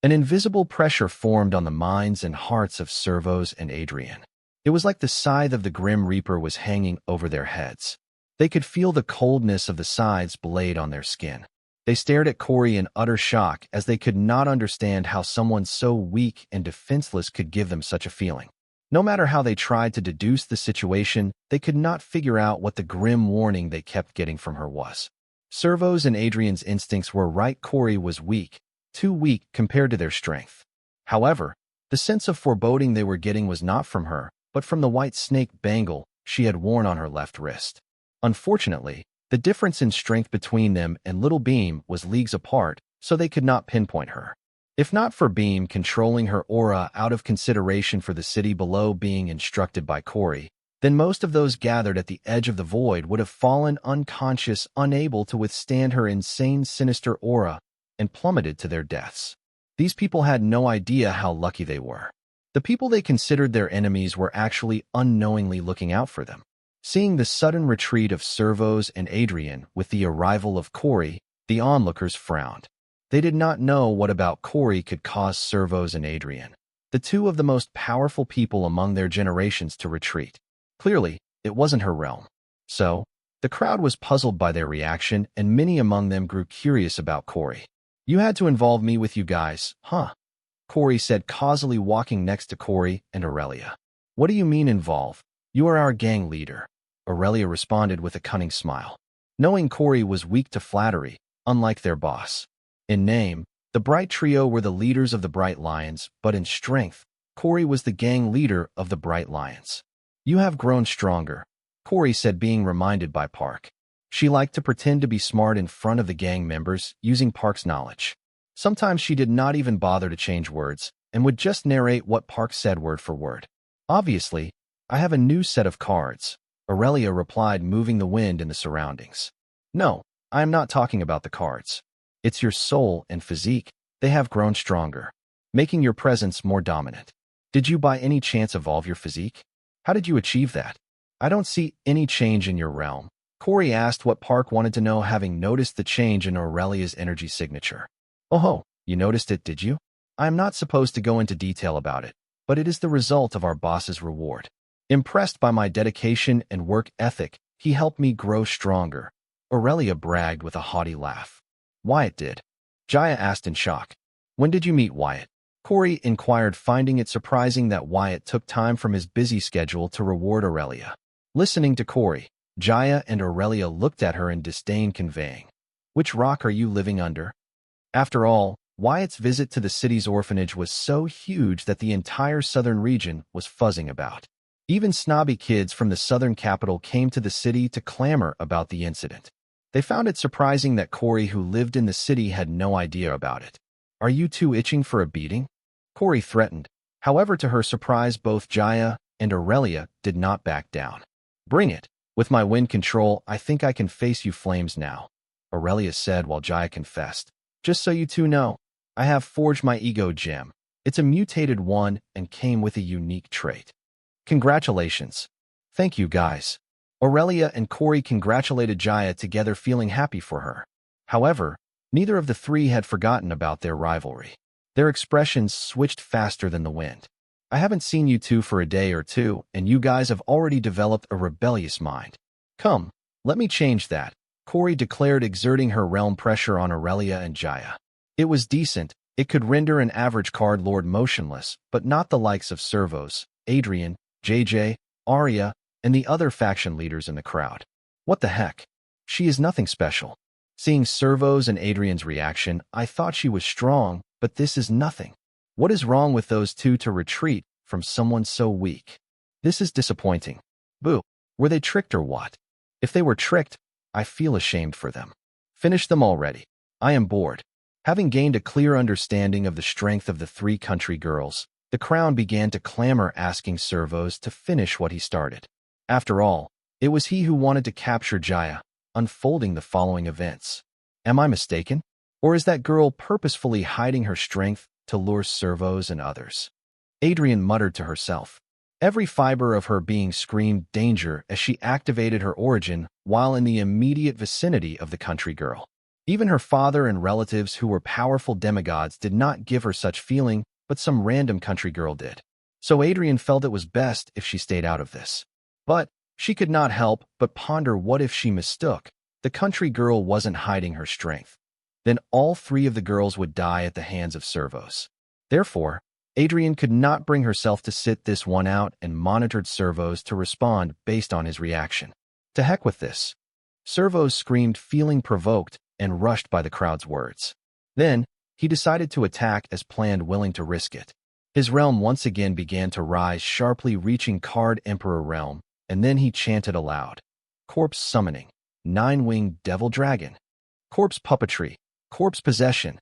An invisible pressure formed on the minds and hearts of Servos and Adrian. It was like the scythe of the Grim Reaper was hanging over their heads. They could feel the coldness of the scythe's blade on their skin. They stared at Corey in utter shock as they could not understand how someone so weak and defenseless could give them such a feeling. No matter how they tried to deduce the situation, they could not figure out what the grim warning they kept getting from her was. Servos and Adrian's instincts were right. Corey was weak, too weak compared to their strength. However, the sense of foreboding they were getting was not from her, but from the white snake bangle she had worn on her left wrist. Unfortunately, the difference in strength between them and Little Beam was leagues apart, so they could not pinpoint her. If not for Beam controlling her aura out of consideration for the city below being instructed by Corey, then most of those gathered at the edge of the void would have fallen unconscious, unable to withstand her insane, sinister aura, and plummeted to their deaths. These people had no idea how lucky they were. The people they considered their enemies were actually unknowingly looking out for them. Seeing the sudden retreat of Servos and Adrian with the arrival of Corey, the onlookers frowned. They did not know what about Corey could cause Servos and Adrian, the two of the most powerful people among their generations, to retreat. Clearly, it wasn't her realm. So, the crowd was puzzled by their reaction, and many among them grew curious about Corey. "You had to involve me with you guys, huh?" Corey said, causally walking next to Corey and Aurelia. "What do you mean involve? You are our gang leader," Aurelia responded with a cunning smile. Knowing Corey was weak to flattery, unlike their boss. In name, the Bright Trio were the leaders of the Bright Lions, but in strength, Corey was the gang leader of the Bright Lions. "You have grown stronger," Corey said, being reminded by Park. She liked to pretend to be smart in front of the gang members, using Park's knowledge. Sometimes she did not even bother to change words, and would just narrate what Park said word for word. "Obviously, I have a new set of cards," Aurelia replied, moving the wind in the surroundings. "No, I am not talking about the cards. It's your soul and physique. They have grown stronger, making your presence more dominant. Did you by any chance evolve your physique? How did you achieve that?" "I don't see any change in your realm," Corey asked what Park wanted to know, having noticed the change in Aurelia's energy signature. "Oh, you noticed it, did you? I am not supposed to go into detail about it, but it is the result of our boss's reward. Impressed by my dedication and work ethic, he helped me grow stronger," Aurelia bragged with a haughty laugh. "Wyatt did?" Jaya asked in shock. "When did you meet Wyatt?" Corey inquired, finding it surprising that Wyatt took time from his busy schedule to reward Aurelia. Listening to Corey, Jaya and Aurelia looked at her in disdain, conveying, "Which rock are you living under?" After all, Wyatt's visit to the city's orphanage was so huge that the entire southern region was fuzzing about. Even snobby kids from the southern capital came to the city to clamor about the incident. They found it surprising that Corey, who lived in the city, had no idea about it. "Are you two itching for a beating?" Corey threatened. However, to her surprise, both Jaya and Aurelia did not back down. "Bring it. With my wind control, I think I can face you flames now," Aurelia said, while Jaya confessed. "Just so you two know, I have forged my ego gem. It's a mutated one and came with a unique trait." "Congratulations." "Thank you, guys." Aurelia and Corey congratulated Jaya together, feeling happy for her. However, neither of the three had forgotten about their rivalry. Their expressions switched faster than the wind. "I haven't seen you two for a day or two, and you guys have already developed a rebellious mind. Come, let me change that," Corey declared, exerting her realm pressure on Aurelia and Jaya. It was decent. It could render an average card lord motionless, but not the likes of Servos, Adrian, JJ, Arya, and the other faction leaders in the crowd. "What the heck? She is nothing special." Seeing Servos and Adrian's reaction, "I thought she was strong, but this is nothing. What is wrong with those two to retreat from someone so weak? This is disappointing. Boo. Were they tricked or what? If they were tricked, I feel ashamed for them. Finish them already. I am bored." Having gained a clear understanding of the strength of the three country girls, the crowd began to clamor, asking Servos to finish what he started. After all, it was he who wanted to capture Jaya, unfolding the following events. Am I mistaken? Or is that girl purposefully hiding her strength to lure Servos and others? Adrian muttered to herself. Every fiber of her being screamed danger as she activated her origin while in the immediate vicinity of the country girl. Even her father and relatives who were powerful demigods did not give her such feeling, but some random country girl did. So Adrian felt it was best if she stayed out of this. But she could not help but ponder what if she mistook. The country girl wasn't hiding her strength. Then all three of the girls would die at the hands of servos. Therefore, Adrian could not bring herself to sit this one out and monitored servos to respond based on his reaction. To heck with this. Servos screamed, feeling provoked and rushed by the crowd's words. Then, he decided to attack as planned, willing to risk it. His realm once again began to rise sharply, reaching Card Emperor realm, and then he chanted aloud. Corpse summoning. 9-winged devil dragon. Corpse puppetry. Corpse possession.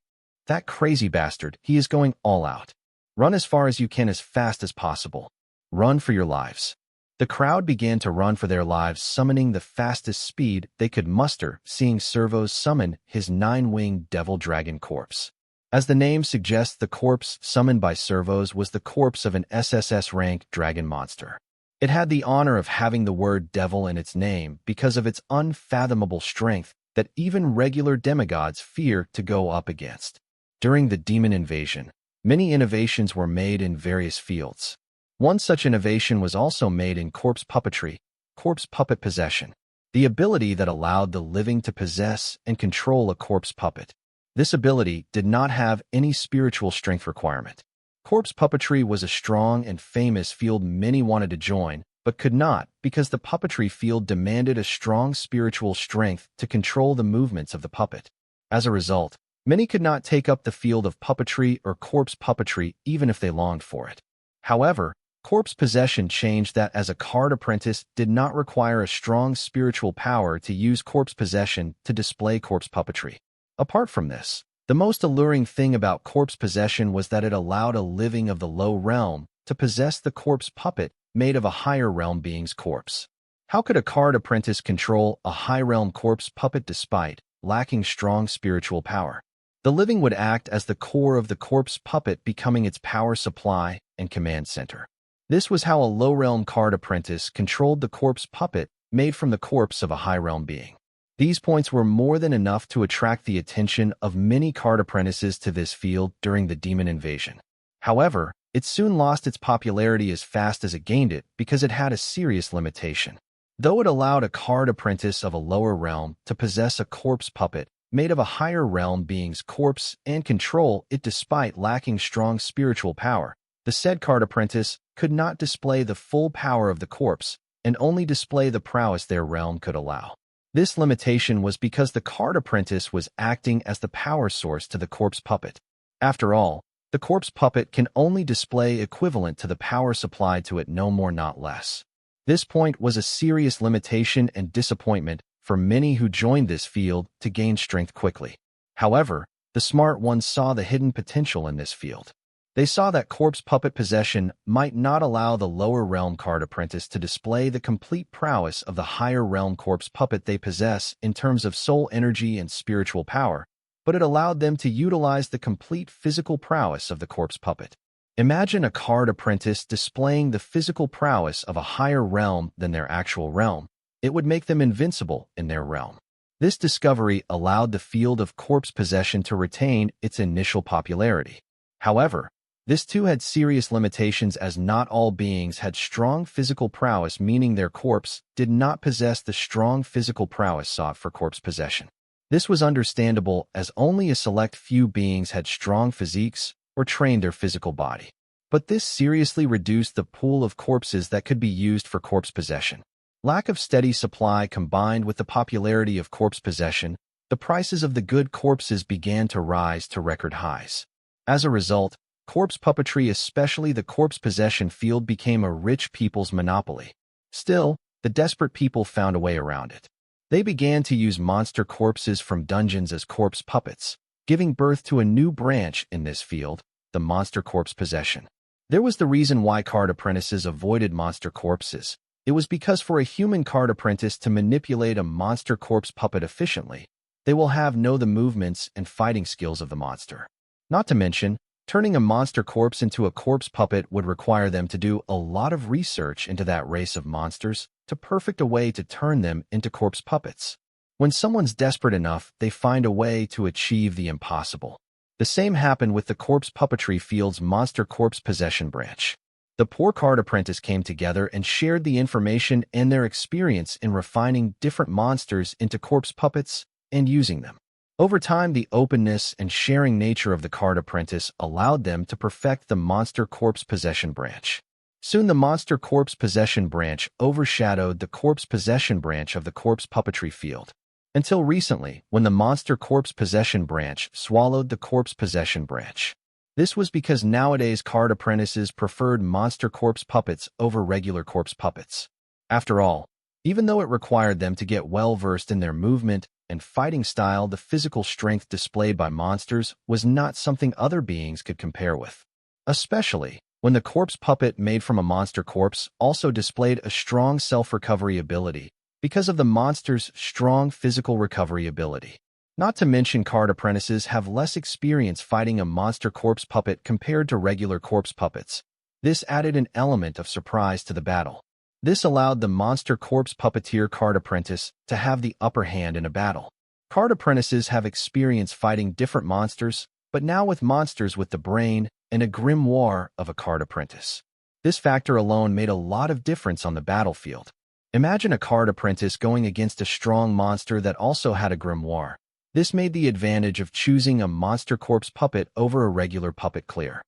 That crazy bastard, he is going all out. Run as far as you can as fast as possible. Run for your lives. The crowd began to run for their lives, summoning the fastest speed they could muster, seeing servos summon his 9-winged devil dragon corpse. As the name suggests, the corpse summoned by servos was the corpse of an SSS-rank dragon monster. It had the honor of having the word devil in its name because of its unfathomable strength that even regular demigods fear to go up against. During the demon invasion, many innovations were made in various fields. One such innovation was also made in corpse puppetry, corpse puppet possession, the ability that allowed the living to possess and control a corpse puppet. This ability did not have any spiritual strength requirement. Corpse puppetry was a strong and famous field many wanted to join, but could not because the puppetry field demanded a strong spiritual strength to control the movements of the puppet. As a result, many could not take up the field of puppetry or corpse puppetry even if they longed for it. However, corpse possession changed that, as a card apprentice did not require a strong spiritual power to use corpse possession to display corpse puppetry. Apart from this, the most alluring thing about corpse possession was that it allowed a living of the low realm to possess the corpse puppet made of a higher realm being's corpse. How could a card apprentice control a high realm corpse puppet despite lacking strong spiritual power? The living would act as the core of the corpse puppet, becoming its power supply and command center. This was how a low realm card apprentice controlled the corpse puppet made from the corpse of a high realm being. These points were more than enough to attract the attention of many card apprentices to this field during the demon invasion. However, it soon lost its popularity as fast as it gained it because it had a serious limitation. Though it allowed a card apprentice of a lower realm to possess a corpse puppet made of a higher realm being's corpse and control it despite lacking strong spiritual power, the said card apprentice could not display the full power of the corpse and only display the prowess their realm could allow. This limitation was because the card apprentice was acting as the power source to the corpse puppet. After all, the corpse puppet can only display equivalent to the power supplied to it, no more not less. This point was a serious limitation and disappointment for many who joined this field to gain strength quickly. However, the smart ones saw the hidden potential in this field. They saw that corpse puppet possession might not allow the lower realm card apprentice to display the complete prowess of the higher realm corpse puppet they possess in terms of soul energy and spiritual power, but it allowed them to utilize the complete physical prowess of the corpse puppet. Imagine a card apprentice displaying the physical prowess of a higher realm than their actual realm. It would make them invincible in their realm. This discovery allowed the field of corpse possession to retain its initial popularity. However, this too had serious limitations, as not all beings had strong physical prowess, meaning their corpse did not possess the strong physical prowess sought for corpse possession. This was understandable, as only a select few beings had strong physiques or trained their physical body. But this seriously reduced the pool of corpses that could be used for corpse possession. Lack of steady supply combined with the popularity of corpse possession, the prices of the good corpses began to rise to record highs. As a result, corpse puppetry, especially the corpse possession field, became a rich people's monopoly. Still, the desperate people found a way around it. They began to use monster corpses from dungeons as corpse puppets, giving birth to a new branch in this field, the monster corpse possession. There was the reason why card apprentices avoided monster corpses. It was because for a human card apprentice to manipulate a monster corpse puppet efficiently, they will have to know the movements and fighting skills of the monster. Not to mention, turning a monster corpse into a corpse puppet would require them to do a lot of research into that race of monsters to perfect a way to turn them into corpse puppets. When someone's desperate enough, they find a way to achieve the impossible. The same happened with the corpse puppetry field's monster corpse possession branch. The poor card apprentice came together and shared the information and their experience in refining different monsters into corpse puppets and using them. Over time, the openness and sharing nature of the card apprentice allowed them to perfect the monster corpse possession branch. Soon the monster corpse possession branch overshadowed the corpse possession branch of the corpse puppetry field. Until recently, when the monster corpse possession branch swallowed the corpse possession branch. This was because nowadays card apprentices preferred monster corpse puppets over regular corpse puppets. After all, even though it required them to get well-versed in their movement and fighting style, the physical strength displayed by monsters was not something other beings could compare with. Especially when the corpse puppet made from a monster corpse also displayed a strong self-recovery ability because of the monster's strong physical recovery ability. Not to mention card apprentices have less experience fighting a monster corpse puppet compared to regular corpse puppets. This added an element of surprise to the battle. This allowed the monster corpse puppeteer card apprentice to have the upper hand in a battle. Card apprentices have experience fighting different monsters, but now with monsters with the brain and a grimoire of a card apprentice. This factor alone made a lot of difference on the battlefield. Imagine a card apprentice going against a strong monster that also had a grimoire. This made the advantage of choosing a monster corpse puppet over a regular puppet clear.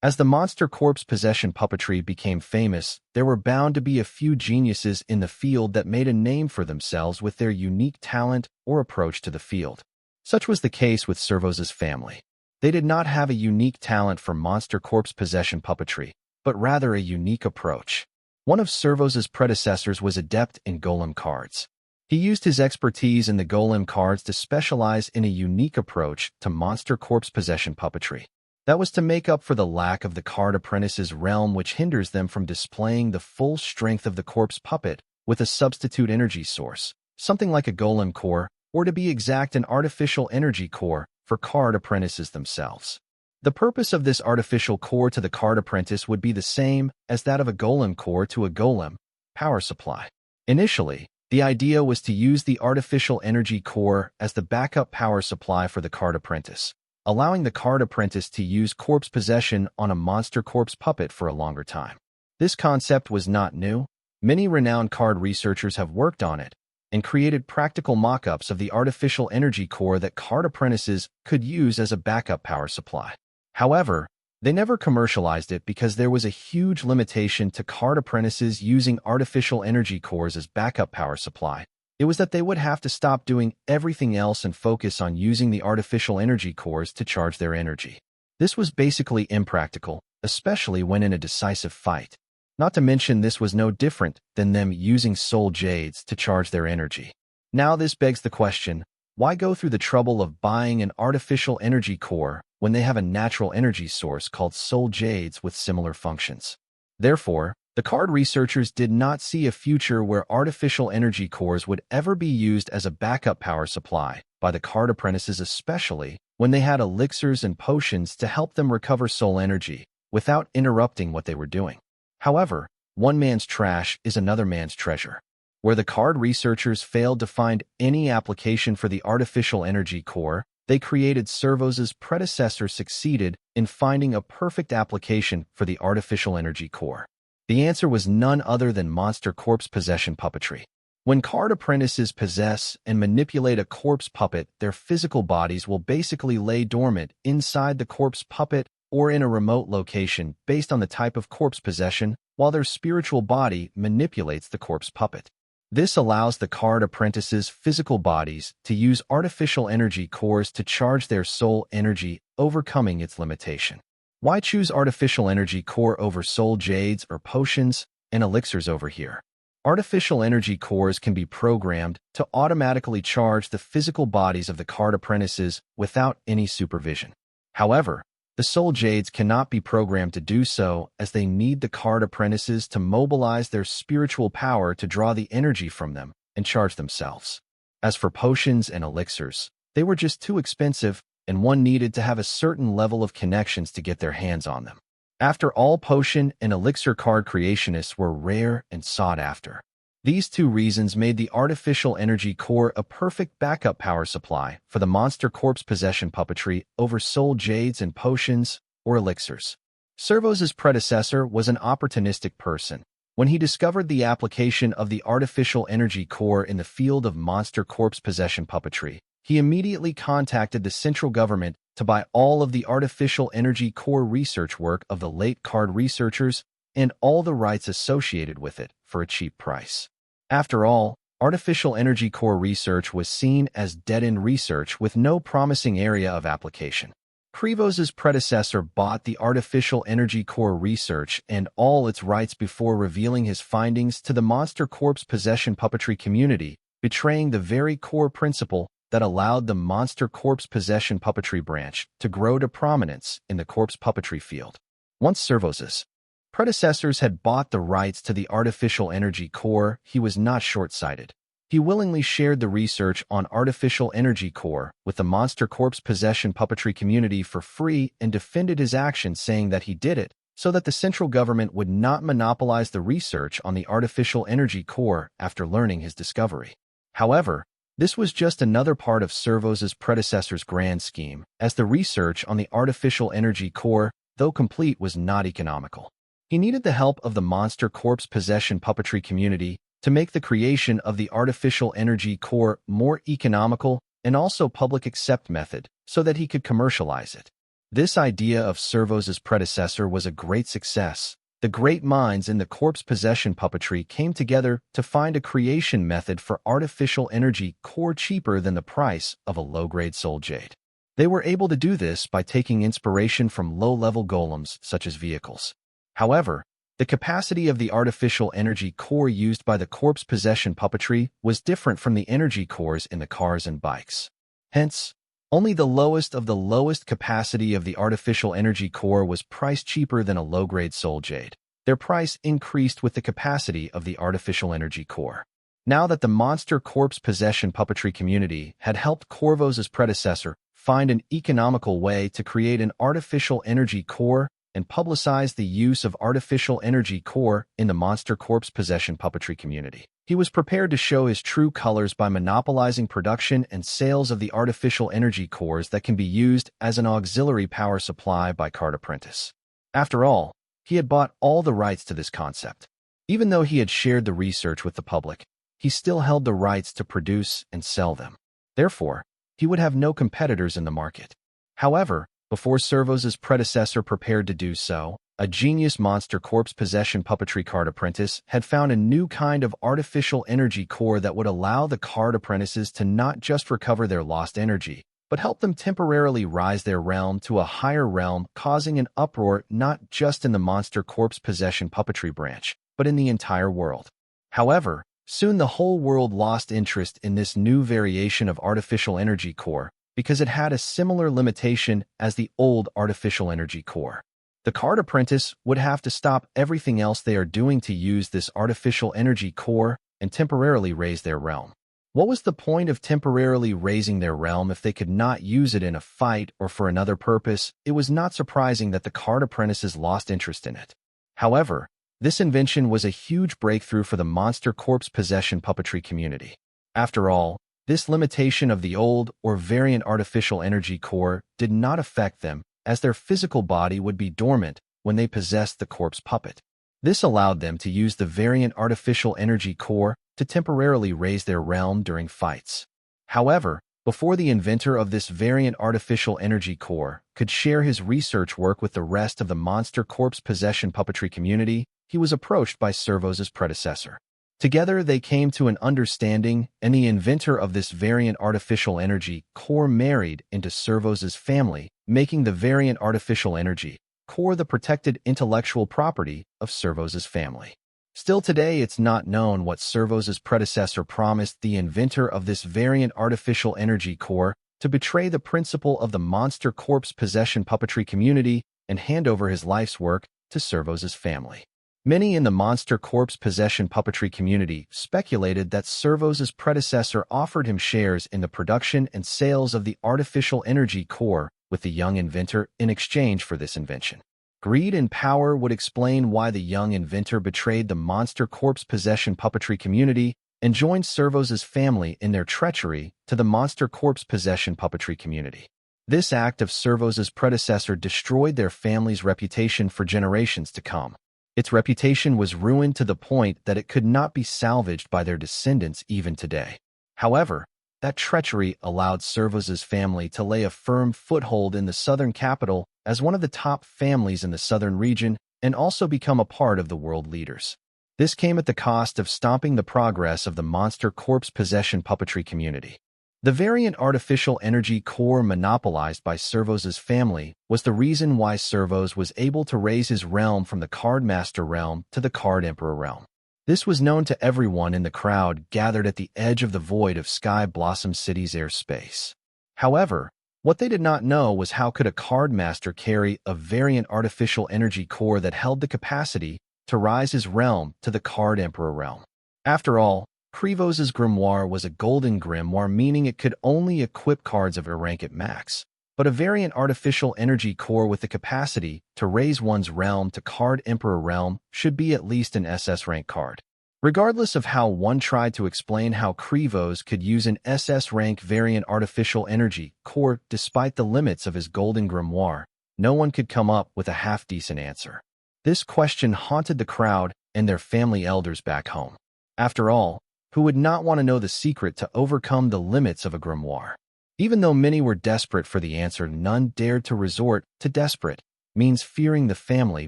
As the monster corpse possession puppetry became famous, there were bound to be a few geniuses in the field that made a name for themselves with their unique talent or approach to the field. Such was the case with Servos' family. They did not have a unique talent for monster corpse possession puppetry, but rather a unique approach. One of Servos' predecessors was adept in golem cards. He used his expertise in the golem cards to specialize in a unique approach to monster corpse possession puppetry. That was to make up for the lack of the card apprentice's realm, which hinders them from displaying the full strength of the corpse puppet with a substitute energy source, something like a golem core, or to be exact, an artificial energy core for card apprentices themselves. The purpose of this artificial core to the card apprentice would be the same as that of a golem core to a golem power supply. Initially, the idea was to use the artificial energy core as the backup power supply for the card apprentice, allowing the card apprentice to use corpse possession on a monster corpse puppet for a longer time. This concept was not new. Many renowned card researchers have worked on it and created practical mock-ups of the artificial energy core that card apprentices could use as a backup power supply. However, they never commercialized it because there was a huge limitation to card apprentices using artificial energy cores as backup power supply. It was that they would have to stop doing everything else and focus on using the artificial energy cores to charge their energy. This was basically impractical, especially when in a decisive fight. Not to mention, this was no different than them using soul jades to charge their energy. Now this begs the question, why go through the trouble of buying an artificial energy core when they have a natural energy source called soul jades with similar functions? Therefore, the card researchers did not see a future where artificial energy cores would ever be used as a backup power supply by the card apprentices, especially when they had elixirs and potions to help them recover soul energy without interrupting what they were doing. However, one man's trash is another man's treasure. Where the card researchers failed to find any application for the artificial energy core, they created Servos' predecessor succeeded in finding a perfect application for the artificial energy core. The answer was none other than monster corpse possession puppetry. When card apprentices possess and manipulate a corpse puppet, their physical bodies will basically lay dormant inside the corpse puppet or in a remote location based on the type of corpse possession, while their spiritual body manipulates the corpse puppet. This allows the card apprentices' physical bodies to use artificial energy cores to charge their soul energy, overcoming its limitation. Why choose artificial energy core over soul jades or potions and elixirs over here? Artificial energy cores can be programmed to automatically charge the physical bodies of the card apprentices without any supervision. However, the soul jades cannot be programmed to do so, as they need the card apprentices to mobilize their spiritual power to draw the energy from them and charge themselves. As for potions and elixirs, they were just too expensive, and one needed to have a certain level of connections to get their hands on them. After all, potion and elixir card creationists were rare and sought after. These two reasons made the artificial energy core a perfect backup power supply for the monster corpse possession puppetry over soul jades and potions or elixirs. Servos' predecessor was an opportunistic person. When he discovered the application of the artificial energy core in the field of monster corpse possession puppetry, he immediately contacted the central government to buy all of the artificial energy core research work of the late card researchers and all the rights associated with it for a cheap price. After all, artificial energy core research was seen as dead-end research with no promising area of application. Servos' predecessor bought the artificial energy core research and all its rights before revealing his findings to the monster corpse possession puppetry community, betraying the very core principle that allowed the monster corpse possession puppetry branch to grow to prominence in the corpse puppetry field. Once Servos' predecessors had bought the rights to the artificial energy core, he was not short-sighted. He willingly shared the research on artificial energy core with the monster corpse possession puppetry community for free and defended his action, saying that he did it so that the central government would not monopolize the research on the artificial energy core after learning his discovery. However, this was just another part of Servos' predecessor's grand scheme, as the research on the artificial energy core, though complete, was not economical. He needed the help of the monster corpse possession puppetry community to make the creation of the artificial energy core more economical and also public accept method so that he could commercialize it. This idea of Servos' predecessor was a great success. The great minds in the corpse possession puppetry came together to find a creation method for artificial energy core cheaper than the price of a low-grade soul jade. They were able to do this by taking inspiration from low-level golems such as vehicles. However, the capacity of the artificial energy core used by the corpse possession puppetry was different from the energy cores in the cars and bikes. Hence, only the lowest of the lowest capacity of the artificial energy core was priced cheaper than a low-grade soul jade. Their price increased with the capacity of the artificial energy core. Now that the monster corpse possession puppetry community had helped Servos' predecessor find an economical way to create an artificial energy core and publicize the use of artificial energy core in the monster corpse possession puppetry community, he was prepared to show his true colors by monopolizing production and sales of the artificial energy cores that can be used as an auxiliary power supply by card apprentice. After all, he had bought all the rights to this concept. Even though he had shared the research with the public, he still held the rights to produce and sell them. Therefore, he would have no competitors in the market. However, before Servos' predecessor prepared to do so, a genius monster corpse possession puppetry card apprentice had found a new kind of artificial energy core that would allow the card apprentices to not just recover their lost energy, but help them temporarily rise their realm to a higher realm, causing an uproar not just in the monster corpse possession puppetry branch, but in the entire world. However, soon the whole world lost interest in this new variation of artificial energy core, because it had a similar limitation as the old artificial energy core. The card apprentice would have to stop everything else they are doing to use this artificial energy core and temporarily raise their realm. What was the point of temporarily raising their realm if they could not use it in a fight or for another purpose? It was not surprising that the card apprentices lost interest in it. However, this invention was a huge breakthrough for the monster corpse possession puppetry community. After all, this limitation of the old or variant artificial energy core did not affect them, as their physical body would be dormant when they possessed the corpse puppet. This allowed them to use the variant artificial energy core to temporarily raise their realm during fights. However, before the inventor of this variant artificial energy core could share his research work with the rest of the monster corpse possession puppetry community, he was approached by Servos' predecessor. Together, they came to an understanding, and the inventor of this variant artificial energy core married into Servos' family, making the variant artificial energy core the protected intellectual property of Servos' family. Still today, it's not known what Servos' predecessor promised the inventor of this variant artificial energy core to betray the principle of the monster corpse possession puppetry community and hand over his life's work to Servos' family. Many in the monster corpse possession puppetry community speculated that Servos' predecessor offered him shares in the production and sales of the artificial energy core with the young inventor in exchange for this invention. Greed and power would explain why the young inventor betrayed the monster corpse possession puppetry community and joined Servos' family in their treachery to the monster corpse possession puppetry community. This act of Servos' predecessor destroyed their family's reputation for generations to come. Its reputation was ruined to the point that it could not be salvaged by their descendants even today. However, that treachery allowed Servos' family to lay a firm foothold in the southern capital as one of the top families in the southern region and also become a part of the world leaders. This came at the cost of stopping the progress of the monster corpse possession puppetry community. The variant artificial energy core monopolized by Servos' family was the reason why Servos was able to raise his realm from the Card Master realm to the Card Emperor realm. This was known to everyone in the crowd gathered at the edge of the void of Sky Blossom City's airspace. However, what they did not know was how could a Card Master carry a variant artificial energy core that held the capacity to rise his realm to the Card Emperor realm. After all, Krivos' grimoire was a golden grimoire, meaning it could only equip cards of a rank at max, but a variant artificial energy core with the capacity to raise one's realm to Card Emperor realm should be at least an SS rank card. Regardless of how one tried to explain how Krivos could use an SS rank variant artificial energy core despite the limits of his golden grimoire, no one could come up with a half-decent answer. This question haunted the crowd and their family elders back home. After all, who would not want to know the secret to overcome the limits of a grimoire? Even though many were desperate for the answer, none dared to resort to desperate, means fearing the family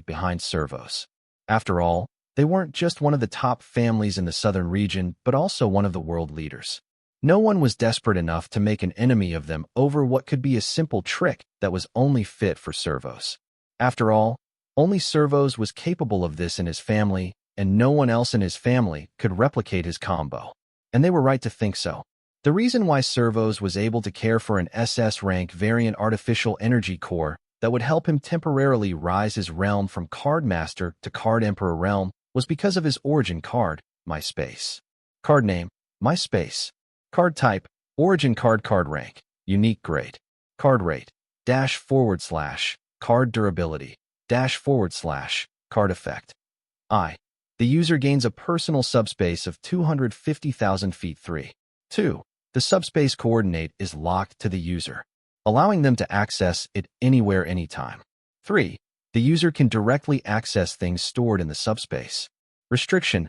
behind Servos. After all, they weren't just one of the top families in the southern region, but also one of the world leaders. No one was desperate enough to make an enemy of them over what could be a simple trick that was only fit for Servos. After all, only Servos was capable of this in his family, and no one else in his family could replicate his combo. And they were right to think so. The reason why Servos was able to care for an SS rank variant artificial energy core that would help him temporarily rise his realm from Card Master to Card Emperor realm was because of his origin card, MySpace. Card name, MySpace. Card type, origin card. Card rank, unique grade. Card rate, -- card durability, -- card effect. The user gains a personal subspace of 250,000 feet. 2. The subspace coordinate is locked to the user, allowing them to access it anywhere, anytime. 3. The user can directly access things stored in the subspace. Restriction: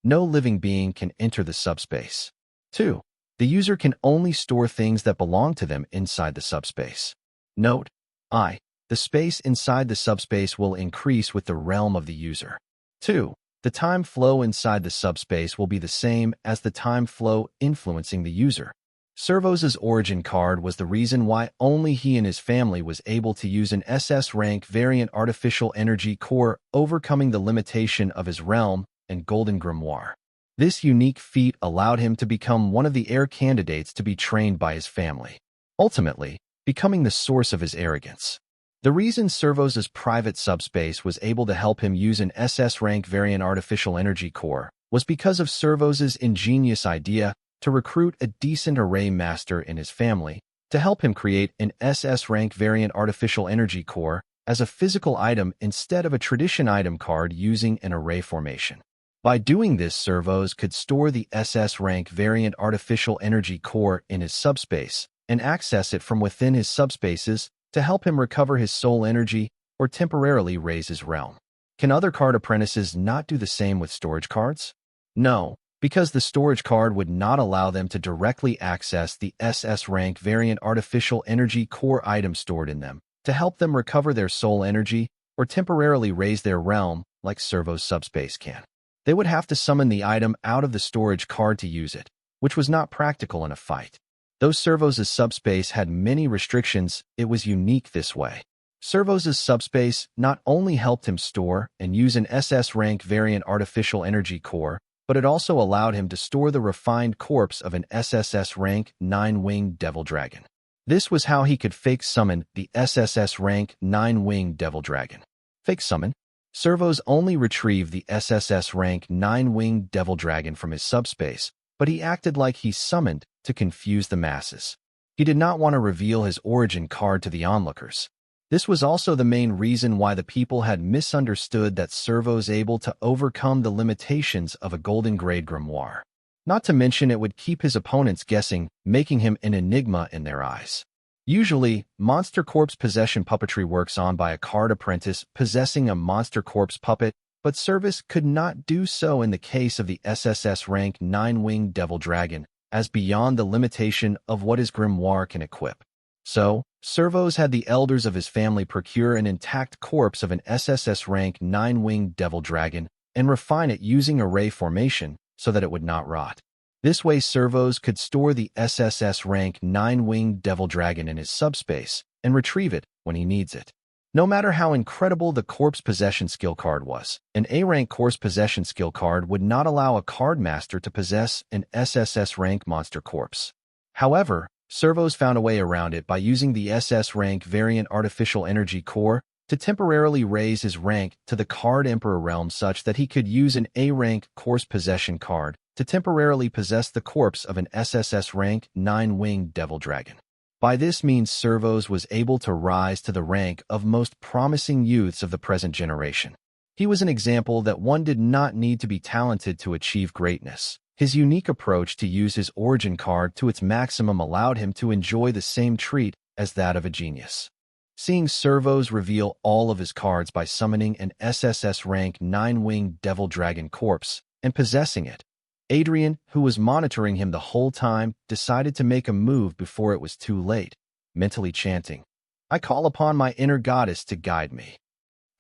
no living being can enter the subspace. 2. The user can only store things that belong to them inside the subspace. Note: the space inside the subspace will increase with the realm of the user. 2. The time flow inside the subspace will be the same as the time flow influencing the user. Servos' origin card was the reason why only he and his family was able to use an SS rank variant artificial energy core, overcoming the limitation of his realm and golden grimoire. This unique feat allowed him to become one of the heir candidates to be trained by his family, ultimately becoming the source of his arrogance. The reason Servos' private subspace was able to help him use an SS rank variant artificial energy core was because of Servos' ingenious idea to recruit a decent array master in his family to help him create an SS rank variant artificial energy core as a physical item instead of a tradition item card using an array formation. By doing this, Servos could store the SS rank variant artificial energy core in his subspace and access it from within his subspaces to help him recover his soul energy or temporarily raise his realm. Can other card apprentices not do the same with storage cards? No, because the storage card would not allow them to directly access the SS rank variant artificial energy core item stored in them to help them recover their soul energy or temporarily raise their realm like Servos' subspace can. They would have to summon the item out of the storage card to use it, which was not practical in a fight. Though Servos' subspace had many restrictions, it was unique this way. Servos' subspace not only helped him store and use an SS rank variant artificial energy core, but it also allowed him to store the refined corpse of an SSS rank 9-winged devil dragon. This was how he could fake summon the SSS rank 9-winged devil dragon. Fake summon? Servos only retrieved the SSS rank 9-winged devil dragon from his subspace, but he acted like he summoned to confuse the masses. He did not want to reveal his origin card to the onlookers. This was also the main reason why the people had misunderstood that Servo's able to overcome the limitations of a golden grade grimoire. Not to mention it would keep his opponents guessing, making him an enigma in their eyes. Usually, monster corpse possession puppetry works on by a card apprentice possessing a monster corpse puppet, but Servus could not do so in the case of the SSS rank 9-winged devil dragon, as beyond the limitation of what his grimoire can equip. So, Servos had the elders of his family procure an intact corpse of an SSS rank 9-winged devil dragon and refine it using array formation so that it would not rot. This way Servos could store the SSS rank 9-winged devil dragon in his subspace and retrieve it when he needs it. No matter how incredible the corpse possession skill card was, an A-rank corpse possession skill card would not allow a card master to possess an SSS rank monster corpse. However, Servos found a way around it by using the SS rank variant artificial energy core to temporarily raise his rank to the card Emperor realm such that he could use an A-rank corpse possession card to temporarily possess the corpse of an SSS rank 9-winged devil dragon. By this means Servos was able to rise to the rank of most promising youths of the present generation. He was an example that one did not need to be talented to achieve greatness. His unique approach to use his origin card to its maximum allowed him to enjoy the same treat as that of a genius. Seeing Servos reveal all of his cards by summoning an SSS rank 9-winged devil dragon corpse and possessing it, Adrian, who was monitoring him the whole time, decided to make a move before it was too late, mentally chanting, "I call upon my inner goddess to guide me."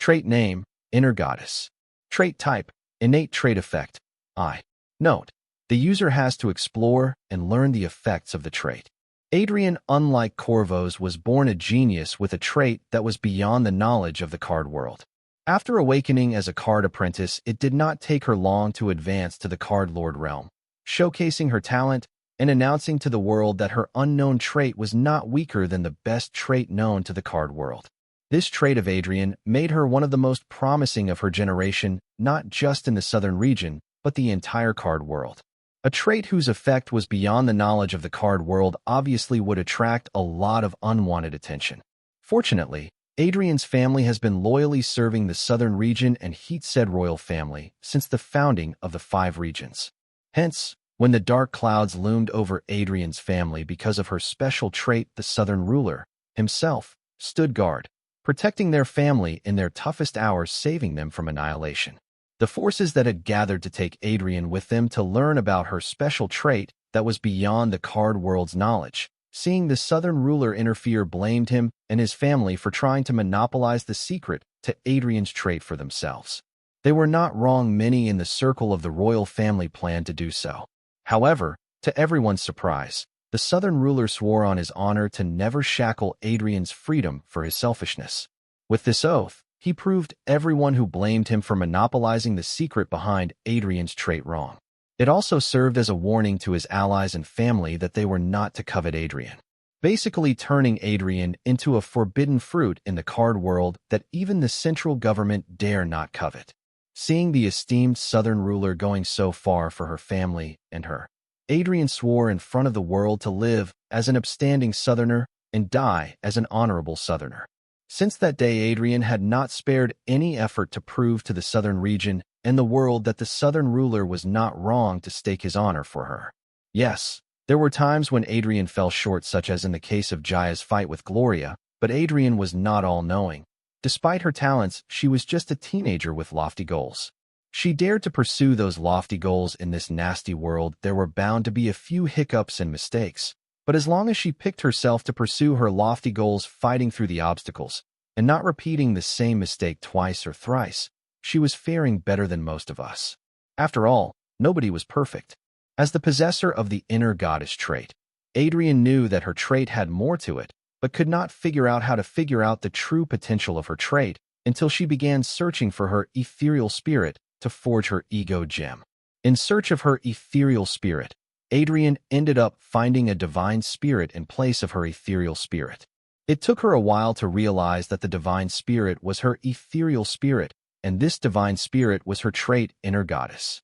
Trait name, Inner Goddess. Trait type, Innate trait effect, I. Note, the user has to explore and learn the effects of the trait. Adrian, unlike Corvos, was born a genius with a trait that was beyond the knowledge of the card world. After awakening as a card apprentice, it did not take her long to advance to the card lord realm, showcasing her talent and announcing to the world that her unknown trait was not weaker than the best trait known to the card world. This trait of Adrian made her one of the most promising of her generation, not just in the southern region, but the entire card world. A trait whose effect was beyond the knowledge of the card world obviously would attract a lot of unwanted attention. Fortunately, Adrian's family has been loyally serving the southern region and heat said royal family since the founding of the 5 regions. Hence, when the dark clouds loomed over Adrian's family because of her special trait, the southern ruler himself stood guard, protecting their family in their toughest hours, saving them from annihilation. The forces that had gathered to take Adrian with them to learn about her special trait that was beyond the card world's knowledge, seeing the southern ruler interfere, blamed him and his family for trying to monopolize the secret to Adrian's trait for themselves. They were not wrong. Many in the circle of the royal family planned to do so. However, to everyone's surprise, the southern ruler swore on his honor to never shackle Adrian's freedom for his selfishness. With this oath, he proved everyone who blamed him for monopolizing the secret behind Adrian's trait wrong. It also served as a warning to his allies and family that they were not to covet Adrian, basically turning Adrian into a forbidden fruit in the card world that even the central government dare not covet. Seeing the esteemed southern ruler going so far for her family and her, Adrian swore in front of the world to live as an upstanding southerner and die as an honorable southerner. Since that day, Adrian had not spared any effort to prove to the southern region and the world that the southern ruler was not wrong to stake his honor for her. Yes, there were times when Adrian fell short, such as in the case of Jaya's fight with Gloria, but Adrian was not all-knowing. Despite her talents, she was just a teenager with lofty goals. She dared to pursue those lofty goals. In this nasty world, there were bound to be a few hiccups and mistakes. But as long as she picked herself to pursue her lofty goals, fighting through the obstacles, and not repeating the same mistake twice or thrice, she was faring better than most of us. After all, nobody was perfect. As the possessor of the inner goddess trait, Adrian knew that her trait had more to it, but could not figure out how to figure out the true potential of her trait until she began searching for her ethereal spirit to forge her ego gem. In search of her ethereal spirit, Adrian ended up finding a divine spirit in place of her ethereal spirit. It took her a while to realize that the divine spirit was her ethereal spirit, and this divine spirit was her trait, inner goddess.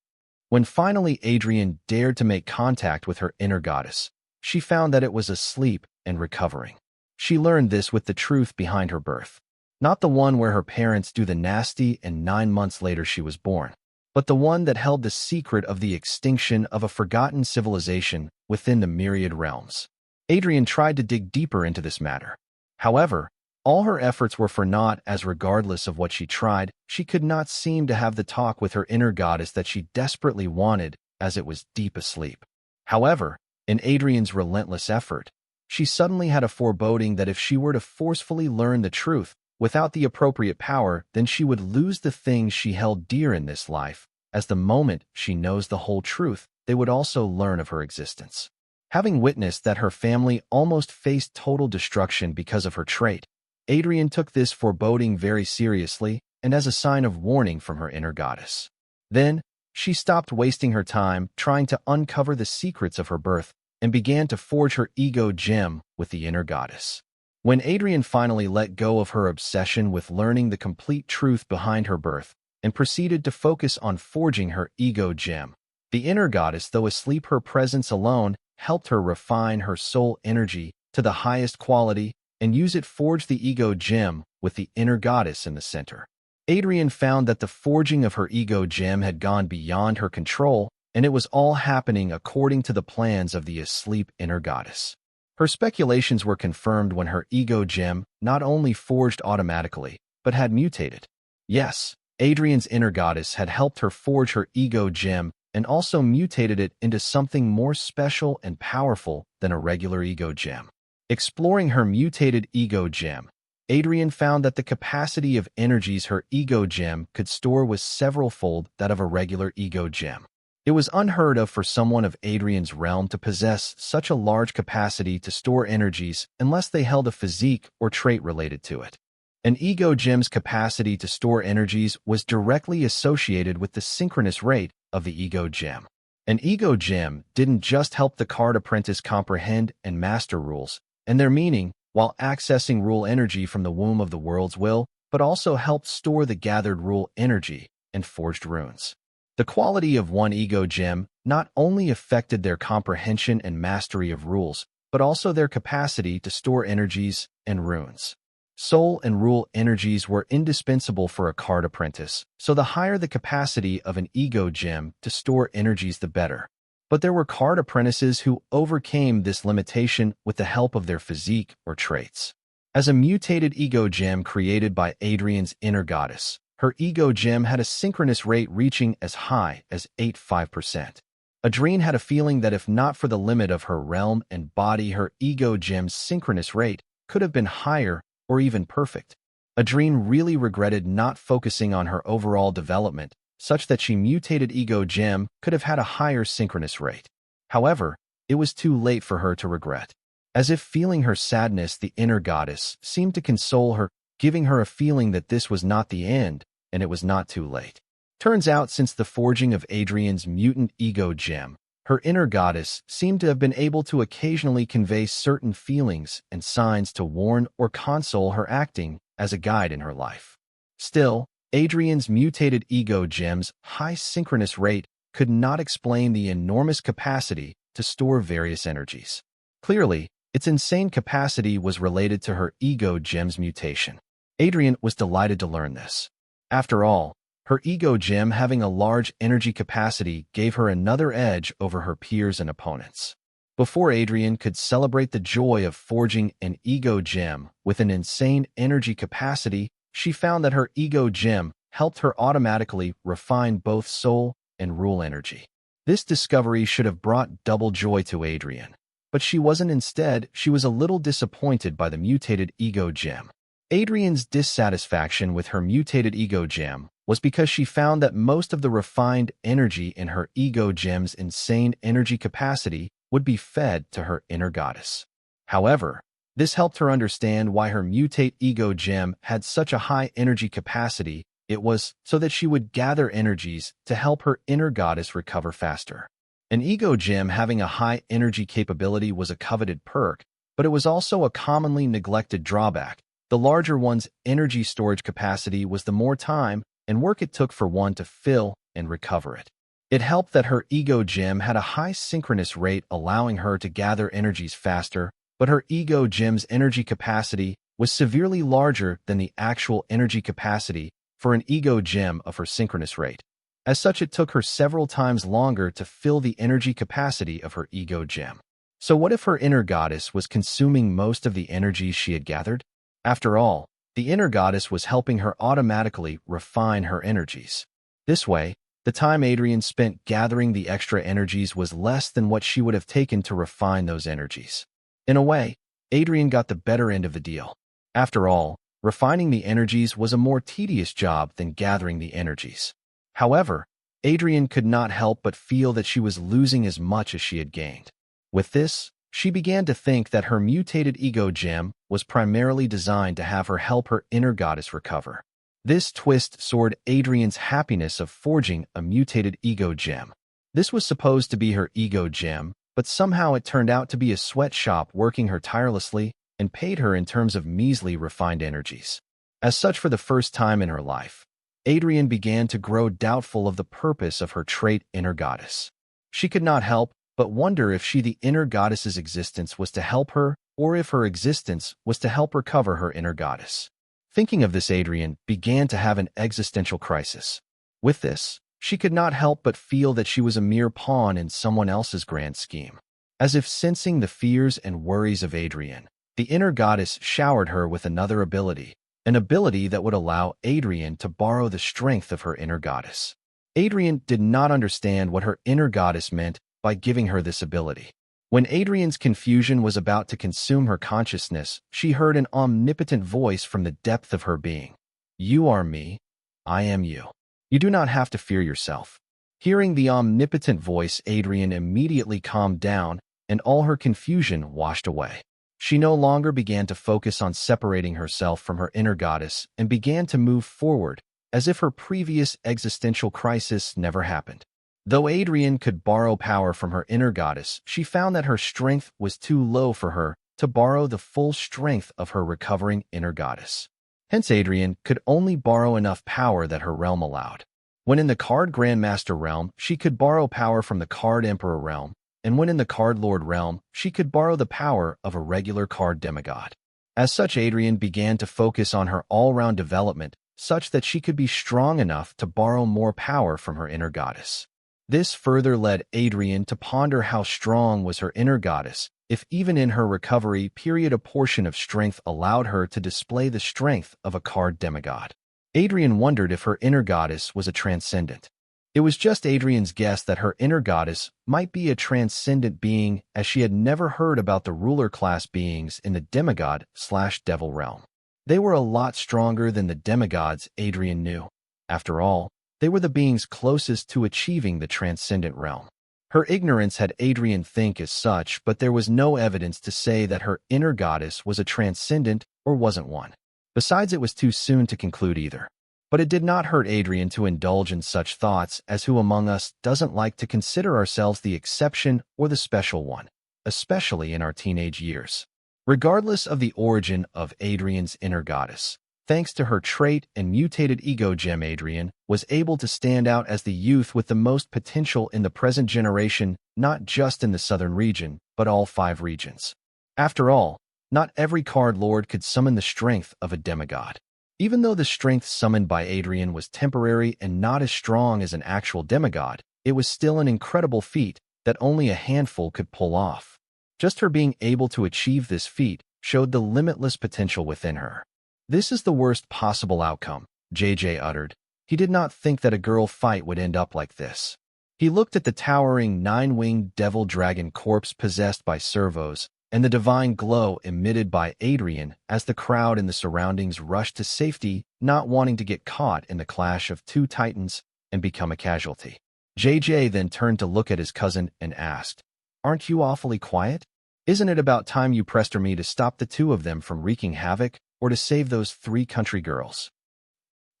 When finally Adrian dared to make contact with her inner goddess, she found that it was asleep and recovering. She learned this with the truth behind her birth. Not the one where her parents do the nasty and 9 months later she was born, but the one that held the secret of the extinction of a forgotten civilization within the myriad realms. Adrian tried to dig deeper into this matter. However, all her efforts were for naught, as regardless of what she tried, she could not seem to have the talk with her inner goddess that she desperately wanted, as it was deep asleep. However, in Adrian's relentless effort, she suddenly had a foreboding that if she were to forcefully learn the truth without the appropriate power, then she would lose the things she held dear in this life, as the moment she knows the whole truth, they would also learn of her existence. Having witnessed that her family almost faced total destruction because of her trait, Adrian took this foreboding very seriously and as a sign of warning from her inner goddess. Then, she stopped wasting her time trying to uncover the secrets of her birth and began to forge her ego gem with the inner goddess. When Adrian finally let go of her obsession with learning the complete truth behind her birth and proceeded to focus on forging her ego gem, the inner goddess, though asleep, her presence alone helped her refine her soul energy to the highest quality and use it forge the ego gem with the inner goddess in the center. Adrian found that the forging of her ego gem had gone beyond her control, and it was all happening according to the plans of the asleep inner goddess. Her speculations were confirmed when her ego gem not only forged automatically, but had mutated. Yes, Adrian's inner goddess had helped her forge her ego gem and also mutated it into something more special and powerful than a regular ego gem. Exploring her mutated ego gem, Adrian found that the capacity of energies her ego gem could store was several-fold that of a regular ego gem. It was unheard of for someone of Adrian's realm to possess such a large capacity to store energies unless they held a physique or trait related to it. An ego gem's capacity to store energies was directly associated with the synchronous rate of the ego gem. An ego gem didn't just help the card apprentice comprehend and master rules and their meaning while accessing rule energy from the womb of the world's will, but also helped store the gathered rule energy and forged runes. The quality of one ego gem not only affected their comprehension and mastery of rules, but also their capacity to store energies and runes. Soul and rule energies were indispensable for a card apprentice, so the higher the capacity of an ego gem to store energies, the better. But there were card apprentices who overcame this limitation with the help of their physique or traits. As a mutated ego gem created by Adrian's inner goddess, her ego gem had a synchronous rate reaching as high as 85%. Adrian had a feeling that if not for the limit of her realm and body, her ego gem's synchronous rate could have been higher or even perfect. Adrian really regretted not focusing on her overall development, such that she mutated ego gem could have had a higher synchronous rate. However, it was too late for her to regret. As if feeling her sadness, the inner goddess seemed to console her, giving her a feeling that this was not the end, and it was not too late. Turns out, since the forging of Adrian's mutant ego gem, her inner goddess seemed to have been able to occasionally convey certain feelings and signs to warn or console her, acting as a guide in her life. Still, Adrian's mutated ego gem's high synchronous rate could not explain the enormous capacity to store various energies. Clearly, its insane capacity was related to her ego gem's mutation. Adrian was delighted to learn this. After all, her ego gem having a large energy capacity gave her another edge over her peers and opponents. Before Adrian could celebrate the joy of forging an ego gem with an insane energy capacity, she found that her ego gem helped her automatically refine both soul and rule energy. This discovery should have brought double joy to Adrian, but she wasn't. Instead, she was a little disappointed by the mutated ego gem. Adrian's dissatisfaction with her mutated ego gem was because she found that most of the refined energy in her ego gem's insane energy capacity would be fed to her inner goddess. However, this helped her understand why her mutate ego gem had such a high energy capacity. It was so that she would gather energies to help her inner goddess recover faster. An ego gem having a high energy capability was a coveted perk, but it was also a commonly neglected drawback. The larger one's energy storage capacity was, the more time and work it took for one to fill and recover it. It helped that her ego gem had a high synchronous rate, allowing her to gather energies faster, but her ego gem's energy capacity was severely larger than the actual energy capacity for an ego gem of her synchronous rate. As such, it took her several times longer to fill the energy capacity of her ego gem. So what if her inner goddess was consuming most of the energies she had gathered? After all, the inner goddess was helping her automatically refine her energies. This way, the time Adrian spent gathering the extra energies was less than what she would have taken to refine those energies. In a way, Adrian got the better end of the deal. After all, refining the energies was a more tedious job than gathering the energies. However, Adrian could not help but feel that she was losing as much as she had gained. With this, she began to think that her mutated ego gem was primarily designed to have her help her inner goddess recover. This twist soared Adrian's happiness of forging a mutated ego gem. This was supposed to be her ego gem, but somehow it turned out to be a sweatshop working her tirelessly and paid her in terms of measly refined energies. As such, for the first time in her life, Adrian began to grow doubtful of the purpose of her trait inner goddess. She could not help but wonder if the inner goddess's existence was to help her, or if her existence was to help recover her inner goddess. Thinking of this, Adrian began to have an existential crisis. With this, she could not help but feel that she was a mere pawn in someone else's grand scheme. As if sensing the fears and worries of Adrian, the inner goddess showered her with another ability, an ability that would allow Adrian to borrow the strength of her inner goddess. Adrian did not understand what her inner goddess meant by giving her this ability. When Adrian's confusion was about to consume her consciousness, she heard an omnipotent voice from the depth of her being. "You are me. I am you. You do not have to fear yourself." Hearing the omnipotent voice, Adrian immediately calmed down, and all her confusion washed away. She no longer began to focus on separating herself from her inner goddess and began to move forward, as if her previous existential crisis never happened. Though Adrian could borrow power from her inner goddess, she found that her strength was too low for her to borrow the full strength of her recovering inner goddess. Hence, Adrian could only borrow enough power that her realm allowed. When in the Card Grandmaster realm, she could borrow power from the Card Emperor realm, and when in the Card Lord realm, she could borrow the power of a regular card demigod. As such, Adrian began to focus on her all-round development, such that she could be strong enough to borrow more power from her inner goddess. This further led Adrian to ponder how strong was her inner goddess, if even in her recovery period a portion of strength allowed her to display the strength of a card demigod. Adrian wondered if her inner goddess was a transcendent. It was just Adrian's guess that her inner goddess might be a transcendent being, as she had never heard about the ruler class beings in the demigod/devil realm. They were a lot stronger than the demigods Adrian knew. After all, they were the beings closest to achieving the transcendent realm. Her ignorance had Adrian think as such, but there was no evidence to say that her inner goddess was a transcendent or wasn't one. Besides, it was too soon to conclude either. But it did not hurt Adrian to indulge in such thoughts, as who among us doesn't like to consider ourselves the exception or the special one, especially in our teenage years. Regardless of the origin of Adrian's inner goddess, thanks to her trait and mutated ego gem, Adrian was able to stand out as the youth with the most potential in the present generation, not just in the southern region, but all 5 regions. After all, not every card lord could summon the strength of a demigod. Even though the strength summoned by Adrian was temporary and not as strong as an actual demigod, it was still an incredible feat that only a handful could pull off. Just her being able to achieve this feat showed the limitless potential within her. "This is the worst possible outcome," JJ uttered. He did not think that a girl fight would end up like this. He looked at the towering 9-winged devil dragon corpse possessed by servos, and the divine glow emitted by Adrian as the crowd in the surroundings rushed to safety, not wanting to get caught in the clash of 2 titans and become a casualty. JJ then turned to look at his cousin and asked, "Aren't you awfully quiet? Isn't it about time you pressed me to stop the 2 of them from wreaking havoc, or to save those 3 country girls?"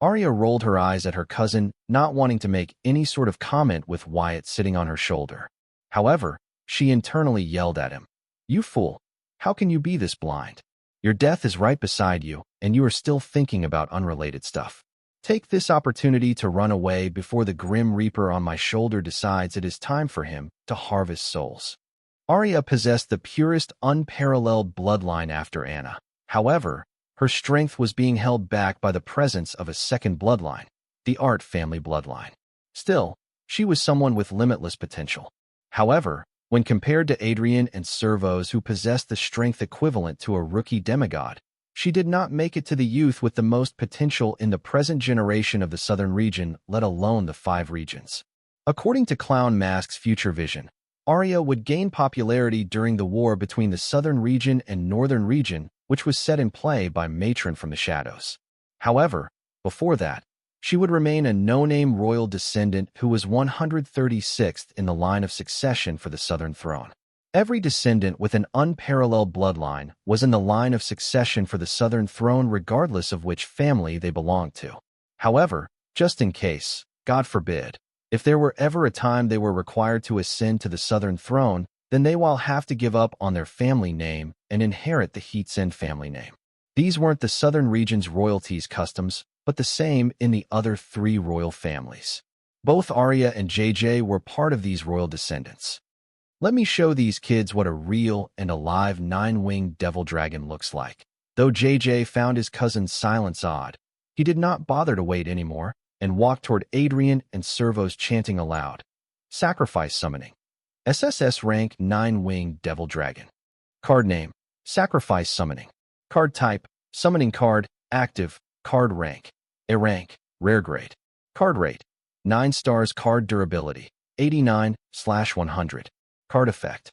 Arya rolled her eyes at her cousin, not wanting to make any sort of comment with Wyatt sitting on her shoulder. However, she internally yelled at him, "You fool! How can you be this blind? Your death is right beside you, and you are still thinking about unrelated stuff. Take this opportunity to run away before the Grim Reaper on my shoulder decides it is time for him to harvest souls." Arya possessed the purest, unparalleled bloodline after Anna. However, her strength was being held back by the presence of a second bloodline, the Art family bloodline. Still, she was someone with limitless potential. However, when compared to Adrian and Servos, who possessed the strength equivalent to a rookie demigod, she did not make it to the youth with the most potential in the present generation of the southern region, let alone the 5 regions. According to Clown Mask's future vision, Arya would gain popularity during the war between the southern region and northern region, which was set in play by Matron from the Shadows. However, before that, she would remain a no-name royal descendant who was 136th in the line of succession for the Southern Throne. Every descendant with an unparalleled bloodline was in the line of succession for the Southern Throne regardless of which family they belonged to. However, just in case, God forbid, if there were ever a time they were required to ascend to the Southern Throne, then they will have to give up on their family name and inherit the Heatsen family name. These weren't the Southern region's royalties customs, but the same in the other 3 royal families. Both Arya and JJ were part of these royal descendants. Let me show these kids what a real and alive 9-winged devil dragon looks like. Though JJ found his cousin's silence odd, he did not bother to wait anymore and walked toward Adrian and Servos chanting aloud, "Sacrifice summoning. SSS rank 9-winged devil dragon. Card name, Sacrifice summoning. Card type, summoning card, active. Card rank, A rank, rare grade. Card rate, 9 stars. Card durability, 89/100. Card effect,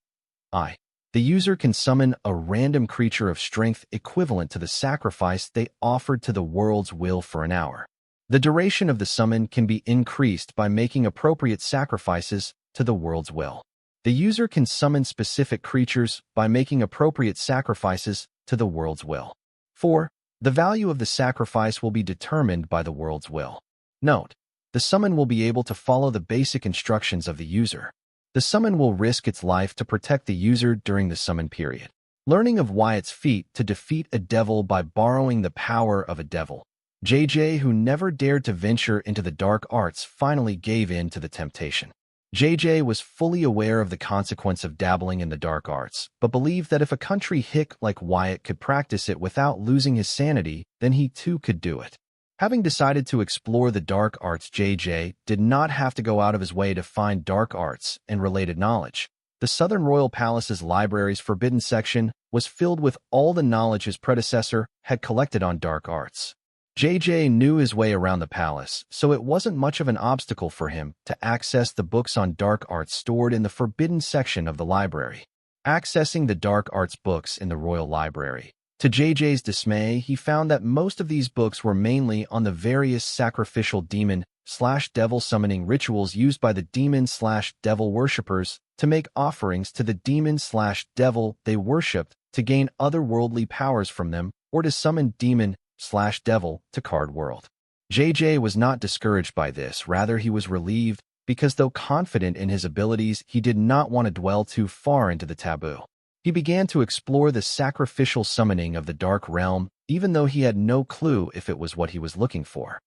the user can summon a random creature of strength equivalent to the sacrifice they offered to the world's will for an hour. The duration of the summon can be increased by making appropriate sacrifices to the world's will. The user can summon specific creatures by making appropriate sacrifices to the world's will. 4. The value of the sacrifice will be determined by the world's will. Note, the summon will be able to follow the basic instructions of the user. The summon will risk its life to protect the user during the summon period. Learning of Wyatt's feat to defeat a devil by borrowing the power of a devil. JJ, who never dared to venture into the dark arts, finally gave in to the temptation. JJ was fully aware of the consequence of dabbling in the dark arts, but believed that if a country hick like Wyatt could practice it without losing his sanity, then he too could do it. Having decided to explore the dark arts, JJ did not have to go out of his way to find dark arts and related knowledge. The Southern Royal Palace's library's forbidden section was filled with all the knowledge his predecessor had collected on dark arts. JJ knew his way around the palace, so it wasn't much of an obstacle for him to access the books on dark arts stored in the forbidden section of the library. Accessing the dark arts books in the royal library. To JJ's dismay, he found that most of these books were mainly on the various sacrificial demon/devil summoning rituals used by the demon/devil worshippers to make offerings to the demon/devil they worshipped to gain otherworldly powers from them or to summon demon/devil to card world. JJ was not discouraged by this, rather he was relieved because though confident in his abilities, he did not want to dwell too far into the taboo. He began to explore the sacrificial summoning of the dark realm, even though he had no clue if it was what he was looking for.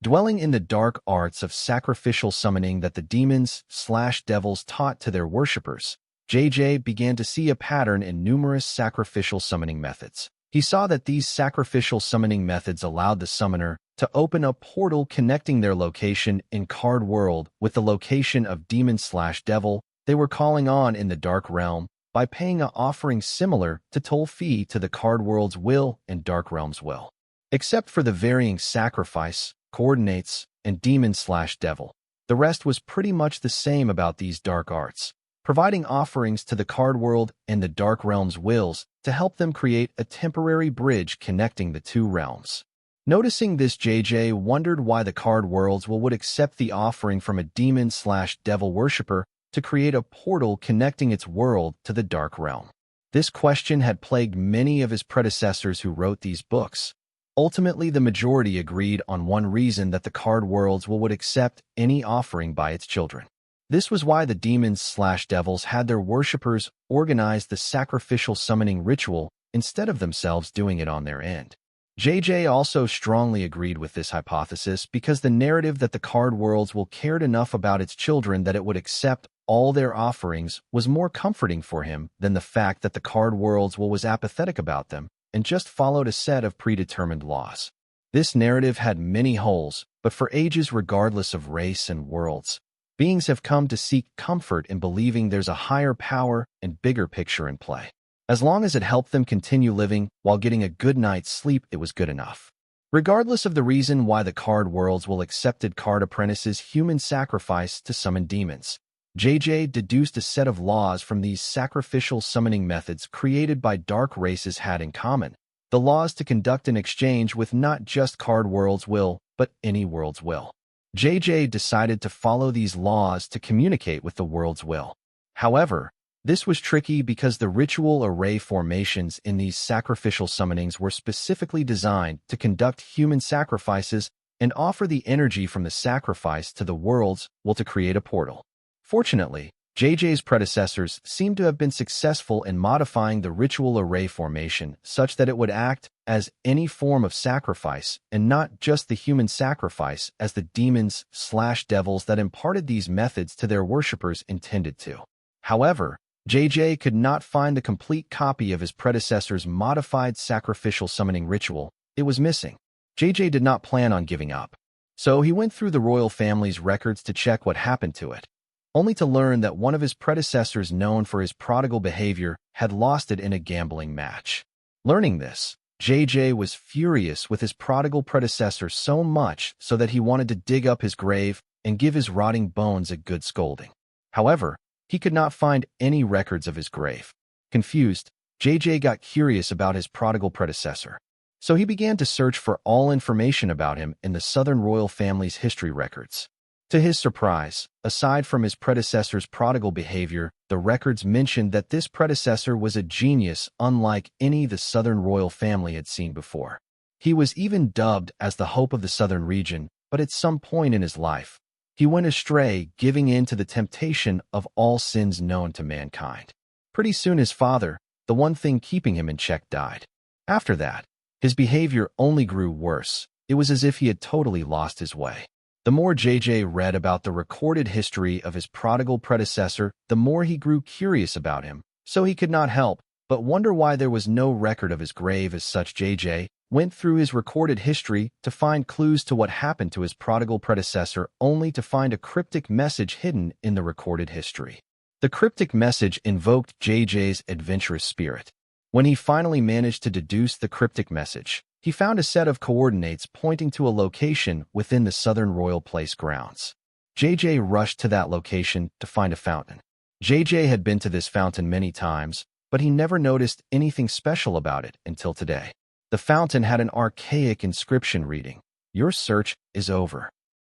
Dwelling in the dark arts of sacrificial summoning that the demons/devils taught to their worshippers, JJ began to see a pattern in numerous sacrificial summoning methods. He saw that these sacrificial summoning methods allowed the summoner to open a portal connecting their location in card world with the location of demon/devil they were calling on in the dark realm by paying an offering similar to toll fee to the card world's will and dark realm's will. Except for the varying sacrifice, coordinates, and demon/devil, the rest was pretty much the same about these dark arts, providing offerings to the card world and the dark realm's wills to help them create a temporary bridge connecting the two realms. Noticing this, JJ wondered why the card world's will would accept the offering from a demon/devil worshipper to create a portal connecting its world to the dark realm. This question had plagued many of his predecessors who wrote these books. Ultimately, the majority agreed on one reason that the card world's will would accept any offering by its children. This was why the demons/devils had their worshippers organize the sacrificial summoning ritual instead of themselves doing it on their end. JJ also strongly agreed with this hypothesis because the narrative that the card world's will cared enough about its children that it would accept all their offerings was more comforting for him than the fact that the card world's will was apathetic about them and just followed a set of predetermined laws. This narrative had many holes, but for ages regardless of race and worlds, beings have come to seek comfort in believing there's a higher power and bigger picture in play. As long as it helped them continue living while getting a good night's sleep, it was good enough. Regardless of the reason why the card worlds will accepted card apprentices human sacrifice to summon demons, JJ deduced a set of laws from these sacrificial summoning methods created by dark races had in common. The laws to conduct an exchange with not just card world's will, but any world's will. JJ decided to follow these laws to communicate with the world's will. However, this was tricky because the ritual array formations in these sacrificial summonings were specifically designed to conduct human sacrifices and offer the energy from the sacrifice to the world's will to create a portal. Fortunately, JJ's predecessors seemed to have been successful in modifying the ritual array formation such that it would act as any form of sacrifice and not just the human sacrifice as the demons/devils that imparted these methods to their worshippers intended to. However, JJ could not find the complete copy of his predecessor's modified sacrificial summoning ritual. It was missing. JJ did not plan on giving up. So he went through the royal family's records to check what happened to it, only to learn that one of his predecessors known for his prodigal behavior had lost it in a gambling match. Learning this, JJ was furious with his prodigal predecessor so much so that he wanted to dig up his grave and give his rotting bones a good scolding. However, he could not find any records of his grave. Confused, JJ got curious about his prodigal predecessor. So he began to search for all information about him in the Southern royal family's history records. To his surprise, aside from his predecessor's prodigal behavior, the records mentioned that this predecessor was a genius unlike any the Southern royal family had seen before. He was even dubbed as the hope of the Southern region, but at some point in his life, he went astray, giving in to the temptation of all sins known to mankind. Pretty soon his father, the one thing keeping him in check, died. After that, his behavior only grew worse. It was as if he had totally lost his way. The more JJ read about the recorded history of his prodigal predecessor, the more he grew curious about him, so he could not help but wonder why there was no record of his grave as such. JJ went through his recorded history to find clues to what happened to his prodigal predecessor, only to find a cryptic message hidden in the recorded history. The cryptic message invoked JJ's adventurous spirit. When he finally managed to deduce the cryptic message, he found a set of coordinates pointing to a location within the Southern Royal Place grounds. JJ rushed to that location to find a fountain. JJ had been to this fountain many times, but he never noticed anything special about it until today. The fountain had an archaic inscription reading, "Your search is over."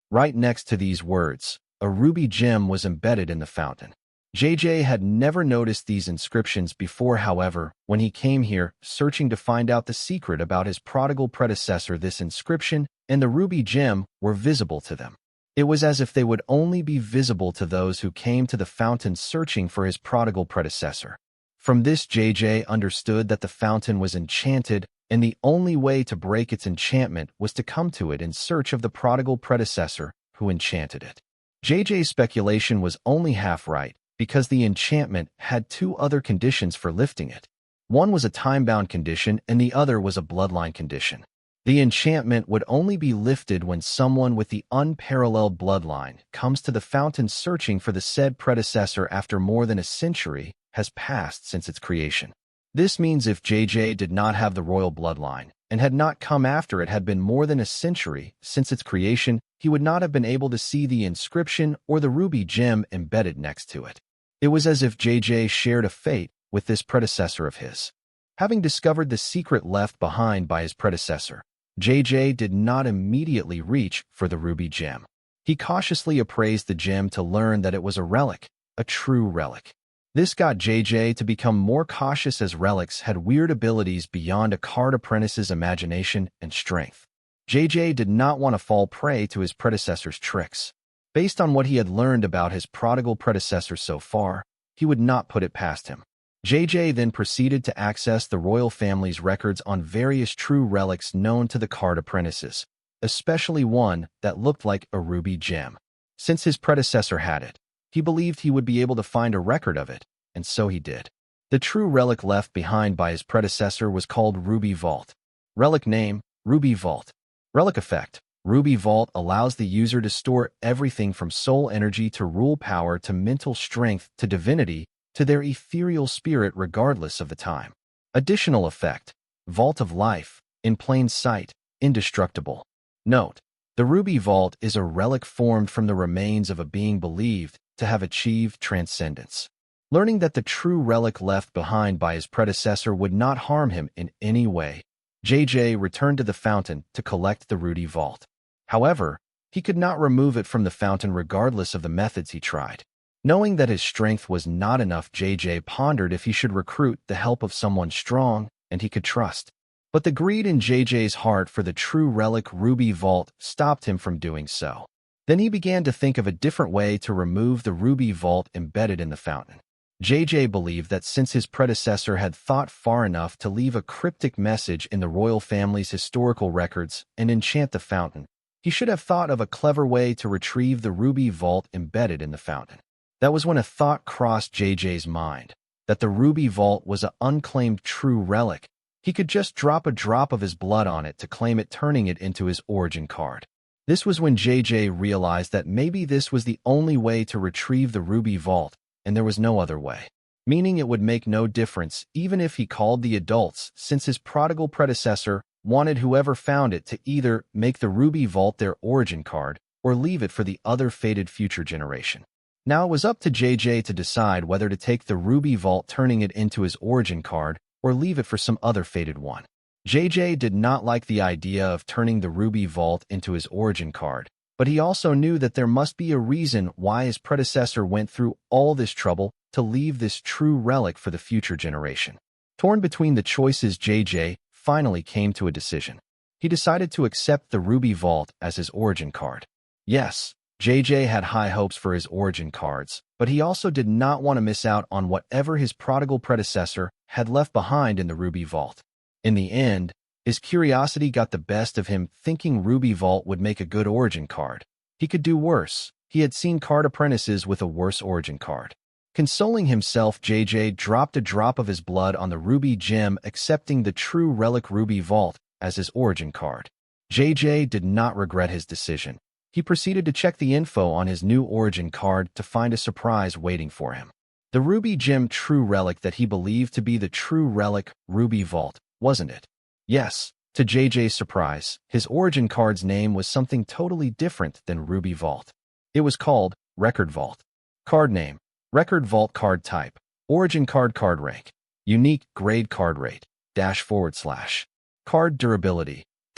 Right next to these words, a ruby gem was embedded in the fountain. JJ had never noticed these inscriptions before. However, when he came here, searching to find out the secret about his prodigal predecessor, this inscription and the ruby gem were visible to them. It was as if they would only be visible to those who came to the fountain searching for his prodigal predecessor. From this, JJ understood that the fountain was enchanted, and the only way to break its enchantment was to come to it in search of the prodigal predecessor who enchanted it. JJ's speculation was only half right, because the enchantment had two other conditions for lifting it. One was a time-bound condition, and the other was a bloodline condition. The enchantment would only be lifted when someone with the unparalleled bloodline comes to the fountain searching for the said predecessor after more than a century has passed since its creation. This means if JJ did not have the royal bloodline and had not come after it had been more than a century since its creation, he would not have been able to see the inscription or the ruby gem embedded next to it. It was as if JJ shared a fate with this predecessor of his. Having discovered the secret left behind by his predecessor, JJ did not immediately reach for the ruby gem. He cautiously appraised the gem to learn that it was a relic, a true relic. This got JJ to become more cautious as relics had weird abilities beyond a card apprentice's imagination and strength. JJ did not want to fall prey to his predecessor's tricks. Based on what he had learned about his prodigal predecessor so far, he would not put it past him. JJ then proceeded to access the royal family's records on various true relics known to the card apprentices, especially one that looked like a ruby gem. Since his predecessor had it, He believed he would be able to find a record of it, and so he did. The true relic left behind by his predecessor was called Ruby Vault. Relic name, Ruby Vault. Relic effect. Ruby Vault allows the user to store everything from soul energy to rule power to mental strength to divinity to their ethereal spirit regardless of the time. Additional effect. Vault of Life. In plain sight, indestructible. Note: the Ruby Vault is a relic formed from the remains of a being believed to have achieved transcendence. Learning that the true relic left behind by his predecessor would not harm him in any way, JJ returned to the fountain to collect the Ruby Vault. However, he could not remove it from the fountain regardless of the methods he tried. Knowing that his strength was not enough, JJ pondered if he should recruit the help of someone strong and he could trust. But the greed in JJ's heart for the true relic Ruby Vault stopped him from doing so. Then he began to think of a different way to remove the Ruby Vault embedded in the fountain. JJ believed that since his predecessor had thought far enough to leave a cryptic message in the royal family's historical records and enchant the fountain, he should have thought of a clever way to retrieve the Ruby Vault embedded in the fountain. That was when a thought crossed JJ's mind, that the Ruby Vault was an unclaimed true relic. He could just drop a drop of his blood on it to claim it, turning it into his origin card. This was when JJ realized that maybe this was the only way to retrieve the Ruby Vault, and there was no other way. Meaning it would make no difference even if he called the adults, since his prodigal predecessor wanted whoever found it to either make the Ruby Vault their origin card or leave it for the other fated future generation. Now it was up to JJ to decide whether to take the Ruby Vault, turning it into his origin card, or leave it for some other fated one. JJ did not like the idea of turning the Ruby Vault into his origin card, but he also knew that there must be a reason why his predecessor went through all this trouble to leave this true relic for the future generation. Torn between the choices, JJ finally came to a decision. He decided to accept the Ruby Vault as his origin card. Yes, JJ had high hopes for his origin cards, but he also did not want to miss out on whatever his prodigal predecessor had left behind in the Ruby Vault. In the end, his curiosity got the best of him, thinking Ruby Vault would make a good origin card. He could do worse. He had seen card apprentices with a worse origin card. Consoling himself, JJ dropped a drop of his blood on the Ruby Gem, accepting the true relic Ruby Vault as his origin card. JJ did not regret his decision. He proceeded to check the info on his new origin card to find a surprise waiting for him. The Ruby Gem true relic that he believed to be the true relic Ruby Vault, wasn't it? Yes, to JJ's surprise, his origin card's name was something totally different than Ruby Vault. It was called Record Vault. Card name: Record Vault. Card type: Origin card. Card rank: Unique. Grade: Card rate // Card durability //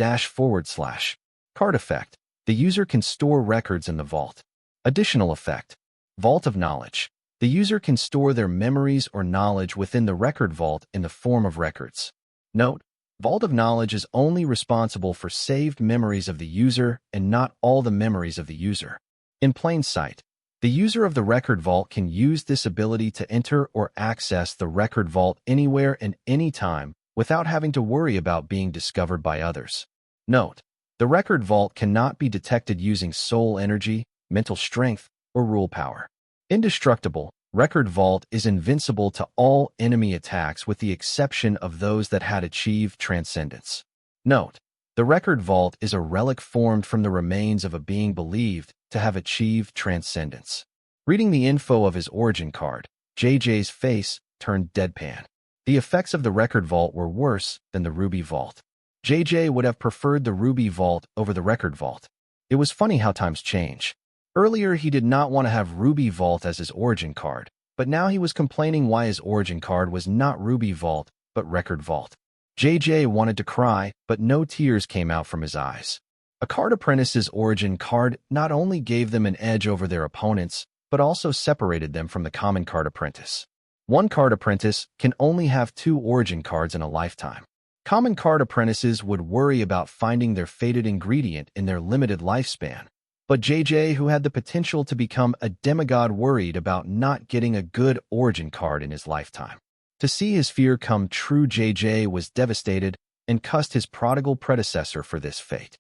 Card effect: the user can store records in the vault. Additional effect: Vault of Knowledge. The user can store their memories or knowledge within the record vault in the form of records. Note: Vault of Knowledge is only responsible for saved memories of the user and not all the memories of the user. In plain sight, the user of the record vault can use this ability to enter or access the record vault anywhere and anytime without having to worry about being discovered by others. Note: the record vault cannot be detected using soul energy, mental strength, or rule power. Indestructible. Record Vault is invincible to all enemy attacks with the exception of those that had achieved transcendence. Note: the Record Vault is a relic formed from the remains of a being believed to have achieved transcendence. Reading the info of his origin card, JJ's face turned deadpan. The effects of the Record Vault were worse than the Ruby Vault. JJ would have preferred the Ruby Vault over the Record Vault. It was funny how times change. Earlier, he did not want to have Ruby Vault as his origin card, but now he was complaining why his origin card was not Ruby Vault, but Record Vault. JJ wanted to cry, but no tears came out from his eyes. A card apprentice's origin card not only gave them an edge over their opponents, but also separated them from the common card apprentice. One card apprentice can only have 2 origin cards in a lifetime. Common card apprentices would worry about finding their fated ingredient in their limited lifespan. But JJ, who had the potential to become a demigod, worried about not getting a good origin card in his lifetime. To see his fear come true, JJ was devastated and cussed his prodigal predecessor for this fate.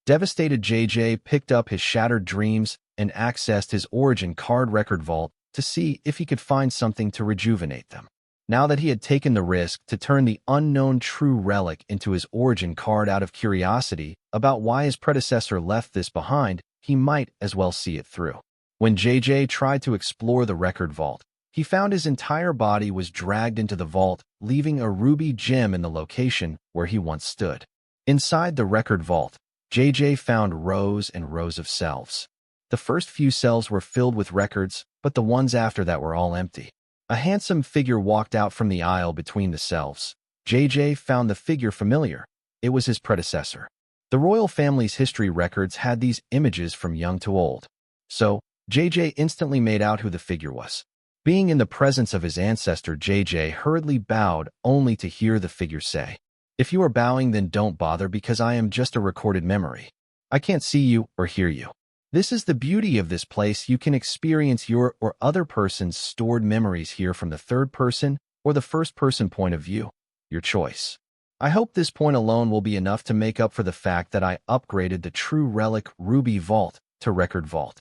Devastated, JJ picked up his shattered dreams and accessed his origin card record vault to see if he could find something to rejuvenate them. Now that he had taken the risk to turn the unknown true relic into his origin card out of curiosity about why his predecessor left this behind, he might as well see it through. When JJ tried to explore the record vault, he found his entire body was dragged into the vault, leaving a ruby gem in the location where he once stood. Inside the record vault, JJ found rows and rows of shelves. The first few cells were filled with records, but the ones after that were all empty. A handsome figure walked out from the aisle between the shelves. JJ found the figure familiar. It was his predecessor. The royal family's history records had these images from young to old. So, JJ instantly made out who the figure was. Being in the presence of his ancestor, JJ hurriedly bowed only to hear the figure say, "If you are bowing, then don't bother because I am just a recorded memory. I can't see you or hear you. This is the beauty of this place. You can experience your or other person's stored memories here from the third person or the first person point of view. Your choice. I hope this point alone will be enough to make up for the fact that I upgraded the true relic Ruby Vault to Record Vault.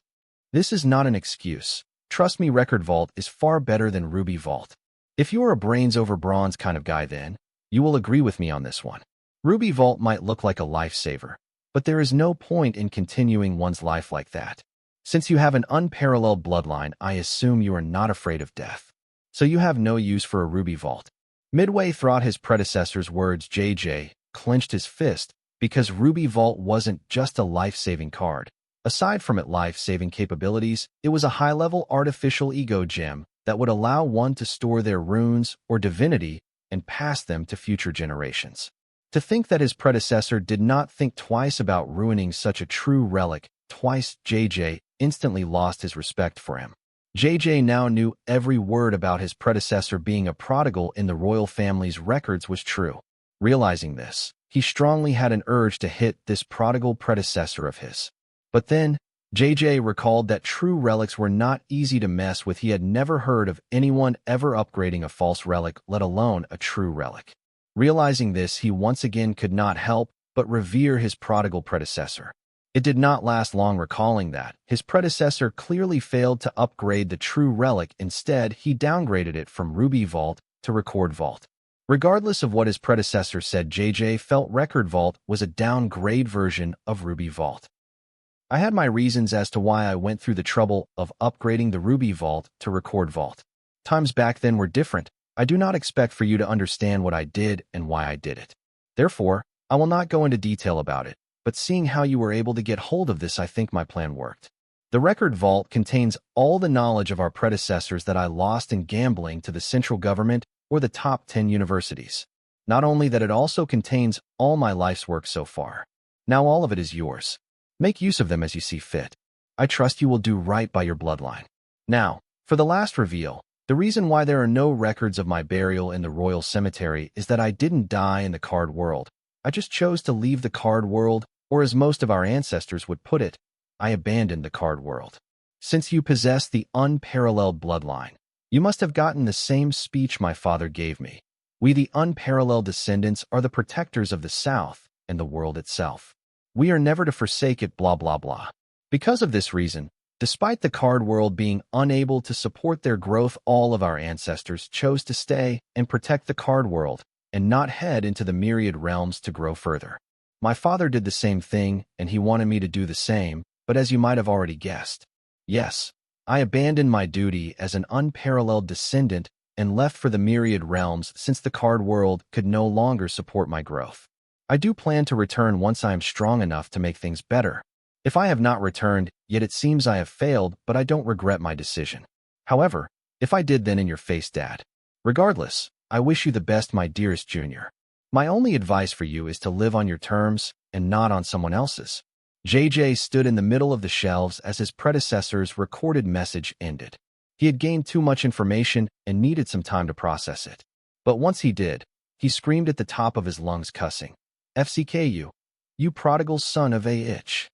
This is not an excuse. Trust me, Record Vault is far better than Ruby Vault. If you are a brains over bronze kind of guy, then you will agree with me on this one. Ruby Vault might look like a lifesaver, but there is no point in continuing one's life like that. Since you have an unparalleled bloodline, I assume you are not afraid of death. So you have no use for a Ruby Vault." Midway throughout his predecessor's words, JJ clenched his fist because Ruby Vault wasn't just a life-saving card. Aside from its life-saving capabilities, it was a high-level artificial ego gem that would allow one to store their runes or divinity and pass them to future generations. To think that his predecessor did not think twice about ruining such a true relic twice, JJ instantly lost his respect for him. JJ now knew every word about his predecessor being a prodigal in the royal family's records was true. Realizing this, he strongly had an urge to hit this prodigal predecessor of his. But then, JJ recalled that true relics were not easy to mess with. He had never heard of anyone ever upgrading a false relic, let alone a true relic. Realizing this, he once again could not help but revere his prodigal predecessor. It did not last long recalling that his predecessor clearly failed to upgrade the true relic. Instead, he downgraded it from Ruby Vault to Record Vault. Regardless of what his predecessor said, JJ felt Record Vault was a downgrade version of Ruby Vault. I had my reasons as to why I went through the trouble of upgrading the Ruby Vault to Record Vault. Times back then were different. I do not expect for you to understand what I did and why I did it. Therefore, I will not go into detail about it, but seeing how you were able to get hold of this, I think my plan worked. The Record Vault contains all the knowledge of our predecessors that I lost in gambling to the central government or the top 10 universities. Not only that, it also contains all my life's work so far. Now all of it is yours. Make use of them as you see fit. I trust you will do right by your bloodline. Now, for the last reveal. The reason why there are no records of my burial in the royal cemetery is that I didn't die in the card world. I just chose to leave the card world, or as most of our ancestors would put it, I abandoned the card world. Since you possess the unparalleled bloodline, you must have gotten the same speech my father gave me. We, the unparalleled descendants, are the protectors of the South and the world itself. We are never to forsake it, blah blah blah. Because of this reason, despite the card world being unable to support their growth, all of our ancestors chose to stay and protect the card world and not head into the myriad realms to grow further. My father did the same thing, and he wanted me to do the same, but as you might have already guessed, yes, I abandoned my duty as an unparalleled descendant and left for the myriad realms since the card world could no longer support my growth. I do plan to return once I am strong enough to make things better. If I have not returned, yet it seems I have failed, but I don't regret my decision. However, if I did, then in your face, Dad. Regardless, I wish you the best, my dearest Junior. My only advice for you is to live on your terms and not on someone else's. JJ stood in the middle of the shelves as his predecessor's recorded message ended. He had gained too much information and needed some time to process it. But once he did, he screamed at the top of his lungs, cussing, "FCK you prodigal son of a itch."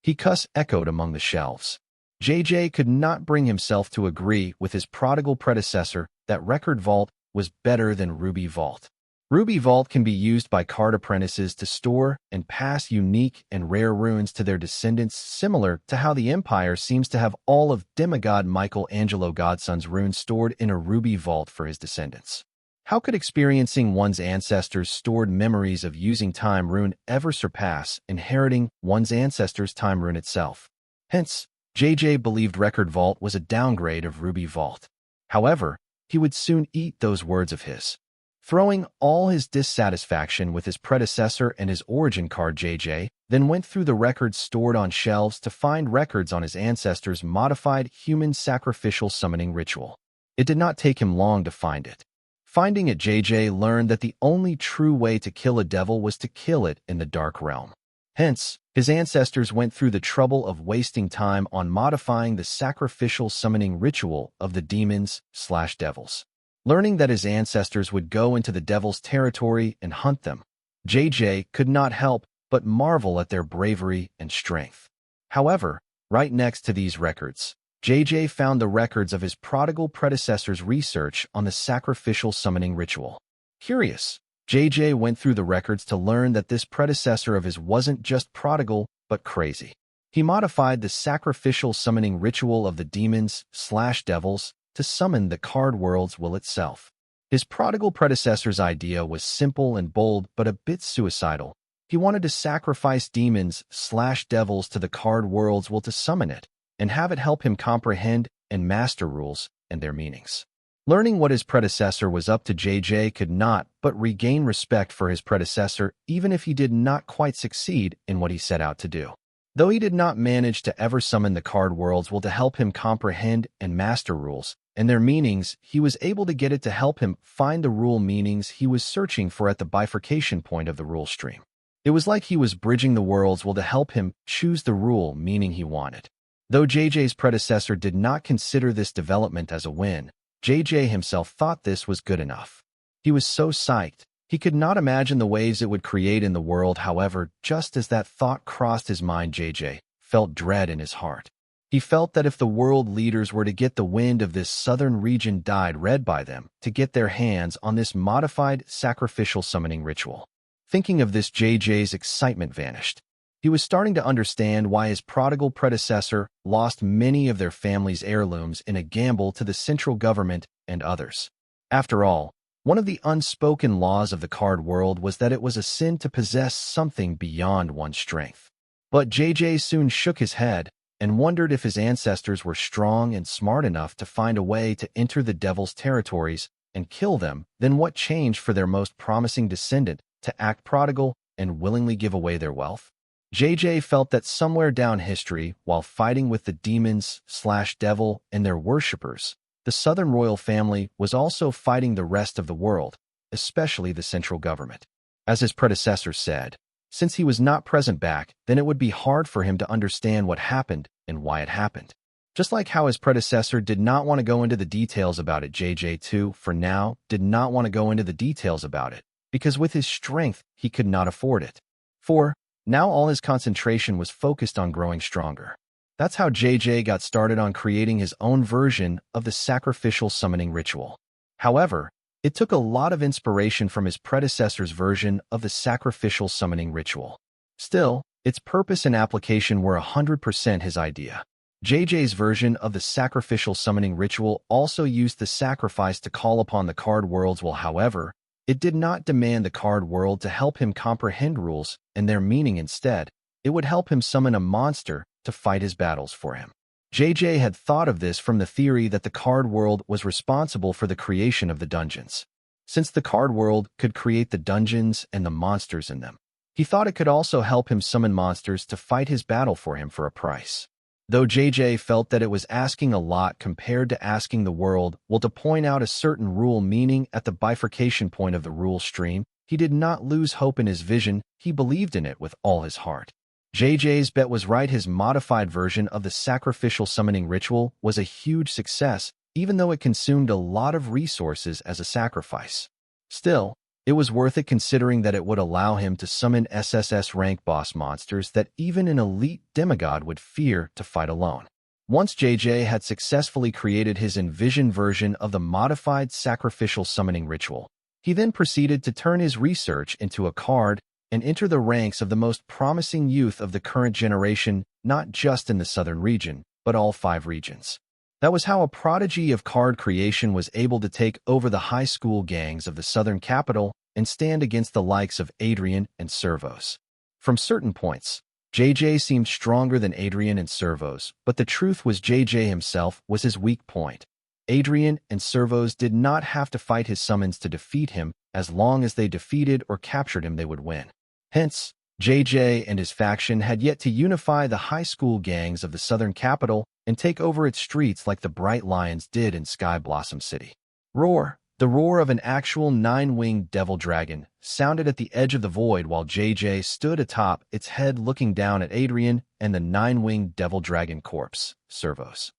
He cuss echoed among the shelves. JJ could not bring himself to agree with his prodigal predecessor that Record Vault was better than Ruby Vault. Ruby Vault can be used by card apprentices to store and pass unique and rare runes to their descendants, similar to how the Empire seems to have all of demigod Michelangelo Godson's runes stored in a Ruby Vault for his descendants. How could experiencing one's ancestors' stored memories of using time rune ever surpass inheriting one's ancestors' time rune itself? Hence, JJ believed Record Vault was a downgrade of Ruby Vault. However, he would soon eat those words of his. Throwing all his dissatisfaction with his predecessor and his origin card, JJ then went through the records stored on shelves to find records on his ancestors' modified human sacrificial summoning ritual. It did not take him long to find it. Finding it, JJ learned that the only true way to kill a devil was to kill it in the Dark Realm. Hence, his ancestors went through the trouble of wasting time on modifying the sacrificial summoning ritual of the demons/devils. Learning that his ancestors would go into the devil's territory and hunt them, JJ could not help but marvel at their bravery and strength. However, right next to these records, JJ found the records of his prodigal predecessor's research on the sacrificial summoning ritual. Curious, JJ went through the records to learn that this predecessor of his wasn't just prodigal, but crazy. He modified the sacrificial summoning ritual of the demons/devils to summon the card world's will itself. His prodigal predecessor's idea was simple and bold, but a bit suicidal. He wanted to sacrifice demons/devils to the card world's will to summon it, and have it help him comprehend and master rules and their meanings. Learning what his predecessor was up to, JJ could not but regain respect for his predecessor, even if he did not quite succeed in what he set out to do. Though he did not manage to ever summon the card world's will to help him comprehend and master rules and their meanings, he was able to get it to help him find the rule meanings he was searching for at the bifurcation point of the rule stream. It was like he was bridging the world's will to help him choose the rule meaning he wanted. Though JJ's predecessor did not consider this development as a win, JJ himself thought this was good enough. He was so psyched, he could not imagine the waves it would create in the world. However, just as that thought crossed his mind, JJ felt dread in his heart. He felt that if the world leaders were to get the wind of this southern region dyed red by them to get their hands on this modified sacrificial summoning ritual. Thinking of this, JJ's excitement vanished. He was starting to understand why his prodigal predecessor lost many of their family's heirlooms in a gamble to the central government and others. After all, one of the unspoken laws of the card world was that it was a sin to possess something beyond one's strength. But JJ soon shook his head and wondered if his ancestors were strong and smart enough to find a way to enter the devil's territories and kill them. Then what changed for their most promising descendant to act prodigal and willingly give away their wealth? JJ felt that somewhere down history, while fighting with the demons/devil and their worshippers, the Southern royal family was also fighting the rest of the world, especially the central government. As his predecessor said, since he was not present back, then it would be hard for him to understand what happened and why it happened. Just like how his predecessor did not want to go into the details about it, JJ too, for now, did not want to go into the details about it, because with his strength, he could not afford it. For now all his concentration was focused on growing stronger. That's how JJ got started on creating his own version of the sacrificial summoning ritual. However, it took a lot of inspiration from his predecessor's version of the sacrificial summoning ritual. Still, its purpose and application were 100% his idea. JJ's version of the sacrificial summoning ritual also used the sacrifice to call upon the card world's will. However, it did not demand the card world to help him comprehend rules and their meaning. Instead, it would help him summon a monster to fight his battles for him. JJ had thought of this from the theory that the card world was responsible for the creation of the dungeons. Since the card world could create the dungeons and the monsters in them, he thought it could also help him summon monsters to fight his battle for him for a price. Though JJ felt that it was asking a lot compared to asking the world will to point out a certain rule meaning at the bifurcation point of the rule stream, he did not lose hope in his vision. He believed in it with all his heart. JJ's bet was right. His modified version of the sacrificial summoning ritual was a huge success, even though it consumed a lot of resources as a sacrifice. Still, it was worth it considering that it would allow him to summon SSS rank boss monsters that even an elite demigod would fear to fight alone. Once JJ had successfully created his envisioned version of the modified sacrificial summoning ritual, He then proceeded to turn his research into a card and enter the ranks of the most promising youth of the current generation, not just in the southern region, but all 5 regions. That was how a prodigy of card creation was able to take over the high school gangs of the southern capital and stand against the likes of Adrian and Servos. From certain points, JJ seemed stronger than Adrian and Servos, but the truth was JJ himself was his weak point. Adrian and Servos did not have to fight his summons to defeat him. As long as they defeated or captured him, they would win. Hence, JJ and his faction had yet to unify the high school gangs of the southern capital and take over its streets like the Bright Lions did in Sky Blossom City. Roar! The roar of an actual 9-winged devil dragon sounded at the edge of the void while JJ stood atop its head looking down at Adrian and the 9-winged devil dragon corpse, Servos.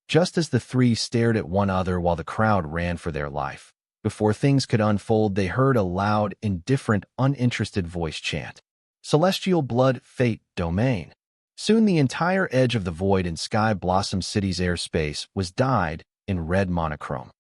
Just as the 3 stared at one another while the crowd ran for their life, before things could unfold, they heard a loud, indifferent, uninterested voice chant, "Celestial blood, fate, domain." Soon the entire edge of the void in Sky Blossom City's airspace was dyed in red monochrome.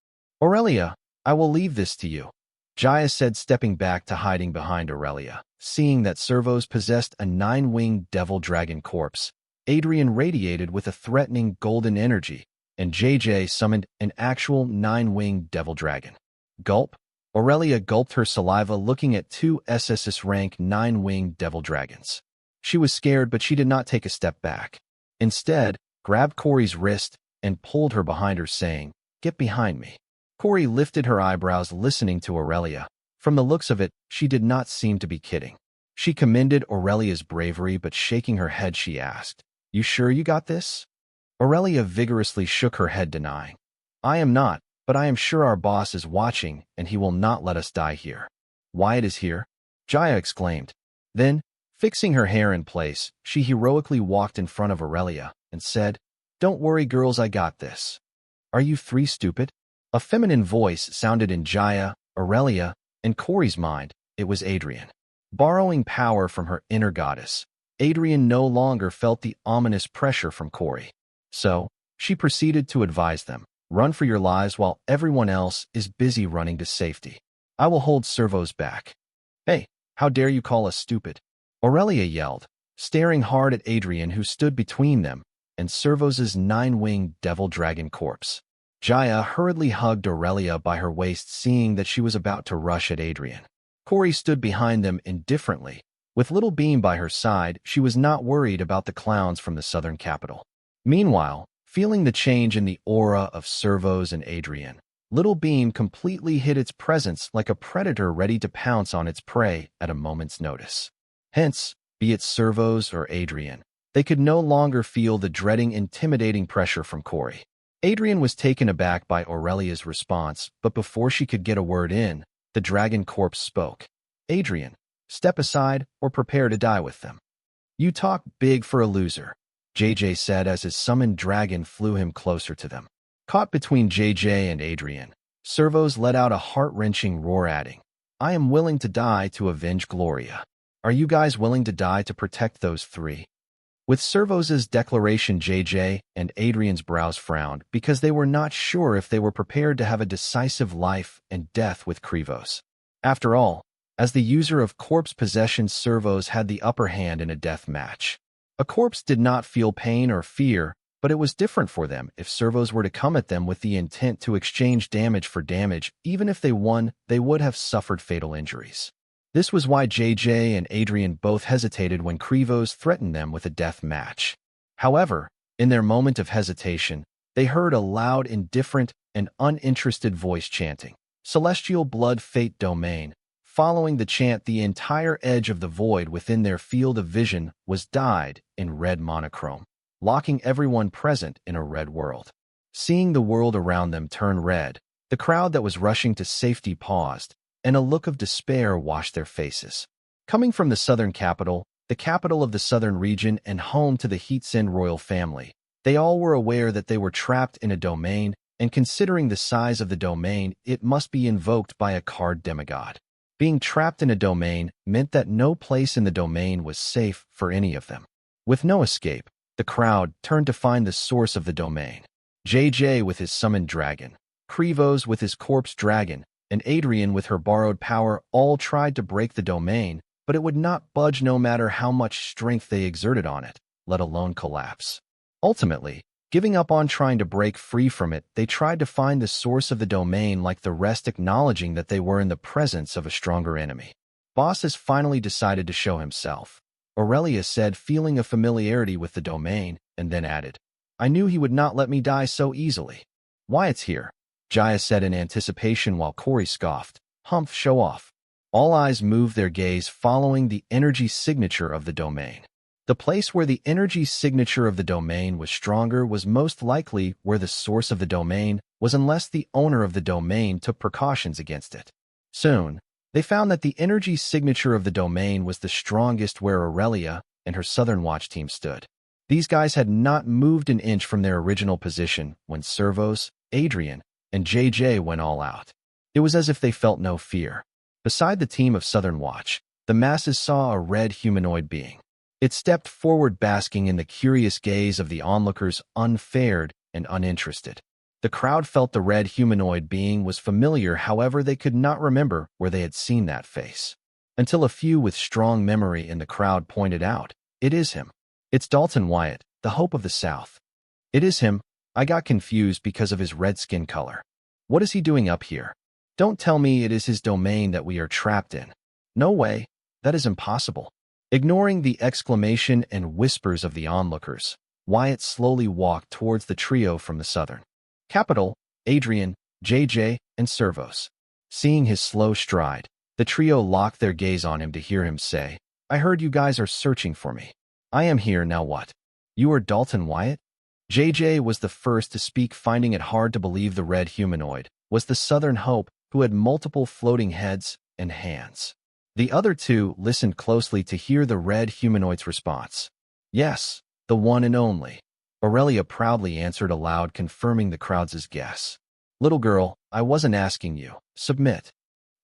"Aurelia, I will leave this to you," Jaya said, stepping back to hiding behind Aurelia. Seeing that Servos possessed a 9-winged devil dragon corpse, Adrian radiated with a threatening golden energy, and JJ summoned an actual 9-winged devil dragon. Gulp. Aurelia gulped her saliva looking at 2 SSS-rank 9-winged devil dragons. She was scared, but she did not take a step back. Instead, grabbed Corey's wrist and pulled her behind her, saying, "Get behind me." Corey lifted her eyebrows, listening to Aurelia. From the looks of it, she did not seem to be kidding. She commended Aurelia's bravery, but shaking her head, she asked, "You sure you got this?" Aurelia vigorously shook her head, denying, "I am not, but I am sure our boss is watching and he will not let us die here." "Wyatt is here," Jaya exclaimed. Then, fixing her hair in place, she heroically walked in front of Aurelia and said, "Don't worry, girls, I got this." "Are you 3 stupid?" A feminine voice sounded in Jaya, Aurelia, and Corey's mind. It was Adrian. Borrowing power from her inner goddess, Adrian no longer felt the ominous pressure from Corey. So, she proceeded to advise them, "Run for your lives while everyone else is busy running to safety. I will hold Servos back." "Hey, how dare you call us stupid?" Aurelia yelled, staring hard at Adrian, who stood between them and Servos' 9-winged devil dragon corpse. Jaya hurriedly hugged Aurelia by her waist, seeing that she was about to rush at Adrian. Corey stood behind them indifferently. With Little Beam by her side, she was not worried about the clowns from the southern capital. Meanwhile, feeling the change in the aura of Servos and Adrian, Little Beam completely hid its presence like a predator ready to pounce on its prey at a moment's notice. Hence, be it Servos or Adrian, they could no longer feel the dreading, intimidating pressure from Corey. Adrian was taken aback by Aurelia's response, but before she could get a word in, the dragon corpse spoke. "Adrian, step aside or prepare to die with them." "You talk big for a loser," JJ said as his summoned dragon flew him closer to them. Caught between JJ and Adrian, Servos let out a heart-wrenching roar, adding, "I am willing to die to avenge Gloria. Are you guys willing to die to protect those 3? With Servos' declaration, JJ and Adrian's brows frowned because they were not sure if they were prepared to have a decisive life and death with Krivos. After all, as the user of corpse possession, Servos had the upper hand in a death match. A corpse did not feel pain or fear, but it was different for them. If Servos were to come at them with the intent to exchange damage for damage, even if they won, they would have suffered fatal injuries. This was why JJ and Adrian both hesitated when Krivos threatened them with a death match. However, in their moment of hesitation, they heard a loud, indifferent, and uninterested voice chanting, "Celestial blood, fate, domain." Following the chant, the entire edge of the void within their field of vision was dyed in red monochrome, locking everyone present in a red world. Seeing the world around them turn red, the crowd that was rushing to safety paused, and a look of despair washed their faces. Coming from the southern capital, the capital of the southern region and home to the Heatsen royal family, they all were aware that they were trapped in a domain, and considering the size of the domain, it must be invoked by a card demigod. Being trapped in a domain meant that no place in the domain was safe for any of them. With no escape, the crowd turned to find the source of the domain. JJ with his summoned dragon, Krivos with his corpse dragon, and Adrian with her borrowed power all tried to break the domain, but it would not budge no matter how much strength they exerted on it, let alone collapse. Ultimately, giving up on trying to break free from it, they tried to find the source of the domain, like the rest acknowledging that they were in the presence of a stronger enemy. Boss has finally decided to show himself, Aurelia said, feeling a familiarity with the domain, and then added, I knew he would not let me die so easily. Wyatt's here, Jaya said in anticipation while Corey scoffed, Humph, show off. All eyes moved their gaze following the energy signature of the domain. The place where the energy signature of the domain was stronger was most likely where the source of the domain was, unless the owner of the domain took precautions against it. Soon, they found that the energy signature of the domain was the strongest where Aurelia and her Southern Watch team stood. These guys had not moved an inch from their original position when Servos, Adrian, and JJ went all out. It was as if they felt no fear. Beside the team of Southern Watch, the masses saw a red humanoid being. It stepped forward, basking in the curious gaze of the onlookers, unfazed and uninterested. The crowd felt the red humanoid being was familiar, however they could not remember where they had seen that face. Until a few with strong memory in the crowd pointed out, it is him. It's Dalton Wyatt, the hope of the South. It is him. I got confused because of his red skin color. What is he doing up here? Don't tell me it is his domain that we are trapped in. No way. That is impossible. Ignoring the exclamation and whispers of the onlookers, Wyatt slowly walked towards the trio from the southern capital, Adrian, JJ, and Servos. Seeing his slow stride, the trio locked their gaze on him to hear him say, I heard you guys are searching for me. I am here, now what? You are Dalton Wyatt? JJ was the first to speak, finding it hard to believe the red humanoid was the Southern Hope who had multiple floating heads and hands. The other two listened closely to hear the red humanoid's response. Yes, the one and only. Aurelia proudly answered aloud, confirming the crowd's guess. Little girl, I wasn't asking you. Submit.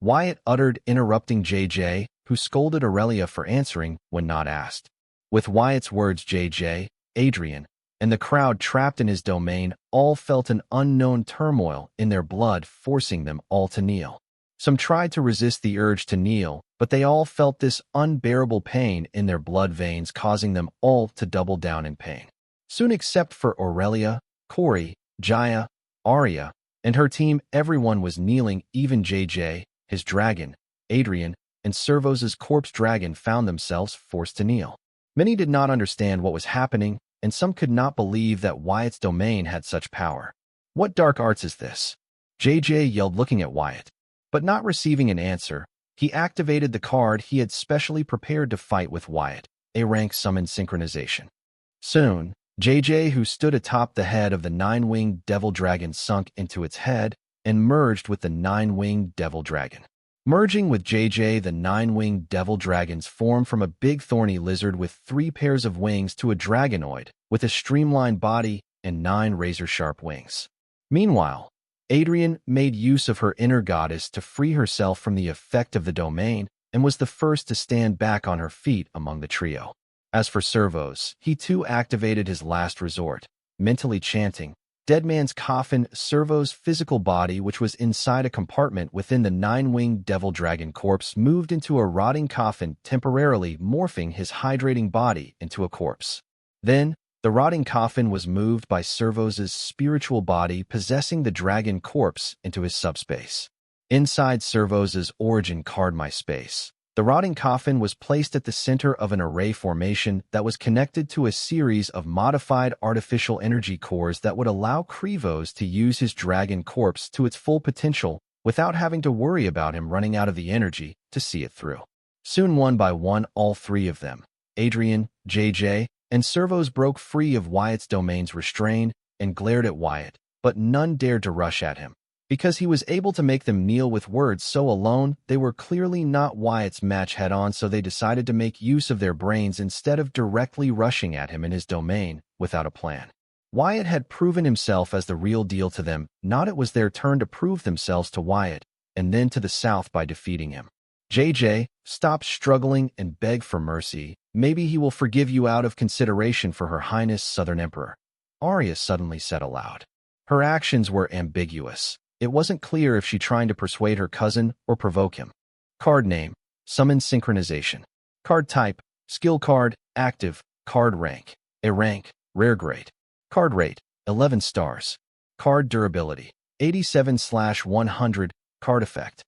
Wyatt uttered, interrupting JJ, who scolded Aurelia for answering when not asked. With Wyatt's words, JJ, Adrian, and the crowd trapped in his domain all felt an unknown turmoil in their blood, forcing them all to kneel. Some tried to resist the urge to kneel, but they all felt this unbearable pain in their blood veins, causing them all to double down in pain. Soon, except for Aurelia, Corey, Jaya, Arya, and her team, everyone was kneeling. Even JJ, his dragon, Adrian, and Servos' corpse dragon found themselves forced to kneel. Many did not understand what was happening, and some could not believe that Wyatt's domain had such power. What dark arts is this? JJ yelled, looking at Wyatt. But not receiving an answer, he activated the card he had specially prepared to fight with Wyatt, a rank summon synchronization. Soon, JJ, who stood atop the head of the nine-winged devil dragon, sunk into its head and merged with the nine-winged devil dragon. Merging with JJ, the nine-winged devil dragons formed from a big thorny lizard with 3 pairs of wings to a dragonoid with a streamlined body and 9 razor-sharp wings. Meanwhile, Adrian made use of her inner goddess to free herself from the effect of the domain and was the first to stand back on her feet among the trio. As for Servos, he too activated his last resort, mentally chanting, Dead Man's Coffin. Servos' physical body, which was inside a compartment within the nine-winged devil dragon corpse, moved into a rotting coffin, temporarily morphing his hydrating body into a corpse. Then, the rotting coffin was moved by Servos' spiritual body, possessing the dragon corpse into his subspace. Inside Servos' origin card My Space, the rotting coffin was placed at the center of an array formation that was connected to a series of modified artificial energy cores that would allow Krivos to use his dragon corpse to its full potential without having to worry about him running out of the energy to see it through. Soon, one by one, all 3 of them, Adrian, JJ, and Servos, broke free of Wyatt's domain's restraint and glared at Wyatt, but none dared to rush at him. Because he was able to make them kneel with words so alone, they were clearly not Wyatt's match head-on, so they decided to make use of their brains instead of directly rushing at him in his domain without a plan. Wyatt had proven himself as the real deal to them. Now it was their turn to prove themselves to Wyatt, and then to the South by defeating him. JJ, stop struggling and beg for mercy. Maybe he will forgive you out of consideration for Her Highness Southern Emperor, Arya suddenly said aloud. Her actions were ambiguous. It wasn't clear if she trying to persuade her cousin or provoke him. Card name, summon synchronization. Card type, skill card, active, card rank, A rank, rare grade. Card rate, 11 stars. Card durability, 87/100, card effect.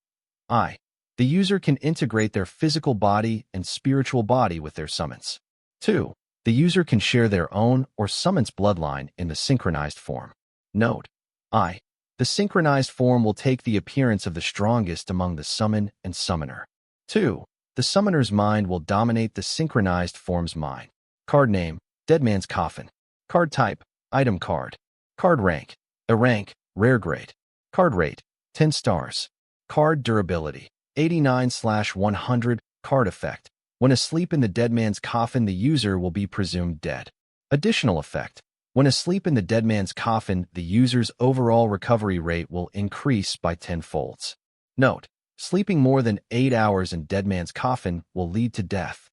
I. The user can integrate their physical body and spiritual body with their summons. 2. The user can share their own or summon's bloodline in the synchronized form. Note: I. The synchronized form will take the appearance of the strongest among the summon and summoner. 2. The summoner's mind will dominate the synchronized form's mind. Card name, Dead Man's Coffin. Card type, item card. Card rank, A rank, rare grade. Card rate, 10 stars. Card durability, 89/100, card effect. When asleep in the dead man's coffin, the user will be presumed dead. Additional effect: when asleep in the dead man's coffin, the user's overall recovery rate will increase by 10 folds. Note: sleeping more than 8 hours in dead man's coffin will lead to death.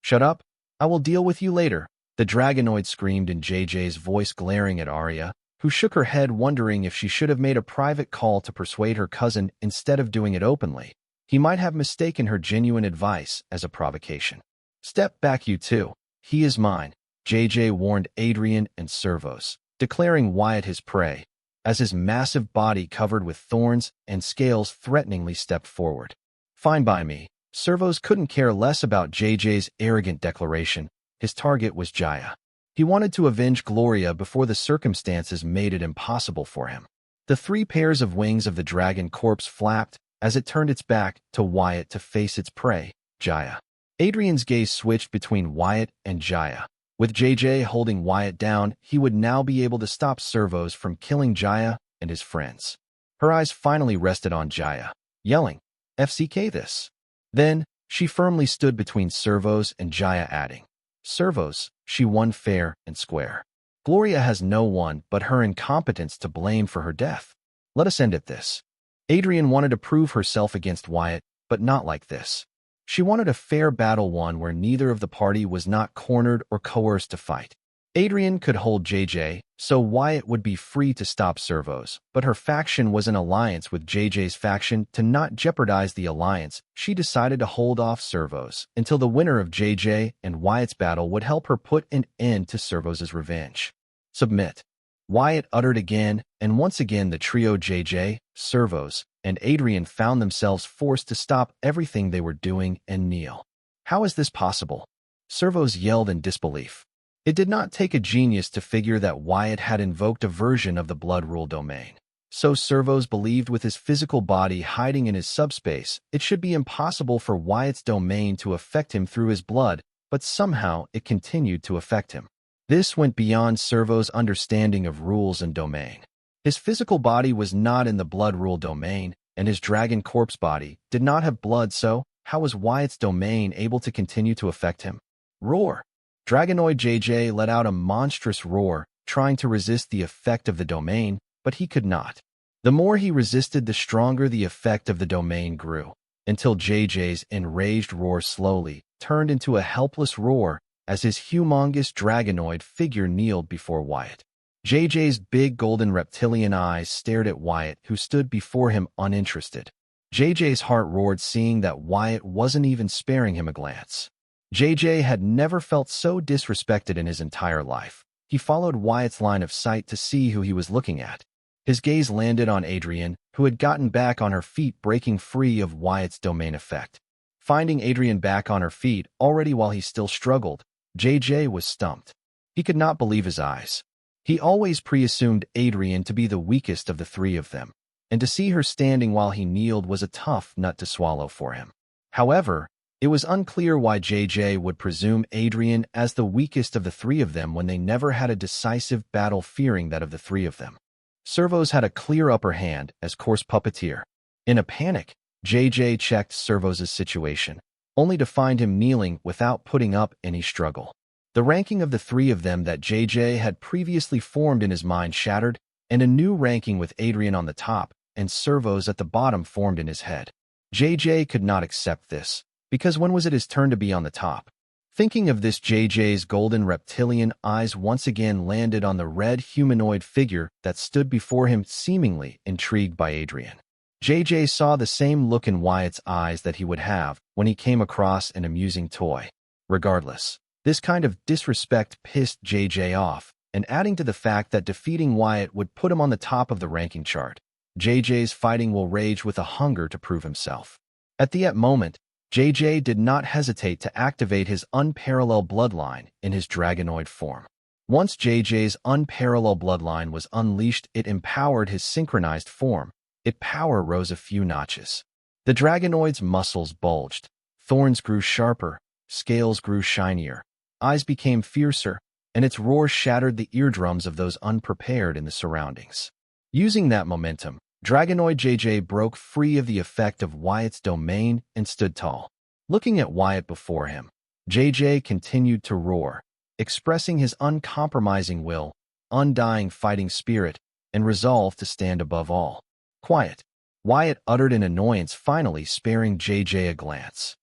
Shut up! I will deal with you later, the dragonoid screamed in JJ's voice, glaring at Arya, who shook her head, wondering if she should have made a private call to persuade her cousin instead of doing it openly. He might have mistaken her genuine advice as a provocation. Step back, you two. He is mine, JJ warned Adrian and Servos, declaring Wyatt his prey, as his massive body covered with thorns and scales threateningly stepped forward. Fine by me. Servos couldn't care less about JJ's arrogant declaration. His target was Jaya. He wanted to avenge Gloria before the circumstances made it impossible for him. The 3 pairs of wings of the dragon corpse flapped as it turned its back to Wyatt to face its prey, Jaya. Adrian's gaze switched between Wyatt and Jaya. With JJ holding Wyatt down, he would now be able to stop Servos from killing Jaya and his friends. Her eyes finally rested on Jaya, yelling, "FCK this." Then, she firmly stood between Servos and Jaya, adding, "Servos, she won fair and square. Gloria has no one but her incompetence to blame for her death. Let us end at this." Adrian wanted to prove herself against Wyatt, but not like this. She wanted a fair battle, one where neither of the party was not cornered or coerced to fight. Adrian could hold JJ, so Wyatt would be free to stop Servos, but her faction was in alliance with JJ's faction. To not jeopardize the alliance, she decided to hold off Servos until the winner of JJ and Wyatt's battle would help her put an end to Servos' revenge. Submit. Wyatt uttered again, and once again the trio JJ, Servos, and Adrian found themselves forced to stop everything they were doing and kneel. How is this possible? Servos yelled in disbelief. It did not take a genius to figure that Wyatt had invoked a version of the blood rule domain. So Servos believed with his physical body hiding in his subspace, it should be impossible for Wyatt's domain to affect him through his blood, but somehow it continued to affect him. This went beyond Servos' understanding of rules and domain. His physical body was not in the blood rule domain, and his dragon corpse body did not have blood, so how was Wyatt's domain able to continue to affect him? Roar! Dragonoid JJ let out a monstrous roar, trying to resist the effect of the domain, but he could not. The more he resisted, the stronger the effect of the domain grew, until JJ's enraged roar slowly turned into a helpless roar as his humongous dragonoid figure kneeled before Wyatt. JJ's big golden reptilian eyes stared at Wyatt, who stood before him uninterested. JJ's heart roared, seeing that Wyatt wasn't even sparing him a glance. JJ had never felt so disrespected in his entire life. He followed Wyatt's line of sight to see who he was looking at. His gaze landed on Adrian, who had gotten back on her feet, breaking free of Wyatt's domain effect. Finding Adrian back on her feet already while he still struggled, JJ was stumped. He could not believe his eyes. He always pre-assumed Adrian to be the weakest of the 3 of them, and to see her standing while he kneeled was a tough nut to swallow for him. However, it was unclear why JJ would presume Adrian as the weakest of the 3 of them when they never had a decisive battle, fearing that of the 3 of them, Servos had a clear upper hand as coarse puppeteer. In a panic, JJ checked Servos' situation, only to find him kneeling without putting up any struggle. The ranking of the 3 of them that JJ had previously formed in his mind shattered, and a new ranking with Adrian on the top and Servos at the bottom formed in his head. JJ could not accept this, because when was it his turn to be on the top? Thinking of this, JJ's golden reptilian eyes once again landed on the red humanoid figure that stood before him, seemingly intrigued by Adrian. JJ saw the same look in Wyatt's eyes that he would have when he came across an amusing toy. Regardless, this kind of disrespect pissed JJ off, and adding to the fact that defeating Wyatt would put him on the top of the ranking chart, JJ's fighting will rage with a hunger to prove himself. At that moment, JJ did not hesitate to activate his unparalleled bloodline in his dragonoid form. Once JJ's unparalleled bloodline was unleashed, it empowered his synchronized form. Its power rose a few notches. The dragonoid's muscles bulged, thorns grew sharper, scales grew shinier, eyes became fiercer, and its roar shattered the eardrums of those unprepared in the surroundings. Using that momentum, Dragonoid JJ broke free of the effect of Wyatt's domain and stood tall. Looking at Wyatt before him, JJ continued to roar, expressing his uncompromising will, undying fighting spirit, and resolve to stand above all. Quiet, Wyatt uttered in annoyance, finally sparing JJ a glance.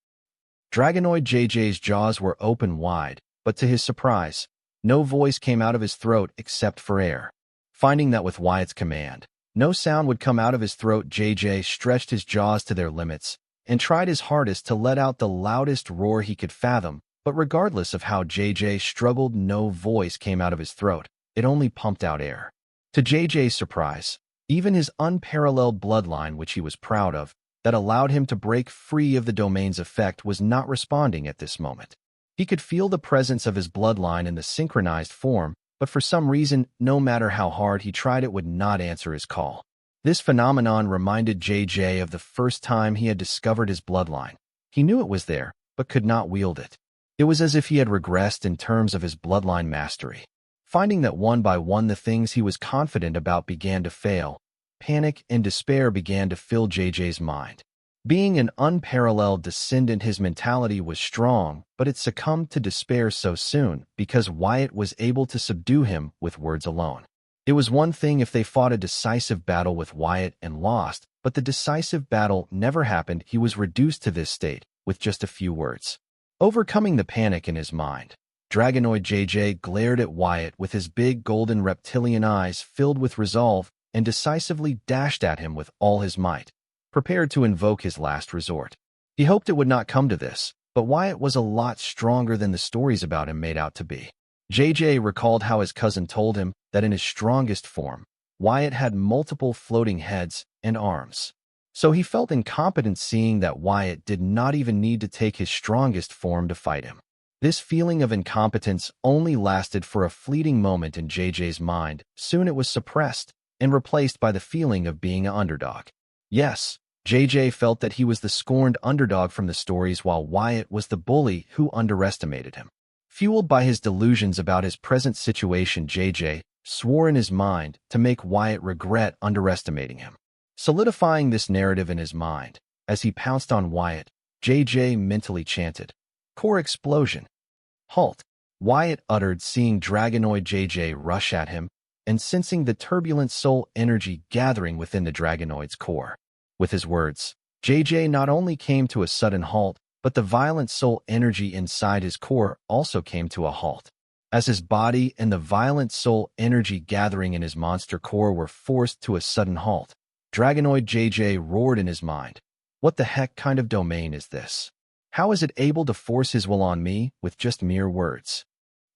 Dragonoid JJ's jaws were open wide, but to his surprise, no voice came out of his throat except for air. Finding that with Wyatt's command, no sound would come out of his throat, JJ stretched his jaws to their limits and tried his hardest to let out the loudest roar he could fathom, but regardless of how JJ struggled, no voice came out of his throat. It only pumped out air. To JJ's surprise, even his unparalleled bloodline, which he was proud of, that allowed him to break free of the domain's effect, was not responding at this moment. He could feel the presence of his bloodline in the synchronized form, but for some reason, no matter how hard he tried, it would not answer his call. This phenomenon reminded JJ of the first time he had discovered his bloodline. He knew it was there, but could not wield it. It was as if he had regressed in terms of his bloodline mastery. Finding that one by one the things he was confident about began to fail, panic and despair began to fill JJ's mind. Being an unparalleled descendant, his mentality was strong, but it succumbed to despair so soon because Wyatt was able to subdue him with words alone. It was one thing if they fought a decisive battle with Wyatt and lost, but the decisive battle never happened. He was reduced to this state with just a few words. Overcoming the panic in his mind, Dragonoid JJ glared at Wyatt with his big golden reptilian eyes filled with resolve and decisively dashed at him with all his might, prepared to invoke his last resort. He hoped it would not come to this, but Wyatt was a lot stronger than the stories about him made out to be. JJ recalled how his cousin told him that in his strongest form, Wyatt had multiple floating heads and arms. So he felt incompetent seeing that Wyatt did not even need to take his strongest form to fight him. This feeling of incompetence only lasted for a fleeting moment in JJ's mind. Soon it was suppressed and replaced by the feeling of being an underdog. Yes, JJ felt that he was the scorned underdog from the stories, while Wyatt was the bully who underestimated him. Fueled by his delusions about his present situation, JJ swore in his mind to make Wyatt regret underestimating him. Solidifying this narrative in his mind, as he pounced on Wyatt, JJ mentally chanted, "Core explosion." "Halt," Wyatt uttered, seeing Dragonoid JJ rush at him and sensing the turbulent soul energy gathering within the Dragonoid's core. With his words, JJ not only came to a sudden halt, but the violent soul energy inside his core also came to a halt. As his body and the violent soul energy gathering in his monster core were forced to a sudden halt, Dragonoid JJ roared in his mind, "What the heck kind of domain is this? How is it able to force his will on me with just mere words?"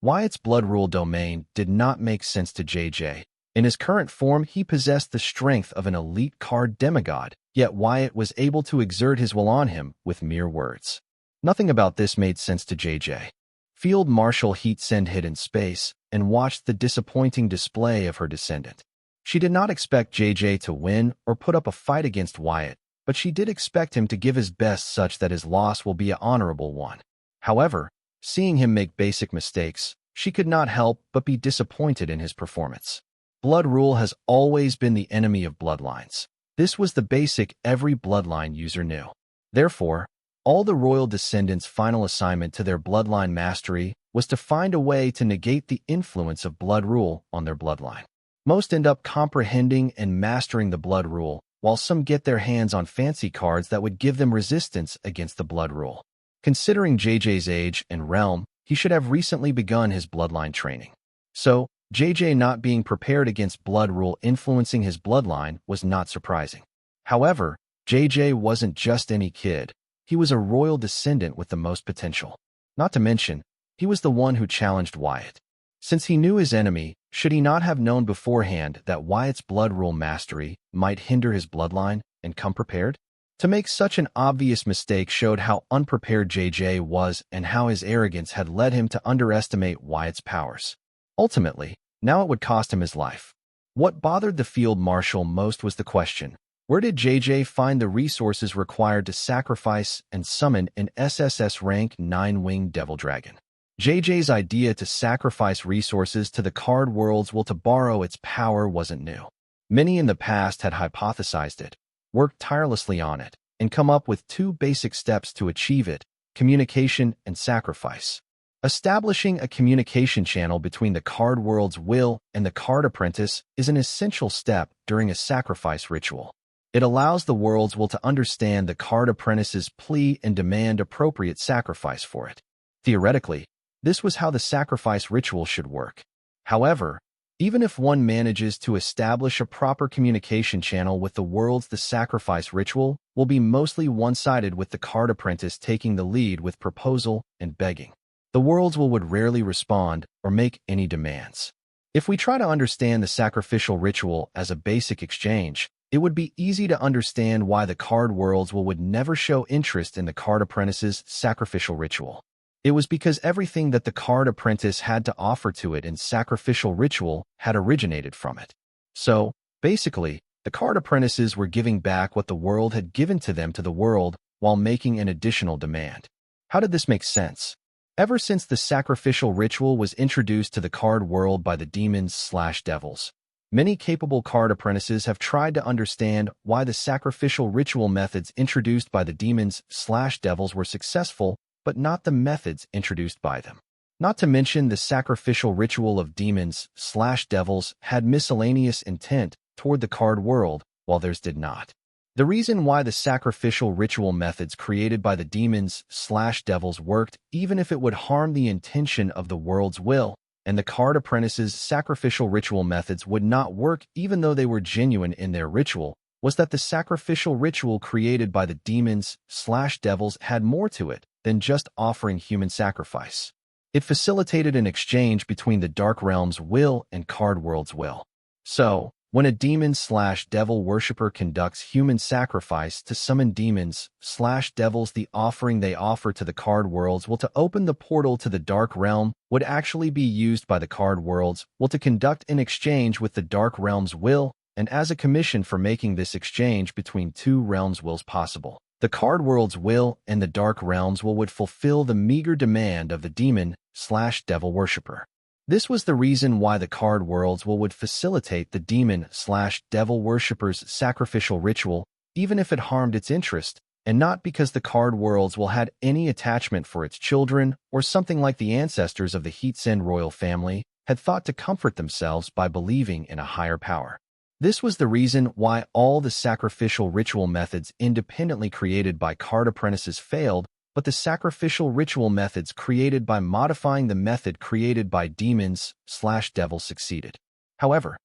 Wyatt's blood rule domain did not make sense to JJ. In his current form, he possessed the strength of an elite card demigod, yet Wyatt was able to exert his will on him with mere words. Nothing about this made sense to JJ. Field Marshal Heatsend hid in space and watched the disappointing display of her descendant. She did not expect JJ to win or put up a fight against Wyatt, but she did expect him to give his best such that his loss will be an honorable one. However, seeing him make basic mistakes, she could not help but be disappointed in his performance. Blood rule has always been the enemy of bloodlines. This was the basic every bloodline user knew. Therefore, all the royal descendants' final assignment to their bloodline mastery was to find a way to negate the influence of blood rule on their bloodline. Most end up comprehending and mastering the blood rule, while some get their hands on fancy cards that would give them resistance against the blood rule. Considering JJ's age and realm, he should have recently begun his bloodline training. So, JJ not being prepared against blood rule influencing his bloodline was not surprising. However, JJ wasn't just any kid. He was a royal descendant with the most potential. Not to mention, he was the one who challenged Wyatt. Since he knew his enemy, should he not have known beforehand that Wyatt's blood rule mastery might hinder his bloodline and come prepared? To make such an obvious mistake showed how unprepared JJ was and how his arrogance had led him to underestimate Wyatt's powers. Ultimately, now it would cost him his life. What bothered the field marshal most was the question: where did JJ find the resources required to sacrifice and summon an SSS rank 9-winged devil dragon? JJ's idea to sacrifice resources to the card world's will to borrow its power wasn't new. Many in the past had hypothesized it, worked tirelessly on it, and come up with two basic steps to achieve it: communication and sacrifice. Establishing a communication channel between the card world's will and the card apprentice is an essential step during a sacrifice ritual. It allows the world's will to understand the card apprentice's plea and demand appropriate sacrifice for it. Theoretically, this was how the sacrifice ritual should work. However, even if one manages to establish a proper communication channel with the worlds, the sacrifice ritual will be mostly one-sided, with the card apprentice taking the lead with proposal and begging. The worlds will would rarely respond or make any demands. If we try to understand the sacrificial ritual as a basic exchange, it would be easy to understand why the card worlds would never show interest in the card apprentice's sacrificial ritual. It was because everything that the card apprentice had to offer to it in sacrificial ritual had originated from it. So, basically, the card apprentices were giving back what the world had given to them to the world while making an additional demand. How did this make sense? Ever since the sacrificial ritual was introduced to the card world by the demons/devils, many capable card apprentices have tried to understand why the sacrificial ritual methods introduced by the demons/devils were successful, but not the methods introduced by them. Not to mention, the sacrificial ritual of demons/devils had miscellaneous intent toward the card world, while theirs did not. The reason why the sacrificial ritual methods created by the demons/devils worked, even if it would harm the intention of the world's will, and the card apprentices' sacrificial ritual methods would not work even though they were genuine in their ritual, was that the sacrificial ritual created by the demons/devils had more to it than just offering human sacrifice. It facilitated an exchange between the Dark Realm's will and card world's will. So, when a demon/devil worshipper conducts human sacrifice to summon demons/devils, the offering they offer to the card worlds will to open the portal to the Dark Realm would actually be used by the card worlds will to conduct an exchange with the Dark Realm's will, and as a commission for making this exchange between two realms' wills possible, the card world's will and the Dark Realm's will would fulfill the meager demand of the demon/devil worshipper. This was the reason why the card worlds would facilitate the demon/devil worshipper's sacrificial ritual, even if it harmed its interest, and not because the card worlds had any attachment for its children or something like the ancestors of the Heatsend royal family had thought to comfort themselves by believing in a higher power. This was the reason why all the sacrificial ritual methods independently created by card apprentices failed, but the sacrificial ritual methods created by modifying the method created by demons/devils succeeded. However,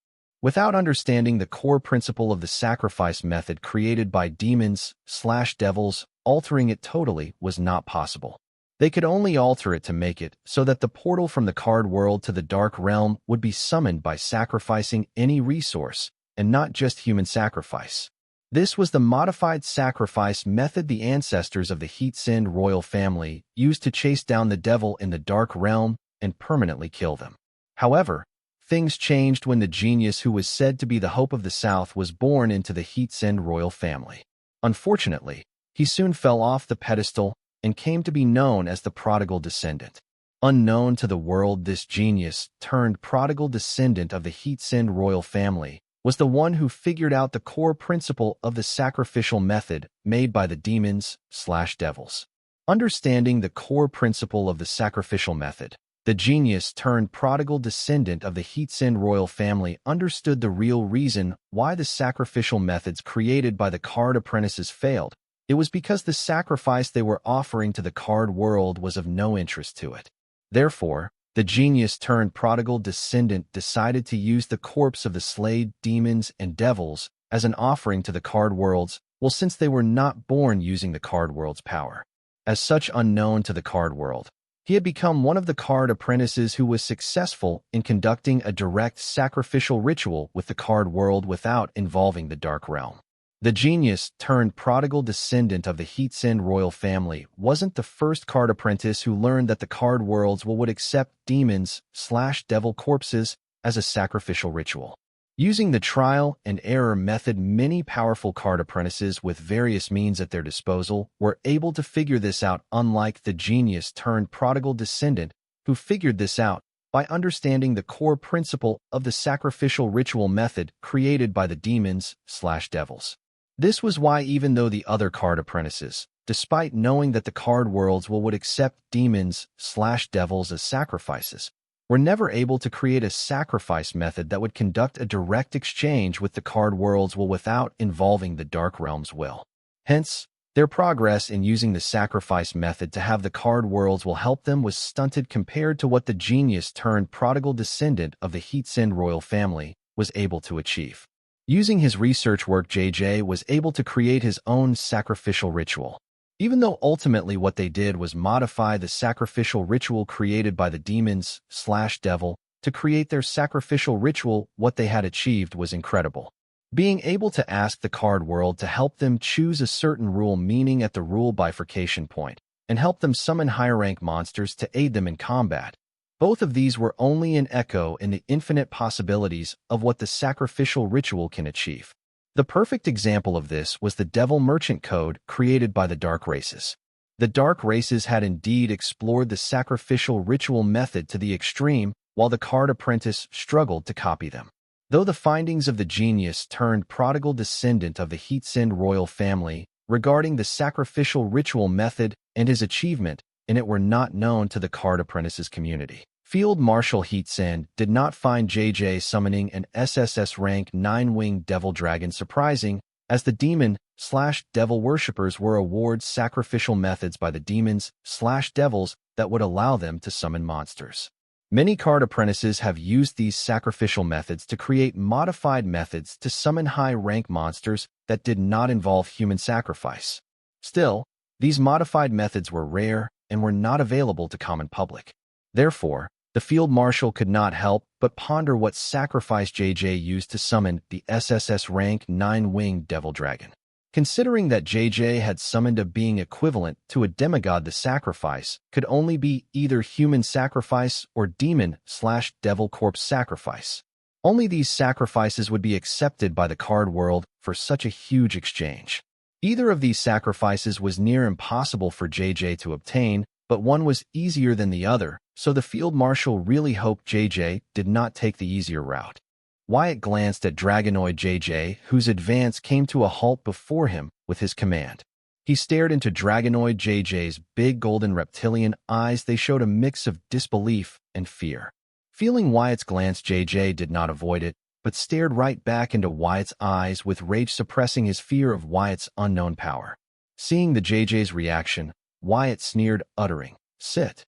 without understanding the core principle of the sacrifice method created by demons/devils, altering it totally was not possible. They could only alter it to make it so that the portal from the card world to the Dark Realm would be summoned by sacrificing any resource, and not just human sacrifice. This was the modified sacrifice method the ancestors of the Heatsend royal family used to chase down the devil in the Dark Realm and permanently kill them. However, things changed when the genius who was said to be the hope of the South was born into the Heatsend royal family. Unfortunately, he soon fell off the pedestal and came to be known as the prodigal descendant. Unknown to the world, this genius turned prodigal descendant of the Heatsend royal family was the one who figured out the core principle of the sacrificial method made by the demons/devils. Understanding the core principle of the sacrificial method, the genius turned prodigal descendant of the Heatsend royal family understood the real reason why the sacrificial methods created by the card apprentices failed, It was because the sacrifice they were offering to the card world was of no interest to it. Therefore, the genius-turned-prodigal descendant decided to use the corpse of the slayed demons and devils as an offering to the card worlds, well, since they were not born using the card world's power. As such unknown to the card world, he had become one of the card apprentices who was successful in conducting a direct sacrificial ritual with the card world without involving the dark realm. The genius-turned-prodigal descendant of the Heatsend royal family wasn't the first card apprentice who learned that the card worlds would accept demons/devil corpses as a sacrificial ritual. Using the trial and error method, many powerful card apprentices with various means at their disposal were able to figure this out, unlike the genius-turned-prodigal descendant who figured this out by understanding the core principle of the sacrificial ritual method created by the demons/devils. This was why, even though the other card apprentices, despite knowing that the card worlds would accept demons/devils as sacrifices, were never able to create a sacrifice method that would conduct a direct exchange with the card worlds without involving the dark realm's will. Hence, their progress in using the sacrifice method to have the card worlds help them was stunted compared to what the genius-turned-prodigal descendant of the Heatsend royal family was able to achieve. Using his research work, JJ was able to create his own sacrificial ritual. Even though ultimately what they did was modify the sacrificial ritual created by the demons/devil to create their sacrificial ritual, what they had achieved was incredible. Being able to ask the card world to help them choose a certain rule, meaning at the rule bifurcation point, and help them summon higher rank monsters to aid them in combat. Both of these were only an echo in the infinite possibilities of what the sacrificial ritual can achieve. The perfect example of this was the Devil Merchant Code created by the Dark Races. The Dark Races had indeed explored the sacrificial ritual method to the extreme, while the card apprentice struggled to copy them. Though the findings of the genius-turned-prodigal descendant of the Heatsend royal family regarding the sacrificial ritual method and his achievement in it were not known to the card apprentices community, Field Marshal Heatsend did not find JJ summoning an SSS rank 9-winged devil dragon surprising, as the demon/devil worshippers were awarded sacrificial methods by the demons/devils that would allow them to summon monsters. Many card apprentices have used these sacrificial methods to create modified methods to summon high-rank monsters that did not involve human sacrifice. Still, these modified methods were rare and were not available to common public. Therefore, the Field Marshal could not help but ponder what sacrifice JJ used to summon the SSS rank 9-winged devil dragon. Considering that JJ had summoned a being equivalent to a demigod, the sacrifice could only be either human sacrifice or demon/devil corpse sacrifice. Only these sacrifices would be accepted by the card world for such a huge exchange. Either of these sacrifices was near impossible for JJ to obtain, but one was easier than the other, so the Field Marshal really hoped JJ did not take the easier route. Wyatt glanced at Dragonoid JJ, whose advance came to a halt before him with his command. He stared into Dragonoid JJ's big golden reptilian eyes. They showed a mix of disbelief and fear. Feeling Wyatt's glance, JJ did not avoid it, but stared right back into Wyatt's eyes with rage, suppressing his fear of Wyatt's unknown power. Seeing the JJ's reaction, Wyatt sneered, uttering, "Sit."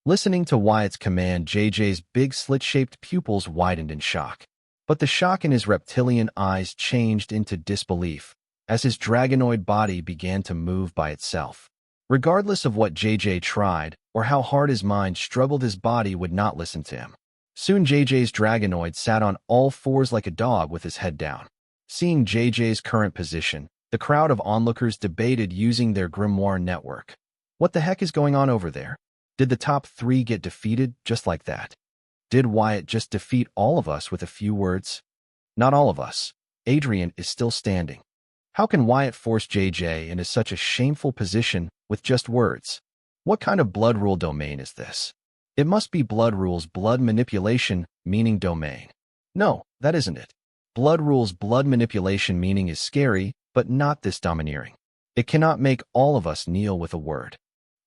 Listening to Wyatt's command, JJ's big slit-shaped pupils widened in shock. But the shock in his reptilian eyes changed into disbelief as his dragonoid body began to move by itself. Regardless of what JJ tried or how hard his mind struggled, his body would not listen to him. Soon JJ's dragonoid sat on all fours like a dog with his head down. Seeing JJ's current position, the crowd of onlookers debated using their grimoire network. What the heck is going on over there? Did the top 3 get defeated just like that? Did Wyatt just defeat all of us with a few words? Not all of us. Adrian is still standing. How can Wyatt force JJ into such a shameful position with just words? What kind of blood rule domain is this? It must be blood rules blood manipulation meaning domain. No, that isn't it. Blood rules blood manipulation meaning is scary, but not this domineering. It cannot make all of us kneel with a word.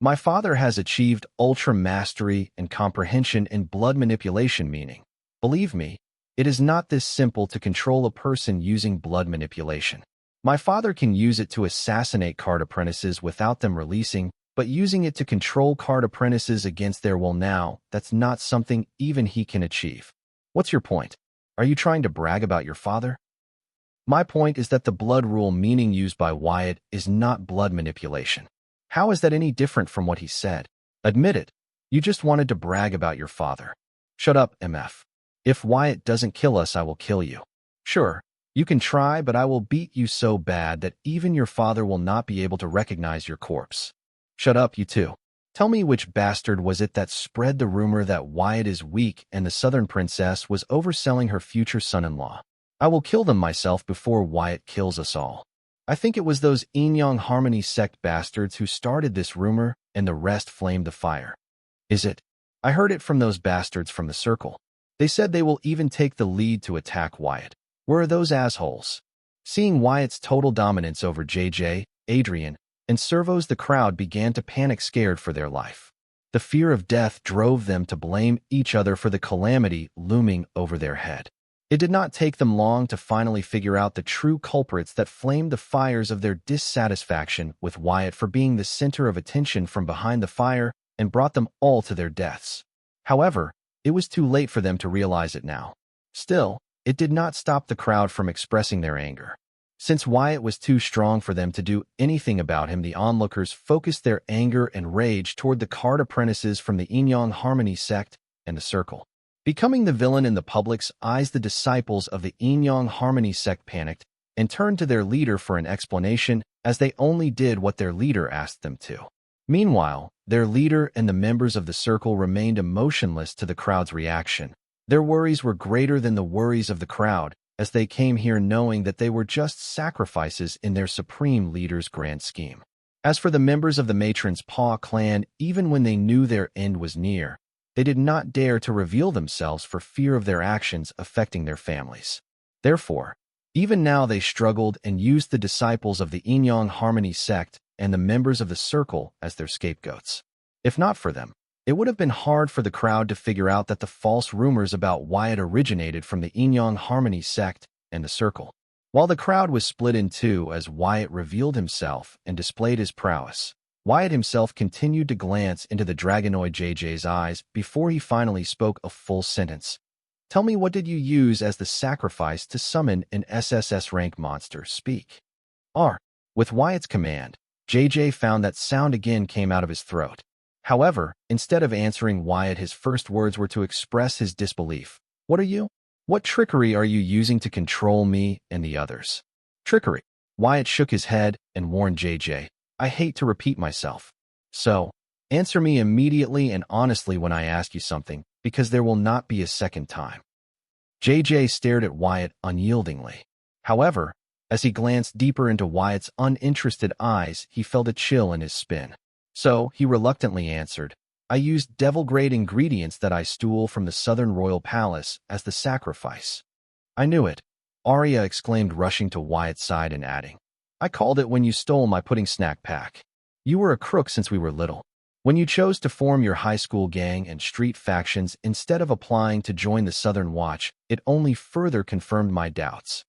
My father has achieved ultra mastery and comprehension in blood manipulation meaning. Believe me, it is not this simple to control a person using blood manipulation. My father can use it to assassinate card apprentices without them releasing, but using it to control card apprentices against their will now, that's not something even he can achieve. What's your point? Are you trying to brag about your father? My point is that the blood rule meaning used by Wyatt is not blood manipulation. How is that any different from what he said? Admit it. You just wanted to brag about your father. Shut up, MF. If Wyatt doesn't kill us, I will kill you. Sure, you can try, but I will beat you so bad that even your father will not be able to recognize your corpse. Shut up, you two. Tell me which bastard was it that spread the rumor that Wyatt is weak and the Southern Princess was overselling her future son-in-law. I will kill them myself before Wyatt kills us all. I think it was those Yin-Yang Harmony sect bastards who started this rumor, and the rest flamed the fire. Is it? I heard it from those bastards from the circle. They said they will even take the lead to attack Wyatt. Where are those assholes? Seeing Wyatt's total dominance over JJ, Adrian, and Servos, the crowd began to panic, scared for their life. The fear of death drove them to blame each other for the calamity looming over their head. It did not take them long to finally figure out the true culprits that flamed the fires of their dissatisfaction with Wyatt for being the center of attention from behind the fire and brought them all to their deaths. However, it was too late for them to realize it now. Still, it did not stop the crowd from expressing their anger. Since Wyatt was too strong for them to do anything about him, the onlookers focused their anger and rage toward the card apprentices from the Yin-Yang Harmony sect and the circle. Becoming the villain in the public's eyes, the disciples of the Yin-Yang Harmony sect panicked and turned to their leader for an explanation, as they only did what their leader asked them to. Meanwhile, their leader and the members of the circle remained emotionless to the crowd's reaction. Their worries were greater than the worries of the crowd, as they came here knowing that they were just sacrifices in their supreme leader's grand scheme. As for the members of the Matron's Paw clan, even when they knew their end was near, they did not dare to reveal themselves for fear of their actions affecting their families. Therefore, even now they struggled and used the disciples of the Yin-Yang Harmony sect and the members of the circle as their scapegoats. If not for them, it would have been hard for the crowd to figure out that the false rumors about Wyatt originated from the Yin-Yang Harmony sect and the circle. While the crowd was split in two as Wyatt revealed himself and displayed his prowess, Wyatt himself continued to glance into the dragonoid JJ's eyes before he finally spoke a full sentence. Tell me, what did you use as the sacrifice to summon an SSS rank monster? Speak. With Wyatt's command, JJ found that sound again came out of his throat. However, instead of answering Wyatt, his first words were to express his disbelief. What are you? What trickery are you using to control me and the others? Trickery. Wyatt shook his head and warned JJ. I hate to repeat myself. So, answer me immediately and honestly when I ask you something, because there will not be a second time. JJ stared at Wyatt unyieldingly. However, as he glanced deeper into Wyatt's uninterested eyes, he felt a chill in his spine. So, he reluctantly answered, I used devil-grade ingredients that I stole from the Southern Royal Palace as the sacrifice. I knew it, Arya exclaimed, rushing to Wyatt's side and adding, I called it when you stole my pudding snack pack. You were a crook since we were little. When you chose to form your high school gang and street factions instead of applying to join the Southern Watch, it only further confirmed my doubts.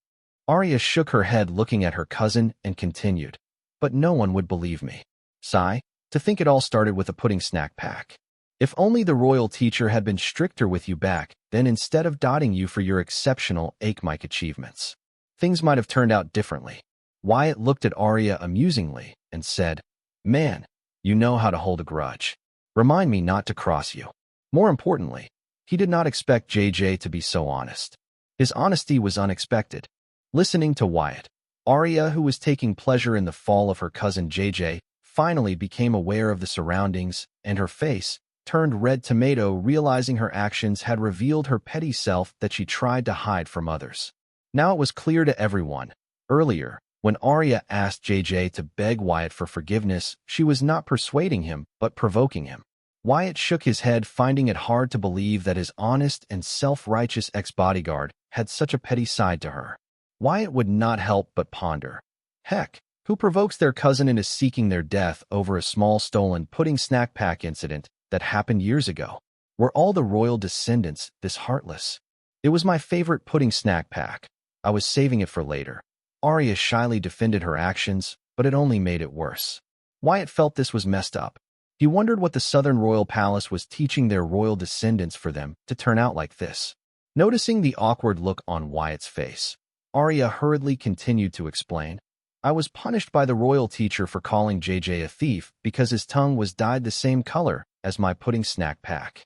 Arya shook her head, looking at her cousin, and continued, but no one would believe me. Sigh, to think it all started with a pudding snack pack. If only the royal teacher had been stricter with you back then instead of dotting you for your exceptional Akemike achievements, things might have turned out differently. Wyatt looked at Arya amusingly and said, Man, you know how to hold a grudge. Remind me not to cross you. More importantly, he did not expect JJ to be so honest. His honesty was unexpected. Listening to Wyatt, Arya, who was taking pleasure in the fall of her cousin JJ, finally became aware of the surroundings, and her face turned red tomato, realizing her actions had revealed her petty self that she tried to hide from others. Now it was clear to everyone. Earlier, when Arya asked JJ to beg Wyatt for forgiveness, she was not persuading him, but provoking him. Wyatt shook his head, finding it hard to believe that his honest and self-righteous ex-bodyguard had such a petty side to her. Wyatt would not help but ponder. Heck, who provokes their cousin into seeking their death over a small stolen pudding snack pack incident that happened years ago? Were all the royal descendants this heartless? It was my favorite pudding snack pack. I was saving it for later. Arya shyly defended her actions, but it only made it worse. Wyatt felt this was messed up. He wondered what the Southern Royal Palace was teaching their royal descendants for them to turn out like this. Noticing the awkward look on Wyatt's face, Arya hurriedly continued to explain. I was punished by the royal teacher for calling JJ a thief because his tongue was dyed the same color as my pudding snack pack.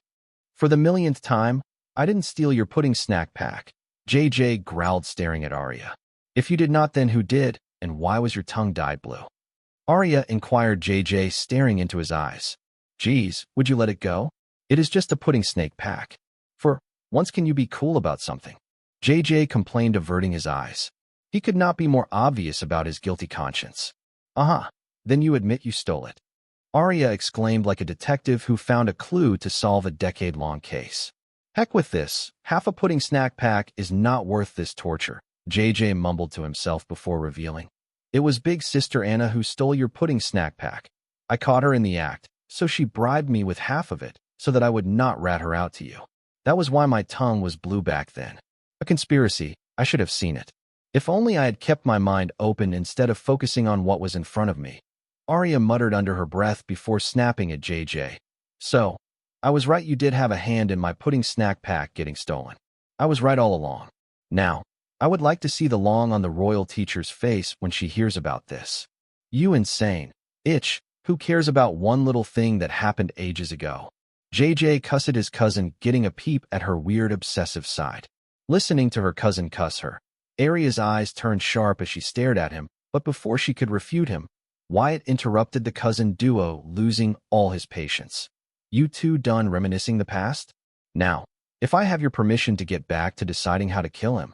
For the millionth time, I didn't steal your pudding snack pack, JJ growled, staring at Arya. If you did not, then who did, and why was your tongue dyed blue? Arya inquired, JJ staring into his eyes. Geez, would you let it go? It is just a pudding snake pack. For once, can you be cool about something? JJ complained, averting his eyes. He could not be more obvious about his guilty conscience. Then you admit you stole it. Arya exclaimed like a detective who found a clue to solve a decade-long case. Heck with this, half a pudding snack pack is not worth this torture, JJ mumbled to himself before revealing. It was Big Sister Anna who stole your pudding snack pack. I caught her in the act, so she bribed me with half of it so that I would not rat her out to you. That was why my tongue was blue back then. A conspiracy, I should have seen it. If only I had kept my mind open instead of focusing on what was in front of me. Arya muttered under her breath before snapping at JJ. So, I was right, you did have a hand in my pudding snack pack getting stolen. I was right all along. Now, I would like to see the long on the royal teacher's face when she hears about this. You insane itch, who cares about one little thing that happened ages ago? JJ cussed his cousin, getting a peep at her weird obsessive side. Listening to her cousin cuss her, Arya's eyes turned sharp as she stared at him, but before she could refute him, Wyatt interrupted the cousin duo, losing all his patience. You two done reminiscing the past? Now, if I have your permission to get back to deciding how to kill him,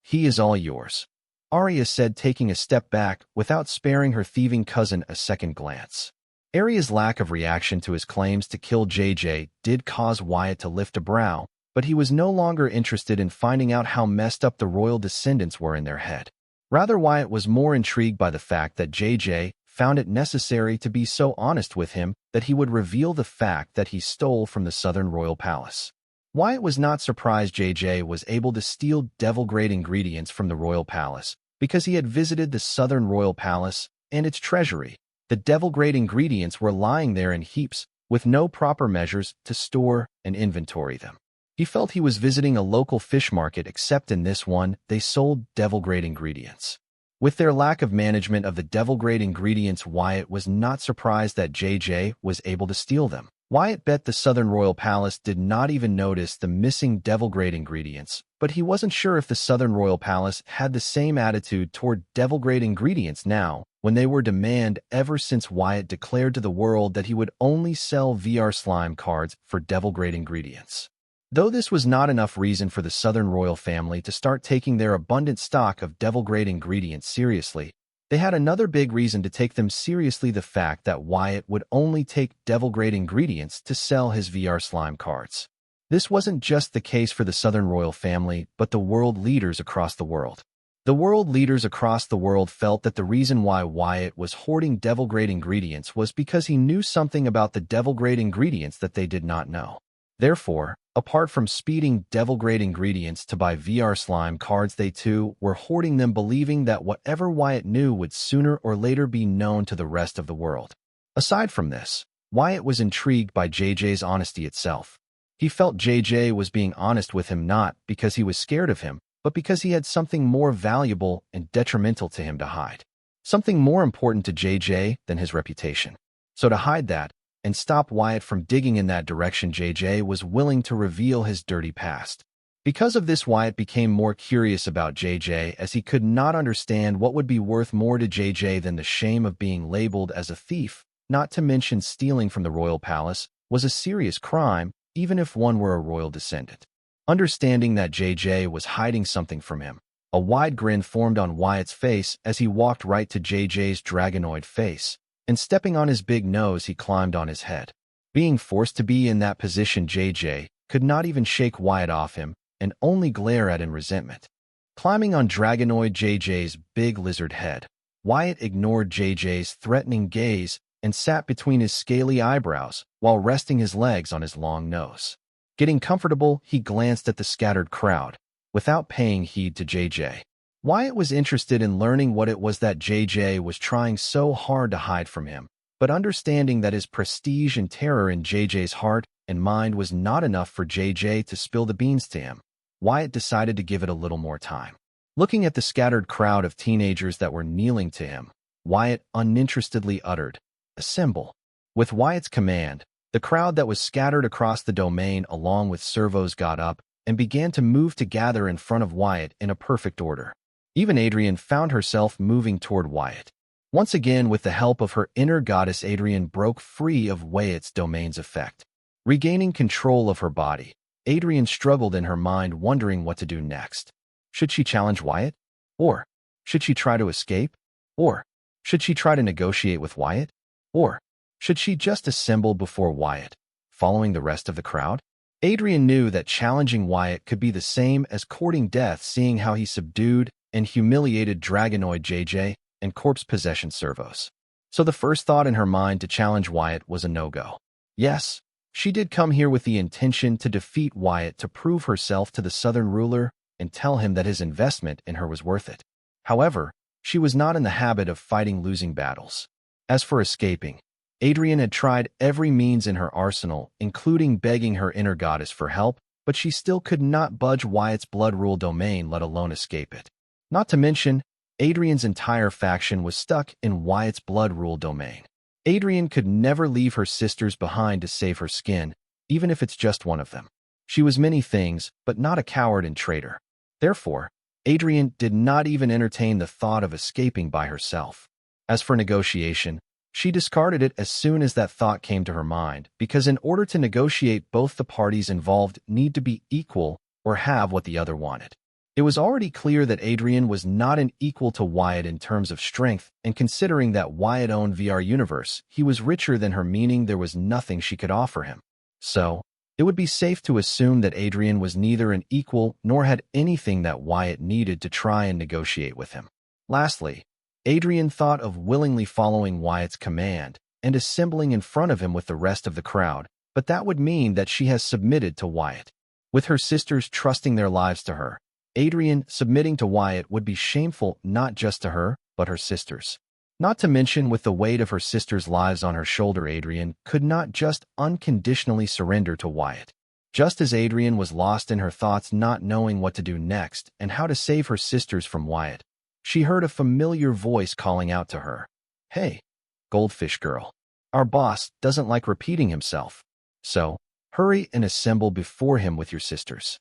he is all yours, Arya said, taking a step back without sparing her thieving cousin a second glance. Arya's lack of reaction to his claims to kill JJ did cause Wyatt to lift a brow, but he was no longer interested in finding out how messed up the royal descendants were in their head. Rather, Wyatt was more intrigued by the fact that JJ found it necessary to be so honest with him that he would reveal the fact that he stole from the Southern Royal Palace. Wyatt was not surprised JJ was able to steal devil-grade ingredients from the Royal Palace because he had visited the Southern Royal Palace and its treasury. The devil-grade ingredients were lying there in heaps with no proper measures to store and inventory them. He felt he was visiting a local fish market, except in this one, they sold devil-grade ingredients. With their lack of management of the devil-grade ingredients, Wyatt was not surprised that JJ was able to steal them. Wyatt bet the Southern Royal Palace did not even notice the missing devil-grade ingredients, but he wasn't sure if the Southern Royal Palace had the same attitude toward devil-grade ingredients now, when they were demand ever since Wyatt declared to the world that he would only sell VR slime cards for devil-grade ingredients. Though this was not enough reason for the Southern royal family to start taking their abundant stock of devil-grade ingredients seriously, they had another big reason to take them seriously: the fact that Wyatt would only take devil-grade ingredients to sell his VR slime cards. This wasn't just the case for the Southern royal family, but the world leaders across the world. The world leaders across the world felt that the reason why Wyatt was hoarding devil-grade ingredients was because he knew something about the devil-grade ingredients that they did not know. Therefore, apart from speeding devil-grade ingredients to buy VR slime cards, they too were hoarding them, believing that whatever Wyatt knew would sooner or later be known to the rest of the world. Aside from this, Wyatt was intrigued by JJ's honesty itself. He felt JJ was being honest with him not because he was scared of him, but because he had something more valuable and detrimental to him to hide. Something more important to JJ than his reputation. So to hide that, and stop Wyatt from digging in that direction, JJ was willing to reveal his dirty past. Because of this, Wyatt became more curious about JJ, as he could not understand what would be worth more to JJ than the shame of being labeled as a thief. Not to mention, stealing from the royal palace was a serious crime, even if one were a royal descendant. Understanding that JJ was hiding something from him, a wide grin formed on Wyatt's face as he walked right to JJ's dragonoid face, and stepping on his big nose, he climbed on his head. Being forced to be in that position, JJ could not even shake Wyatt off him and only glare at in resentment. Climbing on dragonoid JJ's big lizard head, Wyatt ignored JJ's threatening gaze and sat between his scaly eyebrows while resting his legs on his long nose. Getting comfortable, he glanced at the scattered crowd, without paying heed to JJ. Wyatt was interested in learning what it was that JJ was trying so hard to hide from him, but understanding that his prestige and terror in JJ's heart and mind was not enough for JJ to spill the beans to him, Wyatt decided to give it a little more time. Looking at the scattered crowd of teenagers that were kneeling to him, Wyatt uninterestedly uttered, "Assemble." With Wyatt's command, the crowd that was scattered across the domain along with servos got up and began to move to gather in front of Wyatt in a perfect order. Even Adrian found herself moving toward Wyatt. Once again, with the help of her inner goddess, Adrian broke free of Wyatt's domain's effect. Regaining control of her body, Adrian struggled in her mind, wondering what to do next. Should she challenge Wyatt? Or should she try to escape? Or should she try to negotiate with Wyatt? Or should she just assemble before Wyatt, following the rest of the crowd? Adrian knew that challenging Wyatt could be the same as courting death, seeing how he subdued and humiliated Dragonoid JJ and corpse possession servos. So the first thought in her mind to challenge Wyatt was a no-go. Yes, she did come here with the intention to defeat Wyatt, to prove herself to the Southern ruler and tell him that his investment in her was worth it. However, she was not in the habit of fighting losing battles. As for escaping, Adrian had tried every means in her arsenal, including begging her inner goddess for help, but she still could not budge Wyatt's blood rule domain, let alone escape it. Not to mention, Adrian's entire faction was stuck in Wyatt's blood rule domain. Adrian could never leave her sisters behind to save her skin, even if it's just one of them. She was many things, but not a coward and traitor. Therefore, Adrian did not even entertain the thought of escaping by herself. As for negotiation, she discarded it as soon as that thought came to her mind, because in order to negotiate, both the parties involved need to be equal or have what the other wanted. It was already clear that Adrian was not an equal to Wyatt in terms of strength, and considering that Wyatt owned VR Universe, he was richer than her, meaning there was nothing she could offer him. So, it would be safe to assume that Adrian was neither an equal nor had anything that Wyatt needed to try and negotiate with him. Lastly, Adrian thought of willingly following Wyatt's command and assembling in front of him with the rest of the crowd, but that would mean that she has submitted to Wyatt. With her sisters trusting their lives to her, Adrian submitting to Wyatt would be shameful not just to her, but her sisters. Not to mention, with the weight of her sisters' lives on her shoulder, Adrian could not just unconditionally surrender to Wyatt. Just as Adrian was lost in her thoughts, not knowing what to do next and how to save her sisters from Wyatt, she heard a familiar voice calling out to her. "Hey, goldfish girl. Our boss doesn't like repeating himself. So, hurry and assemble before him with your sisters."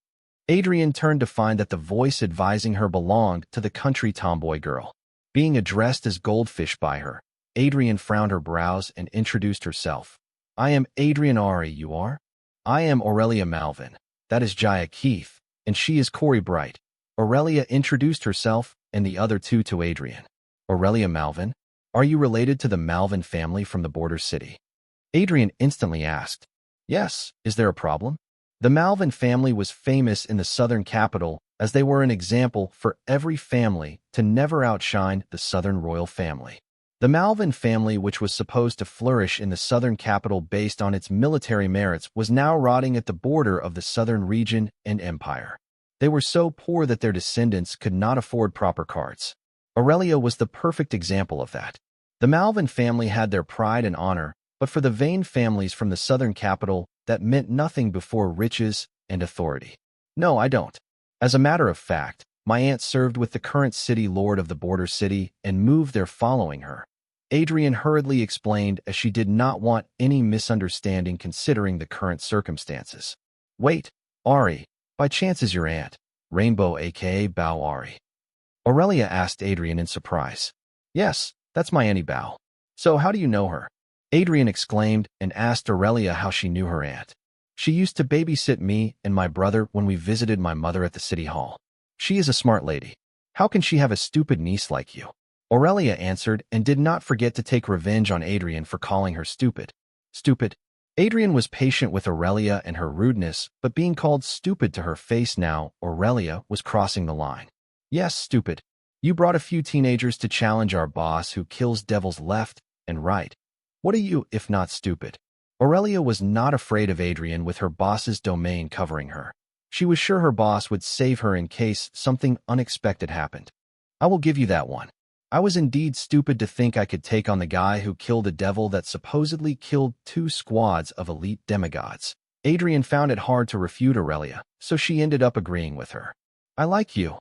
Adrian turned to find that the voice advising her belonged to the country tomboy girl. Being addressed as goldfish by her, Adrian frowned her brows and introduced herself. "I am Adrian Ari, you are?" "I am Aurelia Malvin. That is Jaya Keith, and she is Corey Bright." Aurelia introduced herself and the other two to Adrian. "Aurelia Malvin? Are you related to the Malvin family from the border city?" Adrian instantly asked. "Yes, is there a problem?" The Malvin family was famous in the southern capital, as they were an example for every family to never outshine the southern royal family. The Malvin family, which was supposed to flourish in the southern capital based on its military merits, was now rotting at the border of the southern region and empire. They were so poor that their descendants could not afford proper cards. Aurelia was the perfect example of that. The Malvin family had their pride and honor, but for the vain families from the southern capital, that meant nothing before riches and authority. "No, I don't. As a matter of fact, my aunt served with the current city lord of the border city and moved there following her," Adrian hurriedly explained, as she did not want any misunderstanding considering the current circumstances. "Wait, Ari, by chance is your aunt, Rainbow aka Bao Ari?" Aurelia asked Adrian in surprise. "Yes, that's my Auntie Bao. So how do you know her?" Adrian exclaimed and asked Aurelia how she knew her aunt. "She used to babysit me and my brother when we visited my mother at the city hall. She is a smart lady. How can she have a stupid niece like you?" Aurelia answered and did not forget to take revenge on Adrian for calling her stupid. Stupid. Adrian was patient with Aurelia and her rudeness, but being called stupid to her face now, Aurelia was crossing the line. "Yes, stupid. You brought a few teenagers to challenge our boss who kills devils left and right. What are you if not stupid?" Aurelia was not afraid of Adrian with her boss's domain covering her. She was sure her boss would save her in case something unexpected happened. I will give you that one. I was indeed stupid to think I could take on the guy who killed a devil that supposedly killed 2 squads of elite demigods. Adrian found it hard to refute Aurelia, so she ended up agreeing with her. I like you,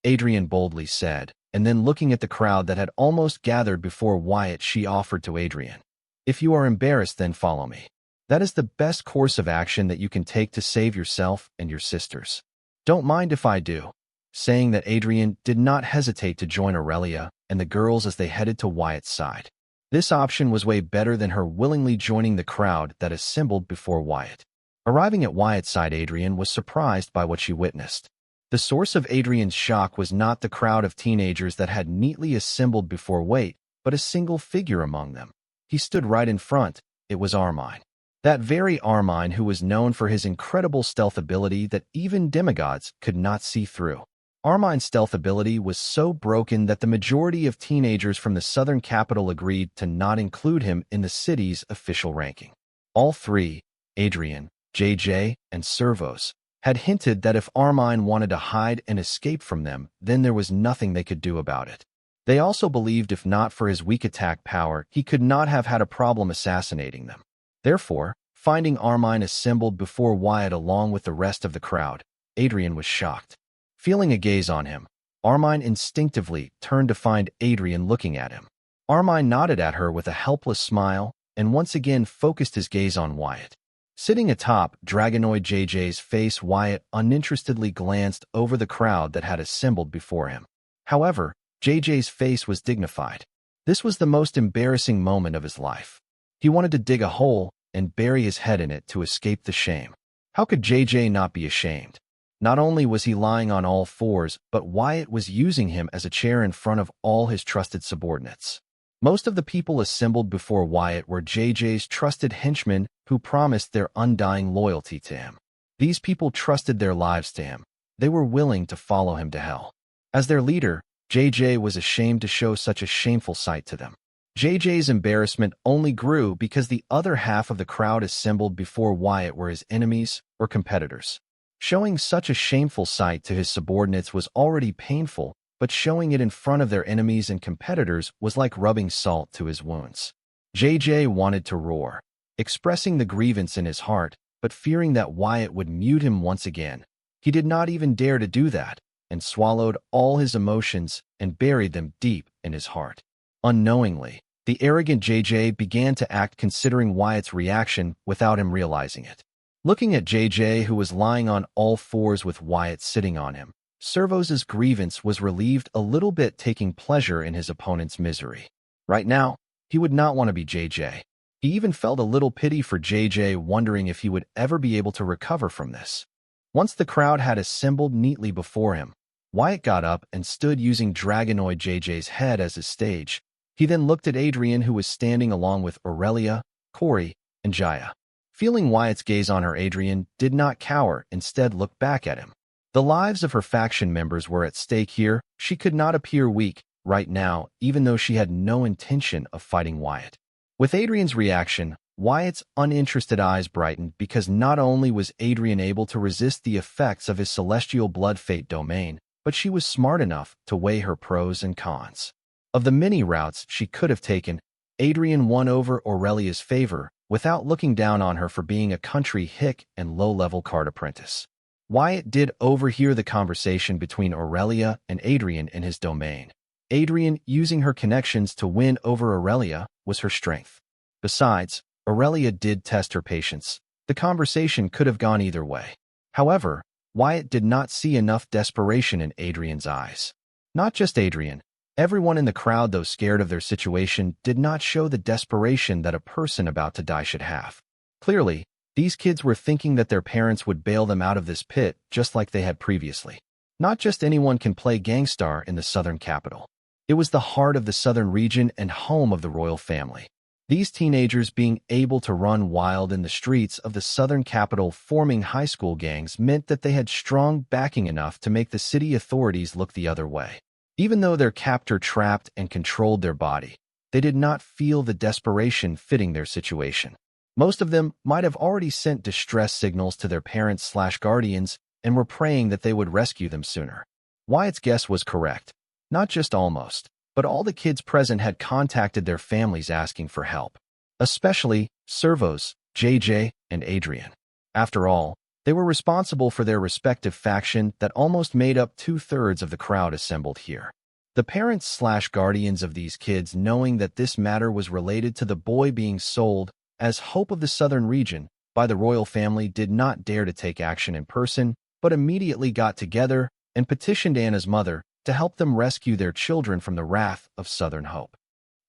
Adrian boldly said, and then looking at the crowd that had almost gathered before Wyatt, she offered to Adrian. If you are embarrassed, then follow me. That is the best course of action that you can take to save yourself and your sisters. Don't mind if I do. Saying that, Adrian did not hesitate to join Aurelia and the girls as they headed to Wyatt's side. This option was way better than her willingly joining the crowd that assembled before Wyatt. Arriving at Wyatt's side, Adrian was surprised by what she witnessed. The source of Adrian's shock was not the crowd of teenagers that had neatly assembled before Wyatt, but a single figure among them. He stood right in front. It was Armine. That very Armine who was known for his incredible stealth ability that even demigods could not see through. Armine's stealth ability was so broken that the majority of teenagers from the southern capital agreed to not include him in the city's official ranking. All three, Adrian, JJ, and Servos, had hinted that if Armine wanted to hide and escape from them, then there was nothing they could do about it. They also believed if not for his weak attack power, he could not have had a problem assassinating them. Therefore, finding Armine assembled before Wyatt along with the rest of the crowd, Adrian was shocked. Feeling a gaze on him, Armine instinctively turned to find Adrian looking at him. Armine nodded at her with a helpless smile and once again focused his gaze on Wyatt. Sitting atop Dragonoid JJ's face, Wyatt uninterestedly glanced over the crowd that had assembled before him. However, JJ's face was dignified. This was the most embarrassing moment of his life. He wanted to dig a hole and bury his head in it to escape the shame. How could JJ not be ashamed? Not only was he lying on all fours, but Wyatt was using him as a chair in front of all his trusted subordinates. Most of the people assembled before Wyatt were JJ's trusted henchmen who promised their undying loyalty to him. These people trusted their lives to him. They were willing to follow him to hell. As their leader, JJ was ashamed to show such a shameful sight to them. JJ's embarrassment only grew because the other half of the crowd assembled before Wyatt were his enemies or competitors. Showing such a shameful sight to his subordinates was already painful, but showing it in front of their enemies and competitors was like rubbing salt to his wounds. JJ wanted to roar, expressing the grievance in his heart, but fearing that Wyatt would mute him once again. He did not even dare to do that, and swallowed all his emotions and buried them deep in his heart. Unknowingly, the arrogant JJ began to act considering Wyatt's reaction without him realizing it. Looking at JJ, who was lying on all fours with Wyatt sitting on him, Servos' grievance was relieved a little bit, taking pleasure in his opponent's misery. Right now, he would not want to be JJ. He even felt a little pity for JJ, wondering if he would ever be able to recover from this. Once the crowd had assembled neatly before him, Wyatt got up and stood using Dragonoid JJ's head as his stage. He then looked at Adrian, who was standing along with Aurelia, Corey, and Jaya. Feeling Wyatt's gaze on her, Adrian did not cower, instead looked back at him. The lives of her faction members were at stake here. She could not appear weak right now, even though she had no intention of fighting Wyatt. With Adrian's reaction, Wyatt's uninterested eyes brightened because not only was Adrian able to resist the effects of his celestial blood fate domain, but she was smart enough to weigh her pros and cons. Of the many routes she could have taken, Adrian won over Aurelia's favor without looking down on her for being a country hick and low-level card apprentice. Wyatt did overhear the conversation between Aurelia and Adrian in his domain. Adrian, using her connections to win over Aurelia, was her strength. Besides, Aurelia did test her patience. The conversation could have gone either way. However, Wyatt did not see enough desperation in Adrian's eyes. Not just Adrian. Everyone in the crowd, though scared of their situation, did not show the desperation that a person about to die should have. Clearly, these kids were thinking that their parents would bail them out of this pit just like they had previously. Not just anyone can play Gangstar in the southern capital. It was the heart of the southern region and home of the royal family. These teenagers being able to run wild in the streets of the southern capital forming high school gangs meant that they had strong backing enough to make the city authorities look the other way. Even though their captor trapped and controlled their body, they did not feel the desperation fitting their situation. Most of them might have already sent distress signals to their parents/guardians and were praying that they would rescue them sooner. Wyatt's guess was correct. Not just almost, but all the kids present had contacted their families asking for help. Especially Servos, JJ, and Adrian. After all, they were responsible for their respective faction that almost made up 2/3 of the crowd assembled here. The parents/guardians of these kids, knowing that this matter was related to the boy being sold as hope of the southern region by the royal family, did not dare to take action in person, but immediately got together and petitioned Anna's mother to help them rescue their children from the wrath of Southern Hope.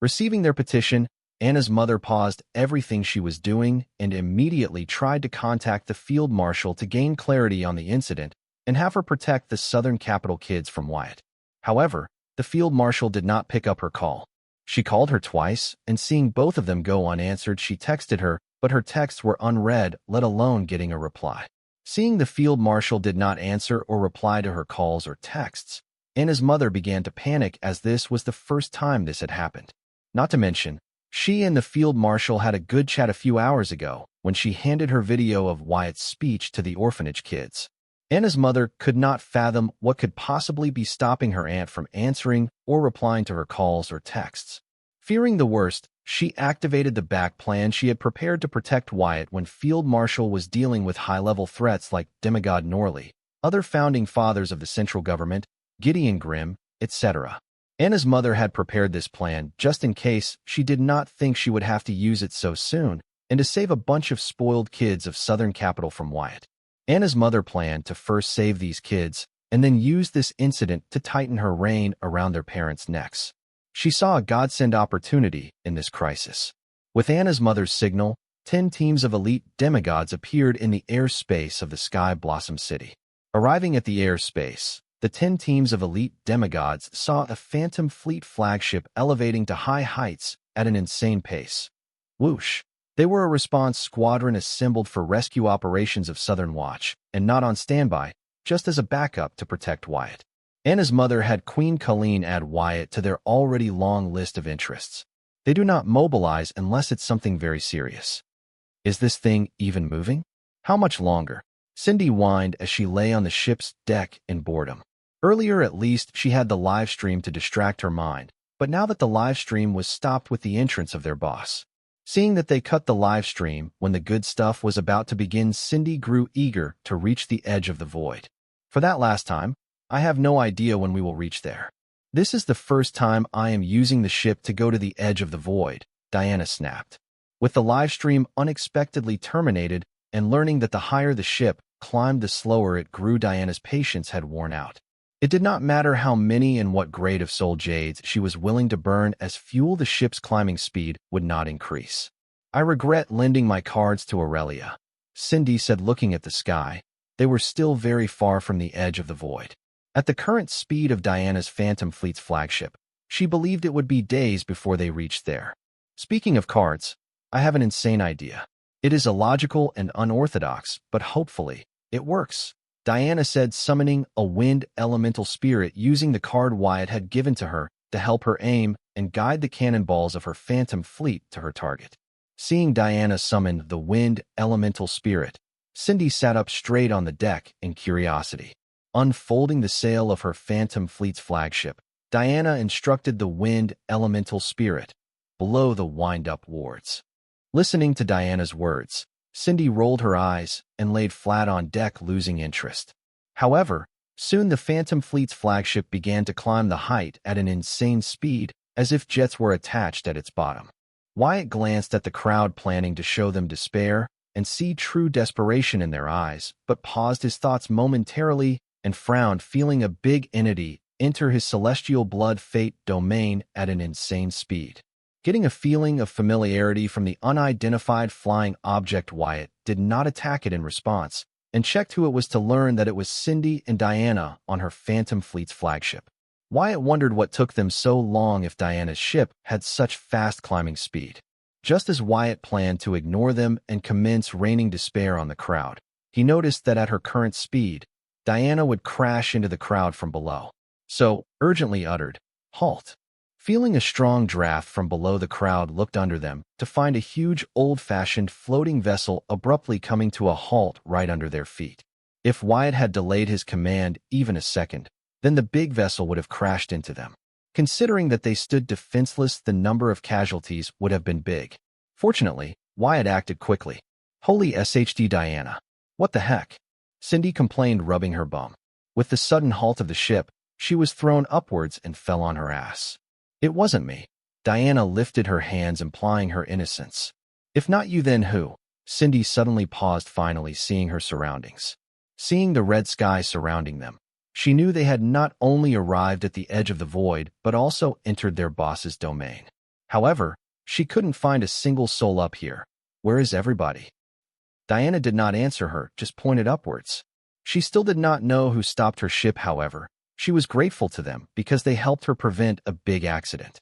Receiving their petition, Anna's mother paused everything she was doing and immediately tried to contact the field marshal to gain clarity on the incident and have her protect the southern capital kids from Wyatt. However, the field marshal did not pick up her call. She called her twice, and seeing both of them go unanswered, she texted her, but her texts were unread, let alone getting a reply. Seeing the field marshal did not answer or reply to her calls or texts, Anna's mother began to panic, as this was the first time this had happened. Not to mention, she and the field marshal had a good chat a few hours ago when she handed her video of Wyatt's speech to the orphanage kids. Anna's mother could not fathom what could possibly be stopping her aunt from answering or replying to her calls or texts. Fearing the worst, she activated the back plan she had prepared to protect Wyatt when Field Marshal was dealing with high-level threats like Demigod Norley, other founding fathers of the central government, Gideon Grimm, etc. Anna's mother had prepared this plan just in case she did not think she would have to use it so soon, and to save a bunch of spoiled kids of Southern Capital from Wyatt. Anna's mother planned to first save these kids and then use this incident to tighten her reign around their parents' necks. She saw a godsend opportunity in this crisis. With Anna's mother's signal, 10 teams of elite demigods appeared in the airspace of the Sky Blossom City. Arriving at the airspace, the 10 teams of elite demigods saw a Phantom Fleet flagship elevating to high heights at an insane pace. Whoosh! They were a response squadron assembled for rescue operations of Southern Watch, and not on standby, just as a backup to protect Wyatt. Anna's mother had Queen Colleen add Wyatt to their already long list of interests. They do not mobilize unless it's something very serious. Is this thing even moving? How much longer? Cindy whined as she lay on the ship's deck in boredom. Earlier, at least, she had the live stream to distract her mind, but now that the live stream was stopped with the entrance of their boss. Seeing that they cut the live stream when the good stuff was about to begin, Cindy grew eager to reach the edge of the void. For that last time, I have no idea when we will reach there. This is the first time I am using the ship to go to the edge of the void, Diana snapped. With the live stream unexpectedly terminated and learning that the higher the ship climbed, the slower it grew, Diana's patience had worn out. It did not matter how many and what grade of soul jades she was willing to burn as fuel, the ship's climbing speed would not increase. I regret lending my cards to Aurelia, Cindy said, looking at the sky. They were still very far from the edge of the void. At the current speed of Diana's Phantom Fleet's flagship, she believed it would be days before they reached there. Speaking of cards, I have an insane idea. It is illogical and unorthodox, but hopefully, it works, Diana said, summoning a wind elemental spirit using the card Wyatt had given to her to help her aim and guide the cannonballs of her Phantom Fleet to her target. Seeing Diana summon the wind elemental spirit, Cindy sat up straight on the deck in curiosity. Unfolding the sail of her Phantom Fleet's flagship, Diana instructed the wind elemental spirit, "Blow the wind-up wards." Listening to Diana's words, Cindy rolled her eyes and laid flat on deck, losing interest. However, soon the Phantom Fleet's flagship began to climb the height at an insane speed, as if jets were attached at its bottom. Wyatt glanced at the crowd, planning to show them despair and see true desperation in their eyes, but paused his thoughts momentarily and frowned, feeling a big entity enter his celestial blood fate domain at an insane speed. Getting a feeling of familiarity from the unidentified flying object, Wyatt did not attack it in response, and checked who it was to learn that it was Cindy and Diana on her Phantom Fleet's flagship. Wyatt wondered what took them so long if Diana's ship had such fast climbing speed. Just as Wyatt planned to ignore them and commence raining despair on the crowd, he noticed that at her current speed, Diana would crash into the crowd from below. So, urgently uttered, "Halt." Feeling a strong draft from below, the crowd looked under them to find a huge, old-fashioned floating vessel abruptly coming to a halt right under their feet. If Wyatt had delayed his command even a second, then the big vessel would have crashed into them. Considering that they stood defenseless, the number of casualties would have been big. Fortunately, Wyatt acted quickly. Holy SHD Diana. What the heck? Cindy complained, rubbing her bum. With the sudden halt of the ship, she was thrown upwards and fell on her ass. It wasn't me. Diana lifted her hands, implying her innocence. If not you, then who? Cindy suddenly paused, finally seeing her surroundings. Seeing the red sky surrounding them, she knew they had not only arrived at the edge of the void, but also entered their boss's domain. However, she couldn't find a single soul up here. Where is everybody? Diana did not answer her, just pointed upwards. She still did not know who stopped her ship, however. She was grateful to them because they helped her prevent a big accident.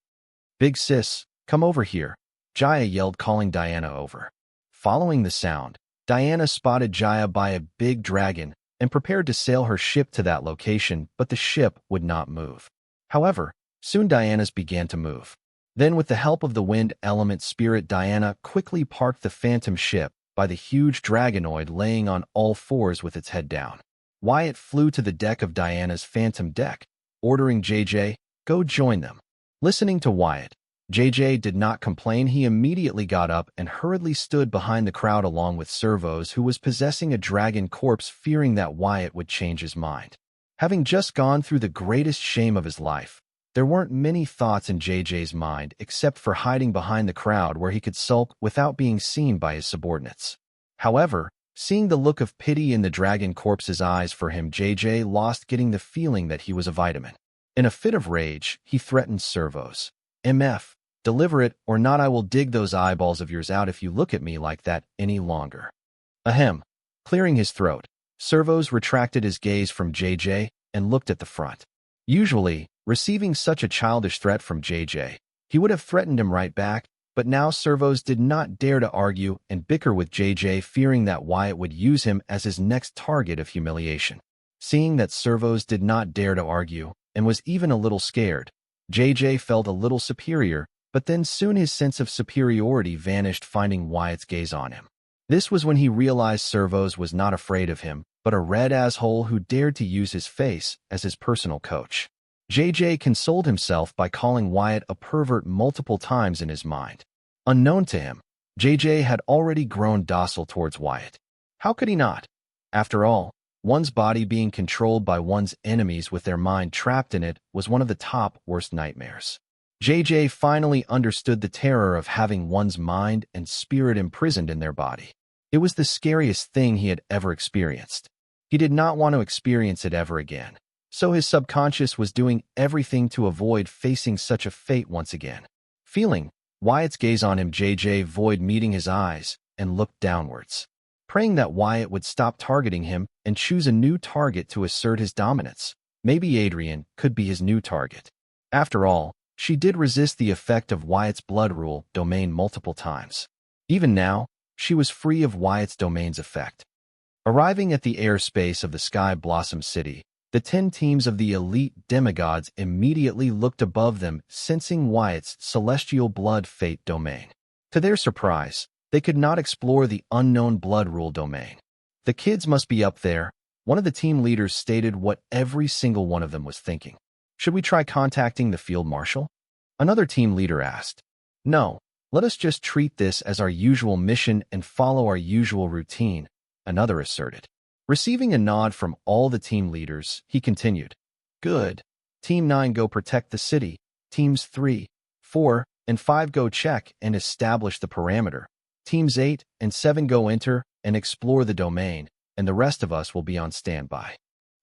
Big sis, come over here, Jaya yelled, calling Diana over. Following the sound, Diana spotted Jaya by a big dragon and prepared to sail her ship to that location, but the ship would not move. However, soon Diana's began to move. Then, with the help of the wind element spirit, Diana quickly parked the phantom ship by the huge dragonoid laying on all fours with its head down. Wyatt flew to the deck of Diana's phantom deck, ordering JJ, go join them. Listening to Wyatt, JJ did not complain. He immediately got up and hurriedly stood behind the crowd along with Servos, who was possessing a dragon corpse, fearing that Wyatt would change his mind. Having just gone through the greatest shame of his life, there weren't many thoughts in JJ's mind except for hiding behind the crowd where he could sulk without being seen by his subordinates. However, seeing the look of pity in the dragon corpse's eyes for him, JJ lost getting the feeling that he was a vitamin. In a fit of rage, he threatened Servos. MF, deliver it, or not I will dig those eyeballs of yours out if you look at me like that any longer. Ahem. Clearing his throat, Servos retracted his gaze from JJ and looked at the front. Usually, receiving such a childish threat from JJ, he would have threatened him right back, but now Servos did not dare to argue and bicker with JJ, fearing that Wyatt would use him as his next target of humiliation. Seeing that Servos did not dare to argue and was even a little scared, JJ felt a little superior, but then soon his sense of superiority vanished, finding Wyatt's gaze on him. This was when he realized Servos was not afraid of him, but a red asshole who dared to use his face as his personal coach. JJ consoled himself by calling Wyatt a pervert multiple times in his mind. Unknown to him, JJ had already grown docile towards Wyatt. How could he not? After all, one's body being controlled by one's enemies with their mind trapped in it was one of the top worst nightmares. JJ finally understood the terror of having one's mind and spirit imprisoned in their body. It was the scariest thing he had ever experienced. He did not want to experience it ever again. So his subconscious was doing everything to avoid facing such a fate once again. Feeling Wyatt's gaze on him, JJ avoided meeting his eyes and looked downwards, praying that Wyatt would stop targeting him and choose a new target to assert his dominance. Maybe Adrian could be his new target. After all, she did resist the effect of Wyatt's blood rule domain multiple times. Even now, she was free of Wyatt's domain's effect. Arriving at the airspace of the Sky Blossom City, the 10 teams of the elite demigods immediately looked above them, sensing Wyatt's celestial blood fate domain. To their surprise, they could not explore the unknown blood rule domain. The kids must be up there. One of the team leaders stated what every single one of them was thinking. Should we try contacting the field marshal? Another team leader asked. No, let us just treat this as our usual mission and follow our usual routine, another asserted. Receiving a nod from all the team leaders, he continued. Good. Team 9 go protect the city. Teams 3, 4, and 5 go check and establish the parameter. Teams 8 and 7 go enter and explore the domain, and the rest of us will be on standby.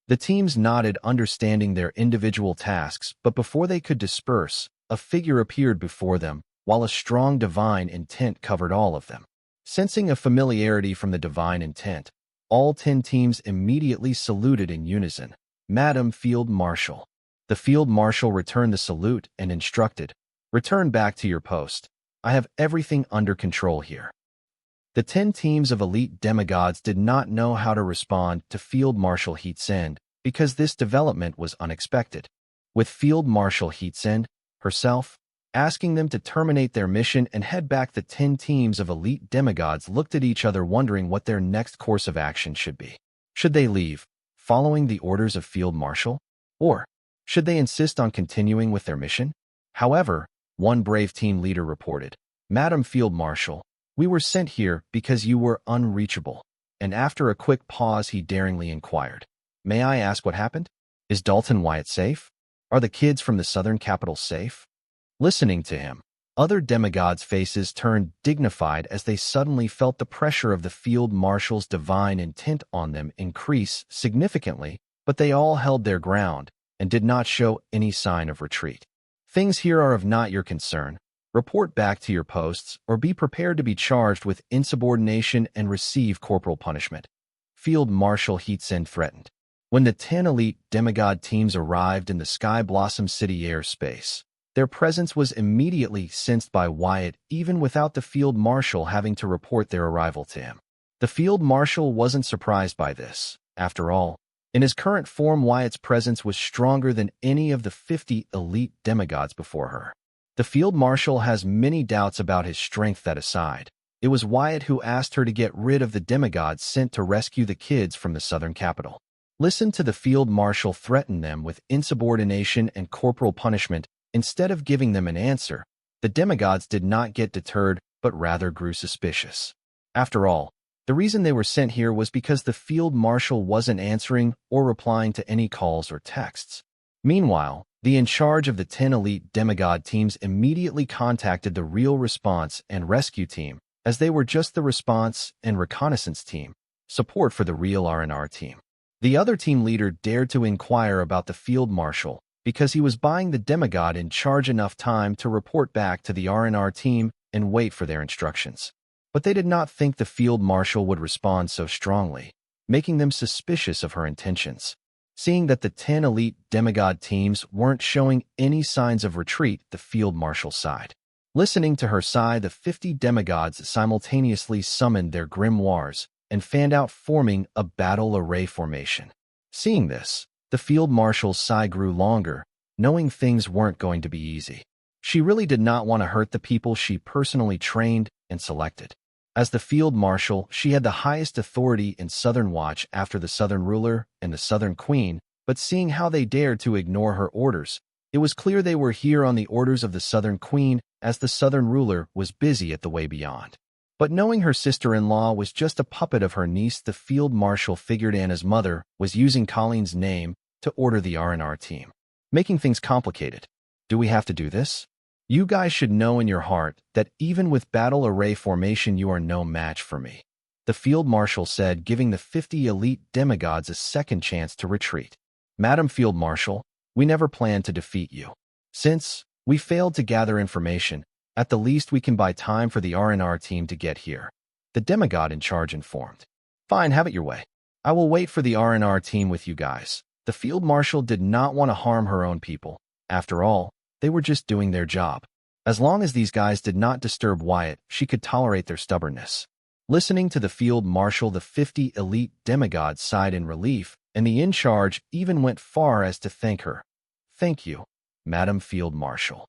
The teams nodded, understanding their individual tasks, but before they could disperse, a figure appeared before them, while a strong divine intent covered all of them. Sensing a familiarity from the divine intent, all 10 teams immediately saluted in unison. Madam Field Marshal. The Field Marshal returned the salute and instructed, return back to your post. I have everything under control here. The 10 teams of elite demigods did not know how to respond to Field Marshal Heatsend because this development was unexpected. With Field Marshal Heatsend herself asking them to terminate their mission and head back, the 10 teams of elite demigods looked at each other, wondering what their next course of action should be. Should they leave, following the orders of Field Marshal? Or should they insist on continuing with their mission? However, one brave team leader reported, Madam Field Marshal, we were sent here because you were unreachable. And after a quick pause, he daringly inquired, may I ask what happened? Is Dalton Wyatt safe? Are the kids from the southern capital safe? Listening to him, other demigods' faces turned dignified as they suddenly felt the pressure of the field marshal's divine intent on them increase significantly, but they all held their ground and did not show any sign of retreat. Things here are of not your concern. Report back to your posts or be prepared to be charged with insubordination and receive corporal punishment. Field Marshal Heatsen threatened. When the 10 elite demigod teams arrived in the Sky Blossom City airspace, their presence was immediately sensed by Wyatt even without the field marshal having to report their arrival to him. The field marshal wasn't surprised by this. After all, in his current form, Wyatt's presence was stronger than any of the 50 elite demigods before her. The field marshal has many doubts about his strength. That aside, it was Wyatt who asked her to get rid of the demigods sent to rescue the kids from the southern capital. Listen to the field marshal threaten them with insubordination and corporal punishment. Instead of giving them an answer, the demigods did not get deterred, but rather grew suspicious. After all, the reason they were sent here was because the field marshal wasn't answering or replying to any calls or texts. Meanwhile, the in charge of the 10 elite demigod teams immediately contacted the real response and rescue team, as they were just the response and reconnaissance team, support for the real R&R team. The other team leader dared to inquire about the field marshal because he was buying the demigod in charge enough time to report back to the R&R team and wait for their instructions. But they did not think the field marshal would respond so strongly, making them suspicious of her intentions. Seeing that the 10 elite demigod teams weren't showing any signs of retreat, the field marshal sighed. Listening to her sigh, the 50 demigods simultaneously summoned their grimoires and fanned out, forming a battle array formation. Seeing this, the field marshal's sigh grew longer, knowing things weren't going to be easy. She really did not want to hurt the people she personally trained and selected. As the field marshal, she had the highest authority in Southern Watch after the Southern Ruler and the Southern Queen, but seeing how they dared to ignore her orders, it was clear they were here on the orders of the Southern Queen, as the Southern Ruler was busy at the Way Beyond. But knowing her sister-in-law was just a puppet of her niece, the field marshal figured Anna's mother was using Colleen's name to order the R&R team, making things complicated. Do we have to do this? You guys should know in your heart that even with battle array formation, you are no match for me, the field marshal said, giving the 50 elite demigods a second chance to retreat. Madam Field Marshal, we never planned to defeat you. Since we failed to gather information, at the least we can buy time for the R&R team to get here, the demigod in charge informed. Fine, have it your way. I will wait for the R&R team with you guys. The field marshal did not want to harm her own people. After all, they were just doing their job. As long as these guys did not disturb Wyatt, she could tolerate their stubbornness. Listening to the field marshal, the 50 elite demigods sighed in relief, and the in-charge even went far as to thank her. Thank you, Madam Field Marshal.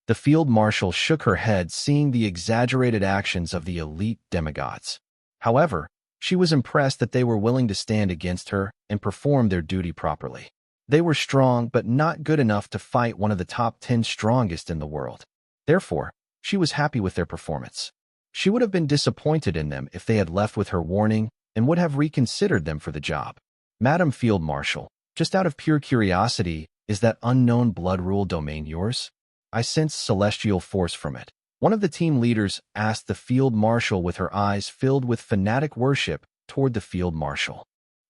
The field marshal shook her head, seeing the exaggerated actions of the elite demigods. However, she was impressed that they were willing to stand against her and perform their duty properly. They were strong, but not good enough to fight one of the top 10 strongest in the world. Therefore, she was happy with their performance. She would have been disappointed in them if they had left with her warning and would have reconsidered them for the job. Madam Field Marshal, just out of pure curiosity, is that unknown blood rule domain yours? I sense celestial force from it. One of the team leaders asked the field marshal with her eyes filled with fanatic worship toward the field marshal.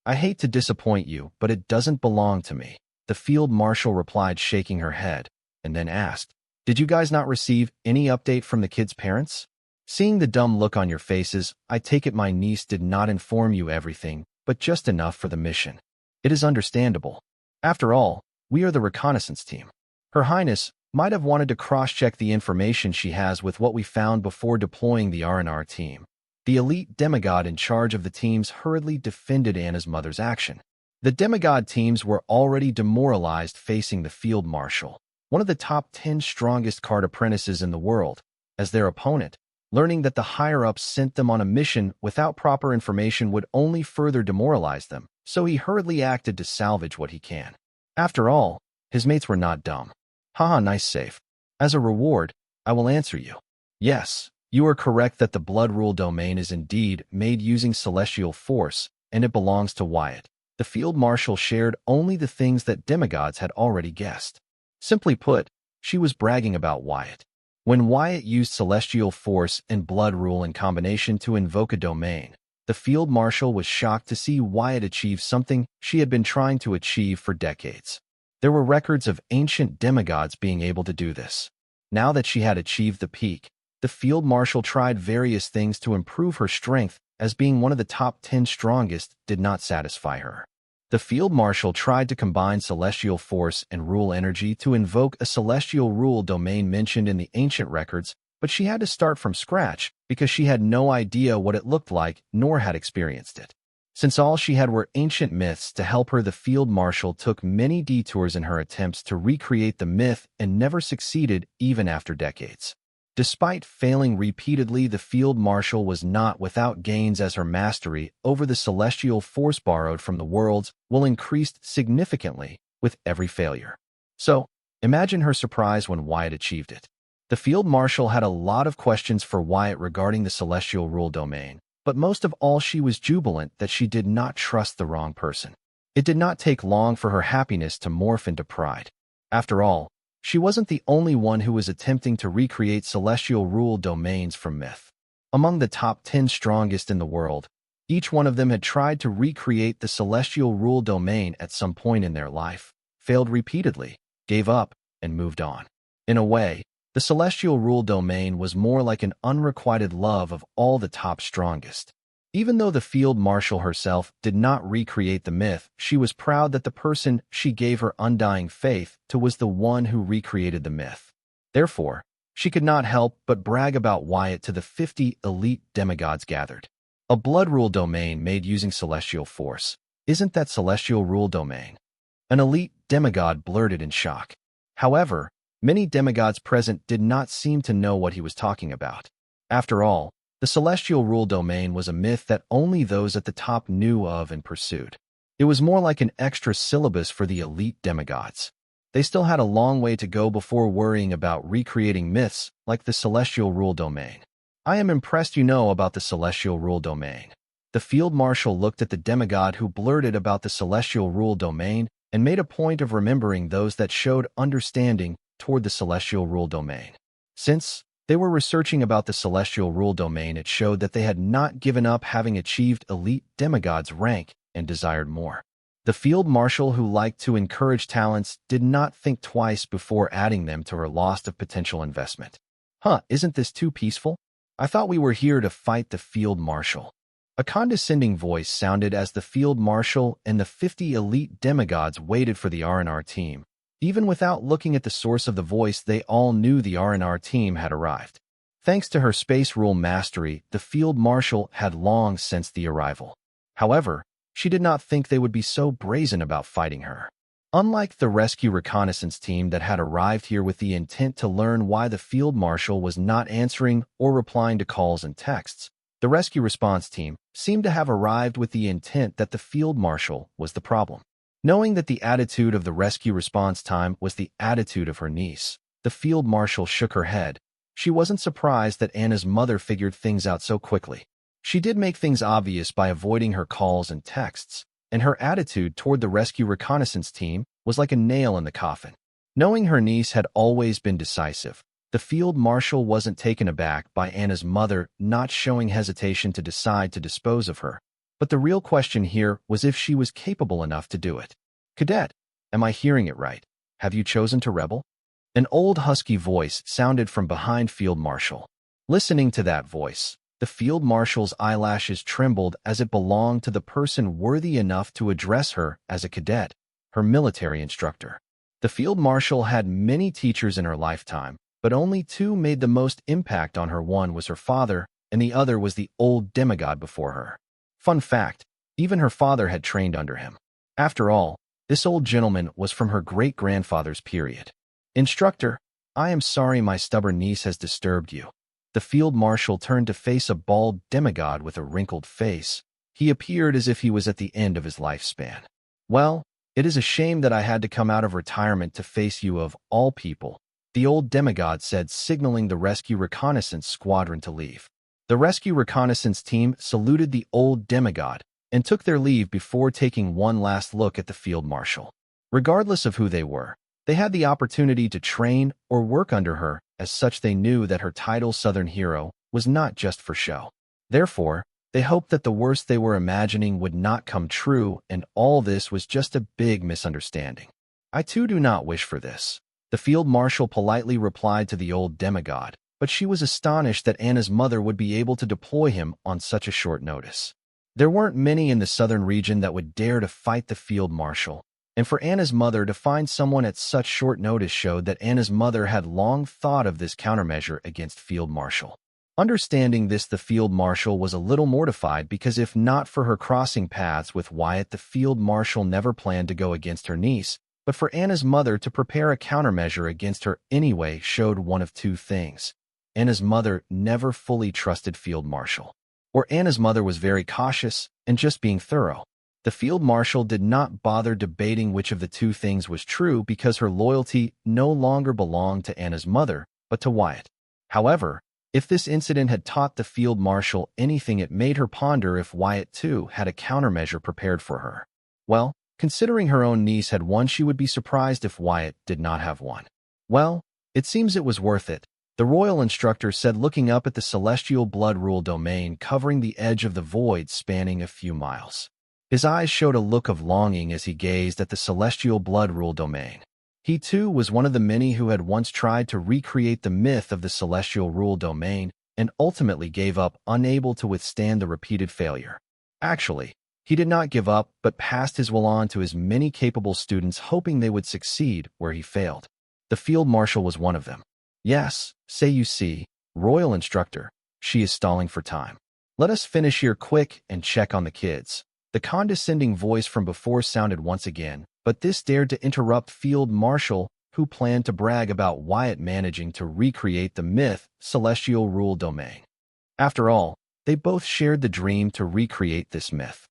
I hate to disappoint you, but it doesn't belong to me, the field marshal replied, shaking her head, and then asked, did you guys not receive any update from the kids' parents? Seeing the dumb look on your faces, I take it my niece did not inform you everything, but just enough for the mission. It is understandable. After all, we are the reconnaissance team. Her Highness might have wanted to cross-check the information she has with what we found before deploying the R&R team. The elite demigod in charge of the teams hurriedly defended Anna's mother's action. The demigod teams were already demoralized facing the field marshal, one of the top 10 strongest card apprentices in the world, as their opponent. Learning that the higher-ups sent them on a mission without proper information would only further demoralize them, so he hurriedly acted to salvage what he can. After all, his mates were not dumb. Haha, nice save. As a reward, I will answer you. Yes, you are correct that the blood rule domain is indeed made using celestial force, and it belongs to Wyatt. The field marshal shared only the things that demigods had already guessed. Simply put, she was bragging about Wyatt. When Wyatt used celestial force and blood rule in combination to invoke a domain, the field marshal was shocked to see Wyatt achieve something she had been trying to achieve for decades. There were records of ancient demigods being able to do this. Now that she had achieved the peak, the field marshal tried various things to improve her strength, as being one of the top 10 strongest did not satisfy her. The field marshal tried to combine celestial force and rule energy to invoke a celestial rule domain mentioned in the ancient records, but she had to start from scratch because she had no idea what it looked like nor had experienced it. Since all she had were ancient myths to help her, the field marshal took many detours in her attempts to recreate the myth and never succeeded even after decades. Despite failing repeatedly, the field marshal was not without gains, as her mastery over the celestial force borrowed from the worlds will increased significantly with every failure. So, imagine her surprise when Wyatt achieved it. The field marshal had a lot of questions for Wyatt regarding the celestial rule domain, but most of all she was jubilant that she did not trust the wrong person. It did not take long for her happiness to morph into pride. After all, she wasn't the only one who was attempting to recreate celestial rule domains from myth. Among the top 10 strongest in the world, each one of them had tried to recreate the celestial rule domain at some point in their life, failed repeatedly, gave up, and moved on. In a way, the celestial rule domain was more like an unrequited love of all the top strongest. Even though the field marshal herself did not recreate the myth, she was proud that the person she gave her undying faith to was the one who recreated the myth. Therefore, she could not help but brag about Wyatt to the 50 elite demigods gathered. A blood rule domain made using celestial force. Isn't that celestial rule domain? An elite demigod blurted in shock. However, many demigods present did not seem to know what he was talking about. After all, the celestial rule domain was a myth that only those at the top knew of and pursued. It was more like an extra syllabus for the elite demigods. They still had a long way to go before worrying about recreating myths like the celestial rule domain. I am impressed you know about the celestial rule domain. The field marshal looked at the demigod who blurted about the celestial rule domain and made a point of remembering those that showed understanding toward the celestial rule domain. Since they were researching about the celestial rule domain, it showed that they had not given up, having achieved elite demigod's rank and desired more. The field marshal, who liked to encourage talents, did not think twice before adding them to her loss of potential investment. Isn't this too peaceful? I thought we were here to fight the field marshal. A condescending voice sounded as the field marshal and the 50 elite demigods waited for the R&R team. Even without looking at the source of the voice, they all knew the R&R team had arrived. Thanks to her space rule mastery, the field marshal had long sensed the arrival. However, she did not think they would be so brazen about fighting her. Unlike the rescue reconnaissance team that had arrived here with the intent to learn why the field marshal was not answering or replying to calls and texts, the rescue response team seemed to have arrived with the intent that the field marshal was the problem. Knowing that the attitude of the rescue response team was the attitude of her niece, the field marshal shook her head. She wasn't surprised that Anna's mother figured things out so quickly. She did make things obvious by avoiding her calls and texts, and her attitude toward the rescue reconnaissance team was like a nail in the coffin. Knowing her niece had always been decisive, the field marshal wasn't taken aback by Anna's mother not showing hesitation to decide to dispose of her. But the real question here was if she was capable enough to do it. "Cadet, am I hearing it right? Have you chosen to rebel?" An old husky voice sounded from behind Field Marshal. Listening to that voice, the Field Marshal's eyelashes trembled, as it belonged to the person worthy enough to address her as a cadet, her military instructor. The Field Marshal had many teachers in her lifetime, but only two made the most impact on her. One was her father, and the other was the old demigod before her. Fun fact, even her father had trained under him. After all, this old gentleman was from her great-grandfather's period. "Instructor, I am sorry my stubborn niece has disturbed you." The field marshal turned to face a bald demigod with a wrinkled face. He appeared as if he was at the end of his lifespan. "Well, It is a shame that I had to come out of retirement to face you of all people, the old demigod said, signaling the rescue reconnaissance squadron to leave. The rescue reconnaissance team saluted the old demigod and took their leave before taking one last look at the field marshal. Regardless of who they were, they had the opportunity to train or work under her. As such, they knew that her title, Southern Hero, was not just for show. Therefore, they hoped that the worst they were imagining would not come true, and all this was just a big misunderstanding. I too do not wish for this, the field marshal politely replied to the old demigod, but she was astonished that Anna's mother would be able to deploy him on such a short notice. There weren't many in the southern region that would dare to fight the field marshal, and for Anna's mother to find someone at such short notice showed that Anna's mother had long thought of this countermeasure against field marshal. Understanding this, the field marshal was a little mortified because if not for her crossing paths with Wyatt, the field marshal never planned to go against her niece, but for Anna's mother to prepare a countermeasure against her anyway showed one of two things. Anna's mother never fully trusted field marshal, or Anna's mother was very cautious and just being thorough. The field marshal did not bother debating which of the two things was true because her loyalty no longer belonged to Anna's mother, but to Wyatt. However, if this incident had taught the field marshal anything, it made her ponder if Wyatt too had a countermeasure prepared for her. Well, considering her own niece had one, she would be surprised if Wyatt did not have one. Well, it seems it was worth it, the royal instructor said, looking up at the celestial blood rule domain covering the edge of the void spanning a few miles. His eyes showed a look of longing as he gazed at the celestial blood rule domain. He too was one of the many who had once tried to recreate the myth of the celestial rule domain and ultimately gave up, unable to withstand the repeated failure. Actually, he did not give up, but passed his will on to his many capable students, hoping they would succeed where he failed. The field marshal was one of them. Yes, say you see, royal instructor, she is stalling for time. Let us finish here quick and check on the kids. The condescending voice from before sounded once again, but this dared to interrupt field marshal, who planned to brag about Wyatt managing to recreate the myth celestial rule domain. After all, they both shared the dream to recreate this myth.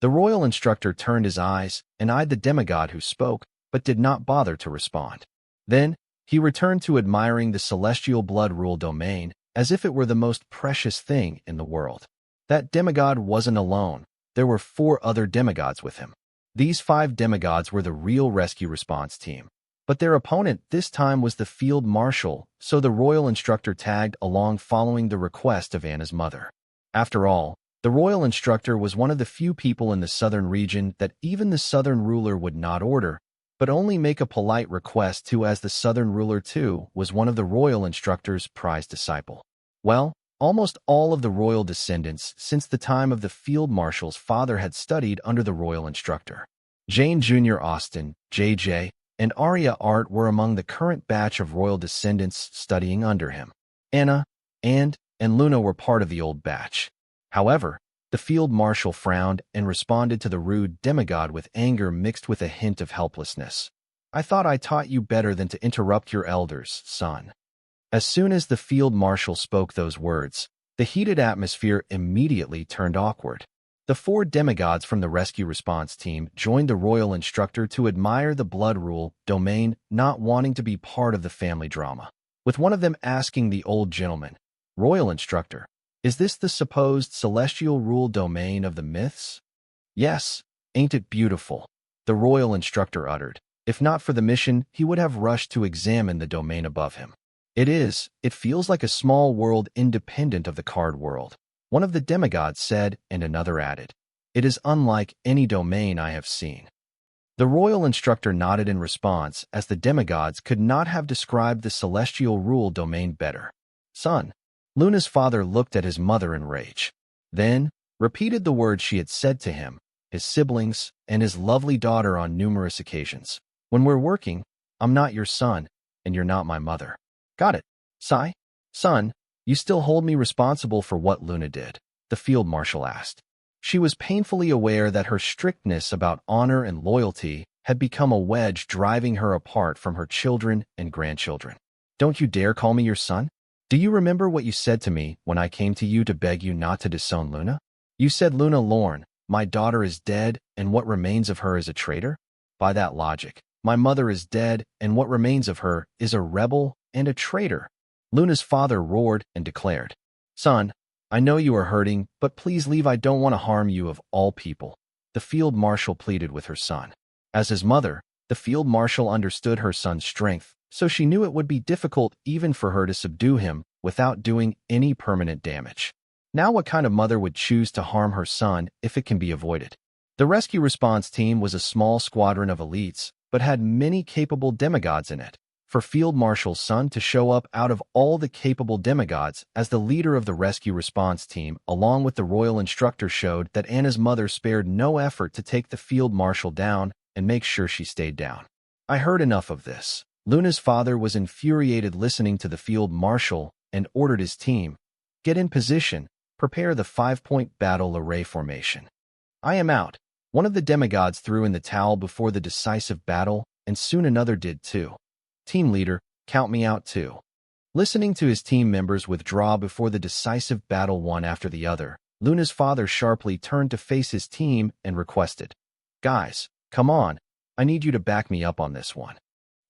The royal instructor turned his eyes and eyed the demigod who spoke, but did not bother to respond. Then, he returned to admiring the celestial blood rule domain as if it were the most precious thing in the world. That demigod wasn't alone. There were 4 other demigods with him. These 5 demigods were the real rescue response team. But their opponent this time was the field marshal, so the royal instructor tagged along following the request of Anna's mother. After all, the royal instructor was one of the few people in the southern region that even the southern ruler would not order, but only make a polite request to, as the southern ruler too was one of the royal instructor's prized disciple. Well, almost all of the royal descendants since the time of the field marshal's father had studied under the royal instructor. Jane Jr. Austen, J.J., and Arya Art were among the current batch of royal descendants studying under him. Anna, and Luna were part of the old batch. However, the field marshal frowned and responded to the rude demigod with anger mixed with a hint of helplessness. I thought I taught you better than to interrupt your elders, son. As soon as the field marshal spoke those words, the heated atmosphere immediately turned awkward. The 4 demigods from the rescue response team joined the royal instructor to admire the blood rule domain, not wanting to be part of the family drama, with one of them asking the old gentleman, "Royal instructor, is this the supposed celestial rule domain of the myths?" "Yes, ain't it beautiful?" the royal instructor uttered. If not for the mission, he would have rushed to examine the domain above him. "It is. It feels like a small world independent of the card world," one of the demigods said, and another added, "It is unlike any domain I have seen." The royal instructor nodded in response, as the demigods could not have described the celestial rule domain better. "Son." Luna's father looked at his mother in rage. Then, repeated the words she had said to him, his siblings, and his lovely daughter on numerous occasions. "When we're working, I'm not your son, and you're not my mother." "Got it, Sai?" "Son, you still hold me responsible for what Luna did?" the field marshal asked. She was painfully aware that her strictness about honor and loyalty had become a wedge driving her apart from her children and grandchildren. "Don't you dare call me your son? Do you remember what you said to me when I came to you to beg you not to disown Luna? You said Luna Lorne, my daughter, is dead, and what remains of her is a traitor?" By that logic, my mother is dead, and what remains of her is a rebel and a traitor. Luna's father roared and declared, "Son, I know you are hurting, but please leave. I don't want to harm you of all people." The field marshal pleaded with her son. As his mother, the field marshal understood her son's strength, so she knew it would be difficult even for her to subdue him without doing any permanent damage. Now, what kind of mother would choose to harm her son if it can be avoided? The rescue response team was a small squadron of elites, but had many capable demigods in it. For Field Marshal's son to show up out of all the capable demigods as the leader of the rescue response team, along with the royal instructor, showed that Anna's mother spared no effort to take the field marshal down and make sure she stayed down. I heard enough of this. Luna's father was infuriated listening to the field marshal and ordered his team, "Get in position, prepare the 5-point battle array formation. I am out." One of the demigods threw in the towel before the decisive battle, and soon another did too. "Team leader, count me out too." Listening to his team members withdraw before the decisive battle one after the other, Luna's father sharply turned to face his team and requested, "Guys, come on, I need you to back me up on this one."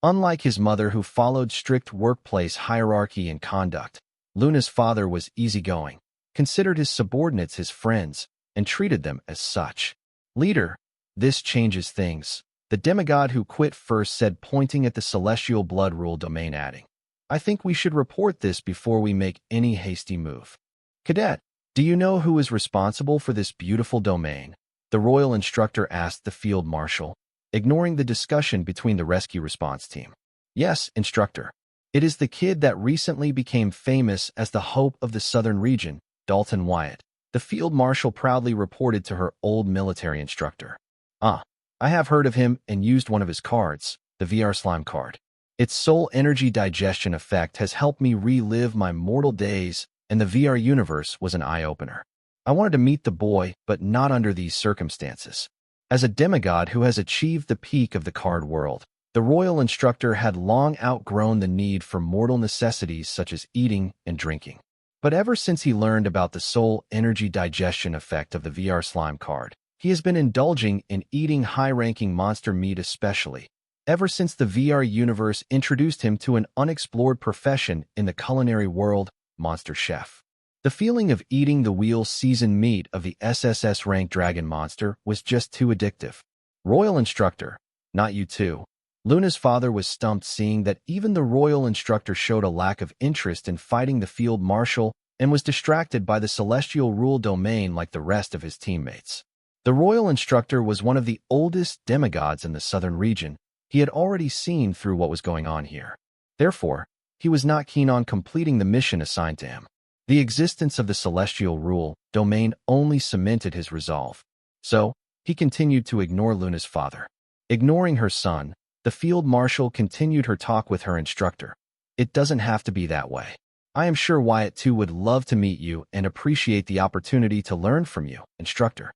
Unlike his mother, who followed strict workplace hierarchy and conduct, Luna's father was easygoing, considered his subordinates his friends, and treated them as such. "Leader, this changes things," the demigod who quit first said, pointing at the celestial blood rule domain, adding, "I think we should report this before we make any hasty move." "Cadet, do you know who is responsible for this beautiful domain?" the royal instructor asked the field marshal, ignoring the discussion between the rescue response team. "Yes, instructor. It is the kid that recently became famous as the hope of the southern region, Dalton Wyatt," the field marshal proudly reported to her old military instructor. I have heard of him and used one of his cards, the VR slime card. Its soul energy digestion effect has helped me relive my mortal days, and the VR universe was an eye-opener. I wanted to meet the boy, but not under these circumstances. As a demigod who has achieved the peak of the card world, the royal instructor had long outgrown the need for mortal necessities such as eating and drinking. But ever since he learned about the soul energy digestion effect of the VR slime card, he has been indulging in eating high-ranking monster meat, especially ever since the VR universe introduced him to an unexplored profession in the culinary world, monster chef. The feeling of eating the wheel-seasoned meat of the SSS-ranked dragon monster was just too addictive. Royal instructor, not you too. Luna's father was stumped, seeing that even the royal instructor showed a lack of interest in fighting the field marshal and was distracted by the celestial rule domain like the rest of his teammates. The royal instructor was one of the oldest demigods in the southern region. He had already seen through what was going on here. Therefore, he was not keen on completing the mission assigned to him. The existence of the celestial rule domain only cemented his resolve. So, he continued to ignore Luna's father. Ignoring her son, the field marshal continued her talk with her instructor. "It doesn't have to be that way. I am sure Wyatt too would love to meet you and appreciate the opportunity to learn from you, instructor."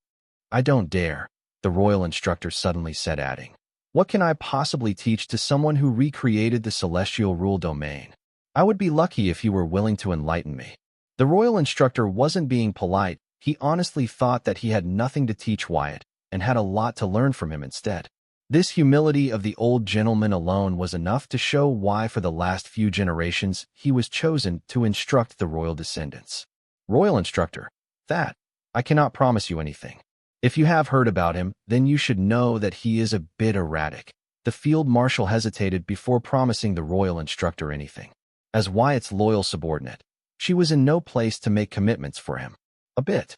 "I don't dare," the royal instructor suddenly said, adding, "What can I possibly teach to someone who recreated the celestial rule domain? I would be lucky if you were willing to enlighten me." The royal instructor wasn't being polite. He honestly thought that he had nothing to teach Wyatt and had a lot to learn from him instead. This humility of the old gentleman alone was enough to show why for the last few generations he was chosen to instruct the royal descendants. "Royal instructor, that I cannot promise you anything. If you have heard about him, then you should know that he is a bit erratic." The field marshal hesitated before promising the royal instructor anything. As Wyatt's loyal subordinate, she was in no place to make commitments for him. A bit.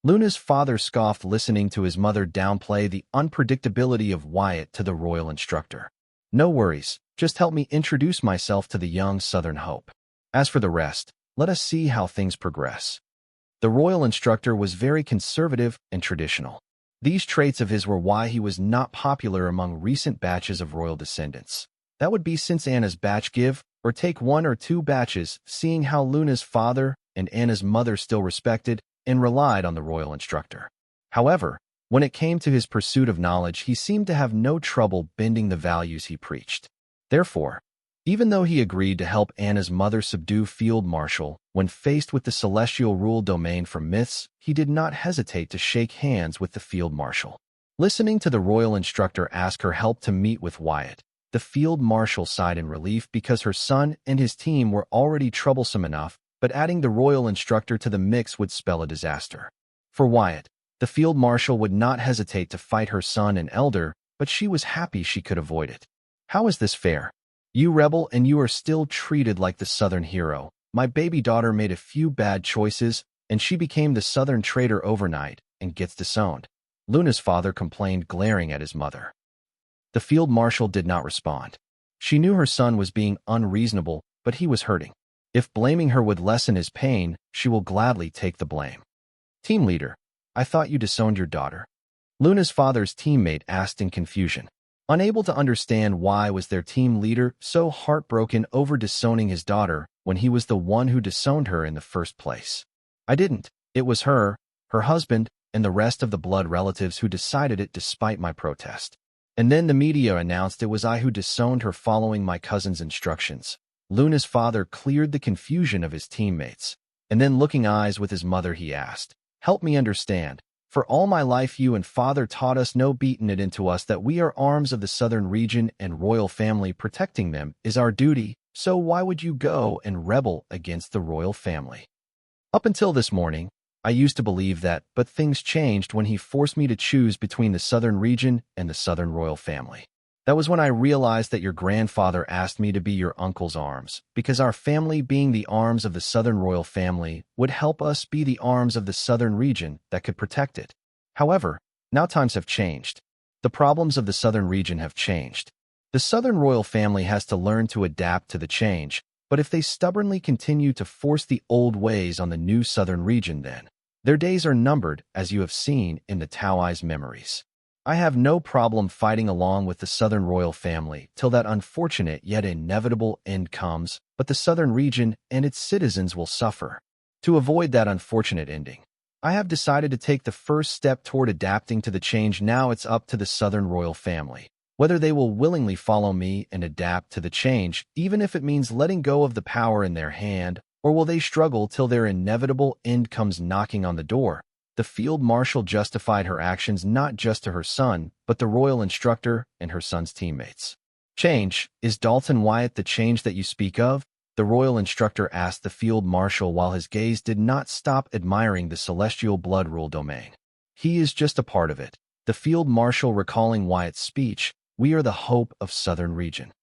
Luna's father scoffed, listening to his mother downplay the unpredictability of Wyatt to the royal instructor. "No worries, just help me introduce myself to the young Southern Hope. As for the rest, let us see how things progress." The royal instructor was very conservative and traditional. These traits of his were why he was not popular among recent batches of royal descendants. That would be since Anna's batch, give or take 1 or 2 batches, seeing how Luna's father and Anna's mother still respected and relied on the royal instructor. However, when it came to his pursuit of knowledge, he seemed to have no trouble bending the values he preached. Therefore, even though he agreed to help Anna's mother subdue Field Marshal when faced with the celestial rule domain from myths, he did not hesitate to shake hands with the Field Marshal. Listening to the royal instructor ask her help to meet with Wyatt, the field marshal sighed in relief because her son and his team were already troublesome enough, but adding the royal instructor to the mix would spell a disaster. For Wyatt, the field marshal would not hesitate to fight her son and elder, but she was happy she could avoid it. How is this fair? You rebel and you are still treated like the Southern hero. My baby daughter made a few bad choices, and she became the Southern traitor overnight and gets disowned. Luna's father complained, glaring at his mother. The field marshal did not respond. She knew her son was being unreasonable, but he was hurting. If blaming her would lessen his pain, she will gladly take the blame. Team leader, I thought you disowned your daughter. Luna's father's teammate asked in confusion. Unable to understand why was their team leader so heartbroken over disowning his daughter when he was the one who disowned her in the first place. I didn't. It was her husband, and the rest of the blood relatives who decided it despite my protest. And then the media announced it was I who disowned her following my cousin's instructions. Luna's father cleared the confusion of his teammates, and then looking eyes with his mother he asked, help me understand. For all my life you and father taught us, no beaten it into us, that we are arms of the southern region and royal family, protecting them is our duty, so why would you go and rebel against the royal family? Up until this morning, I used to believe that, but things changed when he forced me to choose between the southern region and the southern royal family. That was when I realized that your grandfather asked me to be your uncle's arms, because our family being the arms of the southern royal family would help us be the arms of the southern region that could protect it. However, now times have changed. The problems of the southern region have changed. The southern royal family has to learn to adapt to the change, but if they stubbornly continue to force the old ways on the new southern region, then their days are numbered, as you have seen in the Taoi's memories. I have no problem fighting along with the southern royal family till that unfortunate yet inevitable end comes, but the southern region and its citizens will suffer. To avoid that unfortunate ending, I have decided to take the first step toward adapting to the change. Now it's up to the southern royal family whether they will willingly follow me and adapt to the change, even if it means letting go of the power in their hand, or will they struggle till their inevitable end comes knocking on the door. The field marshal justified her actions not just to her son, but the royal instructor and her son's teammates. Change, is Dalton Wyatt the change that you speak of? The royal instructor asked the field marshal while his gaze did not stop admiring the celestial blood rule domain. He is just a part of it. The field marshal recalling Wyatt's speech, we are the hope of southern region.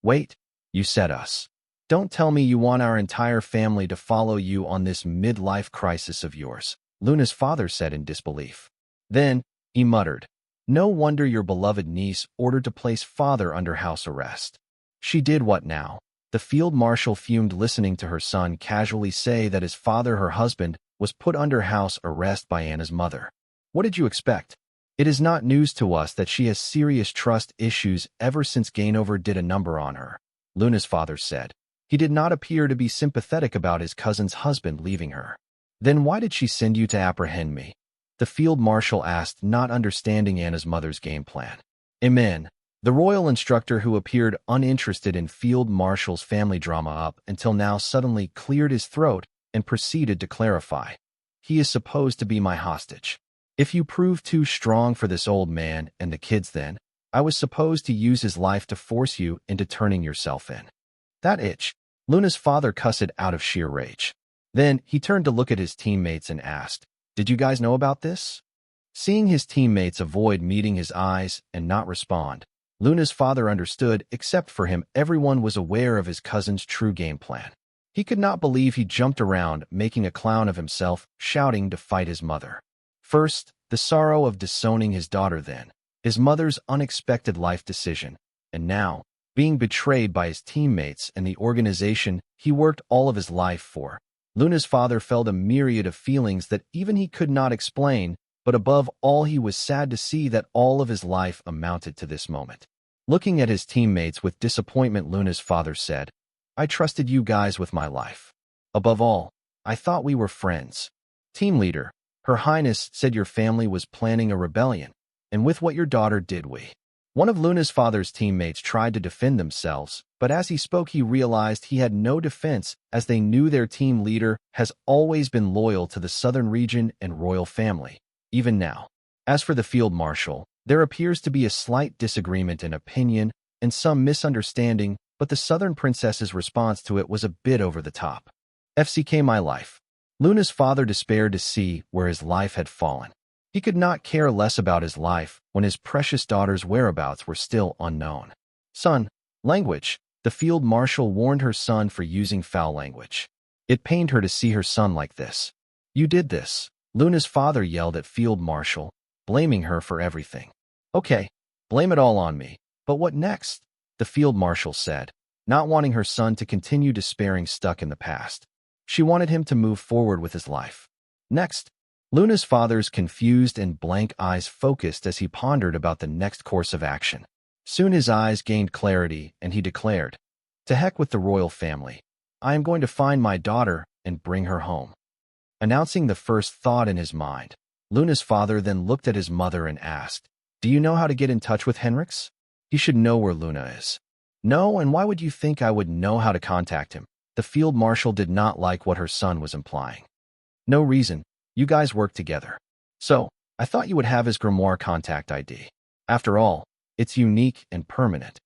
Wait, you said us. Don't tell me you want our entire family to follow you on this midlife crisis of yours, Luna's father said in disbelief. Then, he muttered, no wonder your beloved niece ordered to place father under house arrest. She did what now? The field marshal fumed listening to her son casually say that his father, her husband, was put under house arrest by Anna's mother. What did you expect? It is not news to us that she has serious trust issues ever since Gainover did a number on her, Luna's father said. He did not appear to be sympathetic about his cousin's husband leaving her. Then why did she send you to apprehend me? The field marshal asked, not understanding Anna's mother's game plan. Amen. The royal instructor, who appeared uninterested in field marshal's family drama up until now, suddenly cleared his throat and proceeded to clarify. He is supposed to be my hostage. If you prove too strong for this old man and the kids, then I was supposed to use his life to force you into turning yourself in. That itch, Luna's father cussed out of sheer rage. Then he turned to look at his teammates and asked, did you guys know about this? Seeing his teammates avoid meeting his eyes and not respond, Luna's father understood. Except for him, everyone was aware of his cousin's true game plan. He could not believe he jumped around, making a clown of himself, shouting to fight his mother. First, the sorrow of disowning his daughter, then his mother's unexpected life decision, and now, being betrayed by his teammates and the organization he worked all of his life for. Luna's father felt a myriad of feelings that even he could not explain, but above all he was sad to see that all of his life amounted to this moment. Looking at his teammates with disappointment, Luna's father said, I trusted you guys with my life. Above all, I thought we were friends. Team leader, Her Highness said your family was planning a rebellion, and with what your daughter did we. One of Luna's father's teammates tried to defend themselves, but as he spoke he realized he had no defense, as they knew their team leader has always been loyal to the southern region and royal family, even now. As for the field marshal, There appears to be a slight disagreement in opinion and some misunderstanding, but the Southern Princess's response to it was a bit over the top. FCK my life. Luna's father despaired to see where his life had fallen. He could not care less about his life when his precious daughter's whereabouts were still unknown. Son, language, the field marshal warned her son for using foul language. It pained her to see her son like this. You did this, Luna's father yelled at field marshal, blaming her for everything. Okay, blame it all on me. But what next? The field marshal said, not wanting her son to continue despairing stuck in the past. She wanted him to move forward with his life. Next, Luna's father's confused and blank eyes focused as he pondered about the next course of action. Soon his eyes gained clarity, and he declared, to heck with the royal family. I am going to find my daughter and bring her home. Announcing the first thought in his mind, Luna's father then looked at his mother and asked, do you know how to get in touch with Henrix? He should know where Luna is. No, and why would you think I would know how to contact him? The field marshal did not like what her son was implying. No reason. You guys work together. So, I thought you would have his grimoire contact ID. After all, it's unique and permanent.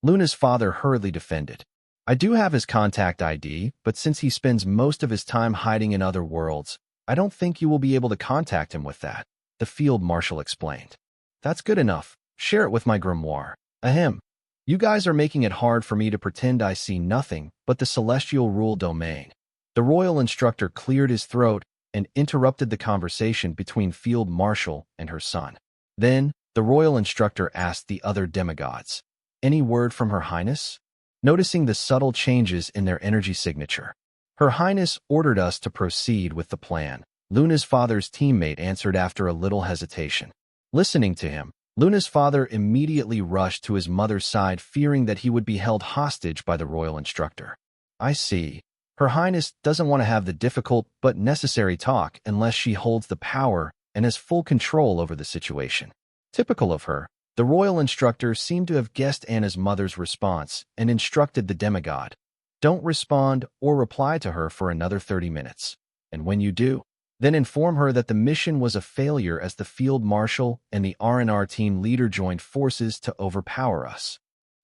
Luna's father hurriedly defended. I do have his contact ID, but since he spends most of his time hiding in other worlds, I don't think you will be able to contact him with that, the field marshal explained. That's good enough. Share it with my grimoire. Ahem. You guys are making it hard for me to pretend I see nothing but the celestial rule domain. The royal instructor cleared his throat and interrupted the conversation between Field Marshal and her son. Then, the royal instructor asked the other demigods, any word from Her Highness? Noticing the subtle changes in their energy signature, Her Highness ordered us to proceed with the plan, Luna's father's teammate answered after a little hesitation. Listening to him, Luna's father immediately rushed to his mother's side, fearing that he would be held hostage by the royal instructor. I see. Her Highness doesn't want to have the difficult but necessary talk unless she holds the power and has full control over the situation. Typical of her, the royal instructor seemed to have guessed Anna's mother's response and instructed the demigod, don't respond or reply to her for another 30 minutes. And when you do, then inform her that the mission was a failure as the field marshal and the R&R team leader joined forces to overpower us.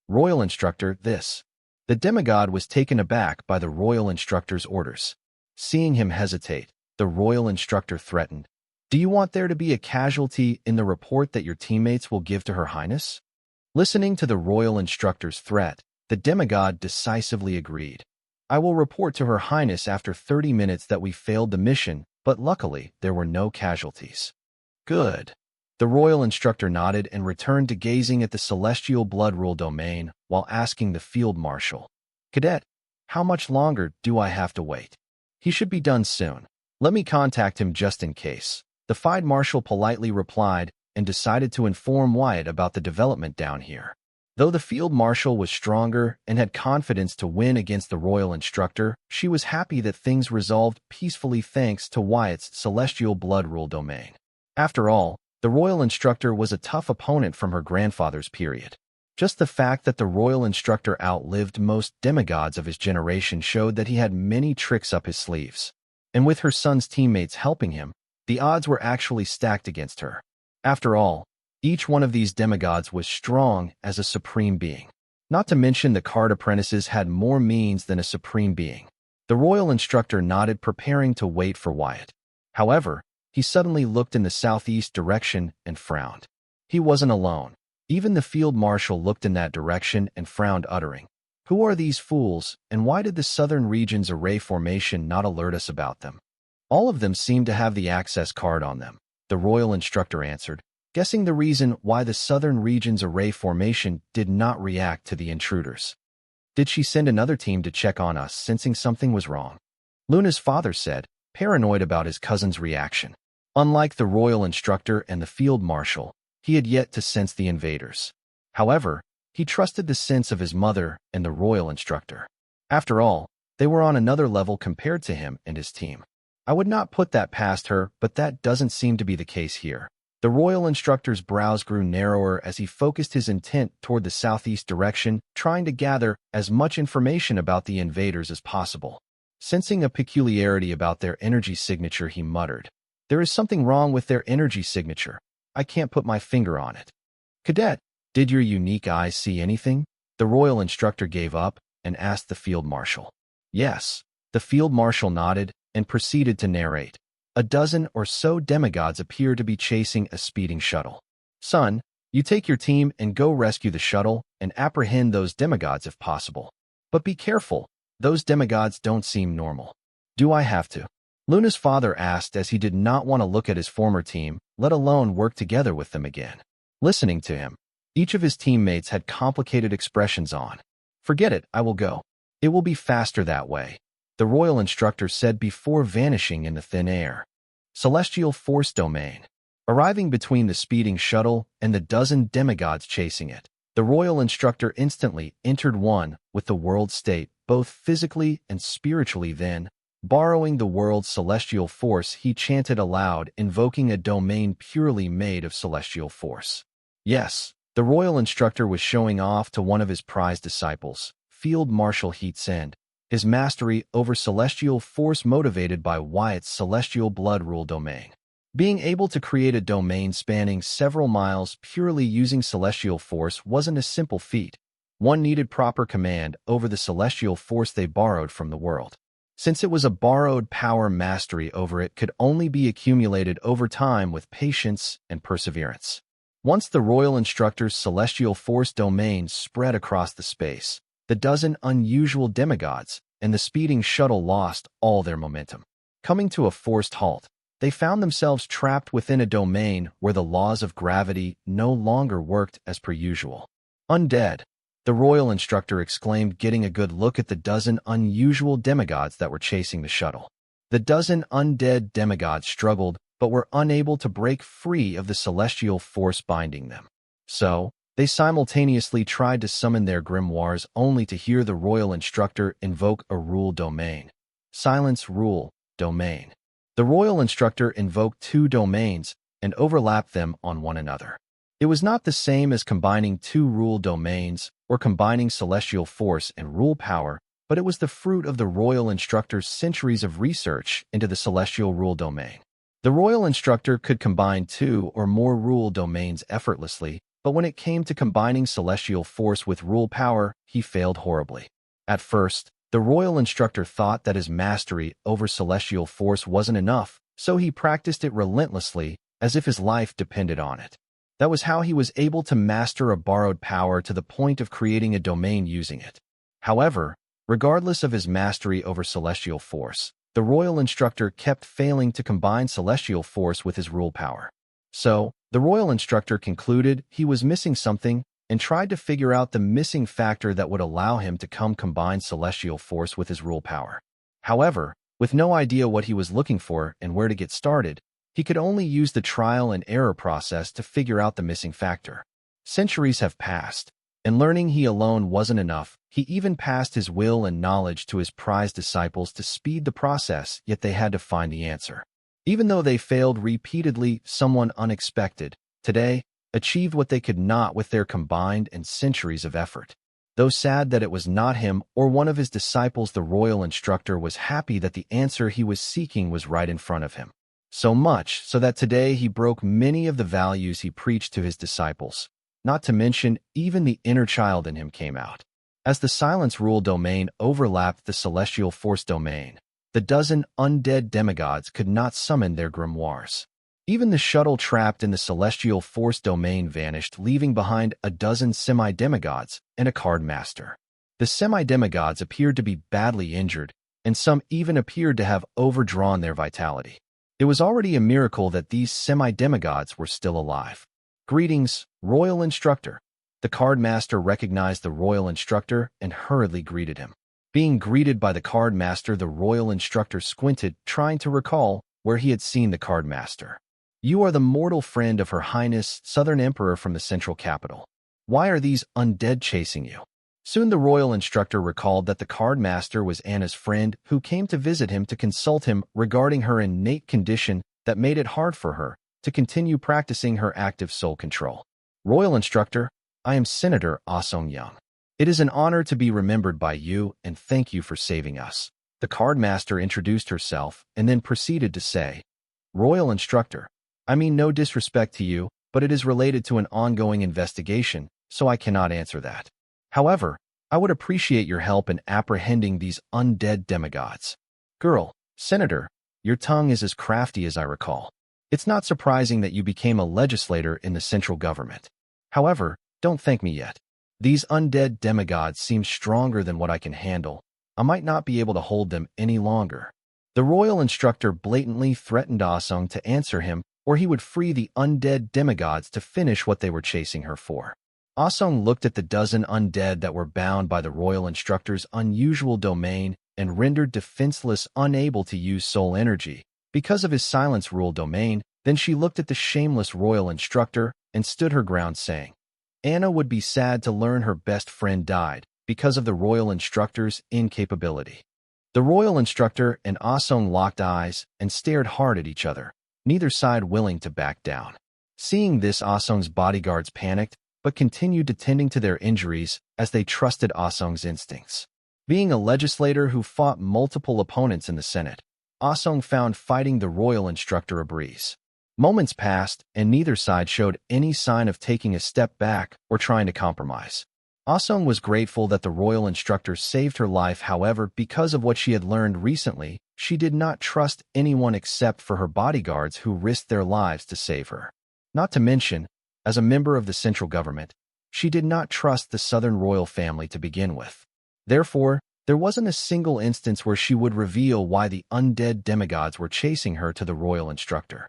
Royal instructor, this. The demigod was taken aback by the royal instructor's orders. Seeing him hesitate, the royal instructor threatened, do you want there to be a casualty in the report that your teammates will give to Her Highness? Listening to the royal instructor's threat, the demigod decisively agreed. I will report to Her Highness after 30 minutes that we failed the mission, but luckily there were no casualties. Good. The royal instructor nodded and returned to gazing at the celestial blood rule domain while asking the field marshal, Cadet, how much longer do I have to wait? He should be done soon. Let me contact him just in case. The field marshal politely replied and decided to inform Wyatt about the development down here. Though the field marshal was stronger and had confidence to win against the royal instructor, she was happy that things resolved peacefully thanks to Wyatt's celestial blood rule domain. After all, the royal instructor was a tough opponent from her grandfather's period. Just the fact that the royal instructor outlived most demigods of his generation showed that he had many tricks up his sleeves. And with her son's teammates helping him, the odds were actually stacked against her. After all, each one of these demigods was strong as a supreme being. Not to mention the card apprentices had more means than a supreme being. The royal instructor nodded, preparing to wait for Wyatt. However, he suddenly looked in the southeast direction and frowned. He wasn't alone. Even the field marshal looked in that direction and frowned, uttering, Who are these fools, and why did the southern region's array formation not alert us about them? All of them seemed to have the access card on them, the royal instructor answered, guessing the reason why the southern region's array formation did not react to the intruders. Did she send another team to check on us, sensing something was wrong? Luna's father said, paranoid about his cousin's reaction. Unlike the royal instructor and the field marshal, he had yet to sense the invaders. However, he trusted the sense of his mother and the royal instructor. After all, they were on another level compared to him and his team. I would not put that past her, but that doesn't seem to be the case here. The royal instructor's brows grew narrower as he focused his intent toward the southeast direction, trying to gather as much information about the invaders as possible. Sensing a peculiarity about their energy signature, he muttered, There is something wrong with their energy signature. I can't put my finger on it. Cadet, did your unique eyes see anything? The royal instructor gave up and asked the field marshal. Yes, the field marshal nodded and proceeded to narrate. A dozen or so demigods appear to be chasing a speeding shuttle. Son, you take your team and go rescue the shuttle and apprehend those demigods if possible. But be careful, those demigods don't seem normal. Do I have to? Luna's father asked as he did not want to look at his former team, let alone work together with them again. Listening to him, each of his teammates had complicated expressions on. Forget it, I will go. It will be faster that way, the royal instructor said before vanishing in the thin air. Celestial Force Domain. Arriving between the speeding shuttle and the dozen demigods chasing it, the royal instructor instantly entered one with the world state, both physically and spiritually. Then, borrowing the world's celestial force, he chanted aloud, invoking a domain purely made of celestial force. Yes, the royal instructor was showing off to one of his prized disciples, Field Marshal Heatsend, his mastery over celestial force motivated by Wyatt's celestial blood rule domain. Being able to create a domain spanning several miles purely using celestial force wasn't a simple feat. One needed proper command over the celestial force they borrowed from the world. Since it was a borrowed power, mastery over it could only be accumulated over time with patience and perseverance. Once the royal instructor's celestial force domain spread across the space, the dozen unusual demigods and the speeding shuttle lost all their momentum. Coming to a forced halt, they found themselves trapped within a domain where the laws of gravity no longer worked as per usual. Undead, the royal instructor exclaimed, getting a good look at the dozen unusual demigods that were chasing the shuttle. The dozen undead demigods struggled, but were unable to break free of the celestial force binding them. So, they simultaneously tried to summon their grimoires only to hear the royal instructor invoke a rule domain. Silence rule domain. The royal instructor invoked two domains and overlapped them on one another. It was not the same as combining two rule domains or combining celestial force and rule power, but it was the fruit of the royal instructor's centuries of research into the celestial rule domain. The royal instructor could combine two or more rule domains effortlessly, but when it came to combining celestial force with rule power, he failed horribly. At first, the royal instructor thought that his mastery over celestial force wasn't enough, so he practiced it relentlessly, as if his life depended on it. That was how he was able to master a borrowed power to the point of creating a domain using it. However, regardless of his mastery over celestial force, the royal instructor kept failing to combine celestial force with his rule power. So, the royal instructor concluded he was missing something and tried to figure out the missing factor that would allow him to combine celestial force with his rule power. However, with no idea what he was looking for and where to get started, he could only use the trial and error process to figure out the missing factor. Centuries have passed, and learning he alone wasn't enough. He even passed his will and knowledge to his prized disciples to speed the process, yet they had to find the answer. Even though they failed repeatedly, someone unexpected, today, achieved what they could not with their combined and centuries of effort. Though sad that it was not him or one of his disciples, the royal instructor was happy that the answer he was seeking was right in front of him. So much so that today he broke many of the values he preached to his disciples. Not to mention, even the inner child in him came out. As the silence rule domain overlapped the celestial force domain, the dozen undead demigods could not summon their grimoires. Even the shuttle trapped in the celestial force domain vanished, leaving behind a dozen semi-demigods and a card master. The semi-demigods appeared to be badly injured, and some even appeared to have overdrawn their vitality. It was already a miracle that these semi-demigods were still alive. Greetings, royal instructor. The card master recognized the royal instructor and hurriedly greeted him. Being greeted by the card master, the royal instructor squinted, trying to recall where he had seen the card master. You are the mortal friend of Her Highness, Southern Emperor from the central capital. Why are these undead chasing you? Soon the royal instructor recalled that the card master was Anna's friend who came to visit him to consult him regarding her innate condition that made it hard for her to continue practicing her active soul control. Royal instructor, I am Senator Ah Song-young. It is an honor to be remembered by you, and thank you for saving us. The card master introduced herself and then proceeded to say, Royal instructor, I mean no disrespect to you, but it is related to an ongoing investigation, so I cannot answer that. However, I would appreciate your help in apprehending these undead demigods. Girl, Senator, your tongue is as crafty as I recall. It's not surprising that you became a legislator in the central government. However, don't thank me yet. These undead demigods seem stronger than what I can handle. I might not be able to hold them any longer. The royal instructor blatantly threatened Ah Sung to answer him, or he would free the undead demigods to finish what they were chasing her for. Ah Sung looked at the dozen undead that were bound by the royal instructor's unusual domain and rendered defenseless, unable to use soul energy because of his silence rule domain. Then she looked at the shameless royal instructor and stood her ground, saying, Anna would be sad to learn her best friend died because of the royal instructor's incapability. The royal instructor and Ah Sung locked eyes and stared hard at each other, neither side willing to back down. Seeing this, Ah Sung's bodyguards panicked, but continued to tending to their injuries as they trusted Ah Sung's instincts. Being a legislator who fought multiple opponents in the Senate, Ah Sung found fighting the royal instructor a breeze. Moments passed, and neither side showed any sign of taking a step back or trying to compromise. Ah Sung was grateful that the royal instructor saved her life. However, because of what she had learned recently, she did not trust anyone except for her bodyguards who risked their lives to save her. Not to mention, as a member of the central government, she did not trust the southern royal family to begin with. Therefore, there wasn't a single instance where she would reveal why the undead demigods were chasing her to the royal instructor.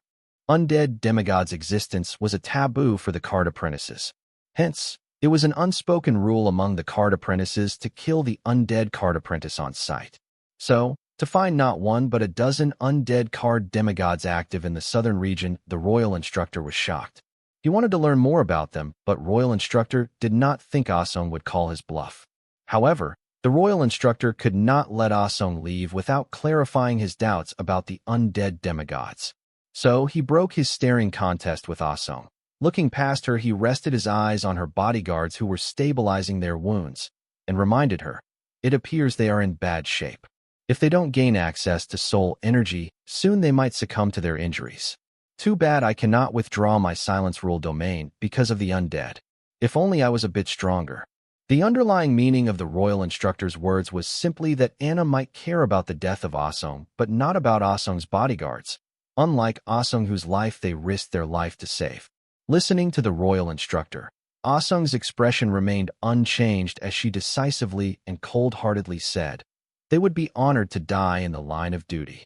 Undead demigods' existence was a taboo for the card apprentices. Hence, it was an unspoken rule among the card apprentices to kill the undead card apprentice on sight. So, to find not one but a dozen undead card demigods active in the southern region, the royal instructor was shocked. He wanted to learn more about them, but royal instructor did not think Ah Sung would call his bluff. However, the royal instructor could not let Ah Sung leave without clarifying his doubts about the undead demigods. So he broke his staring contest with Ah Sung. Looking past her, he rested his eyes on her bodyguards who were stabilizing their wounds, and reminded her, it appears they are in bad shape. If they don't gain access to soul energy, soon they might succumb to their injuries. Too bad I cannot withdraw my silence rule domain because of the undead. If only I was a bit stronger. The underlying meaning of the royal instructor's words was simply that Anna might care about the death of Ah Sung, but not about Ah Sung's bodyguards, unlike Ah Sung whose life they risked their life to save. Listening to the royal instructor, Ah Sung's expression remained unchanged as she decisively and cold-heartedly said, they would be honored to die in the line of duty.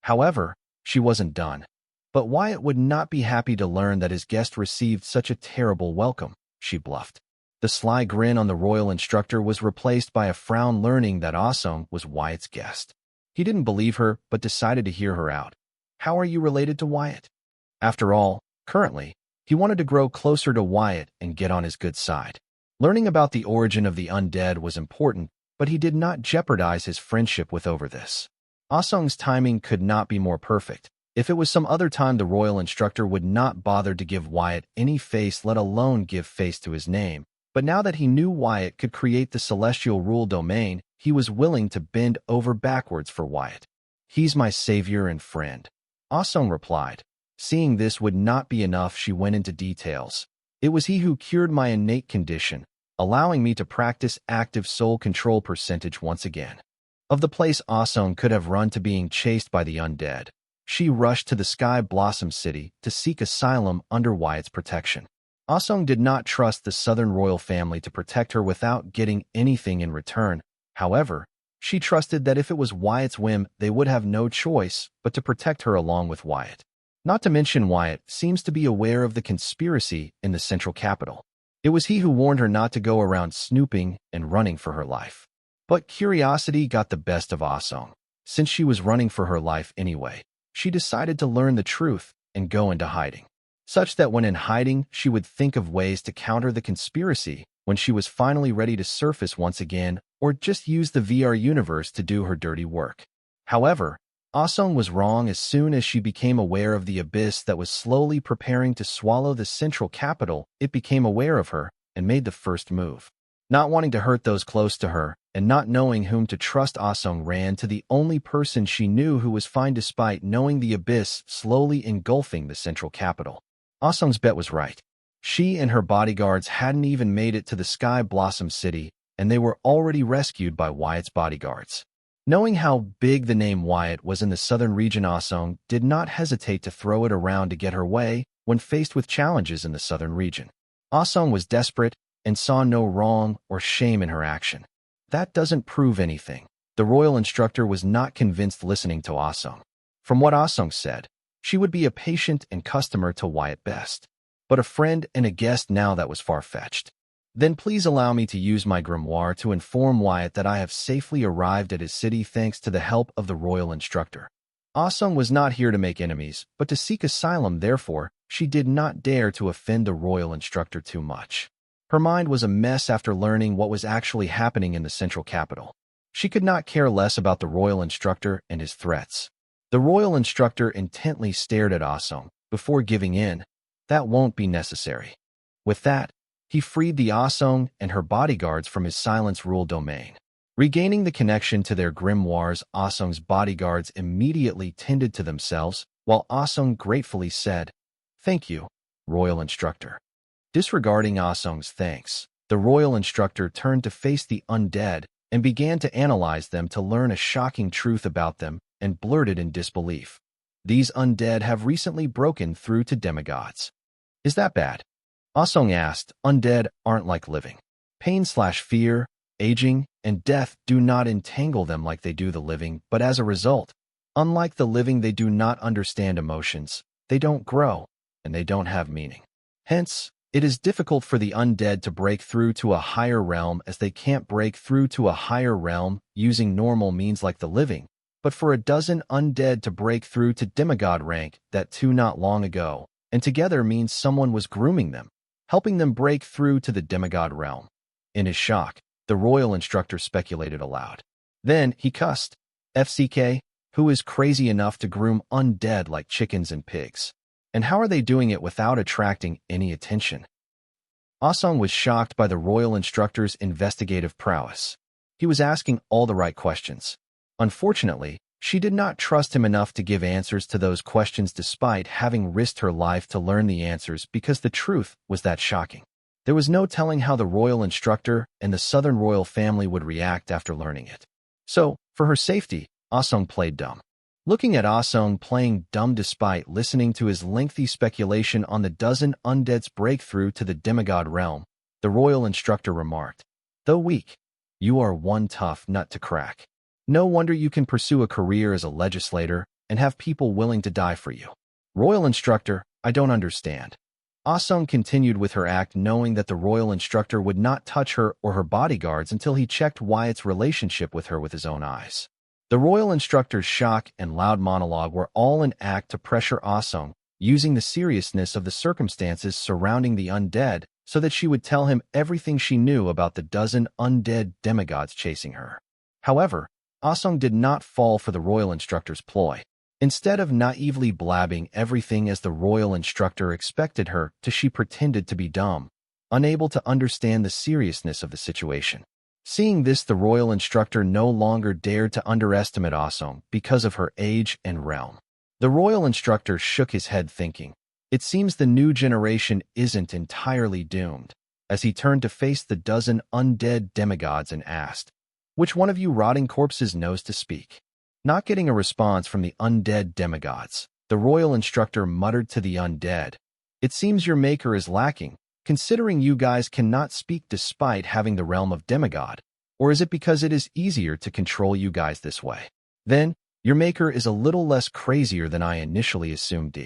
However, she wasn't done. But Wyatt would not be happy to learn that his guest received such a terrible welcome, she bluffed. The sly grin on the royal instructor was replaced by a frown, learning that Ah Sung was Wyatt's guest. He didn't believe her, but decided to hear her out. How are you related to Wyatt? After all, currently, he wanted to grow closer to Wyatt and get on his good side. Learning about the origin of the undead was important, but he did not jeopardize his friendship with over this. Ah Sung's timing could not be more perfect. If it was some other time, the royal instructor would not bother to give Wyatt any face, let alone give face to his name. But now that he knew Wyatt could create the celestial rule domain, he was willing to bend over backwards for Wyatt. He's my savior and friend, Ah Sung replied. Seeing this would not be enough, she went into details. It was he who cured my innate condition, allowing me to practice active soul control percentage once again. Of the place Ah Sung could have run to being chased by the undead, she rushed to the Sky Blossom City to seek asylum under Wyatt's protection. Ah Sung did not trust the southern royal family to protect her without getting anything in return. However, she trusted that if it was Wyatt's whim, they would have no choice but to protect her along with Wyatt. Not to mention, Wyatt seems to be aware of the conspiracy in the central capital. It was he who warned her not to go around snooping and running for her life. But curiosity got the best of Ah Sung. Since she was running for her life anyway, she decided to learn the truth and go into hiding, such that when in hiding, she would think of ways to counter the conspiracy when she was finally ready to surface once again, or just use the VR universe to do her dirty work. However, Ah Sung was wrong. As soon as she became aware of the abyss that was slowly preparing to swallow the central capital, it became aware of her and made the first move. Not wanting to hurt those close to her, and not knowing whom to trust, Ah Sung ran to the only person she knew who was fine despite knowing the abyss slowly engulfing the central capital. Asong's bet was right. She and her bodyguards hadn't even made it to the Sky Blossom City, and they were already rescued by Wyatt's bodyguards. Knowing how big the name Wyatt was in the southern region, Asong did not hesitate to throw it around to get her way when faced with challenges in the southern region. Asong was desperate and saw no wrong or shame in her action. That doesn't prove anything. The royal instructor was not convinced listening to Asong. From what Asong said, she would be a patient and customer to Wyatt best. But a friend and a guest, now that was far-fetched. Then please allow me to use my grimoire to inform Wyatt that I have safely arrived at his city thanks to the help of the royal instructor. Asong was not here to make enemies, but to seek asylum. Therefore, she did not dare to offend the royal instructor too much. Her mind was a mess after learning what was actually happening in the central capital. She could not care less about the royal instructor and his threats. The royal instructor intently stared at Asong before giving in. That won't be necessary. With that, he freed the Asong and her bodyguards from his silence rule domain. Regaining the connection to their grimoires, Asong's bodyguards immediately tended to themselves, while Asong gratefully said, "Thank you, royal instructor." Disregarding Asong's thanks, the royal instructor turned to face the undead and began to analyze them to learn a shocking truth about them and blurted in disbelief. These undead have recently broken through to demigods. Is that bad? Asong asked. Undead aren't like living. Pain/fear, aging, and death do not entangle them like they do the living, but as a result, unlike the living, they do not understand emotions, they don't grow, and they don't have meaning. Hence, it is difficult for the undead to break through to a higher realm, as they can't break through to a higher realm using normal means like the living, but for a dozen undead to break through to demigod rank, that too not long ago, and together means someone was grooming them, helping them break through to the demigod realm. In his shock, the royal instructor speculated aloud. Then he cussed. FCK, who is crazy enough to groom undead like chickens and pigs? And how are they doing it without attracting any attention? Asong was shocked by the royal instructor's investigative prowess. He was asking all the right questions. Unfortunately, she did not trust him enough to give answers to those questions despite having risked her life to learn the answers, because the truth was that shocking. There was no telling how the royal instructor and the southern royal family would react after learning it. So, for her safety, Asong played dumb. Looking at Asong playing dumb despite listening to his lengthy speculation on the dozen undead's breakthrough to the demigod realm, the royal instructor remarked, "Though weak, you are one tough nut to crack. No wonder you can pursue a career as a legislator and have people willing to die for you." Royal instructor, I don't understand. Asong continued with her act, knowing that the royal instructor would not touch her or her bodyguards until he checked Wyatt's relationship with her with his own eyes. The royal instructor's shock and loud monologue were all an act to pressure Asong, using the seriousness of the circumstances surrounding the undead so that she would tell him everything she knew about the dozen undead demigods chasing her. However, Asong did not fall for the royal instructor's ploy. Instead of naively blabbing everything as the royal instructor expected her to, she pretended to be dumb, unable to understand the seriousness of the situation. Seeing this, the royal instructor no longer dared to underestimate Asong because of her age and realm. The royal instructor shook his head thinking, it seems the new generation isn't entirely doomed, as he turned to face the dozen undead demigods and asked, "Which one of you rotting corpses knows to speak?" Not getting a response from the undead demigods, the royal instructor muttered to the undead, "It seems your maker is lacking, considering you guys cannot speak despite having the realm of demigod, or is it because it is easier to control you guys this way? Then, your maker is a little less crazier than I initially assumed."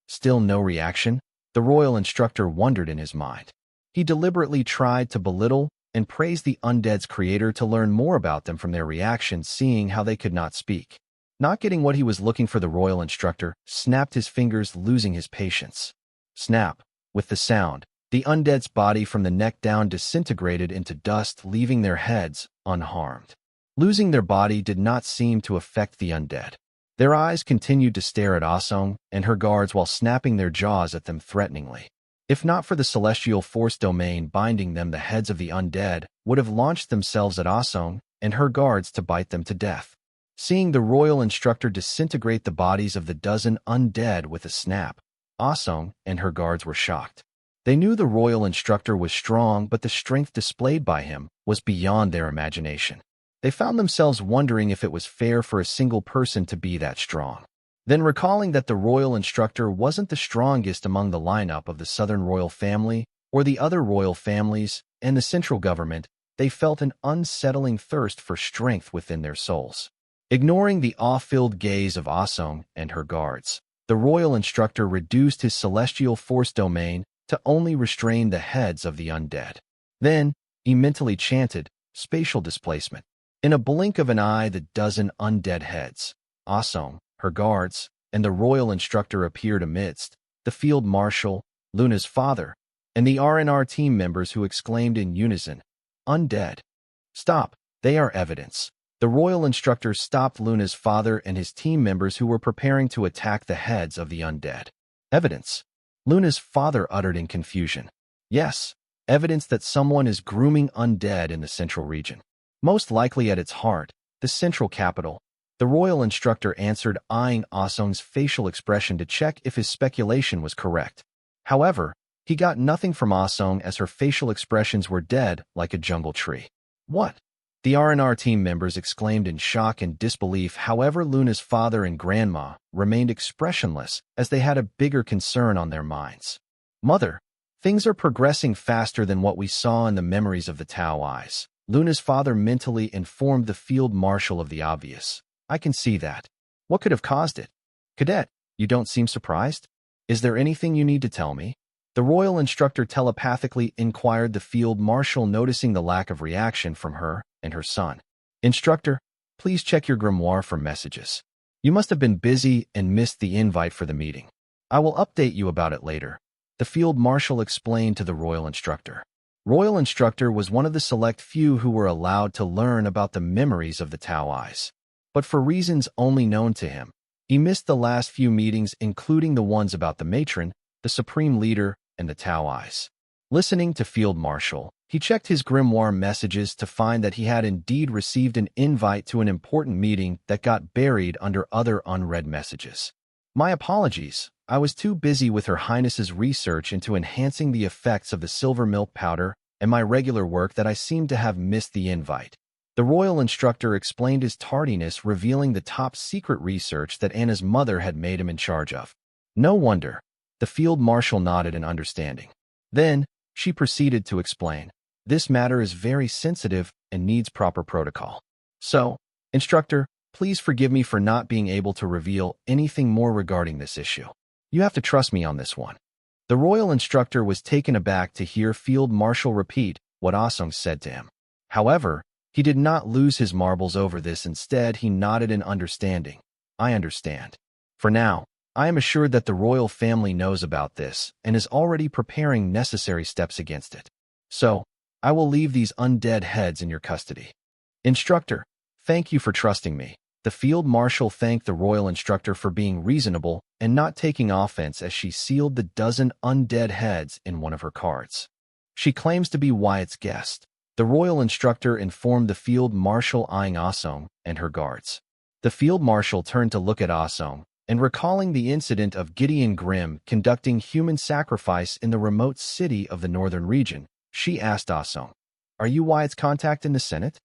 Still no reaction, the royal instructor wondered in his mind. He deliberately tried to belittle and praise the undead's creator to learn more about them from their reactions, seeing how they could not speak. Not getting what he was looking for, the royal instructor snapped his fingers, losing his patience. Snap! With the sound, the undead's body from the neck down disintegrated into dust, leaving their heads unharmed. Losing their body did not seem to affect the undead. Their eyes continued to stare at Asong and her guards while snapping their jaws at them threateningly. If not for the celestial force domain binding them, the heads of the undead would have launched themselves at Asong and her guards to bite them to death. Seeing the royal instructor disintegrate the bodies of the dozen undead with a snap, Ah-sung and her guards were shocked. They knew the royal instructor was strong, but the strength displayed by him was beyond their imagination. They found themselves wondering if it was fair for a single person to be that strong. Then, recalling that the royal instructor wasn't the strongest among the lineup of the southern royal family or the other royal families and the central government, they felt an unsettling thirst for strength within their souls. Ignoring the awe-filled gaze of Ah-sung and her guards, the royal instructor reduced his celestial force domain to only restrain the heads of the undead. Then, he mentally chanted, "Spatial displacement." In a blink of an eye, the dozen undead heads, Ah-sung, her guards, and the royal instructor appeared amidst the field marshal, Luna's father, and the R&R team members who exclaimed in unison, "Undead! Stop, they are evidence." The royal instructor stopped Luna's father and his team members who were preparing to attack the heads of the undead. "Evidence?" Luna's father uttered in confusion. "Yes, evidence that someone is grooming undead in the central region. Most likely at its heart, the central capital." The royal instructor answered, eyeing Ah-sung's facial expression to check if his speculation was correct. However, he got nothing from Ah-sung as her facial expressions were dead like a jungle tree. "What?" The R&R team members exclaimed in shock and disbelief. However, Luna's father and grandma remained expressionless as they had a bigger concern on their minds. "Mother, things are progressing faster than what we saw in the memories of the Tao Eyes." Luna's father mentally informed the field marshal of the obvious. "I can see that. What could have caused it?" "Cadet, you don't seem surprised? Is there anything you need to tell me?" The royal instructor telepathically inquired the field marshal, noticing the lack of reaction from her and her son. "Instructor, please check your grimoire for messages. You must have been busy and missed the invite for the meeting. I will update you about it later," the field marshal explained to the royal instructor. Royal instructor was one of the select few who were allowed to learn about the memories of the Tao Eyes. But for reasons only known to him, he missed the last few meetings, including the ones about the matron, the supreme leader, and the Tao Eyes. Listening to Field Marshal, he checked his grimoire messages to find that he had indeed received an invite to an important meeting that got buried under other unread messages. "My apologies, I was too busy with Her Highness's research into enhancing the effects of the silver milk powder and my regular work that I seemed to have missed the invite." The royal instructor explained his tardiness, revealing the top-secret research that Anna's mother had made him in charge of. "No wonder." The field marshal nodded in understanding. Then, she proceeded to explain, "This matter is very sensitive and needs proper protocol. So, instructor, please forgive me for not being able to reveal anything more regarding this issue. You have to trust me on this one." The royal instructor was taken aback to hear Field Marshal repeat what Ah-sung said to him. However, he did not lose his marbles over this. Instead, he nodded in understanding. "I understand. For now, I am assured that the royal family knows about this and is already preparing necessary steps against it. So, I will leave these undead heads in your custody." "Instructor, thank you for trusting me." The field marshal thanked the royal instructor for being reasonable and not taking offense as she sealed the dozen undead heads in one of her cards. "She claims to be Wyatt's guest," the royal instructor informed the field marshal, eyeing Ah-sung and her guards. The field marshal turned to look at Ah-sung, and recalling the incident of Gideon Grimm conducting human sacrifice in the remote city of the northern region, she asked Ah-sung, "Are you Wyatt's contact in the Senate?"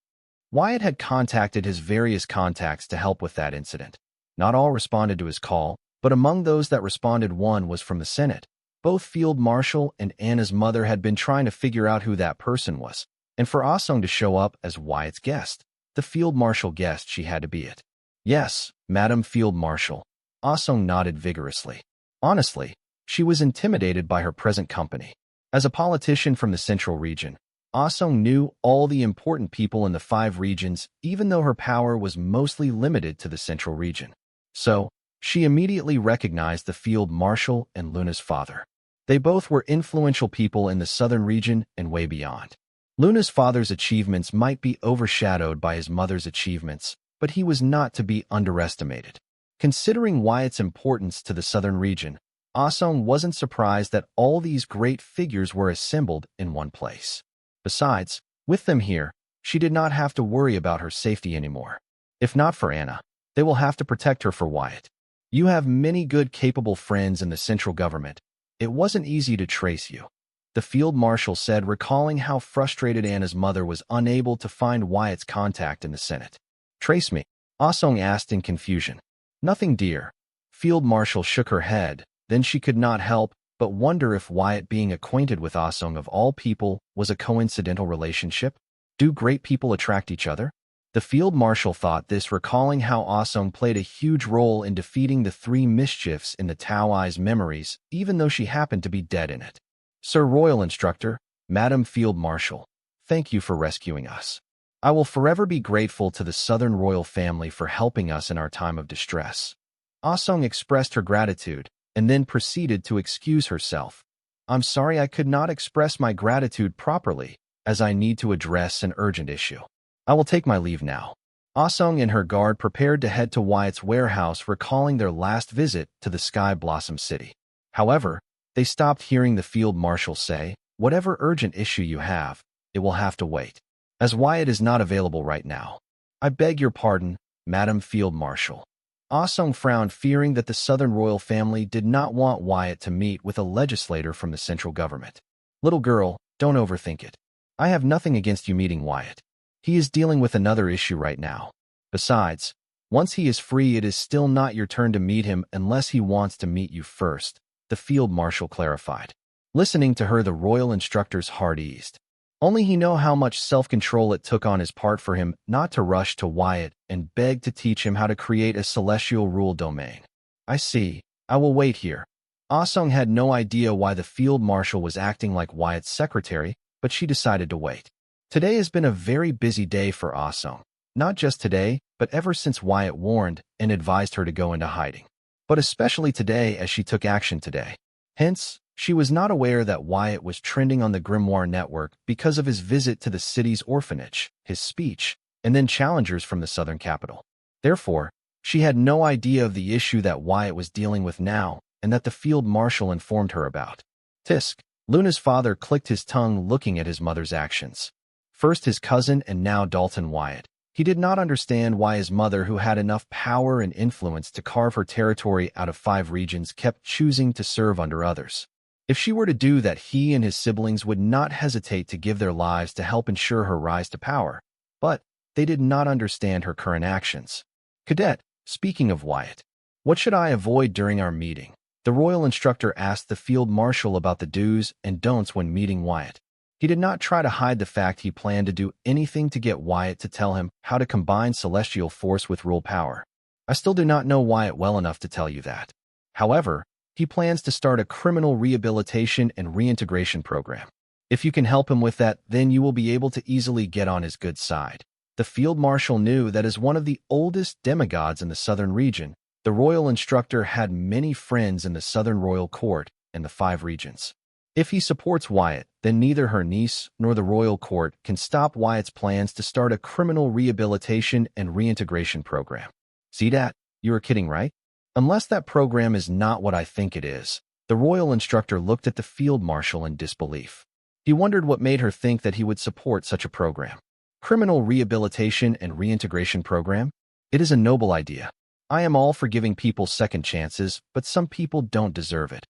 Wyatt had contacted his various contacts to help with that incident. Not all responded to his call, but among those that responded, one was from the Senate. Both Field Marshal and Anna's mother had been trying to figure out who that person was, and for Ah-sung to show up as Wyatt's guest, the Field Marshal guessed she had to be it. "Yes, Madam Field Marshal." Ah-sung nodded vigorously. Honestly, she was intimidated by her present company. As a politician from the central region, Ah-sung knew all the important people in the 5 regions, even though her power was mostly limited to the central region. So, she immediately recognized the field marshal and Luna's father. They both were influential people in the southern region and way beyond. Luna's father's achievements might be overshadowed by his mother's achievements, but he was not to be underestimated. Considering Wyatt's importance to the southern region, Ah-sung wasn't surprised that all these great figures were assembled in one place. Besides, with them here, she did not have to worry about her safety anymore. If not for Anna, they will have to protect her for Wyatt. You have many good capable friends in the central government. It wasn't easy to trace you. The field marshal said, recalling how frustrated Anna's mother was unable to find Wyatt's contact in the Senate. Trace me? Ah Sung asked in confusion. Nothing, dear. Field marshal shook her head, then she could not help but wonder if Wyatt being acquainted with Ah Sung of all people was a coincidental relationship. Do great people attract each other? The field marshal thought this, recalling how Ah Sung played a huge role in defeating the three mischiefs in the Taoi's memories, even though she happened to be dead in it. Sir Royal Instructor, Madam Field Marshal, thank you for rescuing us. I will forever be grateful to the Southern royal family for helping us in our time of distress. Ah Sung expressed her gratitude and then proceeded to excuse herself. I'm sorry I could not express my gratitude properly, as I need to address an urgent issue. I will take my leave now. Ah Sung and her guard prepared to head to Wyatt's warehouse, recalling their last visit to the Sky Blossom City. However, they stopped hearing the field marshal say, whatever urgent issue you have, it will have to wait, as Wyatt is not available right now. I beg your pardon, Madam Field Marshal. Ah Sung frowned, fearing that the Southern royal family did not want Wyatt to meet with a legislator from the central government. Little girl, don't overthink it. I have nothing against you meeting Wyatt. He is dealing with another issue right now. Besides, once he is free, it is still not your turn to meet him unless he wants to meet you first, the field marshal clarified. Listening to her, the royal instructor's heart eased. Only he knew how much self-control it took on his part for him not to rush to Wyatt and beg to teach him how to create a celestial rule domain. I see. I will wait here. Ah Sung had no idea why the field marshal was acting like Wyatt's secretary, but she decided to wait. Today has been a very busy day for Ah Sung. Not just today, but ever since Wyatt warned and advised her to go into hiding. But especially today, as she took action today. Hence, she was not aware that Wyatt was trending on the Grimoire network because of his visit to the city's orphanage, his speech, and then challengers from the southern capital. Therefore, she had no idea of the issue that Wyatt was dealing with now and that the field marshal informed her about. Tisk. Luna's father clicked his tongue, looking at his mother's actions. First his cousin and now Dalton Wyatt. He did not understand why his mother, who had enough power and influence to carve her territory out of 5 regions, kept choosing to serve under others. If she were to do that, he and his siblings would not hesitate to give their lives to help ensure her rise to power. But they did not understand her current actions. Cadet, speaking of Wyatt, what should I avoid during our meeting? The royal instructor asked the field marshal about the do's and don'ts when meeting Wyatt. He did not try to hide the fact he planned to do anything to get Wyatt to tell him how to combine celestial force with rule power. I still do not know Wyatt well enough to tell you that. However, he plans to start a criminal rehabilitation and reintegration program. If you can help him with that, then you will be able to easily get on his good side. The field marshal knew that as one of the oldest demigods in the southern region, the royal instructor had many friends in the southern royal court and the 5 regions. If he supports Wyatt, then neither her niece nor the royal court can stop Wyatt's plans to start a criminal rehabilitation and reintegration program. See that? You are kidding, right? Unless that program is not what I think it is. The royal instructor looked at the field marshal in disbelief. He wondered what made her think that he would support such a program. Criminal rehabilitation and reintegration program? It is a noble idea. I am all for giving people second chances, but some people don't deserve it.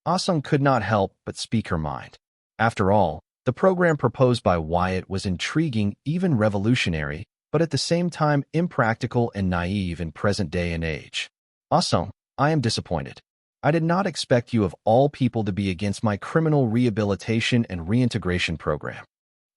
Ah Sung could not help but speak her mind. After all, the program proposed by Wyatt was intriguing, even revolutionary, but at the same time impractical and naive in present day and age. Ah Sung, I am disappointed. I did not expect you of all people to be against my criminal rehabilitation and reintegration program.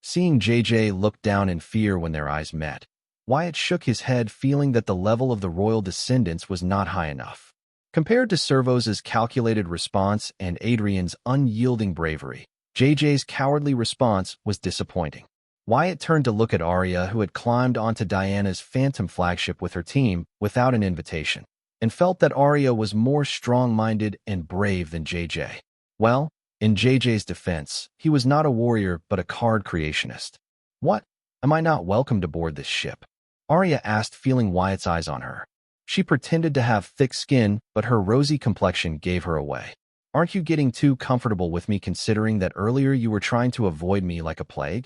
Seeing JJ look down in fear when their eyes met, Wyatt shook his head, feeling that the level of the royal descendants was not high enough. Compared to Servos' calculated response and Adrian's unyielding bravery, JJ's cowardly response was disappointing. Wyatt turned to look at Arya, who had climbed onto Diana's phantom flagship with her team without an invitation, and felt that Arya was more strong-minded and brave than JJ. Well, in JJ's defense, he was not a warrior but a card creationist. What? Am I not welcomed aboard this ship? Arya asked, feeling Wyatt's eyes on her. She pretended to have thick skin, but her rosy complexion gave her away. Aren't you getting too comfortable with me, considering that earlier you were trying to avoid me like a plague?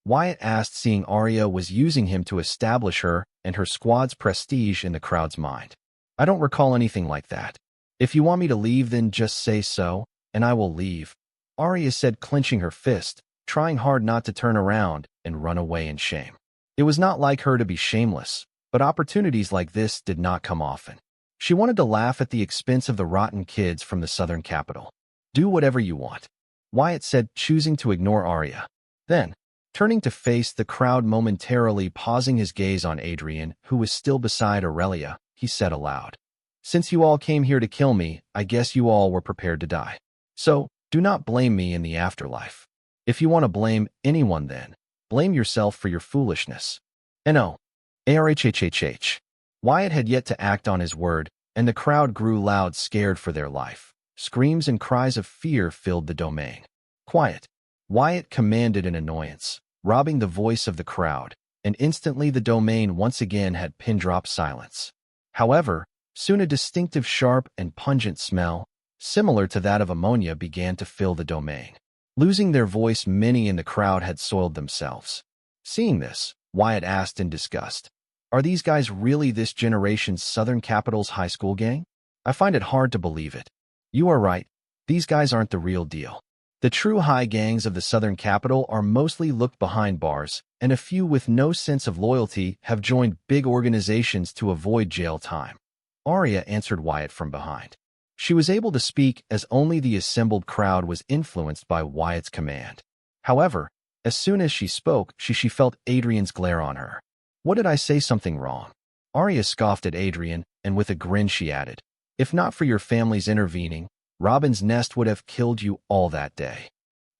Wyatt asked, seeing Arya was using him to establish her and her squad's prestige in the crowd's mind. I don't recall anything like that. If you want me to leave, then just say so, and I will leave, Arya said, clenching her fist, trying hard not to turn around and run away in shame. It was not like her to be shameless, but opportunities like this did not come often. She wanted to laugh at the expense of the rotten kids from the southern capital. Do whatever you want, Wyatt said, choosing to ignore Arya. Then, turning to face the crowd, momentarily pausing his gaze on Adrian, who was still beside Aurelia, he said aloud, "Since you all came here to kill me, I guess you all were prepared to die. So, do not blame me in the afterlife. If you want to blame anyone, then blame yourself for your foolishness." No. Arhhhh. Wyatt had yet to act on his word, and the crowd grew loud, scared for their life. Screams and cries of fear filled the domain. "Quiet," Wyatt commanded in annoyance, robbing the voice of the crowd, and instantly the domain once again had pin-drop silence. However, soon a distinctive sharp and pungent smell, similar to that of ammonia, began to fill the domain. Losing their voice, many in the crowd had soiled themselves. Seeing this, Wyatt asked in disgust, "Are these guys really this generation's Southern Capital's high school gang? I find it hard to believe it." "You are right. These guys aren't the real deal. The true high gangs of the Southern Capital are mostly looked behind bars, and a few with no sense of loyalty have joined big organizations to avoid jail time," Arya answered Wyatt from behind. She was able to speak as only the assembled crowd was influenced by Wyatt's command. However, as soon as she spoke, she felt Adrian's glare on her. "What did I say something wrong?" Arya scoffed at Adrian, and with a grin she added, "If not for your family's intervening, Robin's Nest would have killed you all that day.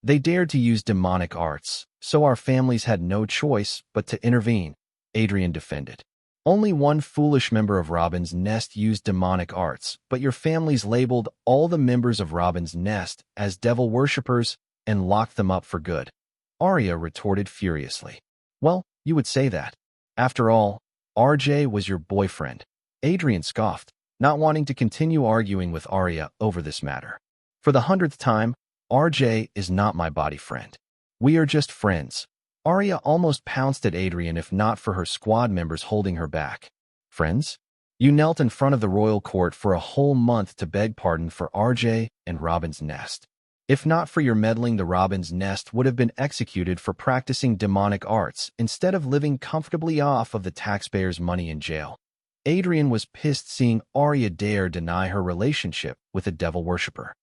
They dared to use demonic arts, so our families had no choice but to intervene," Adrian defended. "Only one foolish member of Robin's Nest used demonic arts, but your families labeled all the members of Robin's Nest as devil worshippers and locked them up for good," Arya retorted furiously. "Well, you would say that. After all, RJ was your boyfriend," Adrian scoffed, not wanting to continue arguing with Arya over this matter. "For the 100th time, RJ is not my body friend. We are just friends." Arya almost pounced at Adrian if not for her squad members holding her back. "Friends? You knelt in front of the royal court for a whole month to beg pardon for RJ and Robin's Nest. If not for your meddling, the Robin's Nest would have been executed for practicing demonic arts instead of living comfortably off of the taxpayers' money in jail." Adrian was pissed seeing Arya dare deny her relationship with a devil worshipper.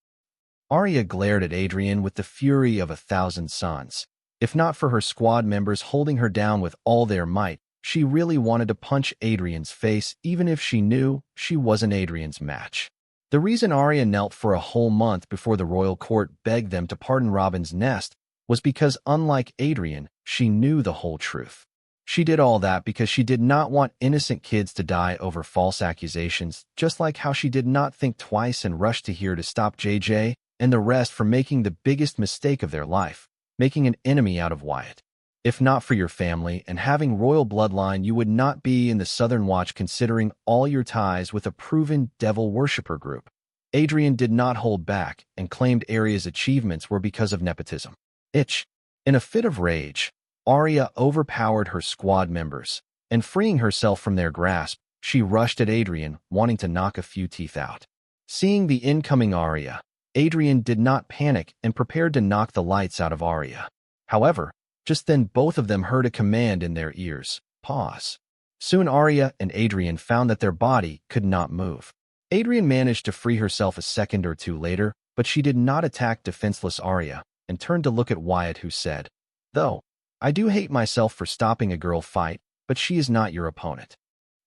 Arya glared at Adrian with the fury of 1,000 suns. If not for her squad members holding her down with all their might, she really wanted to punch Adrian's face even if she knew she wasn't Adrian's match. The reason Arya knelt for a whole month before the royal court begged them to pardon Robin's Nest was because, unlike Adrian, she knew the whole truth. She did all that because she did not want innocent kids to die over false accusations, just like how she did not think twice and rushed to here to stop JJ and the rest from making the biggest mistake of their life, making an enemy out of Wyatt. If not for your family and having royal bloodline, you would not be in the Southern Watch, considering all your ties with a proven devil worshipper group. Adrian did not hold back and claimed Arya's achievements were because of nepotism. In a fit of rage, Arya overpowered her squad members, and freeing herself from their grasp, she rushed at Adrian, wanting to knock a few teeth out. Seeing the incoming Arya, Adrian did not panic and prepared to knock the lights out of Arya. However, just then both of them heard a command in their ears: "Pause." Soon Arya and Adrian found that their body could not move. Adrian managed to free herself a second or two later, but she did not attack defenseless Arya, and turned to look at Wyatt, who said, "Though, I do hate myself for stopping a girl fight, but she is not your opponent."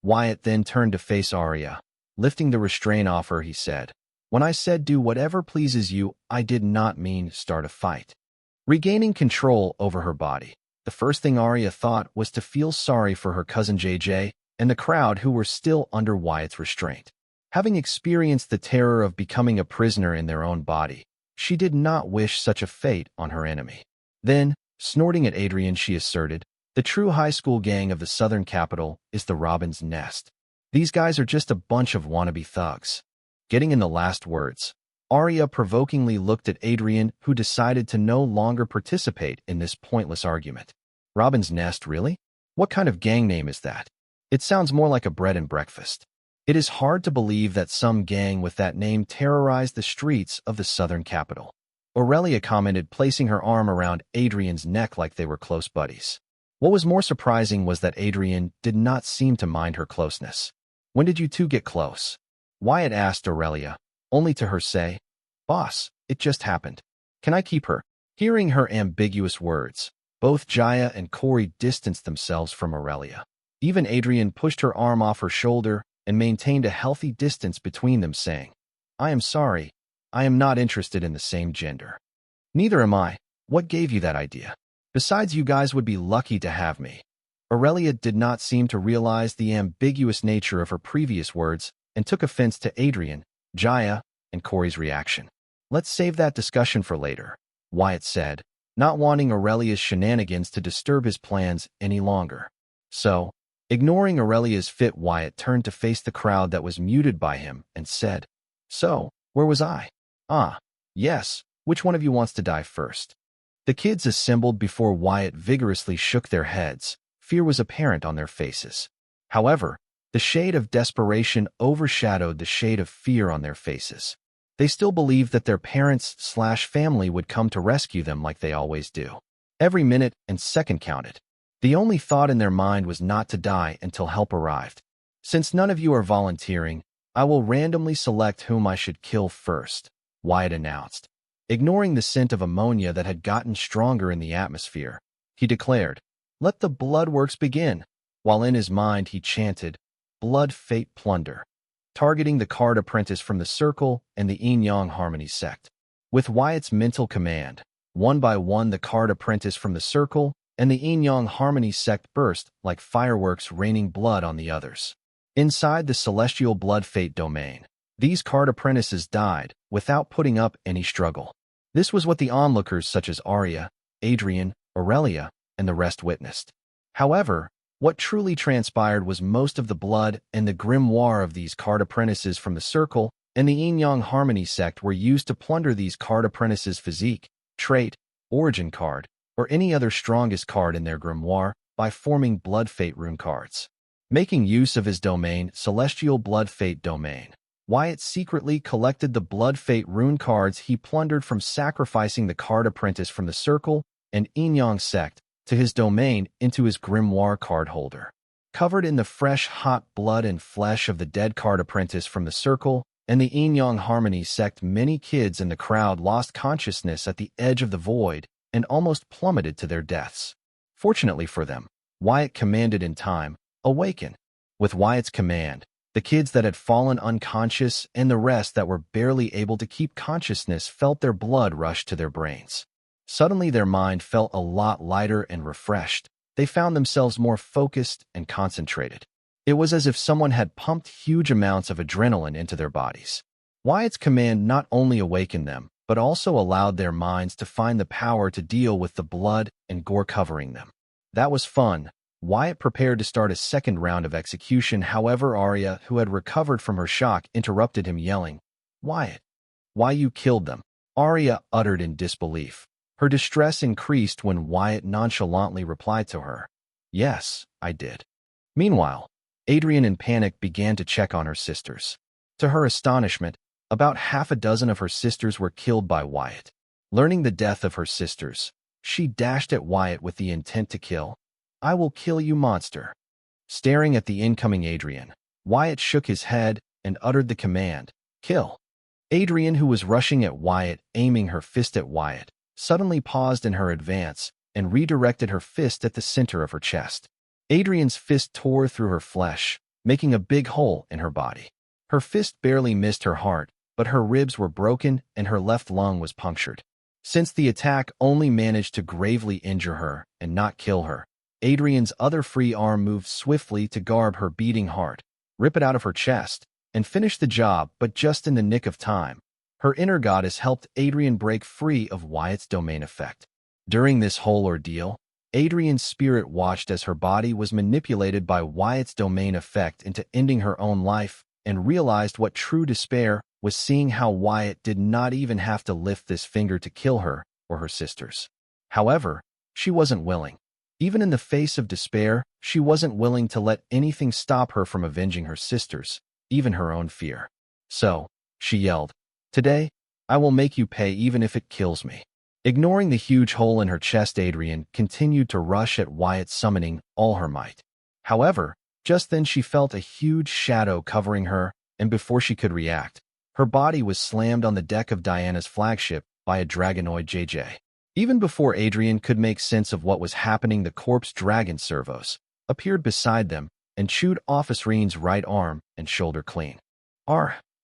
Wyatt then turned to face Arya. Lifting the restraint off her, he said, "When I said do whatever pleases you, I did not mean start a fight." Regaining control over her body, the first thing Arya thought was to feel sorry for her cousin JJ and the crowd who were still under Wyatt's restraint. Having experienced the terror of becoming a prisoner in their own body, she did not wish such a fate on her enemy. Then, snorting at Adrian, she asserted, "The true high school gang of the Southern Capital is the Robin's Nest. These guys are just a bunch of wannabe thugs." Getting in the last words, Arya provokingly looked at Adrian, who decided to no longer participate in this pointless argument. "Robin's Nest, really? What kind of gang name is that? It sounds more like a bread and breakfast." It is hard to believe that some gang with that name terrorized the streets of the southern capital. Aurelia commented, placing her arm around Adrian's neck like they were close buddies. What was more surprising was that Adrian did not seem to mind her closeness. When did you two get close? Wyatt asked Aurelia, only to her say, Boss, it just happened. Can I keep her? Hearing her ambiguous words, both Jaya and Corey distanced themselves from Aurelia. Even Adrian pushed her arm off her shoulder and maintained a healthy distance between them, saying, I am sorry, I am not interested in the same gender. Neither am I. What gave you that idea? Besides, you guys would be lucky to have me. Aurelia did not seem to realize the ambiguous nature of her previous words and took offense to Adrian, Jaya, and Corey's reaction. Let's save that discussion for later, Wyatt said, not wanting Aurelia's shenanigans to disturb his plans any longer. So, ignoring Aurelia's fit, Wyatt turned to face the crowd that was muted by him and said, So, where was I? Ah, yes, which one of you wants to die first? The kids assembled before Wyatt vigorously shook their heads. Fear was apparent on their faces. However, the shade of desperation overshadowed the shade of fear on their faces. They still believed that their parents/family would come to rescue them like they always do. Every minute and second counted. The only thought in their mind was not to die until help arrived. Since none of you are volunteering, I will randomly select whom I should kill first, Wyatt announced. Ignoring the scent of ammonia that had gotten stronger in the atmosphere, he declared, Let the blood works begin, while in his mind he chanted, Blood, Fate, Plunder, targeting the card apprentice from the Circle and the Yin-Yang Harmony sect. With Wyatt's mental command, one by one the card apprentice from the Circle and the Yin-Yang Harmony sect burst like fireworks, raining blood on the others. Inside the celestial blood fate domain, these card apprentices died without putting up any struggle. This was what the onlookers such as Arya, Adrian, Aurelia, and the rest witnessed. However, what truly transpired was most of the blood and the grimoire of these card apprentices from the Circle and the Yin-Yang Harmony sect were used to plunder these card apprentices' physique, trait, origin card, or any other strongest card in their grimoire by forming blood fate rune cards. Making use of his domain, Celestial Blood Fate Domain, Wyatt secretly collected the blood fate rune cards he plundered from sacrificing the card apprentice from the Circle and Yin-Yang sect to his domain into his grimoire card holder. Covered in the fresh, hot blood and flesh of the dead card apprentice from the Circle and the Yin-Yang Harmony sect, many kids in the crowd lost consciousness at the edge of the void and almost plummeted to their deaths. Fortunately for them, Wyatt commanded in time, Awaken. With Wyatt's command, the kids that had fallen unconscious and the rest that were barely able to keep consciousness felt their blood rush to their brains. Suddenly their mind felt a lot lighter and refreshed. They found themselves more focused and concentrated. It was as if someone had pumped huge amounts of adrenaline into their bodies. Wyatt's command not only awakened them, but also allowed their minds to find the power to deal with the blood and gore covering them. That was fun. Wyatt prepared to start a second round of execution. However, Arya, who had recovered from her shock, interrupted him, yelling, Wyatt, why you killed them? Arya uttered in disbelief. Her distress increased when Wyatt nonchalantly replied to her, Yes, I did. Meanwhile, Adrian in panic began to check on her sisters. To her astonishment, about half a dozen of her sisters were killed by Wyatt. Learning the death of her sisters, she dashed at Wyatt with the intent to kill. I will kill you, monster. Staring at the incoming Adrian, Wyatt shook his head and uttered the command, Kill. Adrian, who was rushing at Wyatt, aiming her fist at Wyatt, suddenly paused in her advance and redirected her fist at the center of her chest. Adrian's fist tore through her flesh, making a big hole in her body. Her fist barely missed her heart, but her ribs were broken and her left lung was punctured. Since the attack only managed to gravely injure her and not kill her, Adrian's other free arm moved swiftly to garb her beating heart, rip it out of her chest, and finish the job, but just in the nick of time. Her inner goddess helped Adrian break free of Wyatt's domain effect. During this whole ordeal, Adrian's spirit watched as her body was manipulated by Wyatt's domain effect into ending her own life, and realized what true despair was, seeing how Wyatt did not even have to lift this finger to kill her or her sisters. However, she wasn't willing. Even in the face of despair, she wasn't willing to let anything stop her from avenging her sisters, even her own fear. So, she yelled, "Today, I will make you pay even if it kills me." Ignoring the huge hole in her chest, Adrian continued to rush at Wyatt, summoning all her might. However, just then she felt a huge shadow covering her, and before she could react, her body was slammed on the deck of Diana's flagship by a dragonoid JJ. Even before Adrian could make sense of what was happening, the corpse dragon servos appeared beside them and chewed off Asreen's right arm and shoulder clean.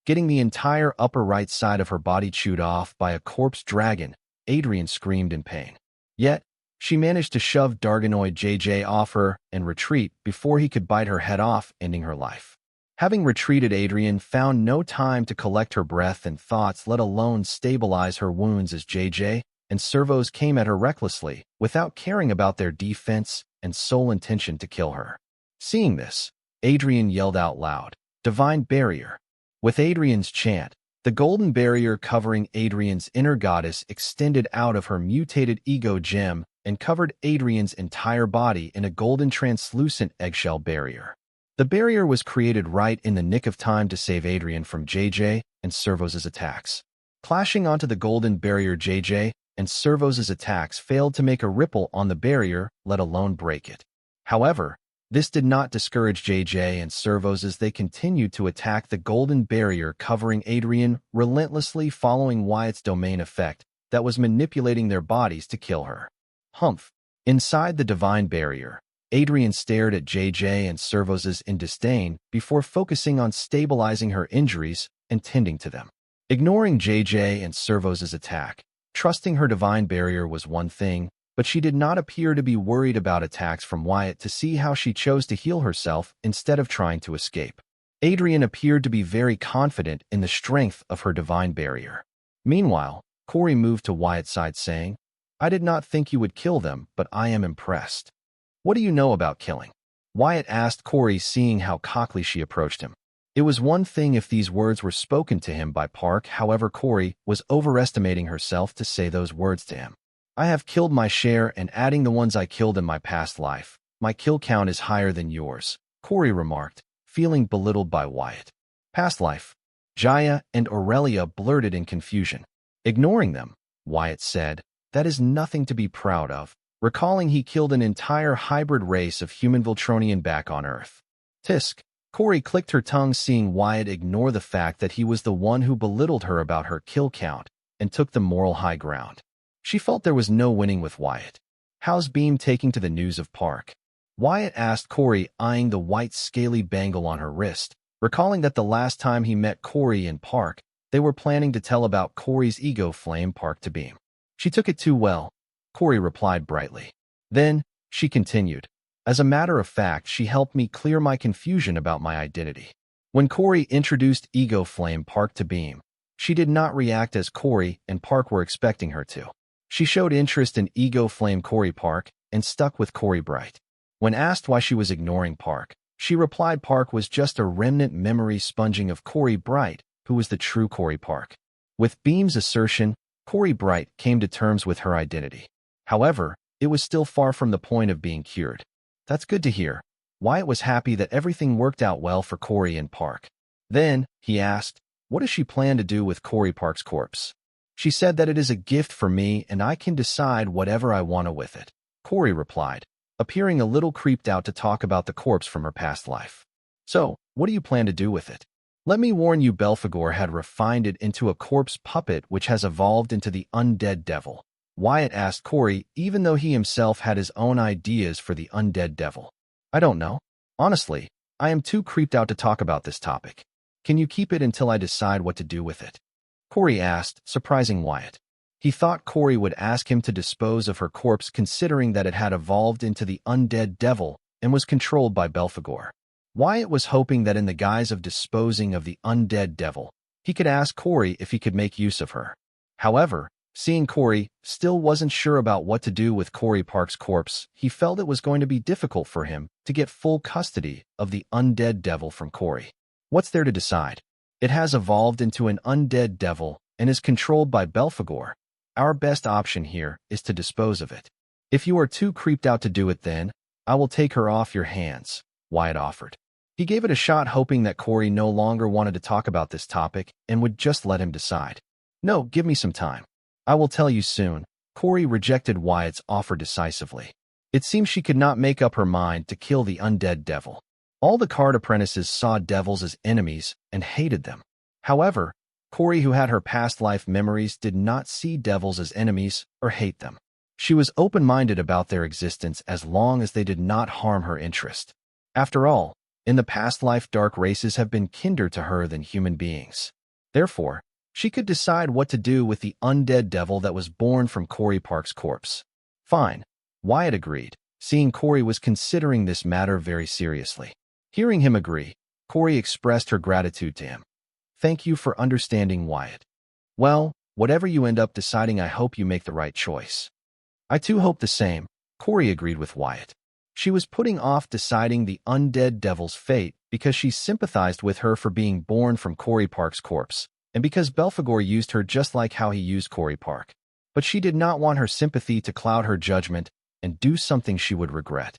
Getting the entire upper right side of her body chewed off by a corpse dragon, Adrian screamed in pain. Yet, she managed to shove Dargonoid JJ off her and retreat before he could bite her head off, ending her life. Having retreated, Adrian found no time to collect her breath and thoughts, let alone stabilize her wounds, as JJ and servos came at her recklessly, without caring about their defense and sole intention to kill her. Seeing this, Adrian yelled out loud, "Divine Barrier!" With Adrian's chant, the golden barrier covering Adrian's inner goddess extended out of her mutated ego gem and covered Adrian's entire body in a golden translucent eggshell barrier. The barrier was created right in the nick of time to save Adrian from JJ and Servos' attacks. Clashing onto the golden barrier, JJ and Servos' attacks failed to make a ripple on the barrier, let alone break it. However, this did not discourage JJ and Servos as they continued to attack the golden barrier covering Adrian, relentlessly following Wyatt's domain effect that was manipulating their bodies to kill her. Humph! Inside the divine barrier, Adrian stared at JJ and Servos' in disdain before focusing on stabilizing her injuries and tending to them. Ignoring JJ and Servos' attack, trusting her divine barrier was one thing, but she did not appear to be worried about attacks from Wyatt, to see how she chose to heal herself instead of trying to escape. Adrian appeared to be very confident in the strength of her divine barrier. Meanwhile, Corey moved to Wyatt's side, saying, "I did not think you would kill them, but I am impressed." "What do you know about killing?" Wyatt asked Corey, seeing how cockily she approached him. It was one thing if these words were spoken to him by Park, however, Corey was overestimating herself to say those words to him. "I have killed my share, and adding the ones I killed in my past life, my kill count is higher than yours," Corey remarked, feeling belittled by Wyatt. "Past life?" Jaya and Aurelia blurted in confusion. Ignoring them, Wyatt said, "That is nothing to be proud of," recalling he killed an entire hybrid race of human Voltronian back on Earth. Tisk. Corey clicked her tongue, seeing Wyatt ignore the fact that he was the one who belittled her about her kill count and took the moral high ground. She felt there was no winning with Wyatt. "How's Beam taking to the news of Park?" Wyatt asked Corey, eyeing the white scaly bangle on her wrist, recalling that the last time he met Corey and Park, they were planning to tell about Corey's ego flame Park to Beam. "She took it too well," Corey replied brightly. Then, she continued, "As a matter of fact, she helped me clear my confusion about my identity." When Corey introduced ego flame Park to Beam, she did not react as Corey and Park were expecting her to. She showed interest in ego flame Corey Park and stuck with Corey Bright. When asked why she was ignoring Park, she replied Park was just a remnant memory sponging of Corey Bright, who was the true Corey Park. With Beam's assertion, Corey Bright came to terms with her identity. However, it was still far from the point of being cured. "That's good to hear." Wyatt was happy that everything worked out well for Corey and Park. Then, he asked, "What does she plan to do with Corey Park's corpse?" "She said that it is a gift for me and I can decide whatever I want to with it," Corey replied, appearing a little creeped out to talk about the corpse from her past life. "So, what do you plan to do with it?" "Let me warn you, Belphegor had refined it into a corpse puppet which has evolved into the undead devil," Wyatt asked Corey, even though he himself had his own ideas for the undead devil. "I don't know. Honestly, I am too creeped out to talk about this topic. Can you keep it until I decide what to do with it?" Corey asked, surprising Wyatt. He thought Corey would ask him to dispose of her corpse, considering that it had evolved into the undead devil and was controlled by Belphegor. Wyatt was hoping that in the guise of disposing of the undead devil, he could ask Corey if he could make use of her. However, seeing Corey still wasn't sure about what to do with Corey Park's corpse, he felt it was going to be difficult for him to get full custody of the undead devil from Corey. What's there to decide? It has evolved into an undead devil and is controlled by Belphegor. Our best option here is to dispose of it. If you are too creeped out to do it, then I will take her off your hands," Wyatt offered. He gave it a shot, hoping that Corey no longer wanted to talk about this topic and would just let him decide. No, give me some time. I will tell you soon. Corey rejected Wyatt's offer decisively. It seemed she could not make up her mind to kill the undead devil. All the card apprentices saw devils as enemies and hated them. However, Corey, who had her past life memories, did not see devils as enemies or hate them. She was open-minded about their existence as long as they did not harm her interest. After all, in the past life, dark races have been kinder to her than human beings. Therefore, she could decide what to do with the undead devil that was born from Corey Park's corpse. Fine, Wyatt agreed, seeing Corey was considering this matter very seriously. Hearing him agree, Corey expressed her gratitude to him. Thank you for understanding, Wyatt. Well, whatever you end up deciding, I hope you make the right choice. I too hope the same, Corey agreed with Wyatt. She was putting off deciding the undead devil's fate because she sympathized with her for being born from Corey Park's corpse, and because Belphegor used her just like how he used Corey Park. But she did not want her sympathy to cloud her judgment and do something she would regret.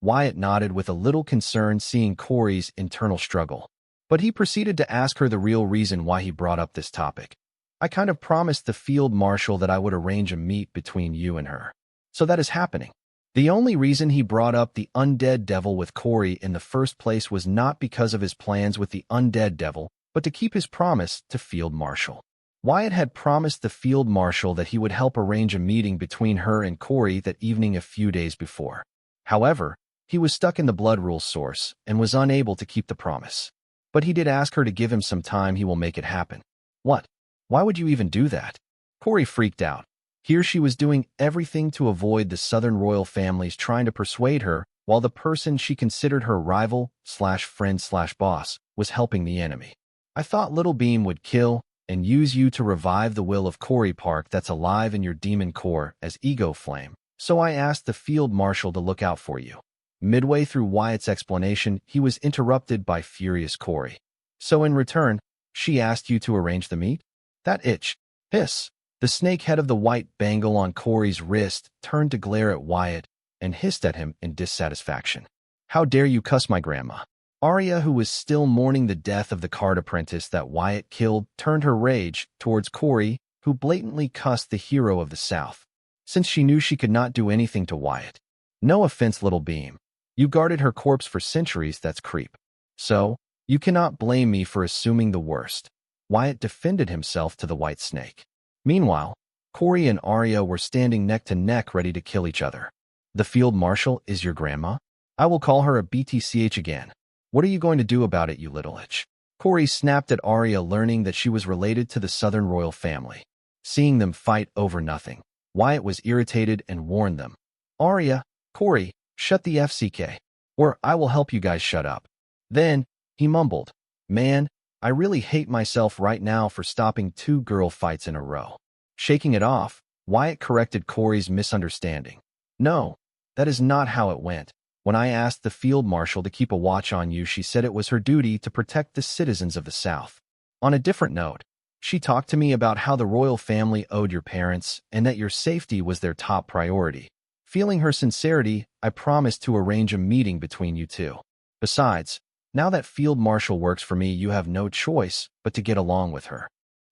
Wyatt nodded with a little concern, seeing Corey's internal struggle. But he proceeded to ask her the real reason why he brought up this topic. I kind of promised the field marshal that I would arrange a meet between you and her. So that is happening. The only reason he brought up the undead devil with Corey in the first place was not because of his plans with the undead devil, but to keep his promise to field marshal. Wyatt had promised the field marshal that he would help arrange a meeting between her and Corey that evening a few days before. However, he was stuck in the Blood Rule source and was unable to keep the promise. But he did ask her to give him some time. He will make it happen. What? Why would you even do that? Corey freaked out. Here she was doing everything to avoid the Southern royal families trying to persuade her, while the person she considered her rival/friend/boss was helping the enemy. I thought Little Beam would kill and use you to revive the will of Corey Park that's alive in your demon core as ego flame, so I asked the field marshal to look out for you. Midway through Wyatt's explanation, he was interrupted by furious Corey. So in return, she asked you to arrange the meet? That itch. Hiss. The snake head of the white bangle on Corey's wrist turned to glare at Wyatt and hissed at him in dissatisfaction. How dare you cuss my grandma? Arya, who was still mourning the death of the card apprentice that Wyatt killed, turned her rage towards Corey, who blatantly cussed the hero of the South, since she knew she could not do anything to Wyatt. No offense, Little Beam. You guarded her corpse for centuries, that's creep. So, you cannot blame me for assuming the worst. Wyatt defended himself to the white snake. Meanwhile, Corey and Arya were standing neck to neck ready to kill each other. The field marshal is your grandma? I will call her a BTCH again. What are you going to do about it, you little itch? Corey snapped at Arya, learning that she was related to the Southern royal family. Seeing them fight over nothing, Wyatt was irritated and warned them. Arya, Corey, shut the FCK, or I will help you guys shut up. Then, he mumbled, Man, I really hate myself right now for stopping 2 girl fights in a row. Shaking it off, Wyatt corrected Corey's misunderstanding. No, that is not how it went. When I asked the field marshal to keep a watch on you, she said it was her duty to protect the citizens of the South. On a different note, she talked to me about how the royal family owed your parents and that your safety was their top priority. Feeling her sincerity, I promised to arrange a meeting between you two. Besides, now that field marshal works for me, you have no choice but to get along with her.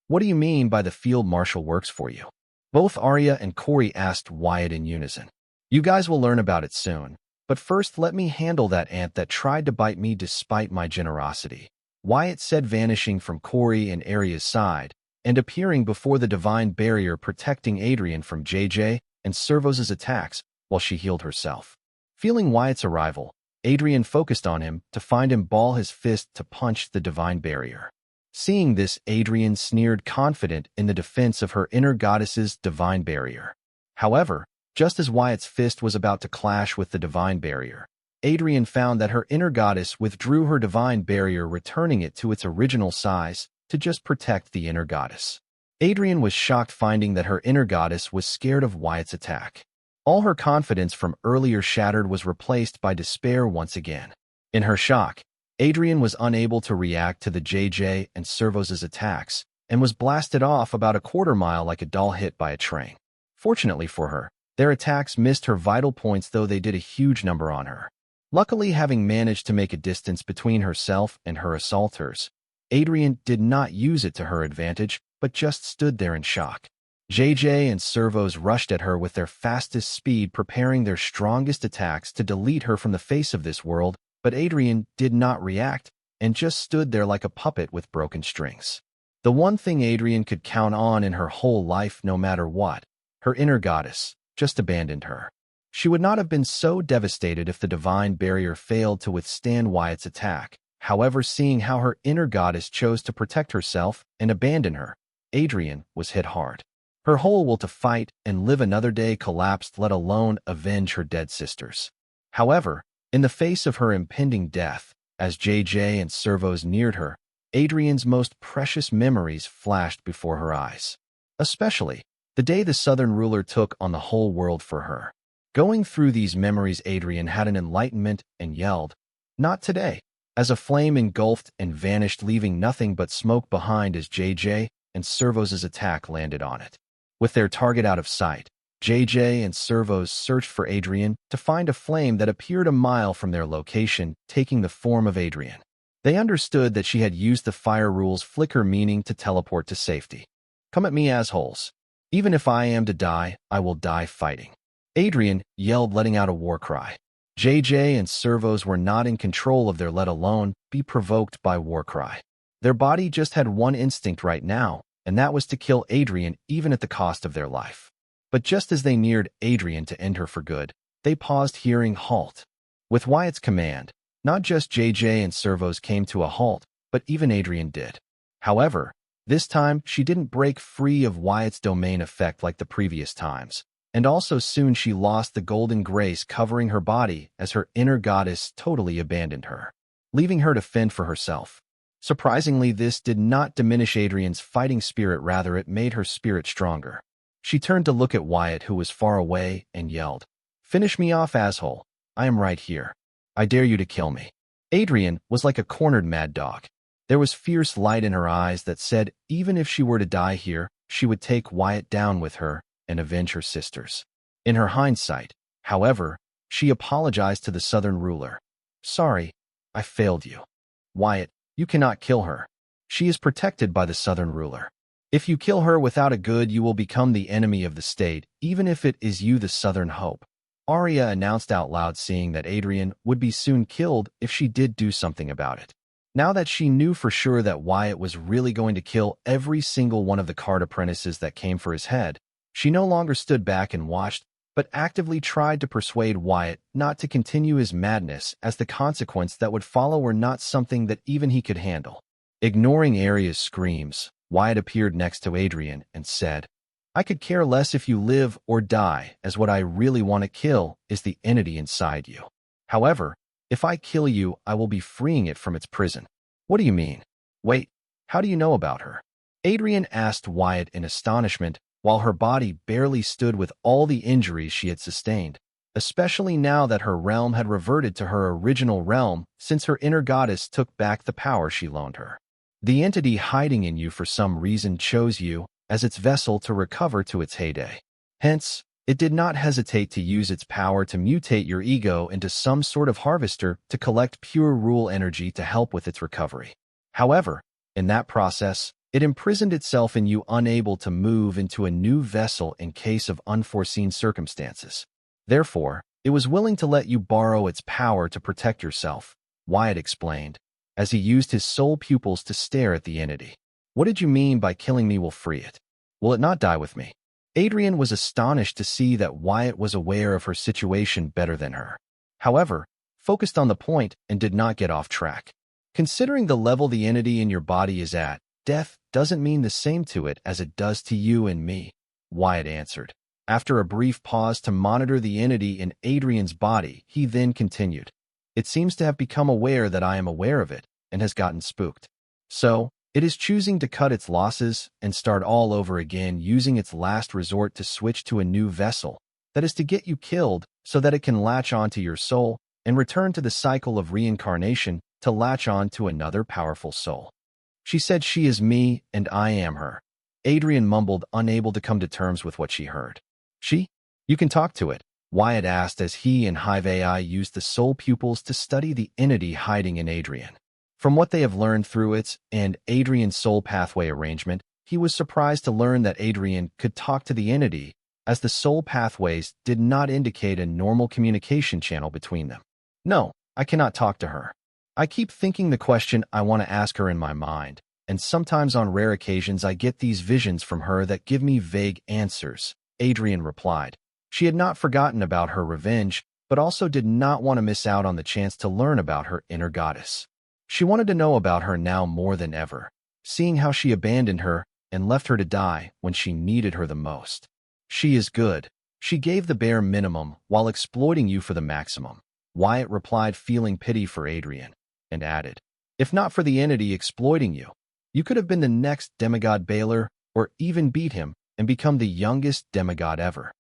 What do you mean by the field marshal works for you? Both Arya and Corey asked Wyatt in unison. You guys will learn about it soon, but first let me handle that ant that tried to bite me despite my generosity, Wyatt said, vanishing from Corey and Arya's side and appearing before the divine barrier protecting Adrian from JJ and Servos' attacks while she healed herself. Feeling Wyatt's arrival, Adrian focused on him to find him ball his fist to punch the divine barrier. Seeing this, Adrian sneered, confident in the defense of her inner goddess's divine barrier. However, just as Wyatt's fist was about to clash with the divine barrier, Adrian found that her inner goddess withdrew her divine barrier, returning it to its original size to just protect the inner goddess. Adrian was shocked, finding that her inner goddess was scared of Wyatt's attack. All her confidence from earlier shattered was replaced by despair once again. In her shock, Adrian was unable to react to the JJ and Servos' attacks and was blasted off about a quarter mile like a doll hit by a train. Fortunately for her, their attacks missed her vital points, though they did a huge number on her. Luckily, having managed to make a distance between herself and her assaulters, Adrian did not use it to her advantage, but just stood there in shock. JJ and servos rushed at her with their fastest speed, preparing their strongest attacks to delete her from the face of this world, but Adrian did not react and just stood there like a puppet with broken strings. The one thing Adrian could count on in her whole life, no matter what, her inner goddess, just abandoned her. She would not have been so devastated if the divine barrier failed to withstand Wyatt's attack. However, seeing how her inner goddess chose to protect herself and abandon her, Adrian was hit hard. Her whole will to fight and live another day collapsed, let alone avenge her dead sisters. However, in the face of her impending death, as JJ and servos neared her, Adrian's most precious memories flashed before her eyes. Especially, the day the Southern ruler took on the whole world for her. Going through these memories, Adrian had an enlightenment and yelled, "Not today," as a flame engulfed and vanished, leaving nothing but smoke behind as JJ and servos' attack landed on it. With their target out of sight, JJ and servos searched for Adrian to find a flame that appeared a mile from their location, taking the form of Adrian. They understood that she had used the fire rule's flicker, meaning to teleport to safety. "Come at me, assholes. Even if I am to die, I will die fighting," Adrian yelled, letting out a war cry. JJ and servos were not in control of their let alone be provoked by war cry. Their body just had one instinct right now, and that was to kill Adrian even at the cost of their life. But just as they neared Adrian to end her for good, they paused, hearing "halt." With Wyatt's command, not just JJ and servos came to a halt, but even Adrian did. However, this time she didn't break free of Wyatt's domain effect like the previous times, and also soon she lost the golden grace covering her body as her inner goddess totally abandoned her, leaving her to fend for herself. Surprisingly, this did not diminish Adrian's fighting spirit, rather it made her spirit stronger. She turned to look at Wyatt, who was far away, and yelled, "Finish me off, asshole. I am right here. I dare you to kill me." Adrian was like a cornered mad dog. There was fierce light in her eyes that said even if she were to die here, she would take Wyatt down with her and avenge her sisters. In her hindsight, however, she apologized to the Southern ruler. "Sorry, I failed you. Wyatt, you cannot kill her. She is protected by the Southern ruler. If you kill her without a good, you will become the enemy of the state, even if it is you, the Southern hope," Arya announced out loud, seeing that Adrian would be soon killed if she did do something about it. Now that she knew for sure that Wyatt was really going to kill every single one of the card apprentices that came for his head, she no longer stood back and watched, but actively tried to persuade Wyatt not to continue his madness, as the consequence that would follow were not something that even he could handle. Ignoring Arya's screams, Wyatt appeared next to Adrian and said, "I could care less if you live or die, as what I really want to kill is the entity inside you. However, if I kill you, I will be freeing it from its prison." "What do you mean? Wait, how do you know about her?" Adrian asked Wyatt in astonishment, while her body barely stood with all the injuries she had sustained, especially now that her realm had reverted to her original realm since her inner goddess took back the power she loaned her. "The entity hiding in you for some reason chose you as its vessel to recover to its heyday. Hence, it did not hesitate to use its power to mutate your ego into some sort of harvester to collect pure rule energy to help with its recovery. However, in that process, it imprisoned itself in you, unable to move into a new vessel in case of unforeseen circumstances. Therefore, it was willing to let you borrow its power to protect yourself," Wyatt explained, as he used his soul pupils to stare at the entity. "What did you mean by killing me will free it? Will it not die with me?" Adrian was astonished to see that Wyatt was aware of her situation better than her. However, focused on the point and did not get off track. "Considering the level the entity in your body is at, death doesn't mean the same to it as it does to you and me," Wyatt answered. After a brief pause to monitor the entity in Adrian's body, he then continued, "It seems to have become aware that I am aware of it and has gotten spooked. So, it is choosing to cut its losses and start all over again, using its last resort to switch to a new vessel, that is to get you killed so that it can latch onto your soul and return to the cycle of reincarnation to latch on to another powerful soul. She said she is me and I am her." Adrian mumbled, unable to come to terms with what she heard. "She? You can talk to it," Wyatt asked as he and Hive AI used the soul pupils to study the entity hiding in Adrian. From what they have learned through its and Adrian's soul pathway arrangement, he was surprised to learn that Adrian could talk to the entity, as the soul pathways did not indicate a normal communication channel between them. No, I cannot talk to her. I keep thinking the question I want to ask her in my mind, and sometimes on rare occasions I get these visions from her that give me vague answers, Adrian replied. She had not forgotten about her revenge, but also did not want to miss out on the chance to learn about her inner goddess. She wanted to know about her now more than ever, seeing how she abandoned her and left her to die when she needed her the most. She is good. She gave the bare minimum while exploiting you for the maximum, Wyatt replied, feeling pity for Adrian, and added, if not for the entity exploiting you, you could have been the next demigod Baylor or even beat him and become the youngest demigod ever.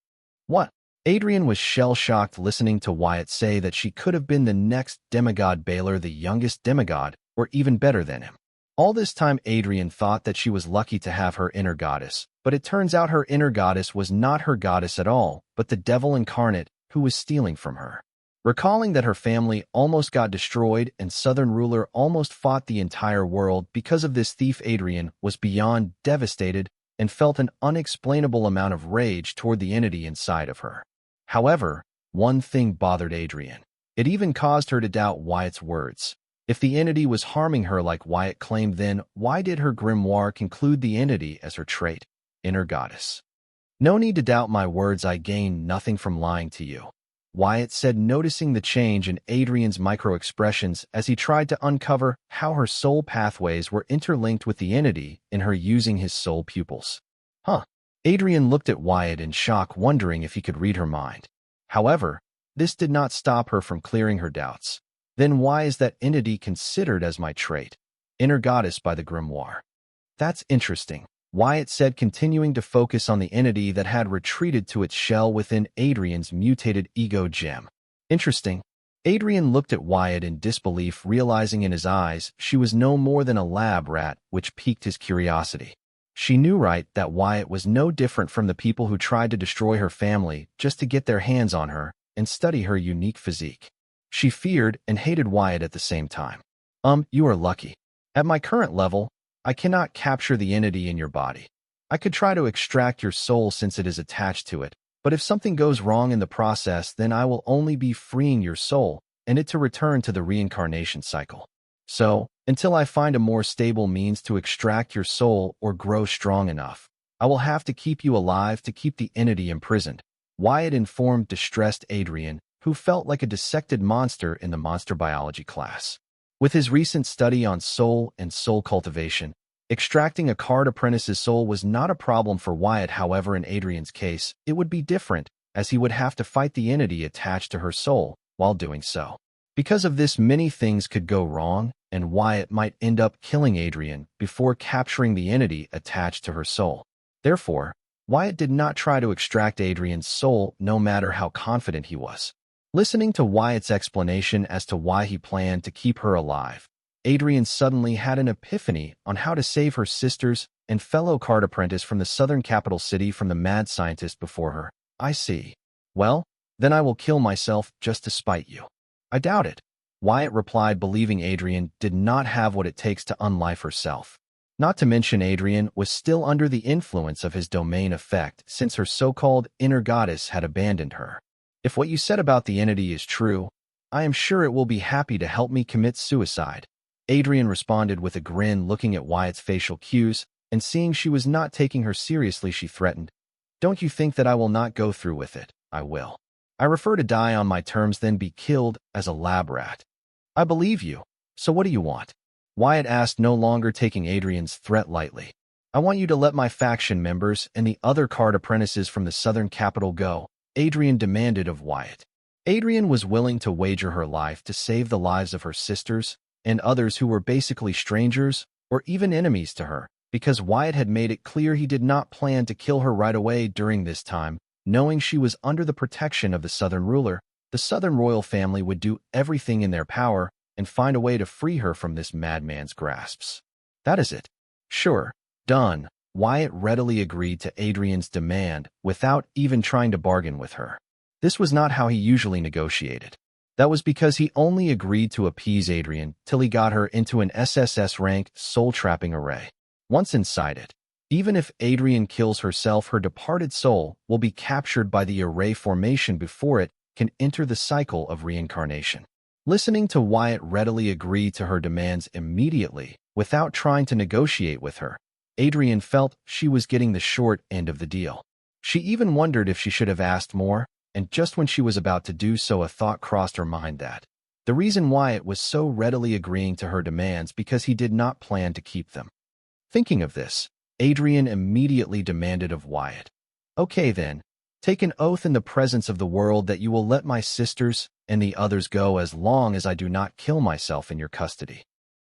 What? Adrian was shell-shocked listening to Wyatt say that she could have been the next demigod Baylor, the youngest demigod, or even better than him. All this time Adrian thought that she was lucky to have her inner goddess, but it turns out her inner goddess was not her goddess at all, but the devil incarnate who was stealing from her. Recalling that her family almost got destroyed and Southern ruler almost fought the entire world because of this thief, Adrian was beyond devastated and felt an unexplainable amount of rage toward the entity inside of her. However, one thing bothered Adrian. It even caused her to doubt Wyatt's words. If the entity was harming her like Wyatt claimed, then why did her grimoire conclude the entity as her trait, inner goddess? No need to doubt my words, I gain nothing from lying to you, Wyatt said, noticing the change in Adrian's micro-expressions as he tried to uncover how her soul pathways were interlinked with the entity in her using his soul pupils. Huh. Adrian looked at Wyatt in shock, wondering if he could read her mind. However, this did not stop her from clearing her doubts. Then why is that entity considered as my trait, inner goddess, by the grimoire? That's interesting, Wyatt said, continuing to focus on the entity that had retreated to its shell within Adrian's mutated ego gem. Interesting. Adrian looked at Wyatt in disbelief, realizing in his eyes she was no more than a lab rat, which piqued his curiosity. She knew right that Wyatt was no different from the people who tried to destroy her family just to get their hands on her and study her unique physique. She feared and hated Wyatt at the same time. You are lucky. At my current level, I cannot capture the entity in your body. I could try to extract your soul since it is attached to it, but if something goes wrong in the process, then I will only be freeing your soul and it to return to the reincarnation cycle. So, until I find a more stable means to extract your soul or grow strong enough, I will have to keep you alive to keep the entity imprisoned, Wyatt informed distressed Adrian, who felt like a dissected monster in the monster biology class. With his recent study on soul and soul cultivation, extracting a card apprentice's soul was not a problem for Wyatt. However, in Adrian's case, it would be different, as he would have to fight the entity attached to her soul while doing so. Because of this, many things could go wrong, and Wyatt might end up killing Adrian before capturing the entity attached to her soul. Therefore, Wyatt did not try to extract Adrian's soul, no matter how confident he was. Listening to Wyatt's explanation as to why he planned to keep her alive, Adrian suddenly had an epiphany on how to save her sisters and fellow card apprentice from the southern capital city from the mad scientist before her. I see. Well, then I will kill myself just to spite you. I doubt it, Wyatt replied, believing Adrian did not have what it takes to unlife herself. Not to mention Adrian was still under the influence of his domain effect since her so-called inner goddess had abandoned her. If what you said about the entity is true, I am sure it will be happy to help me commit suicide, Adrian responded with a grin, looking at Wyatt's facial cues, and seeing she was not taking her seriously, she threatened. Don't you think that I will not go through with it? I will. I prefer to die on my terms than be killed as a lab rat. I believe you. So what do you want? Wyatt asked, no longer taking Adrian's threat lightly. I want you to let my faction members and the other card apprentices from the southern capital go, Adrian demanded of Wyatt. Adrian was willing to wager her life to save the lives of her sisters and others who were basically strangers or even enemies to her, because Wyatt had made it clear he did not plan to kill her right away during this time. Knowing she was under the protection of the southern ruler, the southern royal family would do everything in their power and find a way to free her from this madman's grasps. That is it. Sure. Done. Wyatt readily agreed to Adrian's demand without even trying to bargain with her. This was not how he usually negotiated. That was because he only agreed to appease Adrian till he got her into an SSS-rank soul-trapping array. Once inside it, even if Adrian kills herself, her departed soul will be captured by the array formation before it can enter the cycle of reincarnation. Listening to Wyatt readily agree to her demands immediately, without trying to negotiate with her, Adrian felt she was getting the short end of the deal. She even wondered if she should have asked more, and just when she was about to do so, a thought crossed her mind that the reason Wyatt was so readily agreeing to her demands because he did not plan to keep them. Thinking of this, Adrian immediately demanded of Wyatt, "Okay then, take an oath in the presence of the world that you will let my sisters and the others go as long as I do not kill myself in your custody."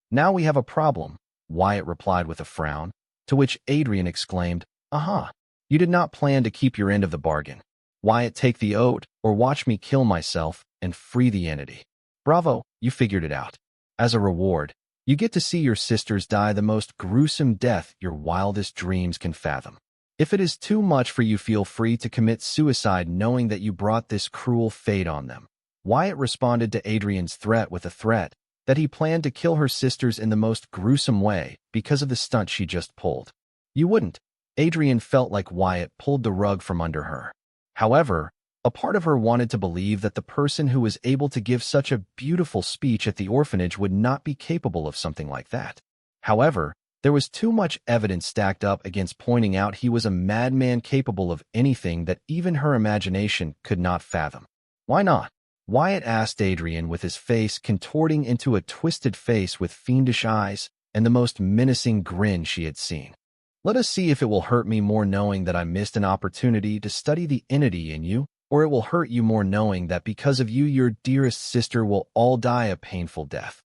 "Now we have a problem," Wyatt replied with a frown, to which Adrian exclaimed, "Aha, you did not plan to keep your end of the bargain. Wyatt, take the oath, or watch me kill myself and free the entity." "Bravo, you figured it out. As a reward, you get to see your sisters die the most gruesome death your wildest dreams can fathom. If it is too much for you, feel free to commit suicide knowing that you brought this cruel fate on them." Wyatt responded to Adrian's threat with a threat that he planned to kill her sisters in the most gruesome way because of the stunt she just pulled. "You wouldn't." Adrian felt like Wyatt pulled the rug from under her. However, a part of her wanted to believe that the person who was able to give such a beautiful speech at the orphanage would not be capable of something like that. However, there was too much evidence stacked up against pointing out he was a madman capable of anything that even her imagination could not fathom. "Why not?" Wyatt asked Adrian, with his face contorting into a twisted face with fiendish eyes and the most menacing grin she had seen. "Let us see if it will hurt me more knowing that I missed an opportunity to study the entity in you, or it will hurt you more knowing that because of you your dearest sister will all die a painful death."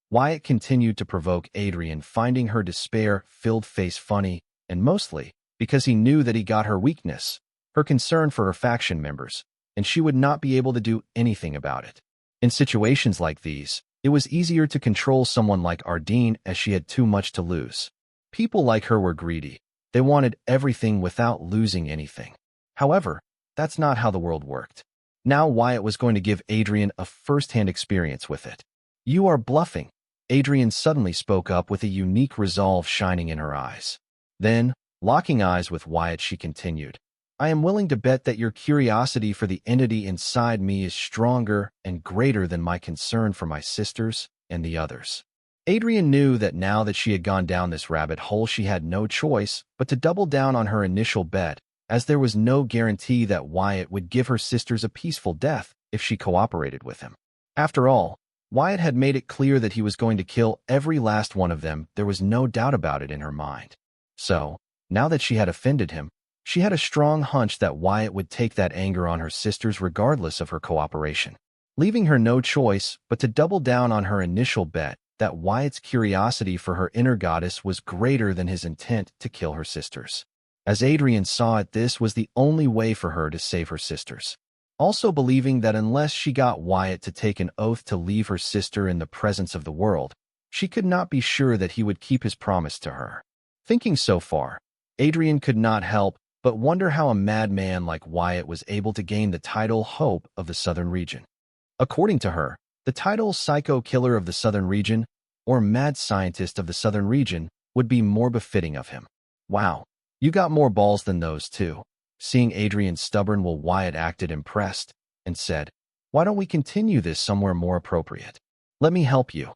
Wyatt continued to provoke Adrian, finding her despair-filled face funny, and mostly because he knew that he got her weakness, her concern for her faction members, and she would not be able to do anything about it. In situations like these, it was easier to control someone like Ardeen as she had too much to lose. People like her were greedy. They wanted everything without losing anything. However, that's not how the world worked. Now Wyatt was going to give Adrian a first-hand experience with it. "You are bluffing," Adrian suddenly spoke up with a unique resolve shining in her eyes. Then, locking eyes with Wyatt, she continued, "I am willing to bet that your curiosity for the entity inside me is stronger and greater than my concern for my sisters and the others." Adrian knew that now that she had gone down this rabbit hole, she had no choice but to double down on her initial bet, as there was no guarantee that Wyatt would give her sisters a peaceful death if she cooperated with him. After all, Wyatt had made it clear that he was going to kill every last one of them. There was no doubt about it in her mind. So, now that she had offended him, she had a strong hunch that Wyatt would take that anger on her sisters regardless of her cooperation, leaving her no choice but to double down on her initial bet that Wyatt's curiosity for her inner goddess was greater than his intent to kill her sisters. As Adrian saw it, this was the only way for her to save her sisters. Also believing that unless she got Wyatt to take an oath to leave her sister in the presence of the world, she could not be sure that he would keep his promise to her. Thinking so far, Adrian could not help but wonder how a madman like Wyatt was able to gain the title Hope of the Southern Region. According to her, the title Psycho Killer of the Southern Region, or Mad Scientist of the Southern Region, would be more befitting of him. "Wow, you got more balls than those too." Seeing Adrian stubborn, Wyatt acted impressed and said, "Why don't we continue this somewhere more appropriate? Let me help you.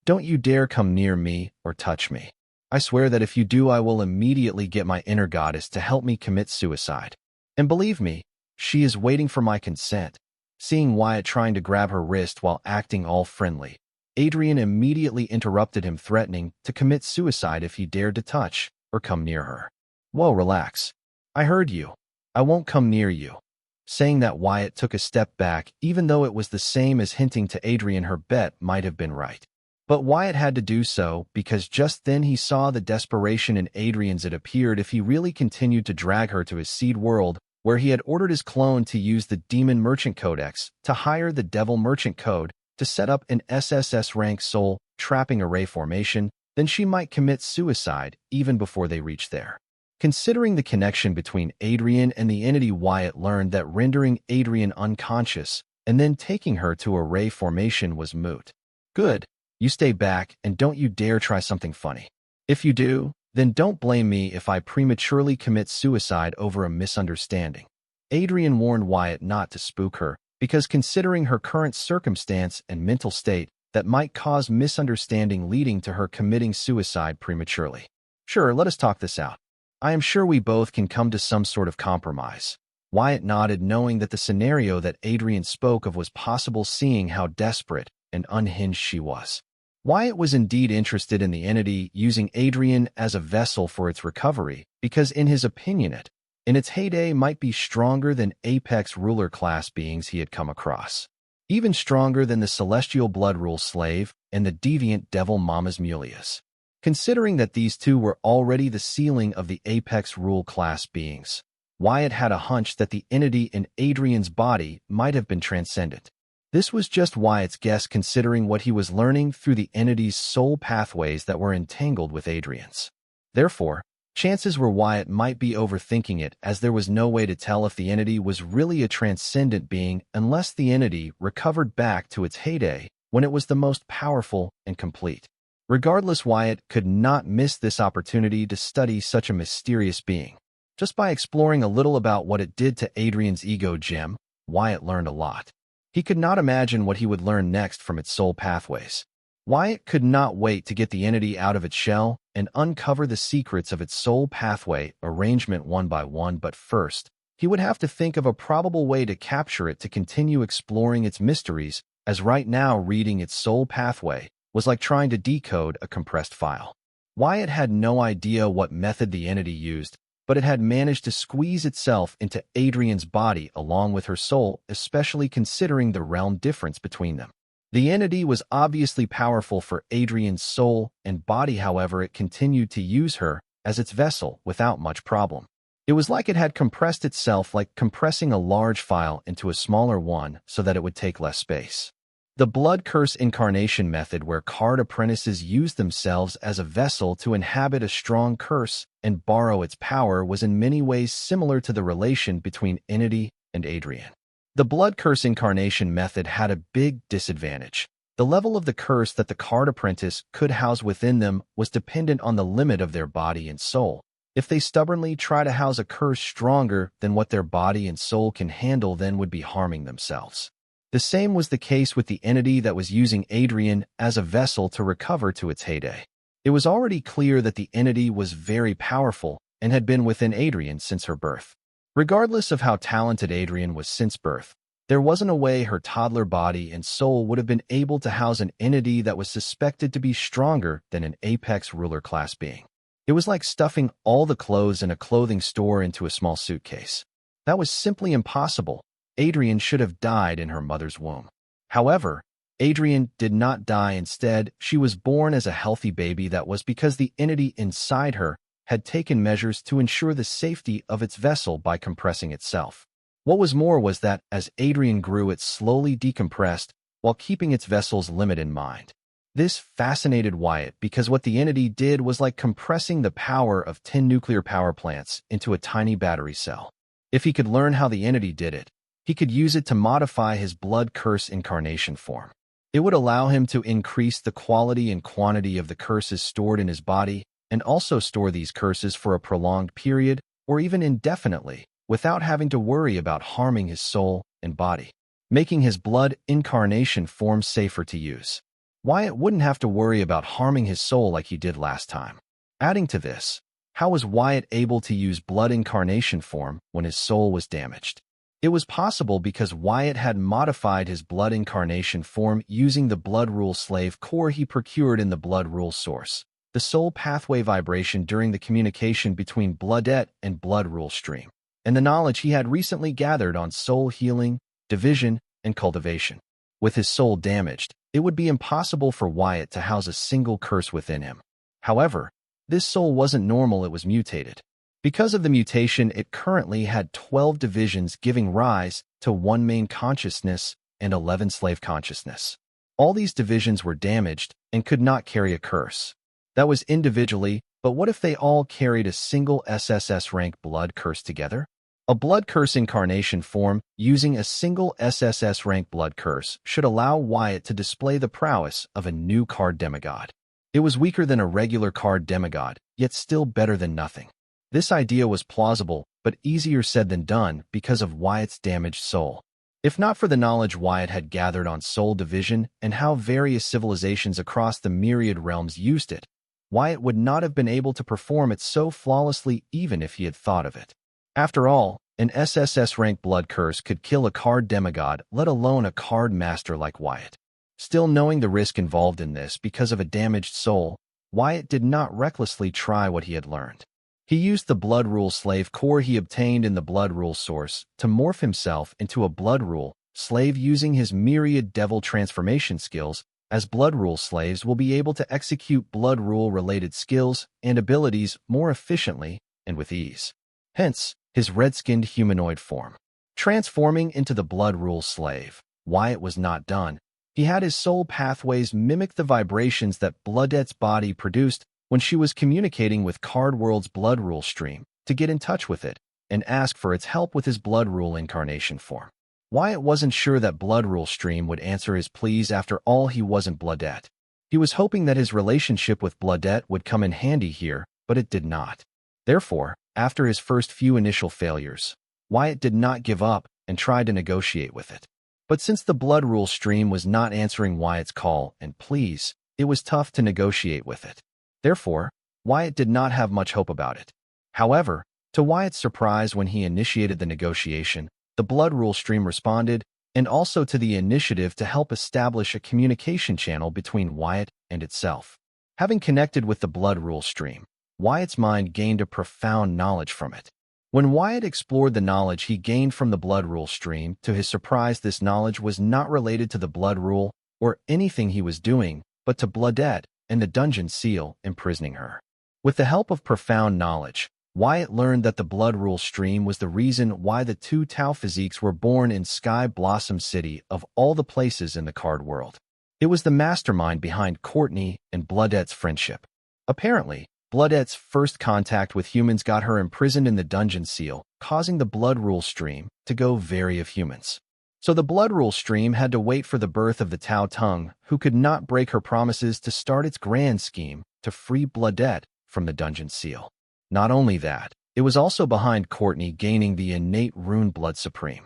Don't you dare come near me or touch me. I swear that if you do, I will immediately get my inner goddess to help me commit suicide. And believe me, she is waiting for my consent." Seeing Wyatt trying to grab her wrist while acting all friendly, Adrian immediately interrupted him, threatening to commit suicide if he dared to touch or come near her. "Whoa, relax. I heard you. I won't come near you." Saying that, Wyatt took a step back, even though it was the same as hinting to Adrian her bet might have been right. But Wyatt had to do so because just then he saw the desperation in Adrian's. It appeared if he really continued to drag her to his seed world, where he had ordered his clone to use the Demon Merchant Codex to hire the Devil Merchant Code to set up an SSS-rank soul trapping array formation, then she might commit suicide even before they reached there. Considering the connection between Adrian and the entity, Wyatt learned that rendering Adrian unconscious and then taking her to a ray formation was moot. Good. You stay back and don't you dare try something funny. If you do, then don't blame me if I prematurely commit suicide over a misunderstanding. Adrian warned Wyatt not to spook her, because considering her current circumstance and mental state, that might cause misunderstanding leading to her committing suicide prematurely. Sure, let us talk this out. I am sure we both can come to some sort of compromise. Wyatt nodded, knowing that the scenario that Adrian spoke of was possible, seeing how desperate and unhinged she was. Wyatt was indeed interested in the entity using Adrian as a vessel for its recovery, because in his opinion it, in its heyday, might be stronger than apex ruler class beings he had come across. Even stronger than the celestial blood rule slave and the deviant devil Mamas Mulius. Considering that these two were already the ceiling of the apex rule class beings, Wyatt had a hunch that the entity in Adrian's body might have been transcendent. This was just Wyatt's guess, considering what he was learning through the entity's soul pathways that were entangled with Adrian's. Therefore, chances were Wyatt might be overthinking it, as there was no way to tell if the entity was really a transcendent being unless the entity recovered back to its heyday when it was the most powerful and complete. Regardless, Wyatt could not miss this opportunity to study such a mysterious being. Just by exploring a little about what it did to Adrian's ego gem, Wyatt learned a lot. He could not imagine what he would learn next from its soul pathways. Wyatt could not wait to get the entity out of its shell and uncover the secrets of its soul pathway arrangement one by one, but first, he would have to think of a probable way to capture it to continue exploring its mysteries, as right now reading its soul pathway was like trying to decode a compressed file. Wyatt had no idea what method the entity used, but it had managed to squeeze itself into Adrian's body along with her soul, especially considering the realm difference between them. The entity was obviously powerful for Adrian's soul and body, however, it continued to use her as its vessel without much problem. It was like it had compressed itself, like compressing a large file into a smaller one so that it would take less space. The blood curse incarnation method, where card apprentices used themselves as a vessel to inhabit a strong curse and borrow its power, was in many ways similar to the relation between entity and Adrian. The blood curse incarnation method had a big disadvantage. The level of the curse that the card apprentice could house within them was dependent on the limit of their body and soul. If they stubbornly try to house a curse stronger than what their body and soul can handle, then would be harming themselves. The same was the case with the entity that was using Adrian as a vessel to recover to its heyday. It was already clear that the entity was very powerful and had been within Adrian since her birth. Regardless of how talented Adrian was since birth, there wasn't a way her toddler body and soul would have been able to house an entity that was suspected to be stronger than an apex ruler class being. It was like stuffing all the clothes in a clothing store into a small suitcase. That was simply impossible. Adrian should have died in her mother's womb. However, Adrian did not die. Instead, she was born as a healthy baby. That was because the entity inside her had taken measures to ensure the safety of its vessel by compressing itself. What was more was that, as Adrian grew, it slowly decompressed while keeping its vessel's limit in mind. This fascinated Wyatt because what the entity did was like compressing the power of 10 nuclear power plants into a tiny battery cell. If he could learn how the entity did it, he could use it to modify his blood curse incarnation form. It would allow him to increase the quality and quantity of the curses stored in his body, and also store these curses for a prolonged period or even indefinitely, without having to worry about harming his soul and body, making his blood incarnation form safer to use. Wyatt wouldn't have to worry about harming his soul like he did last time. Adding to this, how was Wyatt able to use blood incarnation form when his soul was damaged? It was possible because Wyatt had modified his blood incarnation form using the blood rule slave core he procured in the blood rule source, the soul pathway vibration during the communication between Bloodette and blood rule stream, and the knowledge he had recently gathered on soul healing, division, and cultivation. With his soul damaged, it would be impossible for Wyatt to house a single curse within him. However, this soul wasn't normal, it was mutated. Because of the mutation, it currently had 12 divisions, giving rise to 1 main consciousness and 11 slave consciousness. All these divisions were damaged and could not carry a curse. That was individually, but what if they all carried a single SSS rank blood curse together? A blood curse incarnation form using a single SSS rank blood curse should allow Wyatt to display the prowess of a new card demigod. It was weaker than a regular card demigod, yet still better than nothing. This idea was plausible, but easier said than done because of Wyatt's damaged soul. If not for the knowledge Wyatt had gathered on soul division and how various civilizations across the myriad realms used it, Wyatt would not have been able to perform it so flawlessly even if he had thought of it. After all, an SSS rank blood curse could kill a card demigod, let alone a card master like Wyatt. Still, knowing the risk involved in this because of a damaged soul, Wyatt did not recklessly try what he had learned. He used the Blood Rule slave core he obtained in the Blood Rule source to morph himself into a Blood Rule slave using his myriad devil transformation skills, as Blood Rule slaves will be able to execute Blood Rule-related skills and abilities more efficiently and with ease. Hence, his red-skinned humanoid form. Transforming into the Blood Rule slave, Wyatt was not done. He had his soul pathways mimic the vibrations that Bloodette's body produced when she was communicating with Card World's Blood Rule stream to get in touch with it and ask for its help with his Blood Rule incarnation form. Wyatt wasn't sure that Blood Rule stream would answer his pleas. After all, he wasn't Bloodette. He was hoping that his relationship with Bloodette would come in handy here, but it did not. Therefore, after his first few initial failures, Wyatt did not give up and tried to negotiate with it. But since the Blood Rule stream was not answering Wyatt's call and pleas, it was tough to negotiate with it. Therefore, Wyatt did not have much hope about it. However, to Wyatt's surprise when he initiated the negotiation, the Blood Rule stream responded, and also to the initiative to help establish a communication channel between Wyatt and itself. Having connected with the Blood Rule stream, Wyatt's mind gained a profound knowledge from it. When Wyatt explored the knowledge he gained from the Blood Rule stream, to his surprise this knowledge was not related to the Blood Rule or anything he was doing, but to Bloodette and the dungeon seal imprisoning her. With the help of profound knowledge, Wyatt learned that the Blood Rule stream was the reason why the two Tau physiques were born in Sky Blossom City of all the places in the card world. It was the mastermind behind Courtney and Bloodette's friendship. Apparently, Bloodette's first contact with humans got her imprisoned in the dungeon seal, causing the Blood Rule stream to go vary of humans. So the Blood Rule stream had to wait for the birth of the Tau tongue, who could not break her promises to start its grand scheme to free Bloodette from the dungeon seal. Not only that, it was also behind Courtney gaining the innate rune Blood Supreme.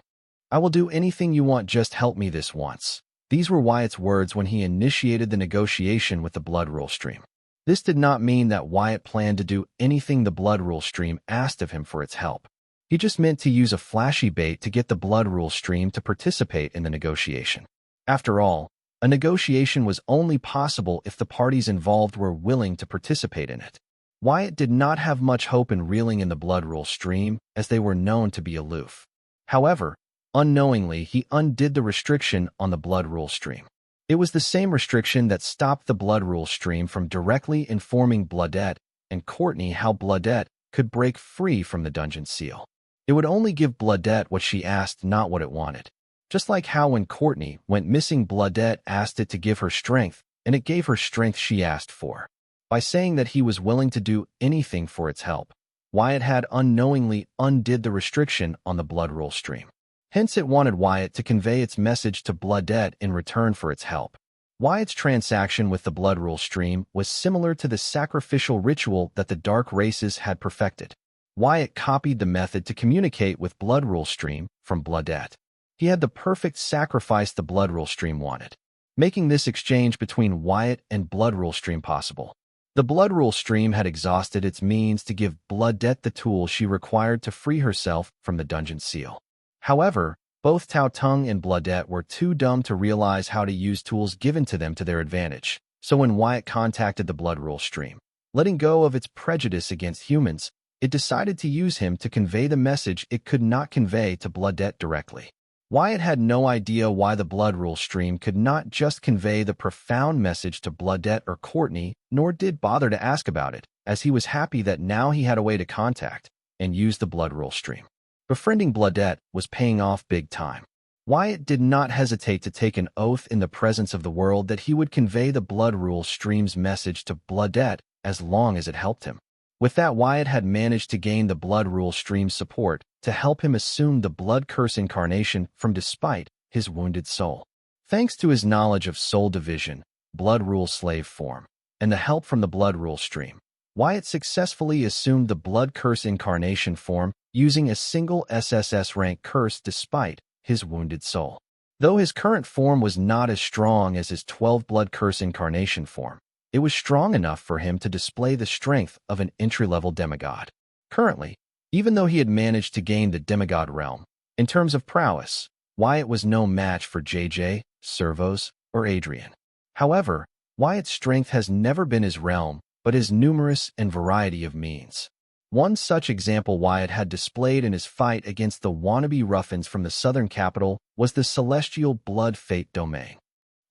"I will do anything you want, just help me this once." These were Wyatt's words when he initiated the negotiation with the Blood Rule stream. This did not mean that Wyatt planned to do anything the Blood Rule stream asked of him for its help. He just meant to use a flashy bait to get the Blood Rule stream to participate in the negotiation. After all, a negotiation was only possible if the parties involved were willing to participate in it. Wyatt did not have much hope in reeling in the Blood Rule stream, as they were known to be aloof. However, unknowingly he undid the restriction on the Blood Rule stream. It was the same restriction that stopped the Blood Rule stream from directly informing Bloodette and Courtney how Bloodette could break free from the dungeon seal. It would only give Bloodette what she asked, not what it wanted. Just like how when Courtney went missing, Bloodette asked it to give her strength, and it gave her strength she asked for. By saying that he was willing to do anything for its help, Wyatt had unknowingly undid the restriction on the Blood Rule stream. Hence it wanted Wyatt to convey its message to Bloodette in return for its help. Wyatt's transaction with the Blood Rule stream was similar to the sacrificial ritual that the Dark Races had perfected. Wyatt copied the method to communicate with Blood Rule stream from Bloodette. He had the perfect sacrifice the Blood Rule stream wanted, making this exchange between Wyatt and Blood Rule stream possible. The Blood Rule stream had exhausted its means to give Bloodette the tools she required to free herself from the dungeon seal. However, both Tau Tung and Bloodette were too dumb to realize how to use tools given to them to their advantage. So when Wyatt contacted the Blood Rule stream, letting go of its prejudice against humans, it decided to use him to convey the message it could not convey to Bloodette directly. Wyatt had no idea why the Blood Rule stream could not just convey the profound message to Bloodette or Courtney, nor did bother to ask about it, as he was happy that now he had a way to contact and use the Blood Rule stream. Befriending Bloodette was paying off big time. Wyatt did not hesitate to take an oath in the presence of the world that he would convey the Blood Rule stream's message to Bloodette as long as it helped him. With that, Wyatt had managed to gain the Blood Rule stream's support to help him assume the Blood Curse incarnation from despite his wounded soul. Thanks to his knowledge of soul division, Blood Rule slave form, and the help from the Blood Rule stream, Wyatt successfully assumed the Blood Curse incarnation form using a single SSS rank curse despite his wounded soul. Though his current form was not as strong as his 12 Blood Curse incarnation form, it was strong enough for him to display the strength of an entry-level demigod. Currently, even though he had managed to gain the demigod realm, in terms of prowess, Wyatt was no match for JJ, Servos, or Adrian. However, Wyatt's strength has never been his realm, but his numerous and variety of means. One such example Wyatt had displayed in his fight against the wannabe ruffians from the southern capital was the Celestial Blood Fate domain.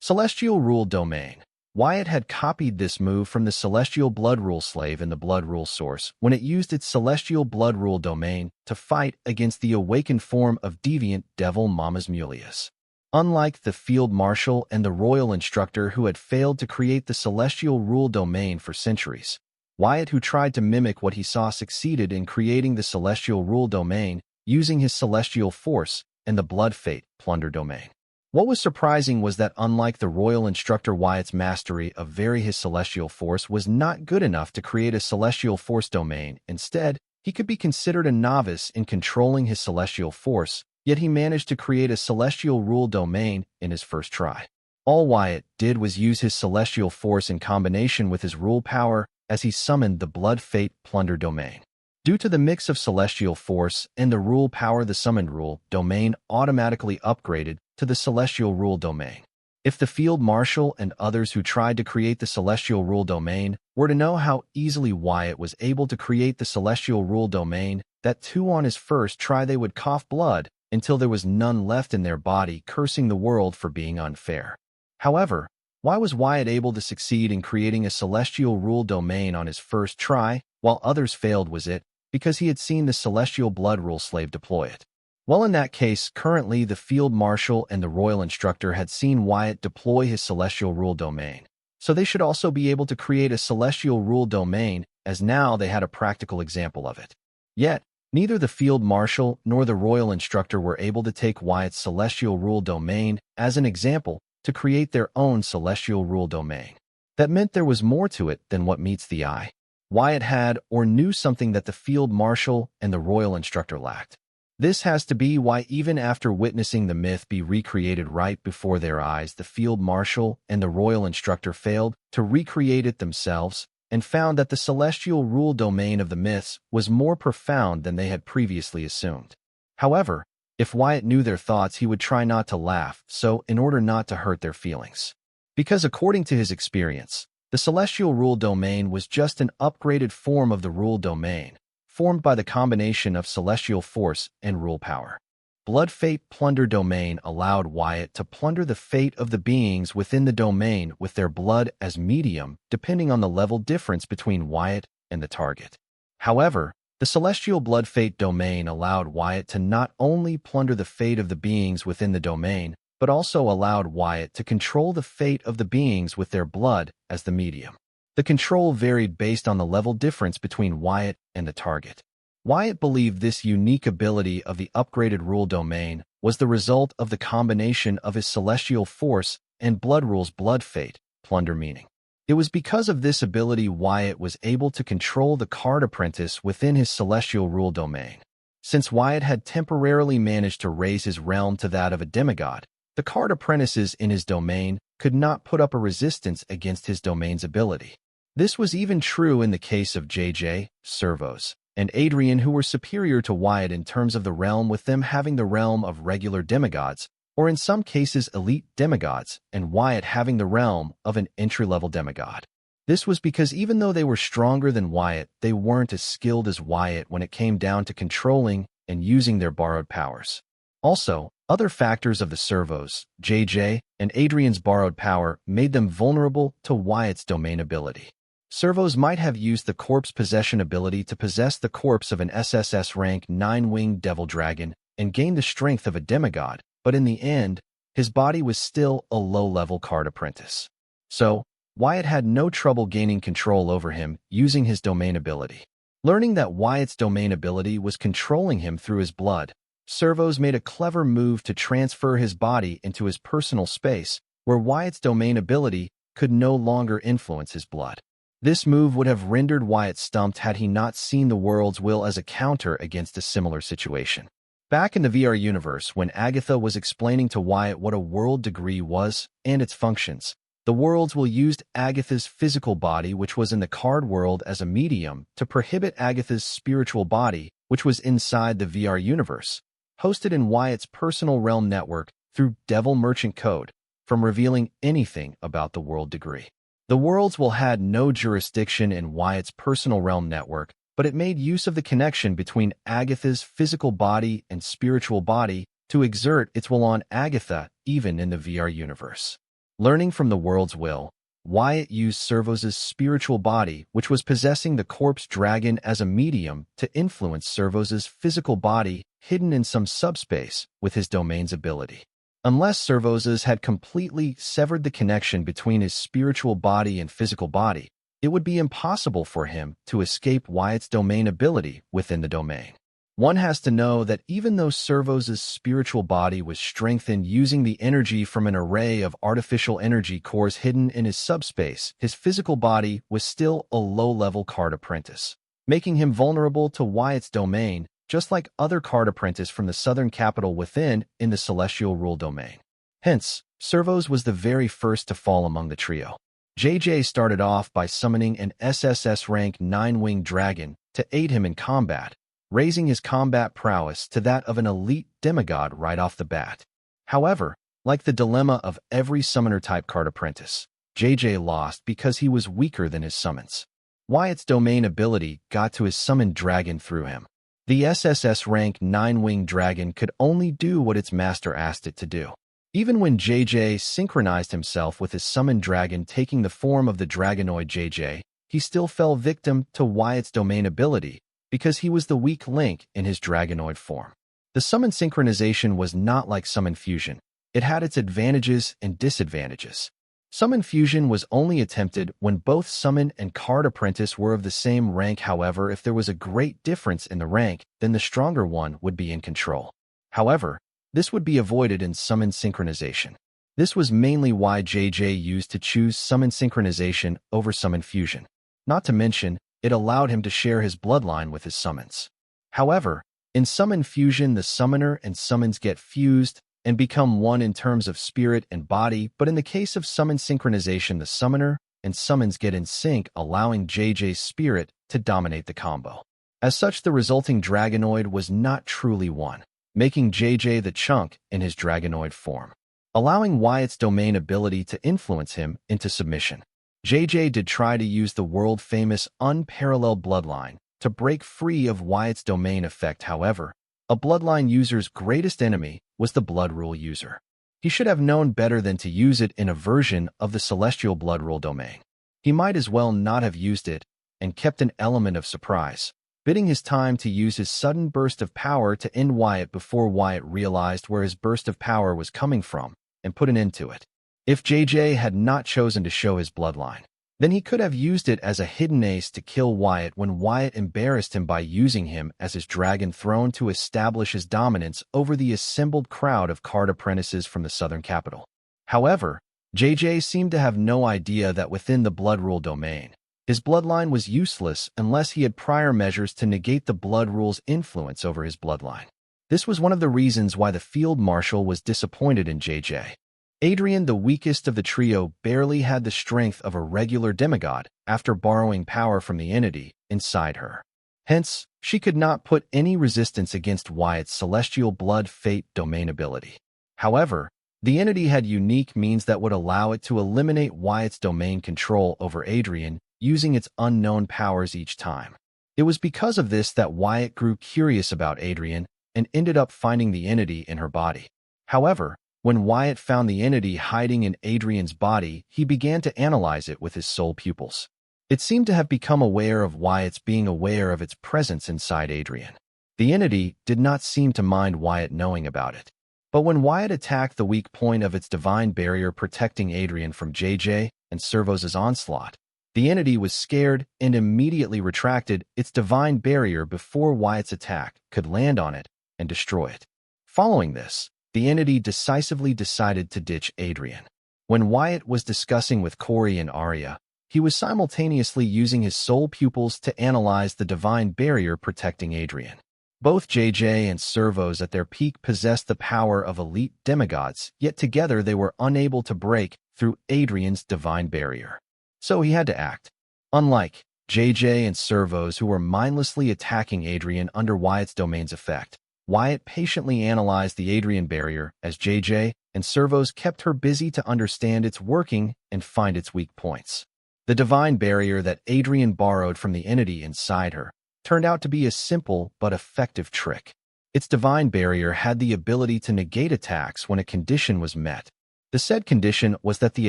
Celestial Rule domain. Wyatt had copied this move from the Celestial Blood Rule slave in the Blood Rule source when it used its Celestial Blood Rule domain to fight against the awakened form of deviant Devil Mamas Mulius. Unlike the Field Marshal and the Royal Instructor who had failed to create the Celestial Rule domain for centuries, Wyatt, who tried to mimic what he saw, succeeded in creating the Celestial Rule domain using his Celestial Force and the Blood Fate Plunder domain. What was surprising was that unlike the Royal Instructor, Wyatt's mastery of his Celestial Force was not good enough to create a Celestial Force domain. Instead, he could be considered a novice in controlling his Celestial Force, yet he managed to create a Celestial Rule domain in his first try. All Wyatt did was use his Celestial Force in combination with his rule power as he summoned the Blood Fate Plunder domain. Due to the mix of Celestial Force and the rule power, the summoned rule domain automatically upgraded to the Celestial Rule domain. If the Field Marshal and others who tried to create the Celestial Rule domain were to know how easily Wyatt was able to create the Celestial Rule domain, that too on his first try they would cough blood until there was none left in their body, cursing the world for being unfair. However, why was Wyatt able to succeed in creating a Celestial Rule domain on his first try, while others failed? Was it because he had seen the Celestial Blood Rule slave deploy it? Well, in that case, currently the Field Marshal and the Royal Instructor had seen Wyatt deploy his Celestial Rule domain, so they should also be able to create a Celestial Rule domain, as now they had a practical example of it. Yet, neither the Field Marshal nor the Royal Instructor were able to take Wyatt's Celestial Rule domain as an example to create their own Celestial Rule domain. That meant there was more to it than what meets the eye. Wyatt had or knew something that the Field Marshal and the Royal Instructor lacked. This has to be why even after witnessing the myth be recreated right before their eyes, the Field Marshal and the Royal Instructor failed to recreate it themselves and found that the Celestial Rule domain of the myths was more profound than they had previously assumed. However, if Wyatt knew their thoughts, he would try not to laugh, so in order not to hurt their feelings. Because according to his experience, the Celestial Rule domain was just an upgraded form of the Rule domain, formed by the combination of Celestial Force and rule power. Blood Fate Plunder domain allowed Wyatt to plunder the fate of the beings within the domain with their blood as medium, depending on the level difference between Wyatt and the target. However, the Celestial Blood Fate domain allowed Wyatt to not only plunder the fate of the beings within the domain, but also allowed Wyatt to control the fate of the beings with their blood as the medium. The control varied based on the level difference between Wyatt and the target. Wyatt believed this unique ability of the upgraded rule domain was the result of the combination of his Celestial Force and Blood Rule's Blood Fate Plunder meaning. It was because of this ability Wyatt was able to control the card apprentice within his Celestial Rule domain. Since Wyatt had temporarily managed to raise his realm to that of a demigod, the card apprentices in his domain could not put up a resistance against his domain's ability. This was even true in the case of JJ, Servos, and Adrian, who were superior to Wyatt in terms of the realm, with them having the realm of regular demigods, or in some cases elite demigods, and Wyatt having the realm of an entry-level demigod. This was because even though they were stronger than Wyatt, they weren't as skilled as Wyatt when it came down to controlling and using their borrowed powers. Also, other factors of the Servos, JJ, and Adrian's borrowed power made them vulnerable to Wyatt's domain ability. Servos might have used the corpse possession ability to possess the corpse of an SSS rank 9-winged devil dragon and gain the strength of a demigod, but in the end, his body was still a low-level card apprentice. So, Wyatt had no trouble gaining control over him using his domain ability. Learning that Wyatt's domain ability was controlling him through his blood, Servos made a clever move to transfer his body into his personal space, where Wyatt's domain ability could no longer influence his blood. This move would have rendered Wyatt stumped had he not seen the world's will as a counter against a similar situation. Back in the VR universe, when Agatha was explaining to Wyatt what a world degree was and its functions, the world's will used Agatha's physical body, which was in the card world, as a medium to prohibit Agatha's spiritual body, which was inside the VR universe, hosted in Wyatt's personal realm network through Devil Merchant Code, from revealing anything about the world degree. The world's will had no jurisdiction in Wyatt's personal realm network, but it made use of the connection between Agatha's physical body and spiritual body to exert its will on Agatha, even in the VR universe. Learning from the world's will, Wyatt used Servos' spiritual body, which was possessing the corpse dragon, as a medium to influence Servos' physical body hidden in some subspace with his domain's ability. Unless Servos had completely severed the connection between his spiritual body and physical body, it would be impossible for him to escape Wyatt's domain ability within the domain. One has to know that even though Servos' spiritual body was strengthened using the energy from an array of artificial energy cores hidden in his subspace, his physical body was still a low-level card apprentice, making him vulnerable to Wyatt's domain, just like other card apprentice from the southern capital within in the celestial rule domain. Hence, Servos was the very first to fall among the trio. JJ started off by summoning an SSS rank 9-winged dragon to aid him in combat, raising his combat prowess to that of an elite demigod right off the bat. However, like the dilemma of every summoner-type card apprentice, JJ lost because he was weaker than his summons. Wyatt's domain ability got to his summoned dragon through him. The SSS rank 9-winged dragon could only do what its master asked it to do. Even when JJ synchronized himself with his summoned dragon taking the form of the dragonoid JJ, he still fell victim to Wyatt's domain ability, because he was the weak link in his dragonoid form. The summon synchronization was not like summon fusion. It had its advantages and disadvantages. Summon fusion was only attempted when both summon and card apprentice were of the same rank. However, if there was a great difference in the rank, then the stronger one would be in control. However, this would be avoided in summon synchronization. This was mainly why JJ used to choose summon synchronization over summon fusion. Not to mention, it allowed him to share his bloodline with his summons. However, in summon fusion, the summoner and summons get fused and become one in terms of spirit and body, but in the case of summon synchronization, the summoner and summons get in sync, allowing JJ's spirit to dominate the combo. As such, the resulting dragonoid was not truly one, making JJ the chunk in his dragonoid form, allowing Wyatt's domain ability to influence him into submission. JJ did try to use the world-famous unparalleled bloodline to break free of Wyatt's domain effect. However, a bloodline user's greatest enemy was the blood rule user. He should have known better than to use it in a version of the celestial blood rule domain. He might as well not have used it and kept an element of surprise, bidding his time to use his sudden burst of power to end Wyatt before Wyatt realized where his burst of power was coming from and put an end to it. If JJ had not chosen to show his bloodline, then he could have used it as a hidden ace to kill Wyatt when Wyatt embarrassed him by using him as his dragon throne to establish his dominance over the assembled crowd of card apprentices from the southern capital. However, JJ seemed to have no idea that within the blood rule domain, his bloodline was useless unless he had prior measures to negate the blood rule's influence over his bloodline. This was one of the reasons why the field marshal was disappointed in JJ. Adrian, the weakest of the trio, barely had the strength of a regular demigod after borrowing power from the entity inside her. Hence, she could not put any resistance against Wyatt's celestial blood fate domain ability. However, the entity had unique means that would allow it to eliminate Wyatt's domain control over Adrian using its unknown powers each time. It was because of this that Wyatt grew curious about Adrian and ended up finding the entity in her body. However, when Wyatt found the entity hiding in Adrian's body, he began to analyze it with his soul pupils. It seemed to have become aware of Wyatt's being aware of its presence inside Adrian. The entity did not seem to mind Wyatt knowing about it. But when Wyatt attacked the weak point of its divine barrier protecting Adrian from JJ and Servos' onslaught. The entity was scared and immediately retracted its divine barrier before Wyatt's attack could land on it and destroy it. Following this, the entity decisively decided to ditch Adrian. When Wyatt was discussing with Corey and Arya, he was simultaneously using his soul pupils to analyze the divine barrier protecting Adrian. Both JJ and Servos at their peak possessed the power of elite demigods, yet together they were unable to break through Adrian's divine barrier. So he had to act. Unlike JJ and Servos, who were mindlessly attacking Adrian under Wyatt's domain's effect, Wyatt patiently analyzed the Adrian barrier as JJ and Servos kept her busy to understand its working and find its weak points. The divine barrier that Adrian borrowed from the entity inside her turned out to be a simple but effective trick. Its divine barrier had the ability to negate attacks when a condition was met. The said condition was that the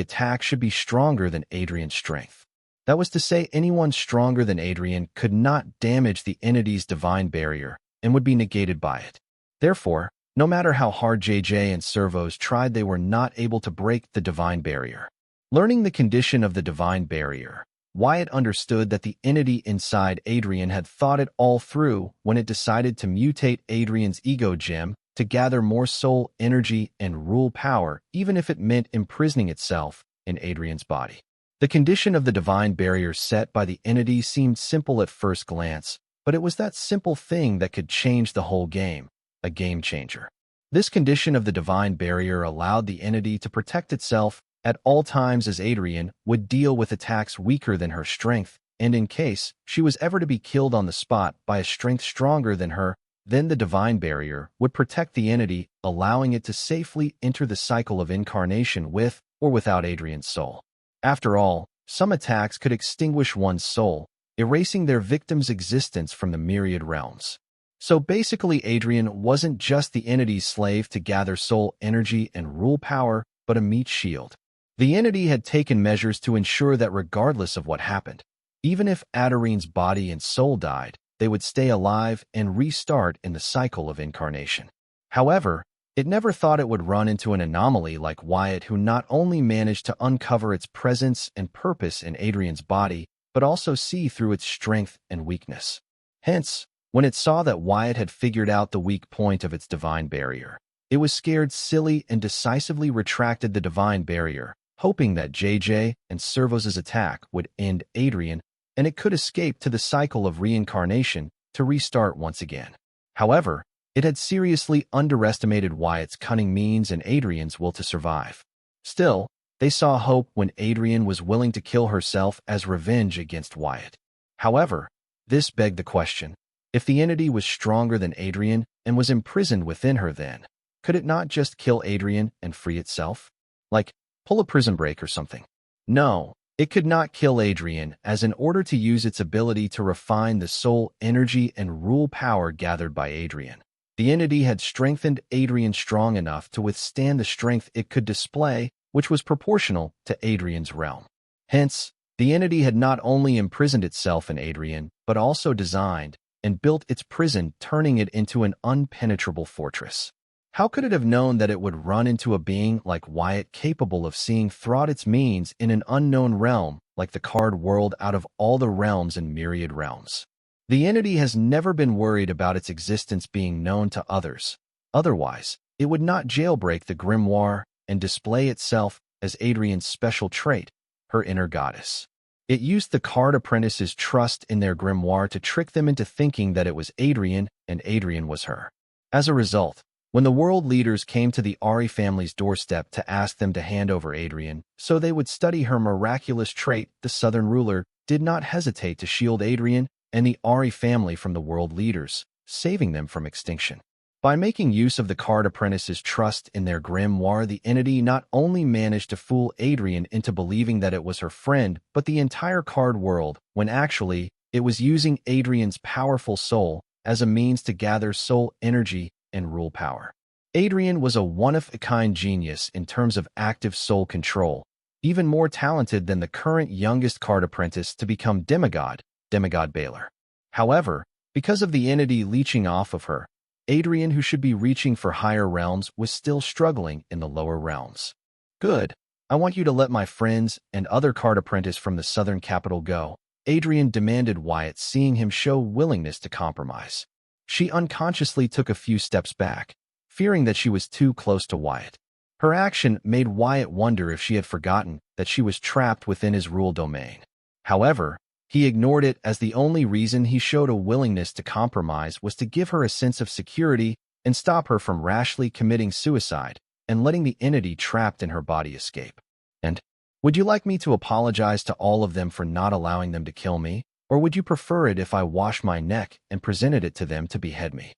attack should be stronger than Adrian's strength. That was to say, anyone stronger than Adrian could not damage the entity's divine barrier and would be negated by it. Therefore, no matter how hard JJ and Servos tried, they were not able to break the divine barrier. Learning the condition of the divine barrier, Wyatt understood that the entity inside Adrian had thought it all through when it decided to mutate Adrian's ego gem to gather more soul energy and rule power, even if it meant imprisoning itself in Adrian's body. The condition of the divine barrier set by the entity seemed simple at first glance, but it was that simple thing that could change the whole game, a game changer. This condition of the divine barrier allowed the entity to protect itself at all times as Adrian would deal with attacks weaker than her strength, and in case she was ever to be killed on the spot by a strength stronger than her, then the divine barrier would protect the entity, allowing it to safely enter the cycle of incarnation with or without Adrian's soul. After all, some attacks could extinguish one's soul, erasing their victim's existence from the myriad realms. So basically, Adrian wasn't just the entity's slave to gather soul energy and rule power, but a meat shield. The entity had taken measures to ensure that regardless of what happened, even if Adarine's body and soul died, they would stay alive and restart in the cycle of incarnation. However, it never thought it would run into an anomaly like Wyatt, who not only managed to uncover its presence and purpose in Adrian's body, but also see through its strength and weakness. Hence, when it saw that Wyatt had figured out the weak point of its divine barrier, it was scared silly and decisively retracted the divine barrier, hoping that JJ and Servos' attack would end Adrian and it could escape to the cycle of reincarnation to restart once again. However, it had seriously underestimated Wyatt's cunning means and Adrian's will to survive. Still, they saw hope when Adrian was willing to kill herself as revenge against Wyatt. However, this begged the question, if the entity was stronger than Adrian and was imprisoned within her, then could it not just kill Adrian and free itself? Like, pull a prison break or something. No, it could not kill Adrian, as in order to use its ability to refine the soul energy and rule power gathered by Adrian, the entity had strengthened Adrian strong enough to withstand the strength it could display, which was proportional to Adrian's realm. Hence, the entity had not only imprisoned itself in Adrian, but also designed and built its prison, turning it into an impenetrable fortress. How could it have known that it would run into a being like Wyatt, capable of seeing throughout its means in an unknown realm, like the card world out of all the realms and myriad realms? The entity has never been worried about its existence being known to others. Otherwise, it would not jailbreak the grimoire and display itself as Adrian's special trait, her inner goddess. It used the card apprentices' trust in their grimoire to trick them into thinking that it was Adrian and Adrian was her. As a result, when the world leaders came to the Ari family's doorstep to ask them to hand over Adrian so they would study her miraculous trait, the southern ruler did not hesitate to shield Adrian and the Ari family from the world leaders, saving them from extinction. By making use of the card apprentices' trust in their grimoire, the entity not only managed to fool Adrian into believing that it was her friend, but the entire card world, when actually it was using Adrian's powerful soul as a means to gather soul energy and rule power. Adrian was a one-of-a-kind genius in terms of active soul control, even more talented than the current youngest card apprentice to become demigod Baylor. However, because of the entity leeching off of her, Adrian, who should be reaching for higher realms, was still struggling in the lower realms. Good. I want you to let my friends and other card apprentice from the southern capital go, Adrian demanded Wyatt, seeing him show willingness to compromise. She unconsciously took a few steps back, fearing that she was too close to Wyatt. Her action made Wyatt wonder if she had forgotten that she was trapped within his rule domain. However, he ignored it, as the only reason he showed a willingness to compromise was to give her a sense of security and stop her from rashly committing suicide and letting the entity trapped in her body escape. And, would you like me to apologize to all of them for not allowing them to kill me, or would you prefer it if I washed my neck and presented it to them to behead me?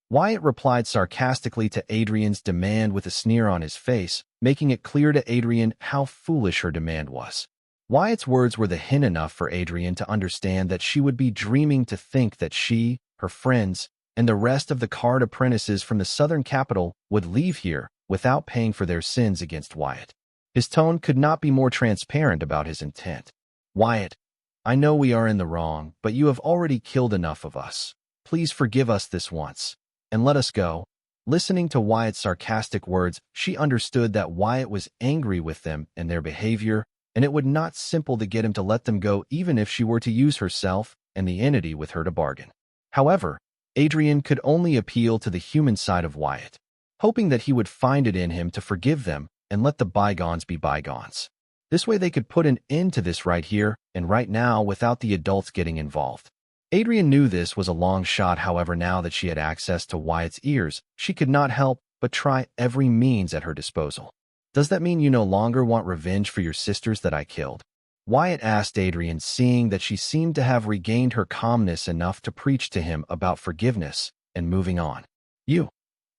Wyatt replied sarcastically to Adrian's demand with a sneer on his face, making it clear to Adrian how foolish her demand was. Wyatt's words were the hint enough for Adrian to understand that she would be dreaming to think that she, her friends, and the rest of the card apprentices from the southern capital would leave here without paying for their sins against Wyatt. His tone could not be more transparent about his intent. Wyatt, I know we are in the wrong, but you have already killed enough of us. Please forgive us this once, and let us go. Listening to Wyatt's sarcastic words, she understood that Wyatt was angry with them and their behavior, and it would not simple to get him to let them go even if she were to use herself and the entity with her to bargain. However, Adrian could only appeal to the human side of Wyatt, hoping that he would find it in him to forgive them and let the bygones be bygones. This way they could put an end to this right here and right now without the adults getting involved. Adrian knew this was a long shot, however, now that she had access to Wyatt's ears, she could not help but try every means at her disposal. Does that mean you no longer want revenge for your sisters that I killed? Wyatt asked Adrian, seeing that she seemed to have regained her calmness enough to preach to him about forgiveness and moving on. You.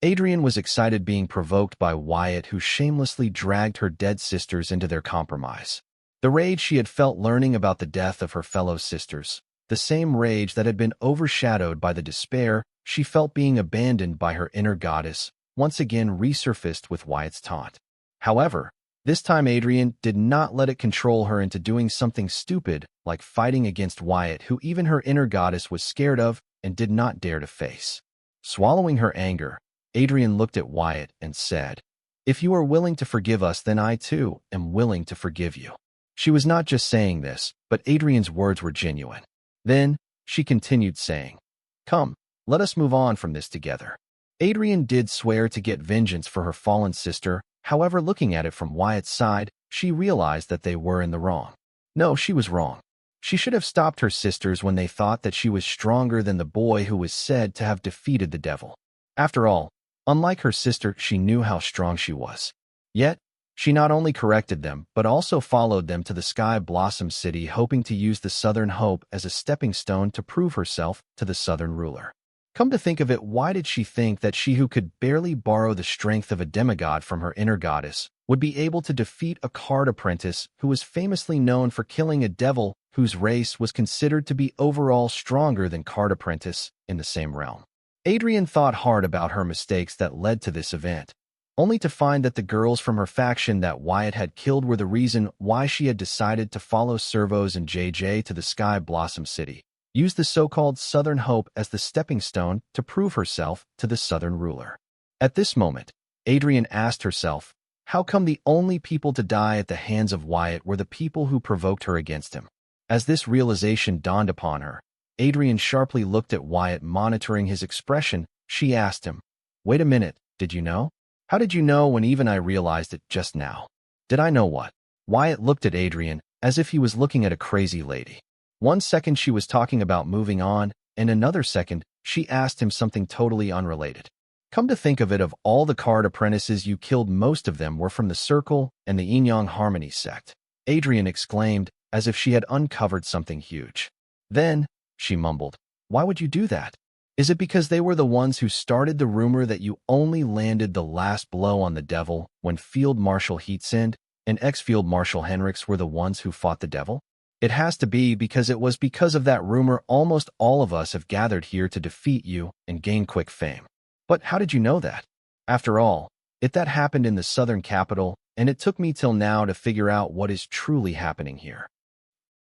Adrian was excited, being provoked by Wyatt, who shamelessly dragged her dead sisters into their compromise. The rage she had felt learning about the death of her fellow sisters, the same rage that had been overshadowed by the despair she felt being abandoned by her inner goddess, once again resurfaced with Wyatt's taunt. However, this time Adrian did not let it control her into doing something stupid like fighting against Wyatt, who even her inner goddess was scared of and did not dare to face. Swallowing her anger, Adrian looked at Wyatt and said, "If you are willing to forgive us, then I too am willing to forgive you." She was not just saying this, but Adrian's words were genuine. Then, she continued saying, "Come, let us move on from this together." Adrian did swear to get vengeance for her fallen sister. However, looking at it from Wyatt's side, she realized that they were in the wrong. No, she was wrong. She should have stopped her sisters when they thought that she was stronger than the boy who was said to have defeated the devil. After all, unlike her sister, she knew how strong she was. Yet, she not only corrected them, but also followed them to the Sky Blossom City, hoping to use the Southern Hope as a stepping stone to prove herself to the Southern ruler. Come to think of it, why did she think that she, who could barely borrow the strength of a demigod from her inner goddess, would be able to defeat a card apprentice who was famously known for killing a devil whose race was considered to be overall stronger than card apprentice in the same realm? Adrian thought hard about her mistakes that led to this event, only to find that the girls from her faction that Wyatt had killed were the reason why she had decided to follow Servos and JJ to the Sky Blossom City, use the so-called Southern Hope as the stepping stone to prove herself to the Southern ruler. At this moment, Adrian asked herself, how come the only people to die at the hands of Wyatt were the people who provoked her against him? As this realization dawned upon her, Adrian sharply looked at Wyatt, monitoring his expression. She asked him, "Wait a minute, did you know? How did you know when even I realized it just now?" "Did I know what?" Wyatt looked at Adrian as if he was looking at a crazy lady. One second she was talking about moving on, and another second she asked him something totally unrelated. "Come to think of it, of all the card apprentices you killed, most of them were from the Circle and the Yin-Yang Harmony sect," Adrian exclaimed, as if she had uncovered something huge. Then, she mumbled, "Why would you do that? Is it because they were the ones who started the rumor that you only landed the last blow on the devil when Field Marshal Heatsind and ex-Field Marshal Henriks were the ones who fought the devil? It has to be because it was because of that rumor almost all of us have gathered here to defeat you and gain quick fame. But how did you know that? After all, that happened in the southern capital, and it took me till now to figure out what is truly happening here."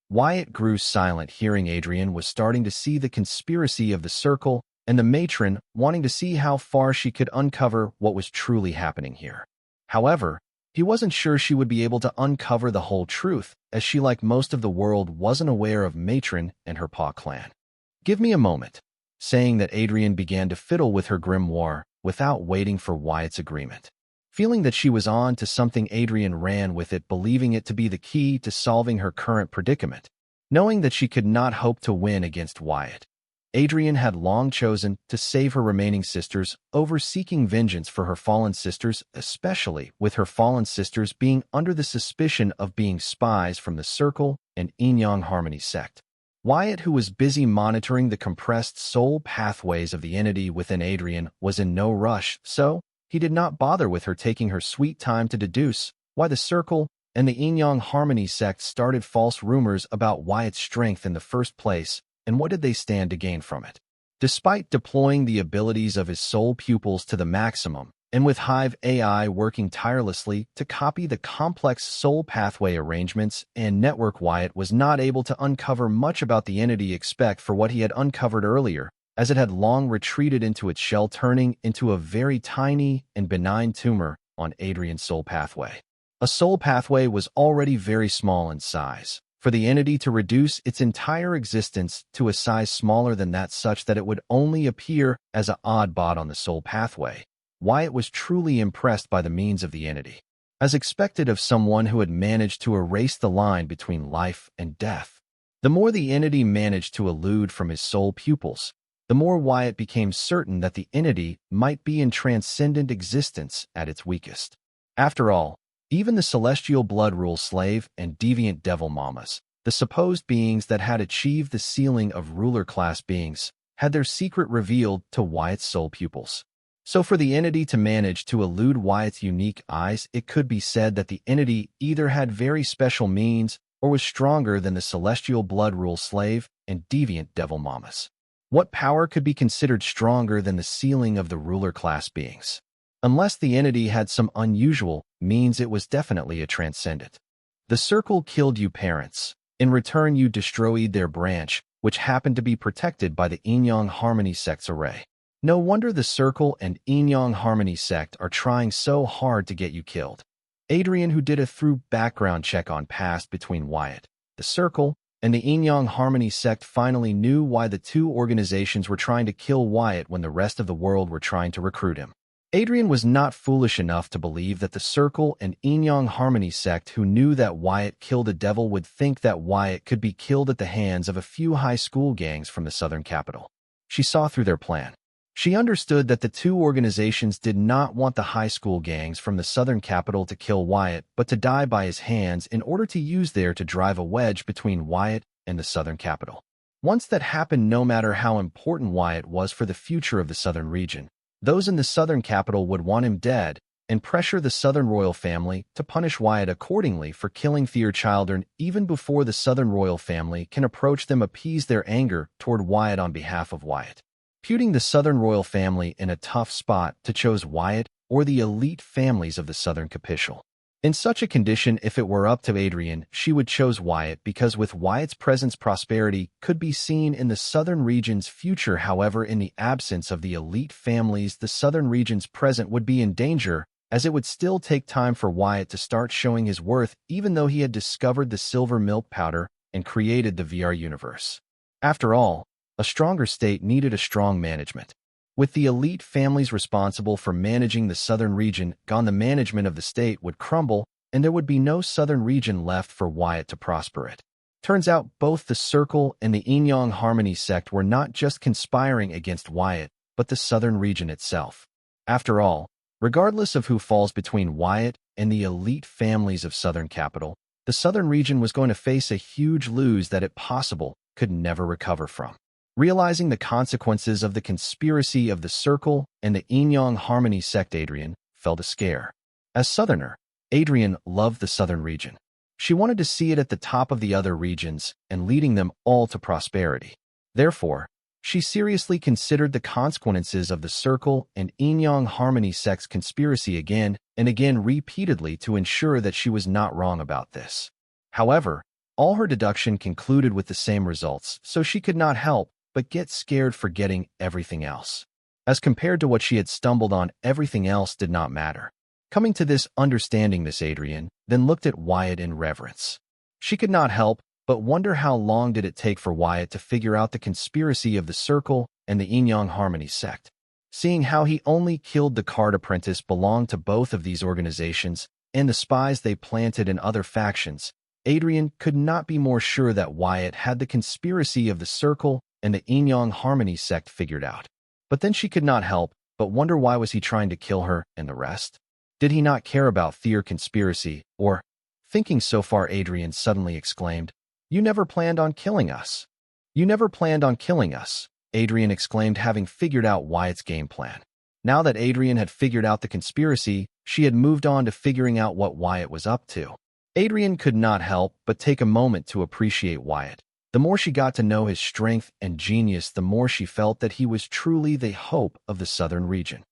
Wyatt grew silent, hearing Adrian was starting to see the conspiracy of the Circle and the matron, wanting to see how far she could uncover what was truly happening here. However, He wasn't sure she would be able to uncover the whole truth, as she, like most of the world, wasn't aware of Matron and her paw clan. "Give me a moment," saying that Adrian began to fiddle with her grimoire without waiting for Wyatt's agreement. Feeling that she was on to something, Adrian ran with it, believing it to be the key to solving her current predicament. Knowing that she could not hope to win against Wyatt, Adrian had long chosen to save her remaining sisters over seeking vengeance for her fallen sisters, especially with her fallen sisters being under the suspicion of being spies from the Circle and Yin-Yang Harmony sect. Wyatt, who was busy monitoring the compressed soul pathways of the entity within Adrian, was in no rush, so he did not bother with her, taking her sweet time to deduce why the Circle and the Yin-Yang Harmony sect started false rumors about Wyatt's strength in the first place, and what did they stand to gain from it. Despite deploying the abilities of his soul pupils to the maximum, and with Hive AI working tirelessly to copy the complex soul pathway arrangements and network, Wyatt was not able to uncover much about the entity except for what he had uncovered earlier, as it had long retreated into its shell, turning into a very tiny and benign tumor on Adrian's soul pathway. A soul pathway was already very small in size. For the entity to reduce its entire existence to a size smaller than that, such that it would only appear as an odd bot on the soul pathway, Wyatt was truly impressed by the means of the entity. As expected of someone who had managed to erase the line between life and death, the more the entity managed to elude from his soul pupils, the more Wyatt became certain that the entity might be in transcendent existence at its weakest. After all, even the celestial blood rule slave and deviant devil mamas, the supposed beings that had achieved the ceiling of ruler class beings, had their secret revealed to Wyatt's soul pupils. So for the entity to manage to elude Wyatt's unique eyes, it could be said that the entity either had very special means or was stronger than the celestial blood rule slave and deviant devil mamas. What power could be considered stronger than the ceiling of the ruler class beings? Unless the entity had some unusual means, it was definitely a transcendent. The Circle killed you parents. In return, you destroyed their branch, which happened to be protected by the Yin-Yang Harmony sect's array. No wonder the Circle and Yin-Yang Harmony sect are trying so hard to get you killed. Adrian, who did a thorough background check on past between Wyatt, the Circle, and the Yin-Yang Harmony sect, finally knew why the two organizations were trying to kill Wyatt when the rest of the world were trying to recruit him. Adrian was not foolish enough to believe that the Circle and Yin-Yang Harmony sect, who knew that Wyatt killed a devil, would think that Wyatt could be killed at the hands of a few high school gangs from the southern capital. She saw through their plan. She understood that the two organizations did not want the high school gangs from the southern capital to kill Wyatt, but to die by his hands in order to use there to drive a wedge between Wyatt and the southern capital. Once that happened, no matter how important Wyatt was for the future of the southern region, those in the southern capital would want him dead and pressure the southern royal family to punish Wyatt accordingly for killing their children even before the southern royal family can approach them, appease their anger toward Wyatt on behalf of Wyatt. Putting the southern royal family in a tough spot to choose Wyatt or the elite families of the southern capital. In such a condition, if it were up to Adrian, she would choose Wyatt, because with Wyatt's presence, prosperity could be seen in the southern region's future. However, in the absence of the elite families, the southern region's present would be in danger, as it would still take time for Wyatt to start showing his worth, even though he had discovered the silver milk powder and created the VR universe. After all, a stronger state needed a strong management. With the elite families responsible for managing the southern region gone, the management of the state would crumble, and there would be no southern region left for Wyatt to prosper it. Turns out both the Circle and the Yin-Yang Harmony sect were not just conspiring against Wyatt, but the southern region itself. After all, regardless of who falls between Wyatt and the elite families of southern capital, the southern region was going to face a huge lose that, if possible, could never recover from. Realizing the consequences of the conspiracy of the Circle and the Yin-Yang Harmony sect, Adrian felt a scare. As Southerner, Adrian loved the southern region. She wanted to see it at the top of the other regions and leading them all to prosperity. Therefore, she seriously considered the consequences of the Circle and Yin-Yang Harmony sect's conspiracy again and again repeatedly to ensure that she was not wrong about this. However, all her deduction concluded with the same results, so she could not help but get scared, forgetting everything else. As compared to what she had stumbled on, everything else did not matter. Coming to this understanding, Miss Adrian then looked at Wyatt in reverence. She could not help but wonder how long did it take for Wyatt to figure out the conspiracy of the Circle and the Yin-Yang Harmony sect. Seeing how he only killed the card apprentice belonged to both of these organizations and the spies they planted in other factions, Adrian could not be more sure that Wyatt had the conspiracy of the Circle and the Yin-Yang Harmony sect figured out. But then she could not help but wonder, why was he trying to kill her and the rest? Did he not care about their conspiracy, or... Thinking so far, Adrian suddenly exclaimed, "You never planned on killing us." "You never planned on killing us," Adrian exclaimed, having figured out Wyatt's game plan. Now that Adrian had figured out the conspiracy, she had moved on to figuring out what Wyatt was up to. Adrian could not help but take a moment to appreciate Wyatt. The more she got to know his strength and genius, the more she felt that he was truly the hope of the southern region.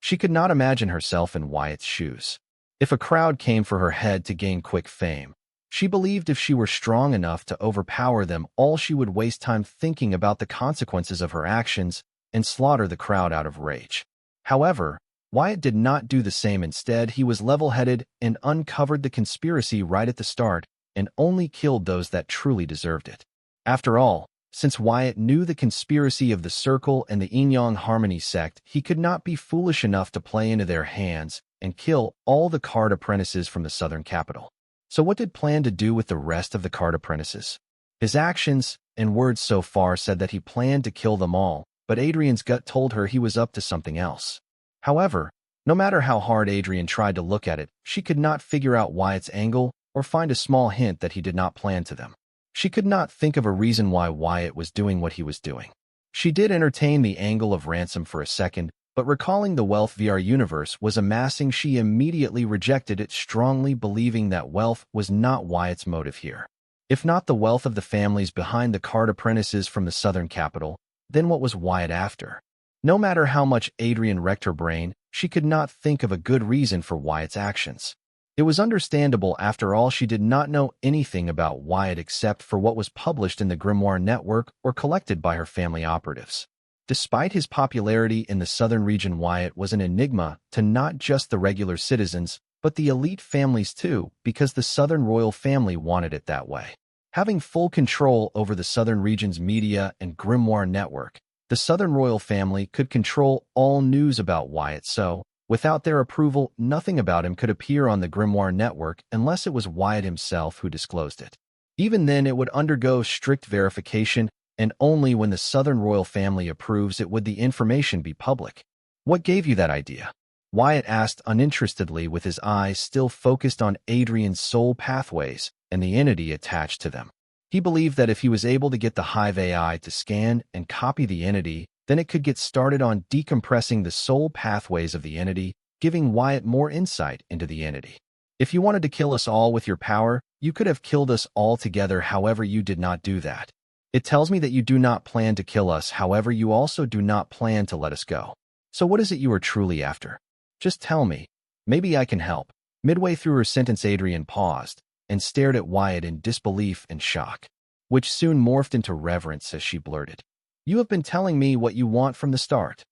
She could not imagine herself in Wyatt's shoes. If a crowd came for her head to gain quick fame, she believed if she were strong enough to overpower them all, she would waste time thinking about the consequences of her actions and slaughter the crowd out of rage. However, Wyatt did not do the same. Instead, he was level-headed and uncovered the conspiracy right at the start and only killed those that truly deserved it. After all, since Wyatt knew the conspiracy of the Circle and the Yin-Yang Harmony sect, he could not be foolish enough to play into their hands and kill all the card apprentices from the southern capital. So what did plan to do with the rest of the card apprentices? His actions and words so far said that he planned to kill them all, but Adrian's gut told her he was up to something else. However, no matter how hard Adrian tried to look at it, she could not figure out Wyatt's angle or find a small hint that he did not plan to them. She could not think of a reason why Wyatt was doing what he was doing. She did entertain the angle of ransom for a second, but recalling the wealth VR universe was amassing, she immediately rejected it, strongly believing that wealth was not Wyatt's motive here. If not the wealth of the families behind the card apprentices from the southern capital, then what was Wyatt after? No matter how much Adrian wrecked her brain, she could not think of a good reason for Wyatt's actions. It was understandable. After all, she did not know anything about Wyatt except for what was published in the Grimoire network or collected by her family operatives. Despite his popularity in the southern region, Wyatt was an enigma to not just the regular citizens, but the elite families too, because the southern royal family wanted it that way. Having full control over the southern region's media and Grimoire network, the southern royal family could control all news about Wyatt, so, without their approval, nothing about him could appear on the Grimoire network unless it was Wyatt himself who disclosed it. Even then, it would undergo strict verification, and only when the southern royal family approves it would the information be public. "What gave you that idea?" Wyatt asked uninterestedly, with his eyes still focused on Adrian's soul pathways and the entity attached to them. He believed that if he was able to get the Hive AI to scan and copy the entity, then it could get started on decompressing the soul pathways of the entity, giving Wyatt more insight into the entity. "If you wanted to kill us all with your power, you could have killed us all together. However, you did not do that. It tells me that you do not plan to kill us. However, you also do not plan to let us go. So what is it you are truly after? Just tell me. Maybe I can help." Midway through her sentence, Adrian paused and stared at Wyatt in disbelief and shock, which soon morphed into reverence as she blurted, "You have been telling me what you want from the start."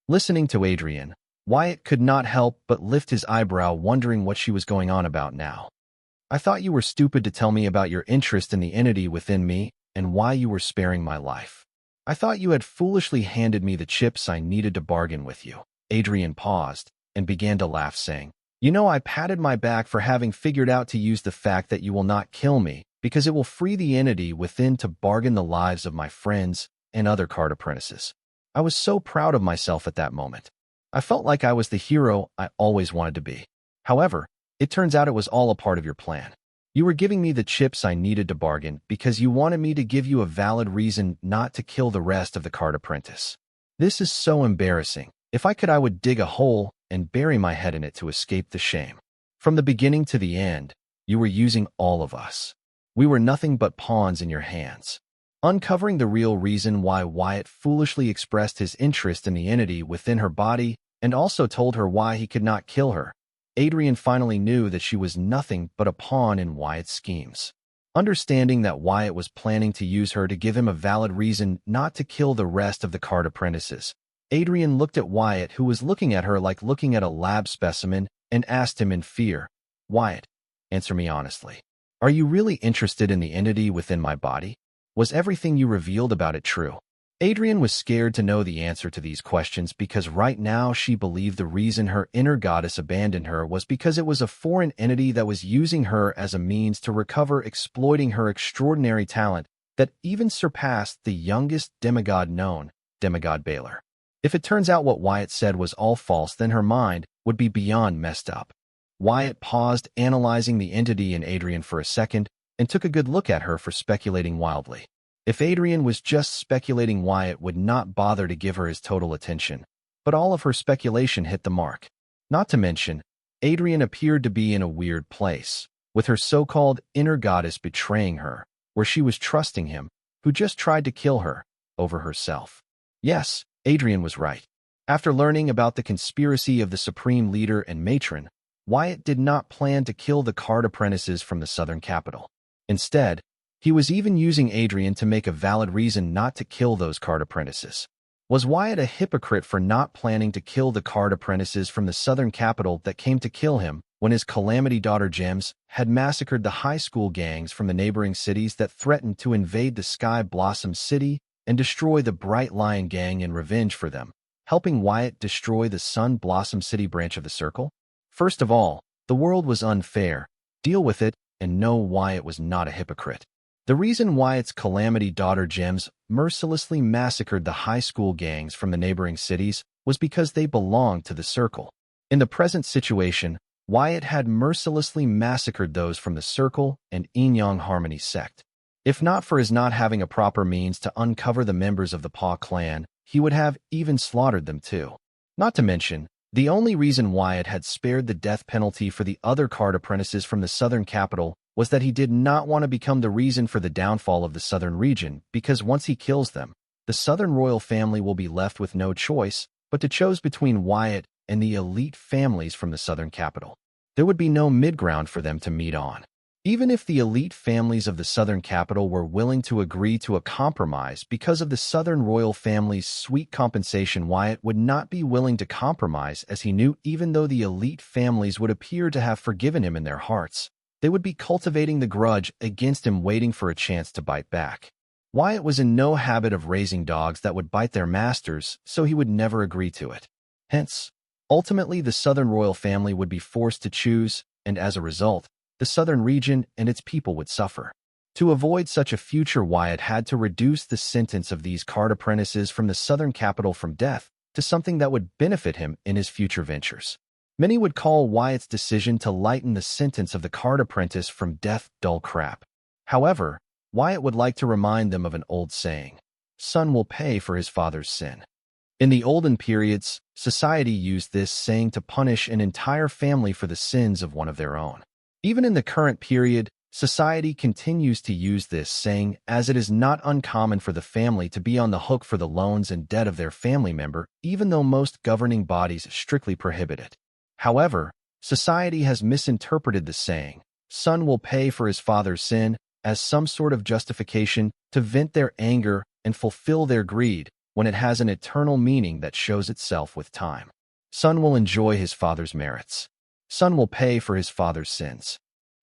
Listening to Adrian, Wyatt could not help but lift his eyebrow, wondering what she was going on about now. "I thought you were stupid to tell me about your interest in the entity within me and why you were sparing my life. I thought you had foolishly handed me the chips I needed to bargain with you." Adrian paused and began to laugh, saying, "You know, I patted my back for having figured out to use the fact that you will not kill me, because it will free the entity within to bargain the lives of my friends and other card apprentices. I was so proud of myself at that moment. I felt like I was the hero I always wanted to be. However, it turns out it was all a part of your plan. You were giving me the chips I needed to bargain because you wanted me to give you a valid reason not to kill the rest of the card apprentice. This is so embarrassing. If I could, I would dig a hole and bury my head in it to escape the shame. From the beginning to the end, you were using all of us. We were nothing but pawns in your hands." Uncovering the real reason why Wyatt foolishly expressed his interest in the entity within her body and also told her why he could not kill her, Adrian finally knew that she was nothing but a pawn in Wyatt's schemes. Understanding that Wyatt was planning to use her to give him a valid reason not to kill the rest of the card apprentices, Adrian looked at Wyatt, who was looking at her like looking at a lab specimen, and asked him in fear, "Wyatt, answer me honestly. Are you really interested in the entity within my body? Was everything you revealed about it true?" Adrian was scared to know the answer to these questions because right now she believed the reason her inner goddess abandoned her was because it was a foreign entity that was using her as a means to recover, exploiting her extraordinary talent that even surpassed the youngest demigod known, Demigod Baylor. If it turns out what Wyatt said was all false, then her mind would be beyond messed up. Wyatt paused, analyzing the entity in Adrian for a second, and took a good look at her for speculating wildly. If Adrian was just speculating, Wyatt would not bother to give her his total attention, but all of her speculation hit the mark. Not to mention, Adrian appeared to be in a weird place, with her so-called inner goddess betraying her, where she was trusting him, who just tried to kill her, over herself. Yes, Adrian was right. After learning about the conspiracy of the supreme leader and matron, Wyatt did not plan to kill the card apprentices from the southern capital. Instead, he was even using Adrian to make a valid reason not to kill those card apprentices. Was Wyatt a hypocrite for not planning to kill the card apprentices from the southern capital that came to kill him when his calamity daughter Gems had massacred the high school gangs from the neighboring cities that threatened to invade the Sky Blossom City and destroy the Bright Lion Gang in revenge for them, helping Wyatt destroy the Sun Blossom City branch of the Circle? First of all, the world was unfair. Deal with it, and know Wyatt was not a hypocrite. The reason Wyatt's calamity daughter Gems mercilessly massacred the high school gangs from the neighboring cities was because they belonged to the Circle. In the present situation, Wyatt had mercilessly massacred those from the Circle and Inyang Harmony sect. If not for his not having a proper means to uncover the members of the Paw clan, he would have even slaughtered them too. Not to mention, the only reason Wyatt had spared the death penalty for the other card apprentices from the southern capital was that he did not want to become the reason for the downfall of the southern region, because once he kills them, the southern royal family will be left with no choice but to choose between Wyatt and the elite families from the southern capital. There would be no mid-ground for them to meet on. Even if the elite families of the southern capital were willing to agree to a compromise because of the southern royal family's sweet compensation, Wyatt would not be willing to compromise, as he knew even though the elite families would appear to have forgiven him in their hearts, they would be cultivating the grudge against him, waiting for a chance to bite back. Wyatt was in no habit of raising dogs that would bite their masters, so he would never agree to it. Hence, ultimately the southern royal family would be forced to choose, and as a result, the southern region and its people would suffer. To avoid such a future, Wyatt had to reduce the sentence of these card apprentices from the southern capital from death to something that would benefit him in his future ventures. Many would call Wyatt's decision to lighten the sentence of the card apprentice from death dull crap. However, Wyatt would like to remind them of an old saying: son will pay for his father's sin. In the olden periods, society used this saying to punish an entire family for the sins of one of their own. Even in the current period, society continues to use this saying, as it is not uncommon for the family to be on the hook for the loans and debt of their family member, even though most governing bodies strictly prohibit it. However, society has misinterpreted the saying, son will pay for his father's sin, as some sort of justification to vent their anger and fulfill their greed, when it has an eternal meaning that shows itself with time. Son will enjoy his father's merits. Son will pay for his father's sins.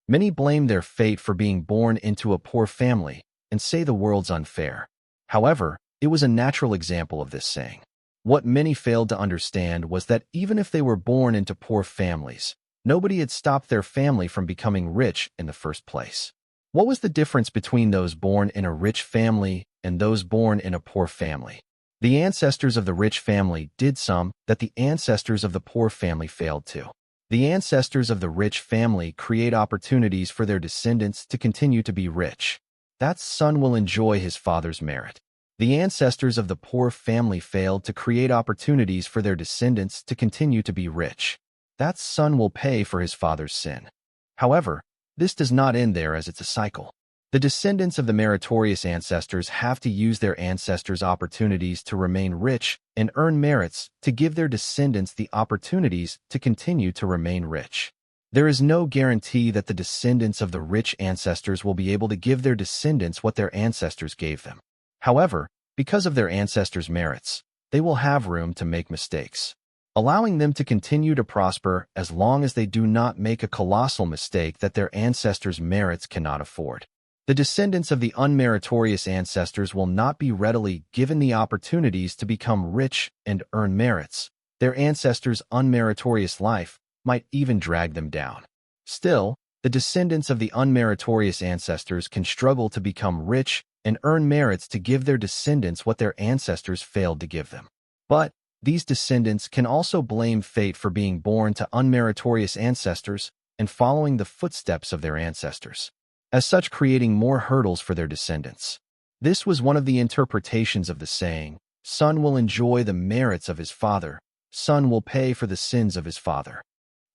Many blame their fate for being born into a poor family and say the world's unfair. However, it was a natural example of this saying. What many failed to understand was that even if they were born into poor families, nobody had stopped their family from becoming rich in the first place. What was the difference between those born in a rich family and those born in a poor family? The ancestors of the rich family did some that the ancestors of the poor family failed to. The ancestors of the rich family create opportunities for their descendants to continue to be rich. That son will enjoy his father's merit. The ancestors of the poor family failed to create opportunities for their descendants to continue to be rich. That son will pay for his father's sin. However, this does not end there, as it's a cycle. The descendants of the meritorious ancestors have to use their ancestors' opportunities to remain rich and earn merits to give their descendants the opportunities to continue to remain rich. There is no guarantee that the descendants of the rich ancestors will be able to give their descendants what their ancestors gave them. However, because of their ancestors' merits, they will have room to make mistakes, allowing them to continue to prosper as long as they do not make a colossal mistake that their ancestors' merits cannot afford. The descendants of the unmeritorious ancestors will not be readily given the opportunities to become rich and earn merits. Their ancestors' unmeritorious life might even drag them down. Still, the descendants of the unmeritorious ancestors can struggle to become rich and earn merits to give their descendants what their ancestors failed to give them. But these descendants can also blame fate for being born to unmeritorious ancestors and following the footsteps of their ancestors, as such creating more hurdles for their descendants. This was one of the interpretations of the saying, "Son will enjoy the merits of his father, son will pay for the sins of his father."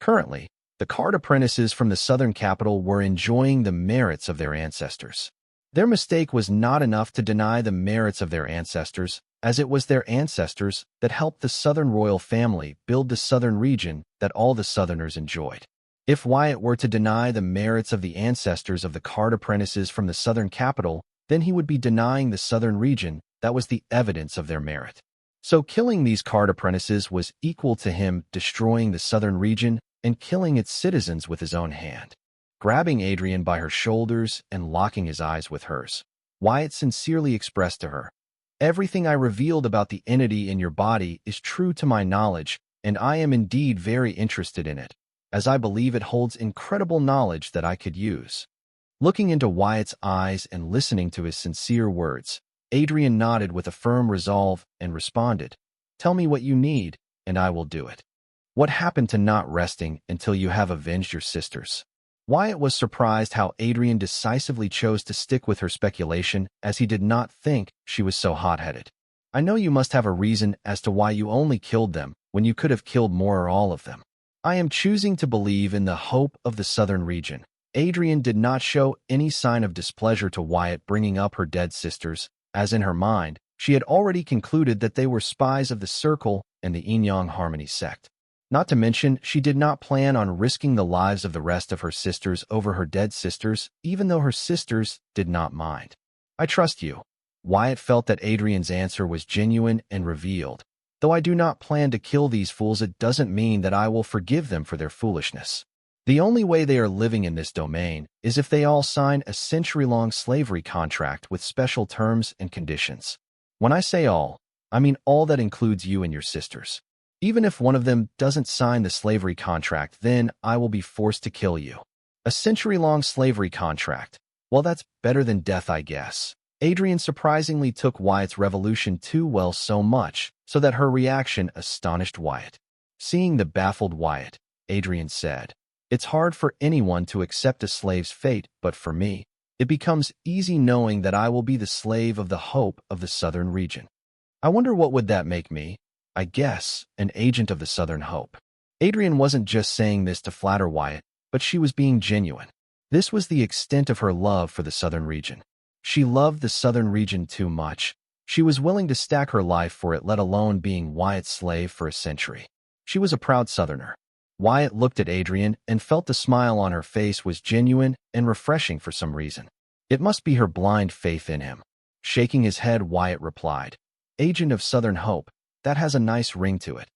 Currently, the card apprentices from the southern capital were enjoying the merits of their ancestors. Their mistake was not enough to deny the merits of their ancestors, as it was their ancestors that helped the southern royal family build the southern region that all the southerners enjoyed. If Wyatt were to deny the merits of the ancestors of the card apprentices from the southern capital, then he would be denying the southern region that was the evidence of their merit. So killing these card apprentices was equal to him destroying the southern region and killing its citizens with his own hand. Grabbing Adrian by her shoulders and locking his eyes with hers, Wyatt sincerely expressed to her, "Everything I revealed about the entity in your body is true to my knowledge, and I am indeed very interested in it, as I believe it holds incredible knowledge that I could use." Looking into Wyatt's eyes and listening to his sincere words, Adrian nodded with a firm resolve and responded, "Tell me what you need, and I will do it. What happened to not resting until you have avenged your sisters?" Wyatt was surprised how Adrian decisively chose to stick with her speculation, as he did not think she was so hot-headed. "I know you must have a reason as to why you only killed them when you could have killed more or all of them. I am choosing to believe in the hope of the southern region." Adrian did not show any sign of displeasure to Wyatt bringing up her dead sisters, as in her mind, she had already concluded that they were spies of the Circle and the Yin-Yang Harmony sect. Not to mention, she did not plan on risking the lives of the rest of her sisters over her dead sisters, even though her sisters did not mind. "I trust you." Wyatt felt that Adrian's answer was genuine and revealed. "Though I do not plan to kill these fools, it doesn't mean that I will forgive them for their foolishness. The only way they are living in this domain is if they all sign a century-long slavery contract with special terms and conditions. When I say all, I mean all that includes you and your sisters. Even if one of them doesn't sign the slavery contract, then I will be forced to kill you." A century-long slavery contract. Well, that's better than death, I guess. Adrian surprisingly took Wyatt's revolution too well, so much so that her reaction astonished Wyatt. Seeing the baffled Wyatt, Adrian said, "It's hard for anyone to accept a slave's fate, but for me, it becomes easy knowing that I will be the slave of the hope of the southern region. I wonder what would that make me? I guess, an agent of the Southern Hope." Adrian wasn't just saying this to flatter Wyatt, but she was being genuine. This was the extent of her love for the Southern region. She loved the Southern region too much. She was willing to stack her life for it, let alone being Wyatt's slave for a century. She was a proud Southerner. Wyatt looked at Adrian and felt the smile on her face was genuine and refreshing for some reason. It must be her blind faith in him. Shaking his head, Wyatt replied, "Agent of Southern Hope, that has a nice ring to it."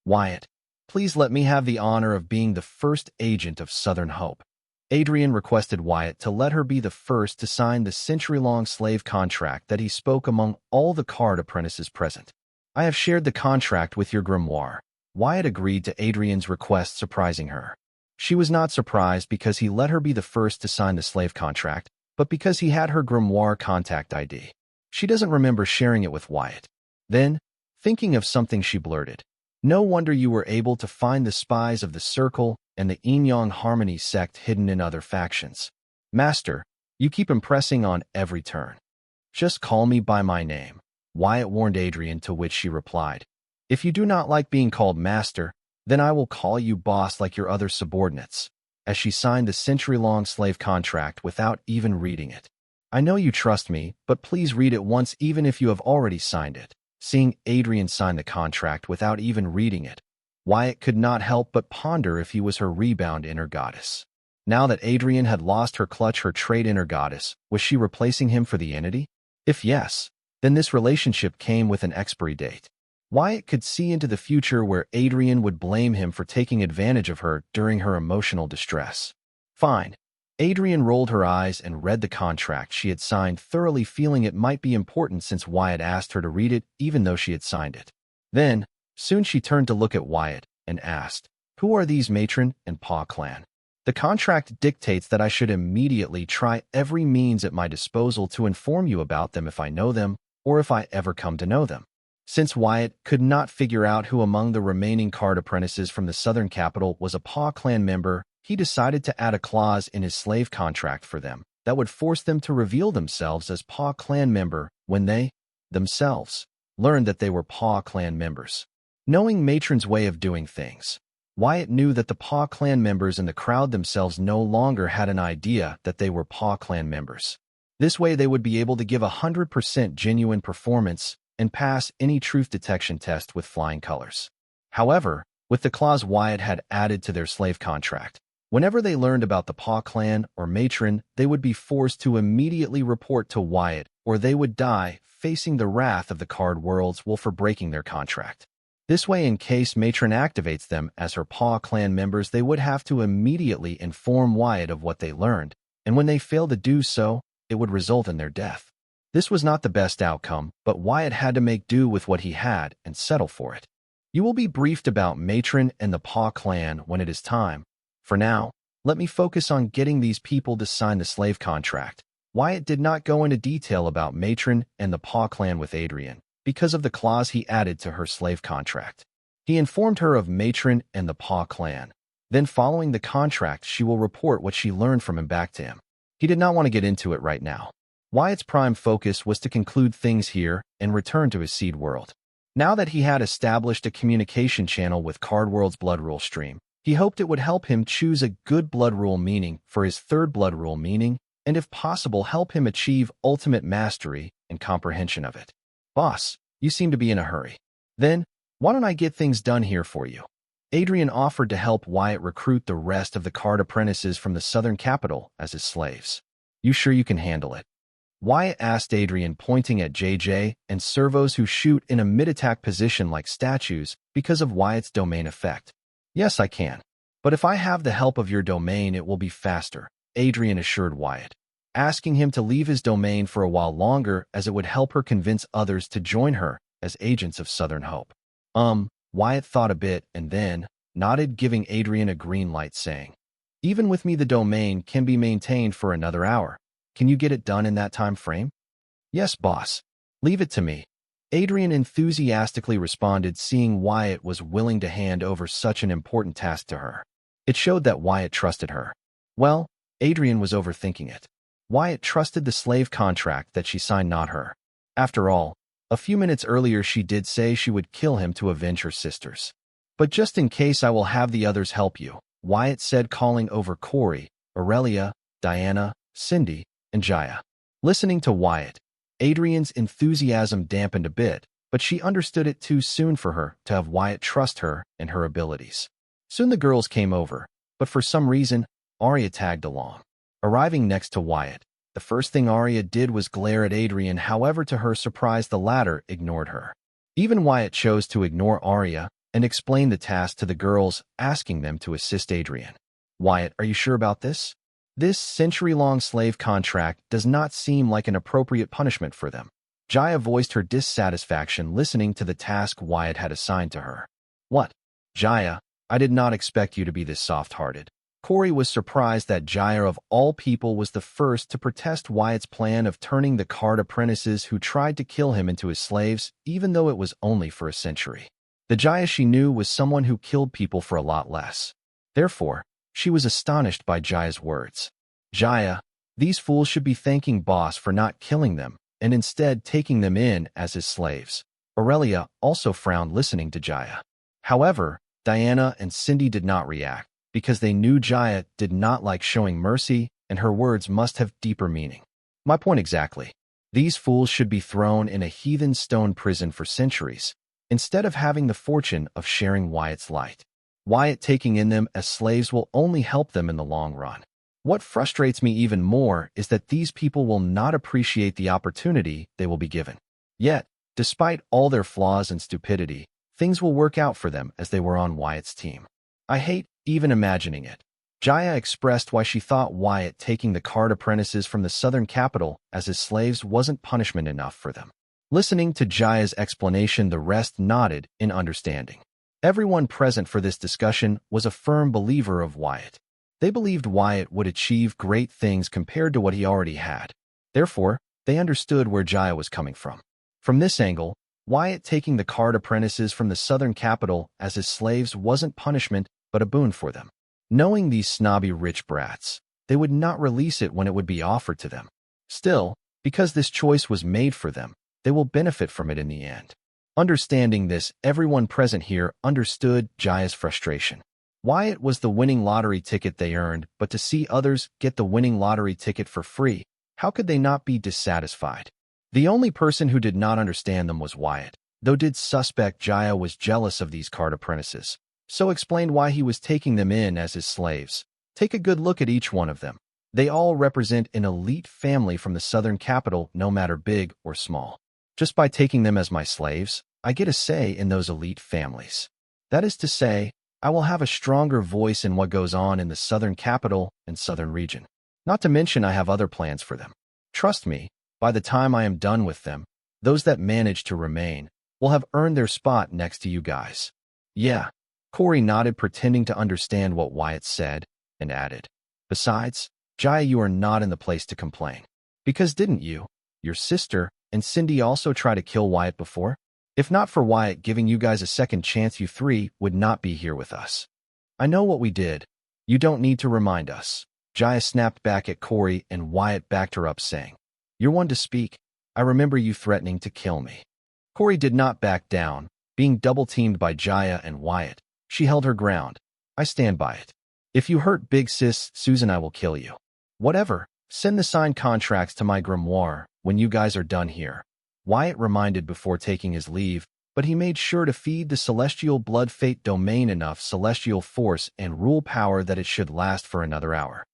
"Wyatt, please let me have the honor of being the first agent of Southern Hope." Adrian requested Wyatt to let her be the first to sign the century-long slave contract that he spoke among all the card apprentices present. "I have shared the contract with your grimoire." Wyatt agreed to Adrian's request, surprising her. She was not surprised because he let her be the first to sign the slave contract, but because he had her grimoire contact ID. She doesn't remember sharing it with Wyatt. Then, thinking of something, she blurted, "No wonder you were able to find the spies of the Circle and the Yin-Yang Harmony sect hidden in other factions. Master, you keep impressing on every turn." "Just call me by my name," Wyatt warned Adrian, to which she replied, "If you do not like being called Master, then I will call you Boss like your other subordinates," as she signed the century-long slave contract without even reading it. "I know you trust me, but please read it once even if you have already signed it." Seeing Adrian sign the contract without even reading it, Wyatt could not help but ponder if he was her rebound inner goddess. Now that Adrian had lost her clutch, her trait inner goddess, was she replacing him for the entity? If yes, then this relationship came with an expiry date. Wyatt could see into the future where Adrian would blame him for taking advantage of her during her emotional distress. Fine. Adrian rolled her eyes and read the contract she had signed, thoroughly feeling it might be important since Wyatt asked her to read it even though she had signed it. Then, soon she turned to look at Wyatt and asked, "Who are these matron and paw clan?" "The contract dictates that I should immediately try every means at my disposal to inform you about them if I know them or if I ever come to know them." Since Wyatt could not figure out who among the remaining card apprentices from the southern capital was a paw clan member, he decided to add a clause in his slave contract for them that would force them to reveal themselves as paw clan member when they, themselves, learned that they were paw clan members. Knowing Matron's way of doing things, Wyatt knew that the paw clan members in the crowd themselves no longer had an idea that they were paw clan members. This way they would be able to give 100% genuine performance and pass any truth detection test with flying colors. However, with the clause Wyatt had added to their slave contract, whenever they learned about the paw clan or matron, they would be forced to immediately report to Wyatt or they would die facing the wrath of the card world's wolf for breaking their contract. This way, in case matron activates them as her paw clan members, they would have to immediately inform Wyatt of what they learned, and when they failed to do so, it would result in their death. This was not the best outcome, but Wyatt had to make do with what he had and settle for it. You will be briefed about Matron and the Paw clan when it is time. For now, let me focus on getting these people to sign the slave contract. Wyatt did not go into detail about Matron and the Paw clan with Adrian, because of the clause he added to her slave contract. He informed her of Matron and the Paw clan. Then following the contract, she will report what she learned from him back to him. He did not want to get into it right now. Wyatt's prime focus was to conclude things here and return to his seed world. Now that he had established a communication channel with Card World's blood rule stream, he hoped it would help him choose a good blood rule meaning for his third blood rule meaning, and if possible help him achieve ultimate mastery and comprehension of it. "Boss, you seem to be in a hurry. Then, why don't I get things done here for you?" Adrian offered to help Wyatt recruit the rest of the card apprentices from the southern capital as his slaves. "You sure you can handle it?" Wyatt asked Adrian, pointing at JJ and servos who shoot in a mid-attack position like statues because of Wyatt's domain effect. "Yes, I can. But if I have the help of your domain, it will be faster," Adrian assured Wyatt, asking him to leave his domain for a while longer as it would help her convince others to join her as agents of Southern Hope. Wyatt thought a bit and then nodded, giving Adrian a green light, saying, "Even with me, the domain can be maintained for another hour. Can you get it done in that time frame?" "Yes, boss. Leave it to me," Adrian enthusiastically responded, seeing Wyatt was willing to hand over such an important task to her. It showed that Wyatt trusted her. Well, Adrian was overthinking it. Wyatt trusted the slave contract that she signed, not her. After all, a few minutes earlier she did say she would kill him to avenge her sisters. "But just in case, I will have the others help you," Wyatt said, calling over Corey, Aurelia, Diana, Cindy, and Jaya. Listening to Wyatt, Adrian's enthusiasm dampened a bit, but she understood it too soon for her to have Wyatt trust her and her abilities. Soon the girls came over, but for some reason, Arya tagged along. Arriving next to Wyatt, the first thing Arya did was glare at Adrian. However, to her surprise, the latter ignored her. Even Wyatt chose to ignore Arya and explain the task to the girls, asking them to assist Adrian. "Wyatt, are you sure about this? This century-long slave contract does not seem like an appropriate punishment for them." Jaya voiced her dissatisfaction listening to the task Wyatt had assigned to her. "What? Jaya, I did not expect you to be this soft-hearted." Corey was surprised that Jaya of all people was the first to protest Wyatt's plan of turning the card apprentices who tried to kill him into his slaves, even though it was only for a century. The Jaya she knew was someone who killed people for a lot less. Therefore, she was astonished by Jaya's words. "Jaya, these fools should be thanking Boss for not killing them, and instead taking them in as his slaves." Aurelia also frowned listening to Jaya. However, Diana and Cindy did not react, because they knew Jaya did not like showing mercy, and her words must have deeper meaning. "My point exactly. These fools should be thrown in a heathen stone prison for centuries, instead of having the fortune of sharing Wyatt's light. Wyatt taking in them as slaves will only help them in the long run. What frustrates me even more is that these people will not appreciate the opportunity they will be given. Yet, Despite all their flaws and stupidity, things will work out for them as they were on Wyatt's team. I hate even imagining it. Jaya expressed why she thought Wyatt taking the card apprentices from the southern capital as his slaves wasn't punishment enough for them. Listening to Jaya's explanation, the rest nodded in understanding. Everyone present for this discussion was a firm believer of Wyatt. They believed Wyatt would achieve great things compared to what he already had. Therefore, they understood where Jaya was coming from. From this angle, Wyatt taking the card apprentices from the southern capital as his slaves wasn't punishment but a boon for them. Knowing these snobby rich brats, they would not release it when it would be offered to them. Still, because this choice was made for them, they will benefit from it in the end. Understanding this, everyone present here understood Jaya's frustration. Wyatt was the winning lottery ticket they earned, but to see others get the winning lottery ticket for free, how could they not be dissatisfied? The only person who did not understand them was Wyatt, though did suspect Jaya was jealous of these card apprentices, so explained why he was taking them in as his slaves. Take a good look at each one of them. They all represent an elite family from the southern capital, no matter big or small. Just by taking them as my slaves, I get a say in those elite families. That is to say, I will have a stronger voice in what goes on in the southern capital and southern region. Not to mention I have other plans for them. Trust me, by the time I am done with them, those that manage to remain will have earned their spot next to you guys. Yeah. Corey nodded, pretending to understand what Wyatt said, and added, "Besides, Jaya, you are not in the place to complain. Because didn't you, your sister, and Cindy also try to kill Wyatt before? If not for Wyatt giving you guys a second chance, you three would not be here with us. I know what we did. You don't need to remind us." Jaya snapped back at Corey, and Wyatt backed her up, saying, "You're one to speak. I remember you threatening to kill me." Corey did not back down. Being double-teamed by Jaya and Wyatt, she held her ground. "I stand by it. If you hurt Big Sis Susan, I will kill you. Whatever, send the signed contracts to my grimoire when you guys are done here." Wyatt reminded before taking his leave, but he made sure to feed the celestial blood fate domain enough celestial force and rule power that it should last for another hour.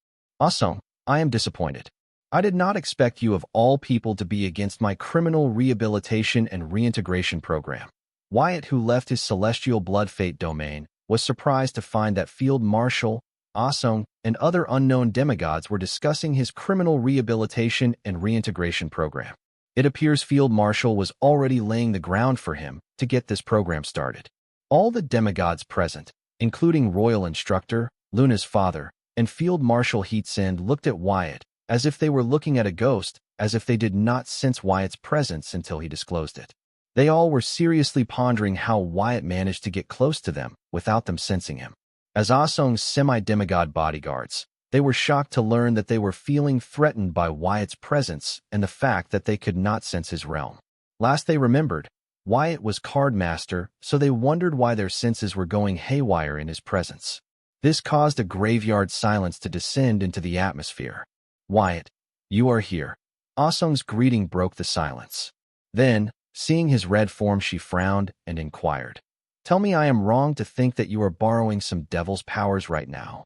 "Awesome, I am disappointed. I did not expect you of all people to be against my criminal rehabilitation and reintegration program." Wyatt, who left his celestial blood fate domain, was surprised to find that Field Marshal, Asong, and other unknown demigods were discussing his criminal rehabilitation and reintegration program. It appears Field Marshal was already laying the ground for him to get this program started. All the demigods present, including Royal Instructor, Luna's father, and Field Marshal Heatsend, looked at Wyatt as if they were looking at a ghost, as if they did not sense Wyatt's presence until he disclosed it. They all were seriously pondering how Wyatt managed to get close to them without them sensing him. As Asong's semi-demigod bodyguards, they were shocked to learn that they were feeling threatened by Wyatt's presence and the fact that they could not sense his realm. Last they remembered, Wyatt was card master, so they wondered why their senses were going haywire in his presence. This caused a graveyard silence to descend into the atmosphere. "Wyatt, you are here." Asong's greeting broke the silence. Then, seeing his red form, she frowned and inquired, "Tell me I am wrong to think that you are borrowing some devil's powers right now."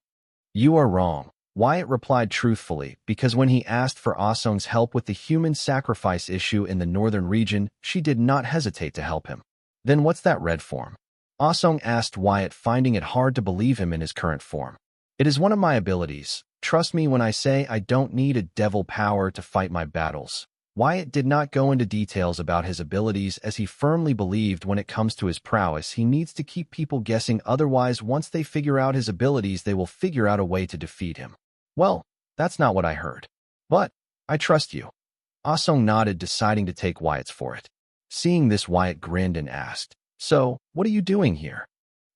"You are wrong," Wyatt replied truthfully, because when he asked for Asong's help with the human sacrifice issue in the northern region, she did not hesitate to help him. "Then what's that red form?" Asong asked Wyatt, finding it hard to believe him in his current form. "It is one of my abilities. Trust me when I say I don't need a devil power to fight my battles." Wyatt did not go into details about his abilities, as he firmly believed when it comes to his prowess he needs to keep people guessing, otherwise once they figure out his abilities they will figure out a way to defeat him. "Well, that's not what I heard. But I trust you." Asong nodded, deciding to take Wyatt's for it. Seeing this, Wyatt grinned and asked, "So, what are you doing here?"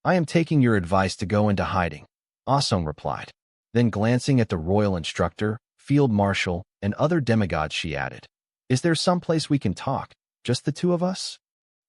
"I am taking your advice to go into hiding," Asong replied. Then glancing at the Royal Instructor, Field Marshal, and other demigods, she added, "Is there some place we can talk, just the two of us?"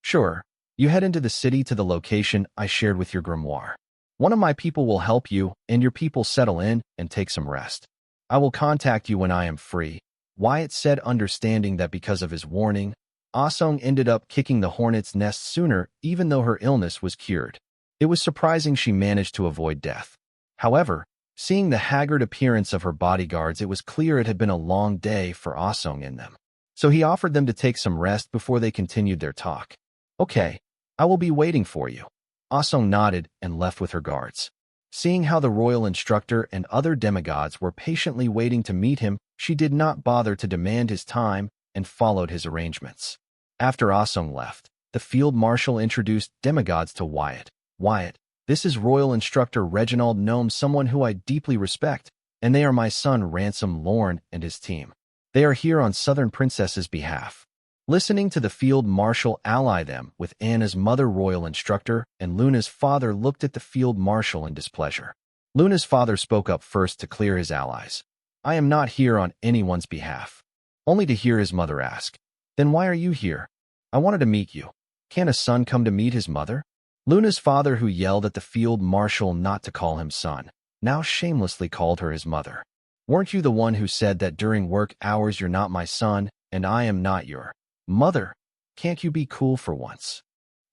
"Sure. You head into the city to the location I shared with your grimoire. One of my people will help you, and your people settle in and take some rest. I will contact you when I am free," Wyatt said, understanding that because of his warning, Asong ended up kicking the hornet's nest sooner, even though her illness was cured. It was surprising she managed to avoid death. However, seeing the haggard appearance of her bodyguards, it was clear it had been a long day for Asong in them. so he offered them to take some rest before they continued their talk. Okay, I will be waiting for you. Ah-sung nodded and left with her guards. Seeing how the royal instructor and other demigods were patiently waiting to meet him, she did not bother to demand his time and followed his arrangements. After Ah-sung left, the field marshal introduced demigods to Wyatt. Wyatt, this is royal instructor Reginald Gnome, someone who I deeply respect, and they are my son Ransom Lorne and his team. They are here on Southern Princess's behalf. Listening to the field marshal ally them with Anna's mother royal instructor, and Luna's father looked at the field marshal in displeasure. Luna's father spoke up first to clear his allies. I am not here on anyone's behalf. Only to hear his mother ask, then why are you here? I wanted to meet you. Can a son come to meet his mother? Luna's father, who yelled at the field marshal not to call him son, now shamelessly called her his mother. Weren't you the one who said that during work hours you're not my son, and I am not your mother? Can't you be cool for once?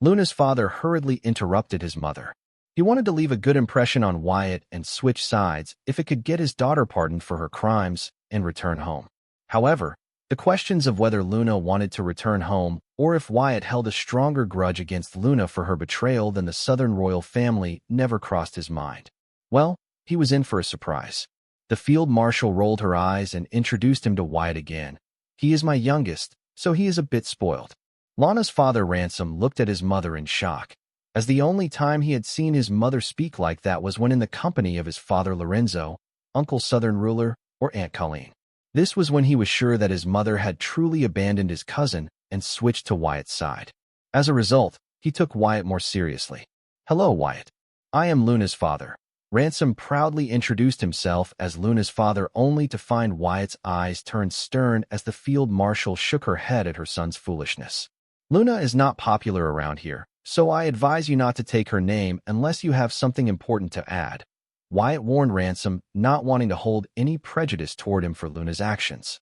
Luna's father hurriedly interrupted his mother. He wanted to leave a good impression on Wyatt and switch sides if it could get his daughter pardoned for her crimes and return home. However, the questions of whether Luna wanted to return home or if Wyatt held a stronger grudge against Luna for her betrayal than the Southern royal family never crossed his mind. Well, he was in for a surprise. The field marshal rolled her eyes and introduced him to Wyatt again. He is my youngest, so he is a bit spoiled. Lana's father Ransom looked at his mother in shock, as the only time he had seen his mother speak like that was when in the company of his father Lorenzo, Uncle Southern Ruler, or Aunt Colleen. This was when he was sure that his mother had truly abandoned his cousin and switched to Wyatt's side. As a result, he took Wyatt more seriously. Hello, Wyatt. I am Luna's father. Ransom proudly introduced himself as Luna's father, only to find Wyatt's eyes turn stern as the field marshal shook her head at her son's foolishness. Luna is not popular around here, so I advise you not to take her name unless you have something important to add. Wyatt warned Ransom, not wanting to hold any prejudice toward him for Luna's actions.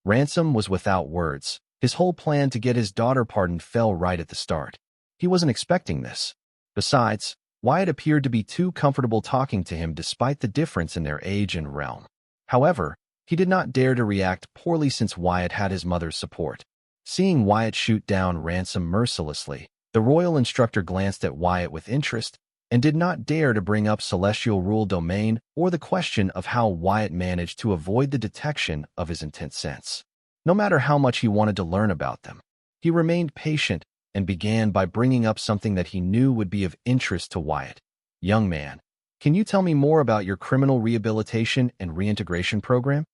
Ransom was without words. His whole plan to get his daughter pardoned fell right at the start. He wasn't expecting this. Besides, Wyatt appeared to be too comfortable talking to him despite the difference in their age and realm. However, he did not dare to react poorly since Wyatt had his mother's support. Seeing Wyatt shoot down Ransom mercilessly, the royal instructor glanced at Wyatt with interest and did not dare to bring up Celestial Rule Domain or the question of how Wyatt managed to avoid the detection of his intense sense. No matter how much he wanted to learn about them, he remained patient and began by bringing up something that he knew would be of interest to Wyatt. Young man, can you tell me more about your criminal rehabilitation and reintegration program?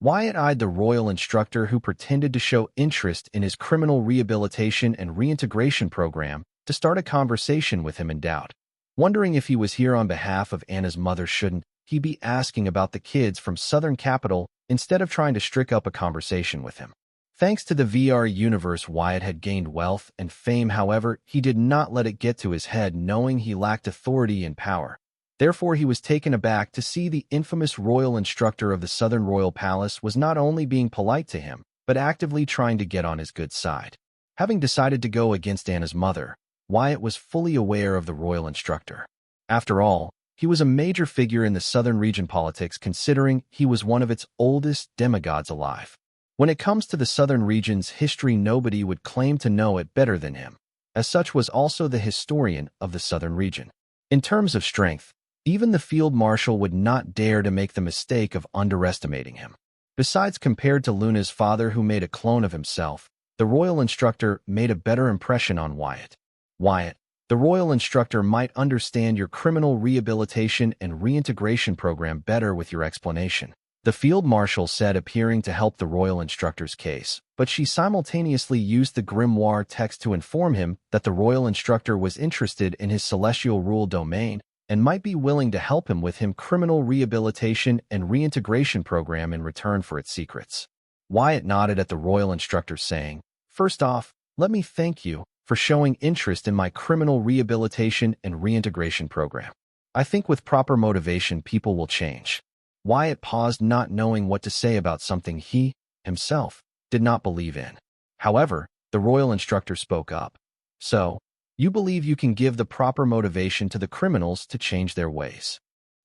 Wyatt eyed the royal instructor, who pretended to show interest in his criminal rehabilitation and reintegration program, to start a conversation with him in doubt. Wondering if he was here on behalf of Anna's mother, shouldn't he be asking about the kids from Southern Capital instead of trying to strike up a conversation with him? Thanks to the VR universe, Wyatt had gained wealth and fame. However, he did not let it get to his head, knowing he lacked authority and power. Therefore, he was taken aback to see the infamous royal instructor of the Southern Royal Palace was not only being polite to him, but actively trying to get on his good side. Having decided to go against Anna's mother, Wyatt was fully aware of the royal instructor. After all, he was a major figure in the Southern region politics, considering he was one of its oldest demigods alive. When it comes to the Southern region's history, nobody would claim to know it better than him. As such was also the historian of the Southern region. In terms of strength, even the field marshal would not dare to make the mistake of underestimating him. Besides, compared to Luna's father, who made a clone of himself, the royal instructor made a better impression on Wyatt. Wyatt, the royal instructor might understand your criminal rehabilitation and reintegration program better with your explanation, the field marshal said, appearing to help the royal instructor's case, but she simultaneously used the grimoire text to inform him that the royal instructor was interested in his celestial rule domain and might be willing to help him with his criminal rehabilitation and reintegration program in return for its secrets. Wyatt nodded at the royal instructor, saying, "First off, let me thank you for showing interest in my criminal rehabilitation and reintegration program. I think with proper motivation, people will change." Wyatt paused, not knowing what to say about something he, himself, did not believe in. However, the royal instructor spoke up. "So, you believe you can give the proper motivation to the criminals to change their ways?"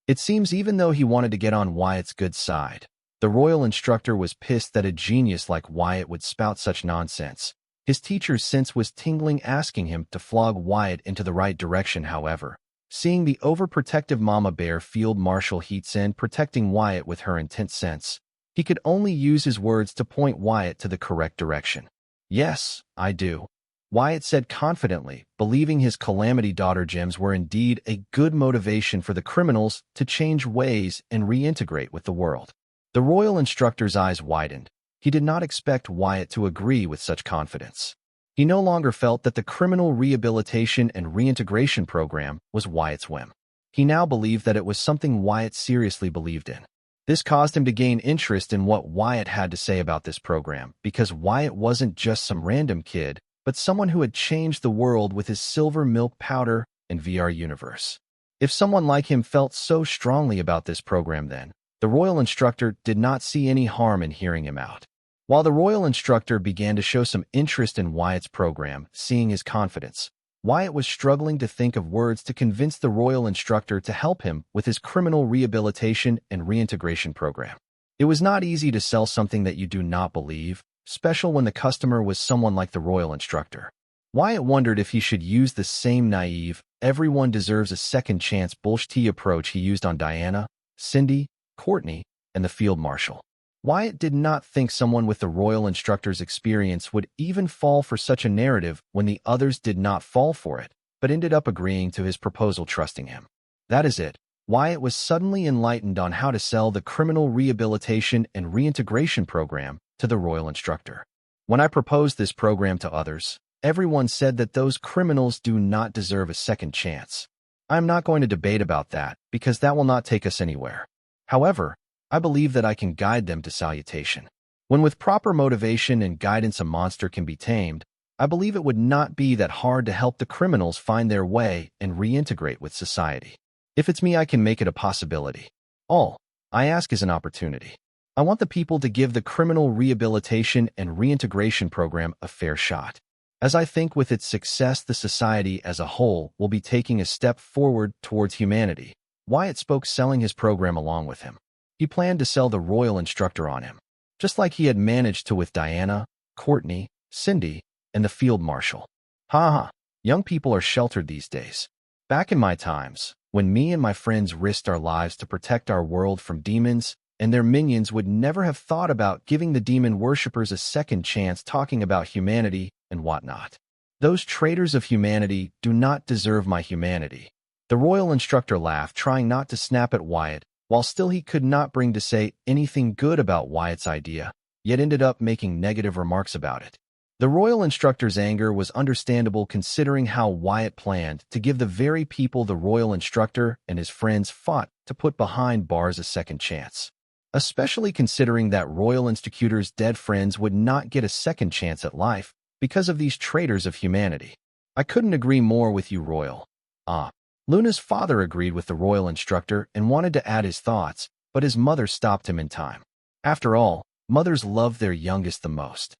It seems even though he wanted to get on Wyatt's good side, The royal instructor was pissed that a genius like Wyatt would spout such nonsense. His teacher's sense was tingling, asking him to flog Wyatt into the right direction. However, seeing the overprotective Mama Bear Field Marshal Heatsen protecting Wyatt with her intense sense, he could only use his words to point Wyatt to the correct direction. "Yes, I do," Wyatt said confidently, believing his calamity daughter gems were indeed a good motivation for the criminals to change ways and reintegrate with the world. The royal instructor's eyes widened. He did not expect Wyatt to agree with such confidence. He no longer felt that the criminal rehabilitation and reintegration program was Wyatt's whim. He now believed that it was something Wyatt seriously believed in. This caused him to gain interest in what Wyatt had to say about this program, because Wyatt wasn't just some random kid, but someone who had changed the world with his silver milk powder and VR universe. If someone like him felt so strongly about this program, then the royal instructor did not see any harm in hearing him out. While the royal instructor began to show some interest in Wyatt's program, seeing his confidence, Wyatt was struggling to think of words to convince the royal instructor to help him with his criminal rehabilitation and reintegration program. It was not easy to sell something that you do not believe, especially when the customer was someone like the royal instructor. Wyatt wondered if he should use the same naive, everyone deserves a second chance bullshit approach he used on Diana, Cindy, Courtney, and the field marshal. Wyatt did not think someone with the royal instructor's experience would even fall for such a narrative when the others did not fall for it, but ended up agreeing to his proposal, trusting him. That is it. Wyatt was suddenly enlightened on how to sell the criminal rehabilitation and reintegration program to the royal instructor. When I proposed this program to others, everyone said that those criminals do not deserve a second chance. I am not going to debate about that, because that will not take us anywhere. However, I believe that I can guide them to salutation. When with proper motivation and guidance a monster can be tamed, I believe it would not be that hard to help the criminals find their way and reintegrate with society. If it's me, I can make it a possibility. All I ask is an opportunity. I want the people to give the criminal rehabilitation and reintegration program a fair shot. As I think with its success, the society as a whole will be taking a step forward towards humanity. Wyatt spoke, selling his program along with him. He planned to sell the royal instructor on him, just like he had managed to with Diana, Courtney, Cindy, and the field marshal. Ha. Young people are sheltered these days. Back in my times, when me and my friends risked our lives to protect our world from demons, and their minions would never have thought about giving the demon worshippers a second chance, talking about humanity and whatnot. Those traitors of humanity do not deserve my humanity. The royal instructor laughed, trying not to snap at Wyatt, while still he could not bring to say anything good about Wyatt's idea, yet ended up making negative remarks about it. The royal instructor's anger was understandable, considering how Wyatt planned to give the very people the royal instructor and his friends fought to put behind bars a second chance. Especially considering that royal instructor's dead friends would not get a second chance at life because of these traitors of humanity. I couldn't agree more with you, Royal. Luna's father agreed with the royal instructor and wanted to add his thoughts, but his mother stopped him in time. After all, mothers love their youngest the most.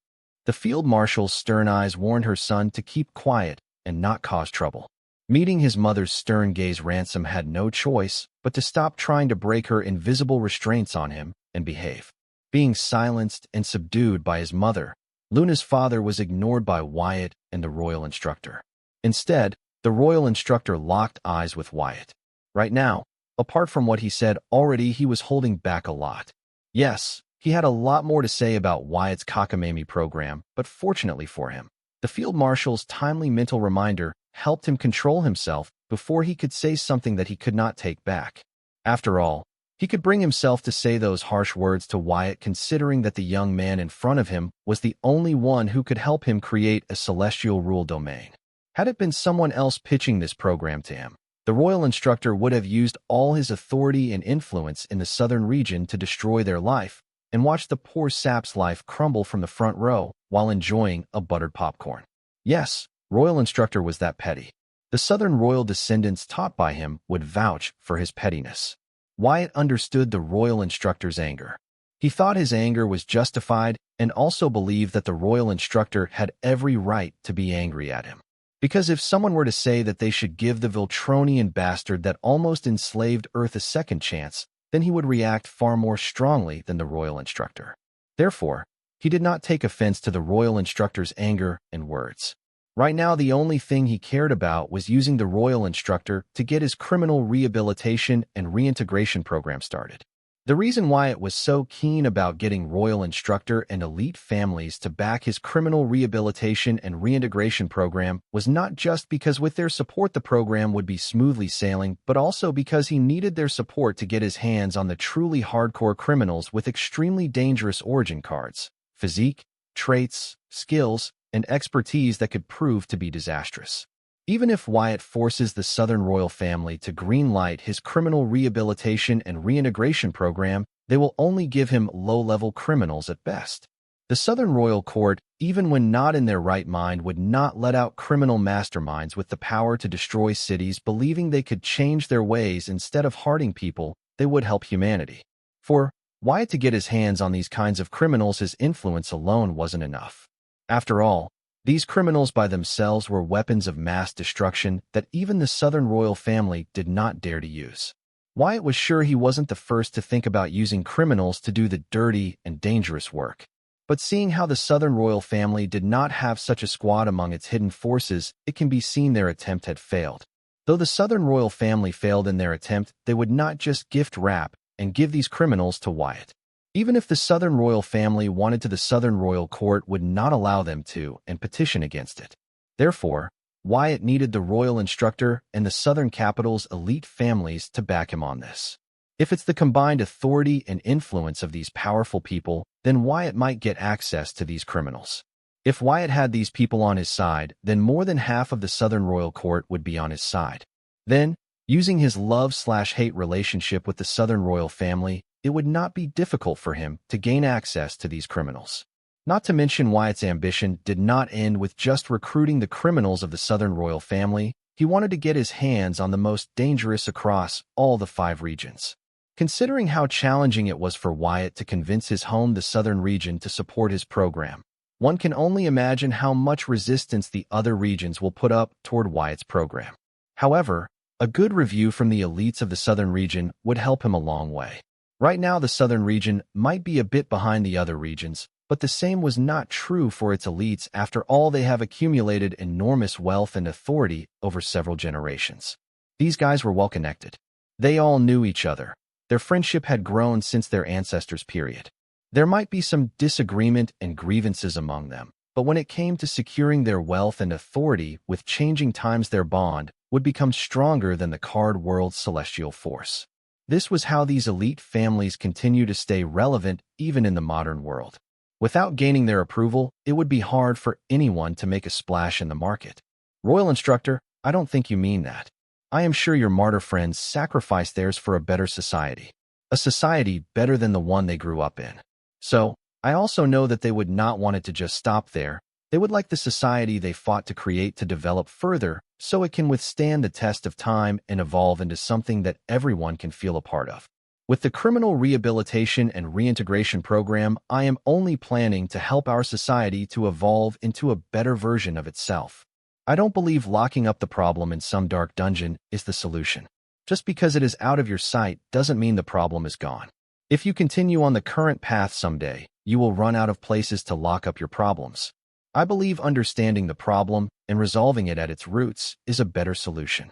The field marshal's stern eyes warned her son to keep quiet and not cause trouble. Meeting his mother's stern gaze, Ransom had no choice but to stop trying to break her invisible restraints on him and behave. Being silenced and subdued by his mother, Luna's father was ignored by Wyatt and the royal instructor. Instead, the royal instructor locked eyes with Wyatt. Right now, apart from what he said already, he was holding back a lot. Yes, he had a lot more to say about Wyatt's cockamamie program, but fortunately for him, the field marshal's timely mental reminder helped him control himself before he could say something that he could not take back. After all, he could bring himself to say those harsh words to Wyatt, considering that the young man in front of him was the only one who could help him create a celestial rule domain. Had it been someone else pitching this program to him, the royal instructor would have used all his authority and influence in the southern region to destroy their life and watch the poor sap's life crumble from the front row while enjoying a buttered popcorn. Yes, royal instructor was that petty. The southern royal descendants taught by him would vouch for his pettiness. Wyatt understood the royal instructor's anger. He thought his anger was justified and also believed that the royal instructor had every right to be angry at him. Because if someone were to say that they should give the Viltronian bastard that almost enslaved Earth a second chance, then he would react far more strongly than the royal instructor. Therefore, he did not take offense to the royal instructor's anger and words. Right now, the only thing he cared about was using the royal instructor to get his criminal rehabilitation and reintegration program started. The reason Wyatt was so keen about getting royal instructor and elite families to back his criminal rehabilitation and reintegration program was not just because with their support the program would be smoothly sailing, but also because he needed their support to get his hands on the truly hardcore criminals with extremely dangerous origin cards, physique, traits, skills, and expertise that could prove to be disastrous. Even if Wyatt forces the Southern royal family to greenlight his criminal rehabilitation and reintegration program, they will only give him low-level criminals at best. The Southern royal court, even when not in their right mind, would not let out criminal masterminds with the power to destroy cities, believing they could change their ways instead of hurting people. They would help humanity. For Wyatt to get his hands on these kinds of criminals, his influence alone wasn't enough. After all, these criminals by themselves were weapons of mass destruction that even the Southern royal family did not dare to use. Wyatt was sure he wasn't the first to think about using criminals to do the dirty and dangerous work. But seeing how the Southern royal family did not have such a squad among its hidden forces, it can be seen their attempt had failed. Though the Southern royal family failed in their attempt, they would not just gift wrap and give these criminals to Wyatt. Even if the Southern royal family wanted to, the Southern royal court would not allow them to and petition against it. Therefore, Wyatt needed the royal instructor and the Southern capital's elite families to back him on this. If it's the combined authority and influence of these powerful people, then Wyatt might get access to these criminals. If Wyatt had these people on his side, then more than half of the Southern royal court would be on his side. Then, using his love/hate relationship with the Southern royal family, it would not be difficult for him to gain access to these criminals. Not to mention Wyatt's ambition did not end with just recruiting the criminals of the Southern royal family. He wanted to get his hands on the most dangerous across all the 5 regions. Considering how challenging it was for Wyatt to convince his home, the Southern region, to support his program, one can only imagine how much resistance the other regions will put up toward Wyatt's program. However, a good review from the elites of the Southern region would help him a long way. Right now, the Southern region might be a bit behind the other regions, but the same was not true for its elites. After all, they have accumulated enormous wealth and authority over several generations. These guys were well connected. They all knew each other. Their friendship had grown since their ancestors' period. There might be some disagreement and grievances among them, but when it came to securing their wealth and authority with changing times, their bond would become stronger than the card world's celestial force. This was how these elite families continue to stay relevant even in the modern world. Without gaining their approval, it would be hard for anyone to make a splash in the market. Royal instructor, I don't think you mean that. I am sure your martyr friends sacrificed theirs for a better society. A society better than the one they grew up in. So, I also know that they would not want it to just stop there. They would like the society they fought to create to develop further so it can withstand the test of time and evolve into something that everyone can feel a part of. With the criminal rehabilitation and reintegration program, I am only planning to help our society to evolve into a better version of itself. I don't believe locking up the problem in some dark dungeon is the solution. Just because it is out of your sight doesn't mean the problem is gone. If you continue on the current path someday, you will run out of places to lock up your problems. I believe understanding the problem and resolving it at its roots is a better solution.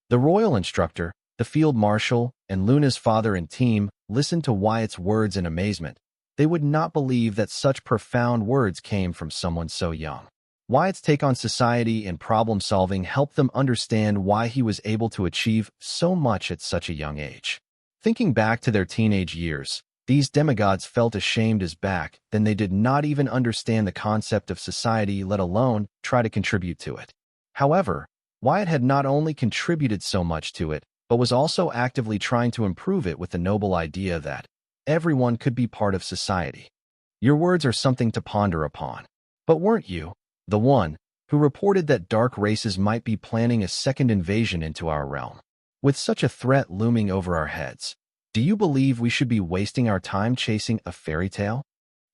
The royal instructor, the field marshal, and Luna's father and team listened to Wyatt's words in amazement. They would not believe that such profound words came from someone so young. Wyatt's take on society and problem-solving helped them understand why he was able to achieve so much at such a young age. Thinking back to their teenage years, these demigods felt ashamed as back then they did not even understand the concept of society, let alone try to contribute to it. However, Wyatt had not only contributed so much to it, but was also actively trying to improve it with the noble idea that everyone could be part of society. Your words are something to ponder upon. But weren't you the one who reported that dark races might be planning a second invasion into our realm? With such a threat looming over our heads, do you believe we should be wasting our time chasing a fairy tale?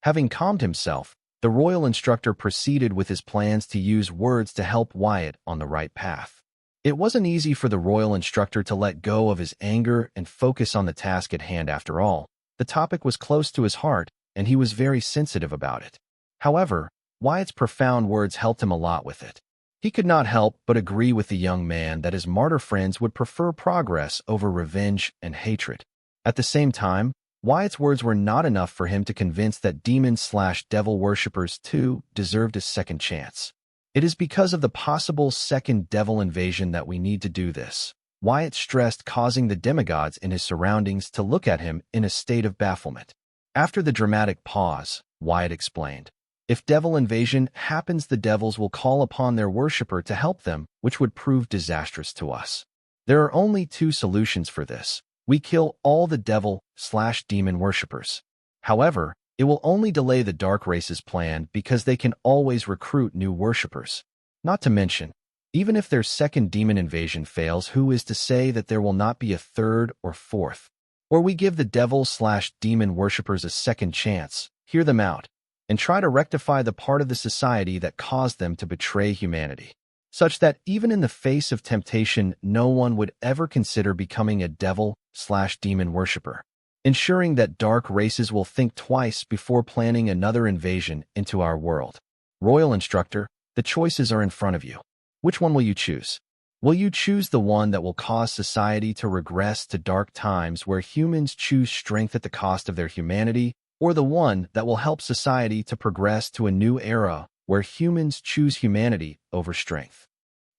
Having calmed himself, the royal instructor proceeded with his plans to use words to help Wyatt on the right path. It wasn't easy for the royal instructor to let go of his anger and focus on the task at hand after all. The topic was close to his heart, and he was very sensitive about it. However, Wyatt's profound words helped him a lot with it. He could not help but agree with the young man that his martyr friends would prefer progress over revenge and hatred. At the same time, Wyatt's words were not enough for him to convince that demon/devil worshippers too deserved a second chance. It is because of the possible second devil invasion that we need to do this, Wyatt stressed, causing the demigods in his surroundings to look at him in a state of bafflement. After the dramatic pause, Wyatt explained, "If devil invasion happens, the devils will call upon their worshipper to help them, which would prove disastrous to us. There are only two solutions for this. We kill all the devil/demon worshippers. However, it will only delay the Dark Race's plan because they can always recruit new worshippers. Not to mention, even if their second demon invasion fails, who is to say that there will not be a third or fourth? Or we give the devil/demon worshippers a second chance, hear them out, and try to rectify the part of the society that caused them to betray humanity, such that even in the face of temptation, no one would ever consider becoming a devil/demon worshipper, ensuring that dark races will think twice before planning another invasion into our world. Royal Instructor, the choices are in front of you. Which one will you choose? Will you choose the one that will cause society to regress to dark times where humans choose strength at the cost of their humanity, or the one that will help society to progress to a new era where humans choose humanity over strength?"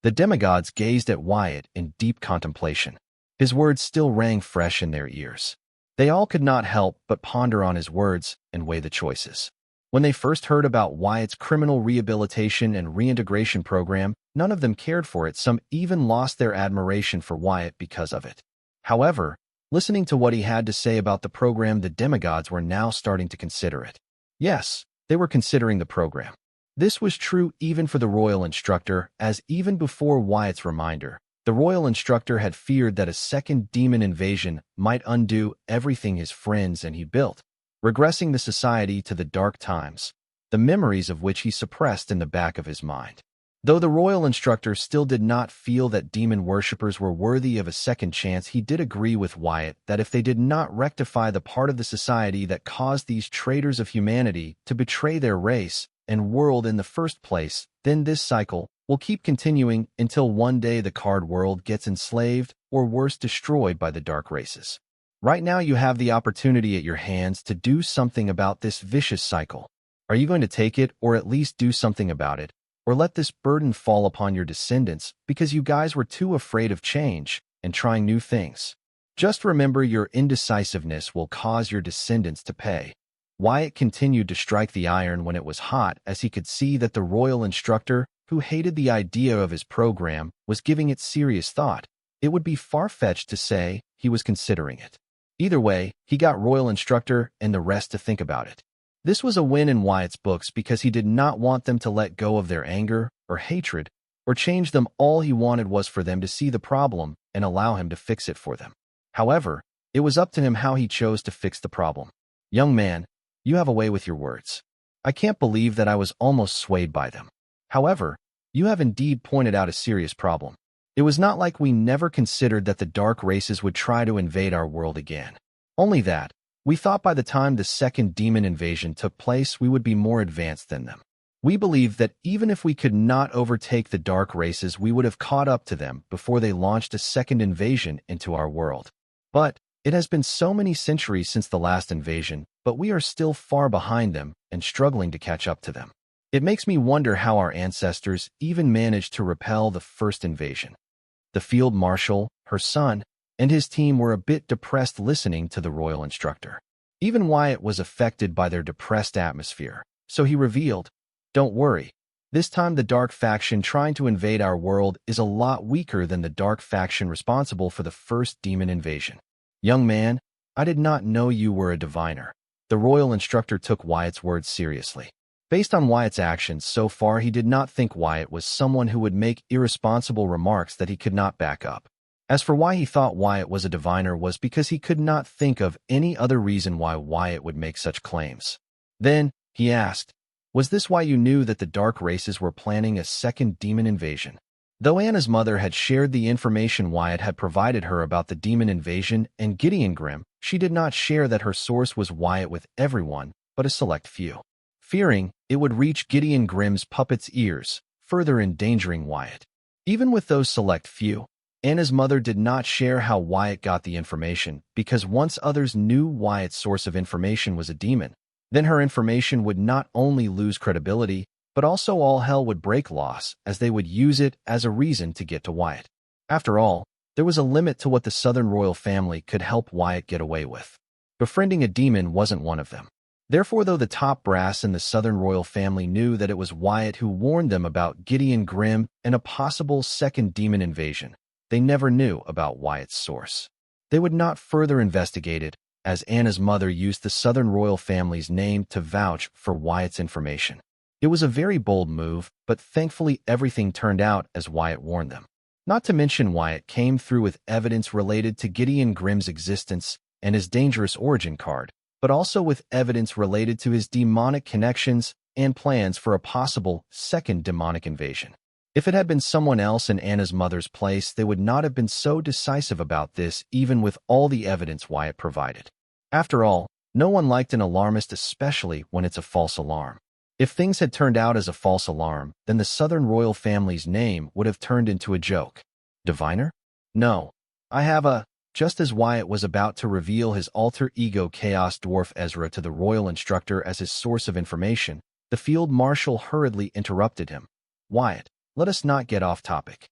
The demigods gazed at Wyatt in deep contemplation. His words still rang fresh in their ears. They all could not help but ponder on his words and weigh the choices. When they first heard about Wyatt's criminal rehabilitation and reintegration program, none of them cared for it. Some even lost their admiration for Wyatt because of it. However, listening to what he had to say about the program, the demigods were now starting to consider it. Yes, they were considering the program. This was true even for the royal instructor, as even before Wyatt's reminder, the royal instructor had feared that a second demon invasion might undo everything his friends and he built, regressing the society to the dark times, the memories of which he suppressed in the back of his mind. Though the royal instructor still did not feel that demon worshippers were worthy of a second chance, he did agree with Wyatt that if they did not rectify the part of the society that caused these traitors of humanity to betray their race and world in the first place, then this cycle will keep continuing until one day the card world gets enslaved or worse, destroyed by the dark races. Right now you have the opportunity at your hands to do something about this vicious cycle. Are you going to take it, or at least do something about it, or let this burden fall upon your descendants because you guys were too afraid of change and trying new things? Just remember, your indecisiveness will cause your descendants to pay. Wyatt continued to strike the iron when it was hot, as he could see that the royal instructor, who hated the idea of his program, was giving it serious thought. It would be far-fetched to say he was considering it. Either way, he got royal instructor and the rest to think about it. This was a win in Wyatt's books because he did not want them to let go of their anger or hatred or change them. All he wanted was for them to see the problem and allow him to fix it for them. However, it was up to him how he chose to fix the problem. "Young man, you have a way with your words. I can't believe that I was almost swayed by them. However, you have indeed pointed out a serious problem. It was not like we never considered that the dark races would try to invade our world again. Only that, we thought by the time the second demon invasion took place, we would be more advanced than them. We believed that even if we could not overtake the dark races, we would have caught up to them before they launched a second invasion into our world. But it has been so many centuries since the last invasion, but we are still far behind them and struggling to catch up to them. It makes me wonder how our ancestors even managed to repel the first invasion." The field marshal, her son, and his team were a bit depressed listening to the royal instructor. Even Wyatt was affected by their depressed atmosphere, so he revealed, "Don't worry. This time the dark faction trying to invade our world is a lot weaker than the dark faction responsible for the first demon invasion. Young man, I did not know you were a diviner." The royal instructor took Wyatt's words seriously. Based on Wyatt's actions so far, he did not think Wyatt was someone who would make irresponsible remarks that he could not back up. As for why he thought Wyatt was a diviner, was because he could not think of any other reason why Wyatt would make such claims. Then, he asked, "Was this why you knew that the dark races were planning a second demon invasion?" Though Anna's mother had shared the information Wyatt had provided her about the demon invasion and Gideon Grimm, she did not share that her source was Wyatt with everyone but a select few, fearing it would reach Gideon Grimm's puppet's ears, further endangering Wyatt. Even with those select few, Anna's mother did not share how Wyatt got the information, because once others knew Wyatt's source of information was a demon, then her information would not only lose credibility, but also all hell would break loose, as they would use it as a reason to get to Wyatt. After all, there was a limit to what the Southern royal family could help Wyatt get away with. Befriending a demon wasn't one of them. Therefore, though the top brass in the Southern royal family knew that it was Wyatt who warned them about Gideon Grimm and a possible second demon invasion, they never knew about Wyatt's source. They would not further investigate it, as Anna's mother used the Southern royal family's name to vouch for Wyatt's information. It was a very bold move, but thankfully everything turned out as Wyatt warned them. Not to mention Wyatt came through with evidence related to Gideon Grimm's existence and his dangerous origin card, but also with evidence related to his demonic connections and plans for a possible second demonic invasion. If it had been someone else in Anna's mother's place, they would not have been so decisive about this, even with all the evidence Wyatt provided. After all, no one liked an alarmist, especially when it's a false alarm. If things had turned out as a false alarm, then the Southern royal family's name would have turned into a joke. Diviner? No. I have a... Just as Wyatt was about to reveal his alter ego Chaos Dwarf Ezra to the royal instructor as his source of information, the field marshal hurriedly interrupted him. Wyatt, let us not get off topic.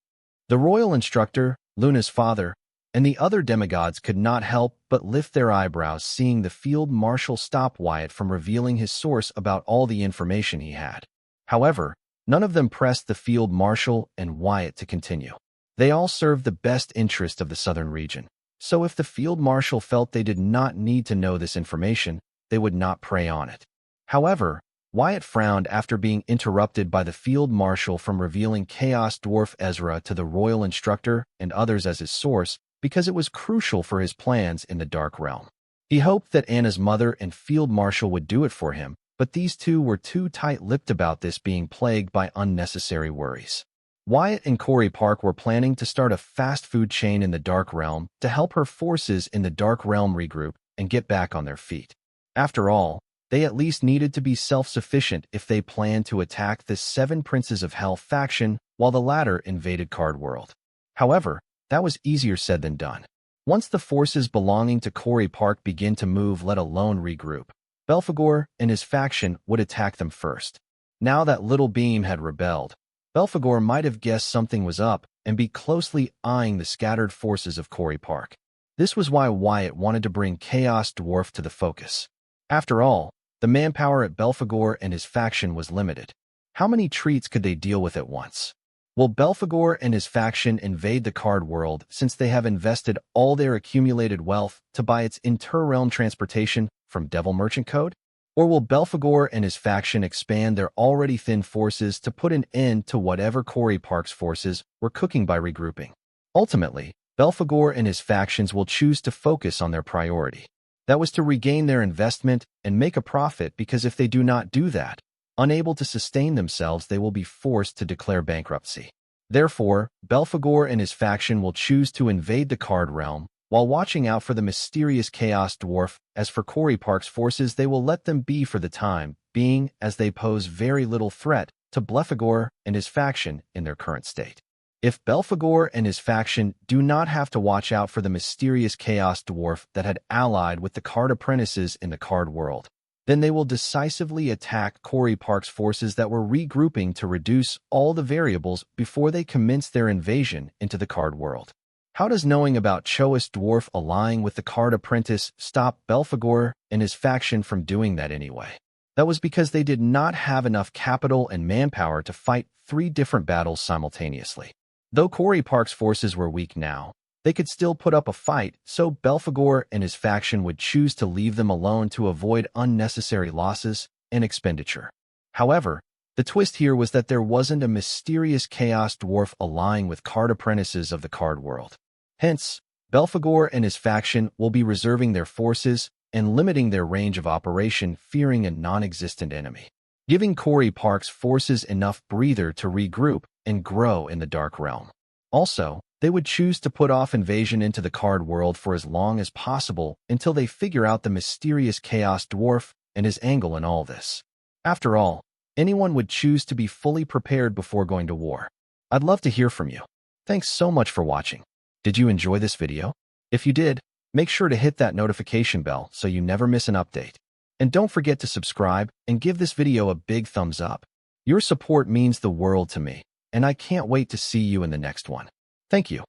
The royal instructor, Luna's father, and the other demigods could not help but lift their eyebrows seeing the field marshal stop Wyatt from revealing his source about all the information he had. However, none of them pressed the field marshal and Wyatt to continue. They all served the best interest of the southern region, so if the field marshal felt they did not need to know this information, they would not prey on it. However, Wyatt frowned after being interrupted by the field marshal from revealing Chaos Dwarf Ezra to the royal instructor and others as his source, because it was crucial for his plans in the Dark Realm. He hoped that Anna's mother and field marshal would do it for him, but these two were too tight-lipped about this, being plagued by unnecessary worries. Wyatt and Corey Park were planning to start a fast food chain in the Dark Realm to help her forces in the Dark Realm regroup and get back on their feet. After all, they at least needed to be self-sufficient if they planned to attack the Seven Princes of Hell faction while the latter invaded Card World. However, that was easier said than done. Once the forces belonging to Corey Park begin to move, let alone regroup, Belphegor and his faction would attack them first. Now that Little Beam had rebelled, Belphegor might have guessed something was up and be closely eyeing the scattered forces of Corey Park. This was why Wyatt wanted to bring Chaos Dwarf to the focus. After all, the manpower at Belphegor and his faction was limited. How many treats could they deal with at once? Will Belphegor and his faction invade the Card World since they have invested all their accumulated wealth to buy its inter-realm transportation from Devil Merchant Code? Or will Belphegor and his faction expand their already thin forces to put an end to whatever Corey Park's forces were cooking by regrouping? Ultimately, Belphegor and his factions will choose to focus on their priority. That was to regain their investment and make a profit, because if they do not do that, unable to sustain themselves, they will be forced to declare bankruptcy. Therefore, Belphegor and his faction will choose to invade the Card Realm, while watching out for the mysterious Chaos Dwarf. As for Corey Park's forces, they will let them be for the time being, as they pose very little threat to Belphegor and his faction in their current state. If Belphegor and his faction do not have to watch out for the mysterious Chaos Dwarf that had allied with the Card Apprentices in the Card World, then they will decisively attack Corey Park's forces that were regrouping to reduce all the variables before they commence their invasion into the Card World. How does knowing about Chaos Dwarf allying with the Card Apprentice stop Belphegor and his faction from doing that anyway? That was because they did not have enough capital and manpower to fight 3 different battles simultaneously. Though Corey Park's forces were weak now, they could still put up a fight, so Belphegor and his faction would choose to leave them alone to avoid unnecessary losses and expenditure. However, the twist here was that there wasn't a mysterious Chaos Dwarf allying with Card Apprentices of the Card World. Hence, Belphegor and his faction will be reserving their forces and limiting their range of operation, fearing a non-existent enemy. giving Corey Park's forces enough breather to regroup and grow in the Dark Realm. Also, they would choose to put off invasion into the card world for as long as possible until they figure out the mysterious Chaos Dwarf and his angle in all this. After all, anyone would choose to be fully prepared before going to war. I'd love to hear from you. Thanks so much for watching. Did you enjoy this video? If you did, make sure to hit that notification bell so you never miss an update. And don't forget to subscribe and give this video a big thumbs up. Your support means the world to me, and I can't wait to see you in the next one. Thank you.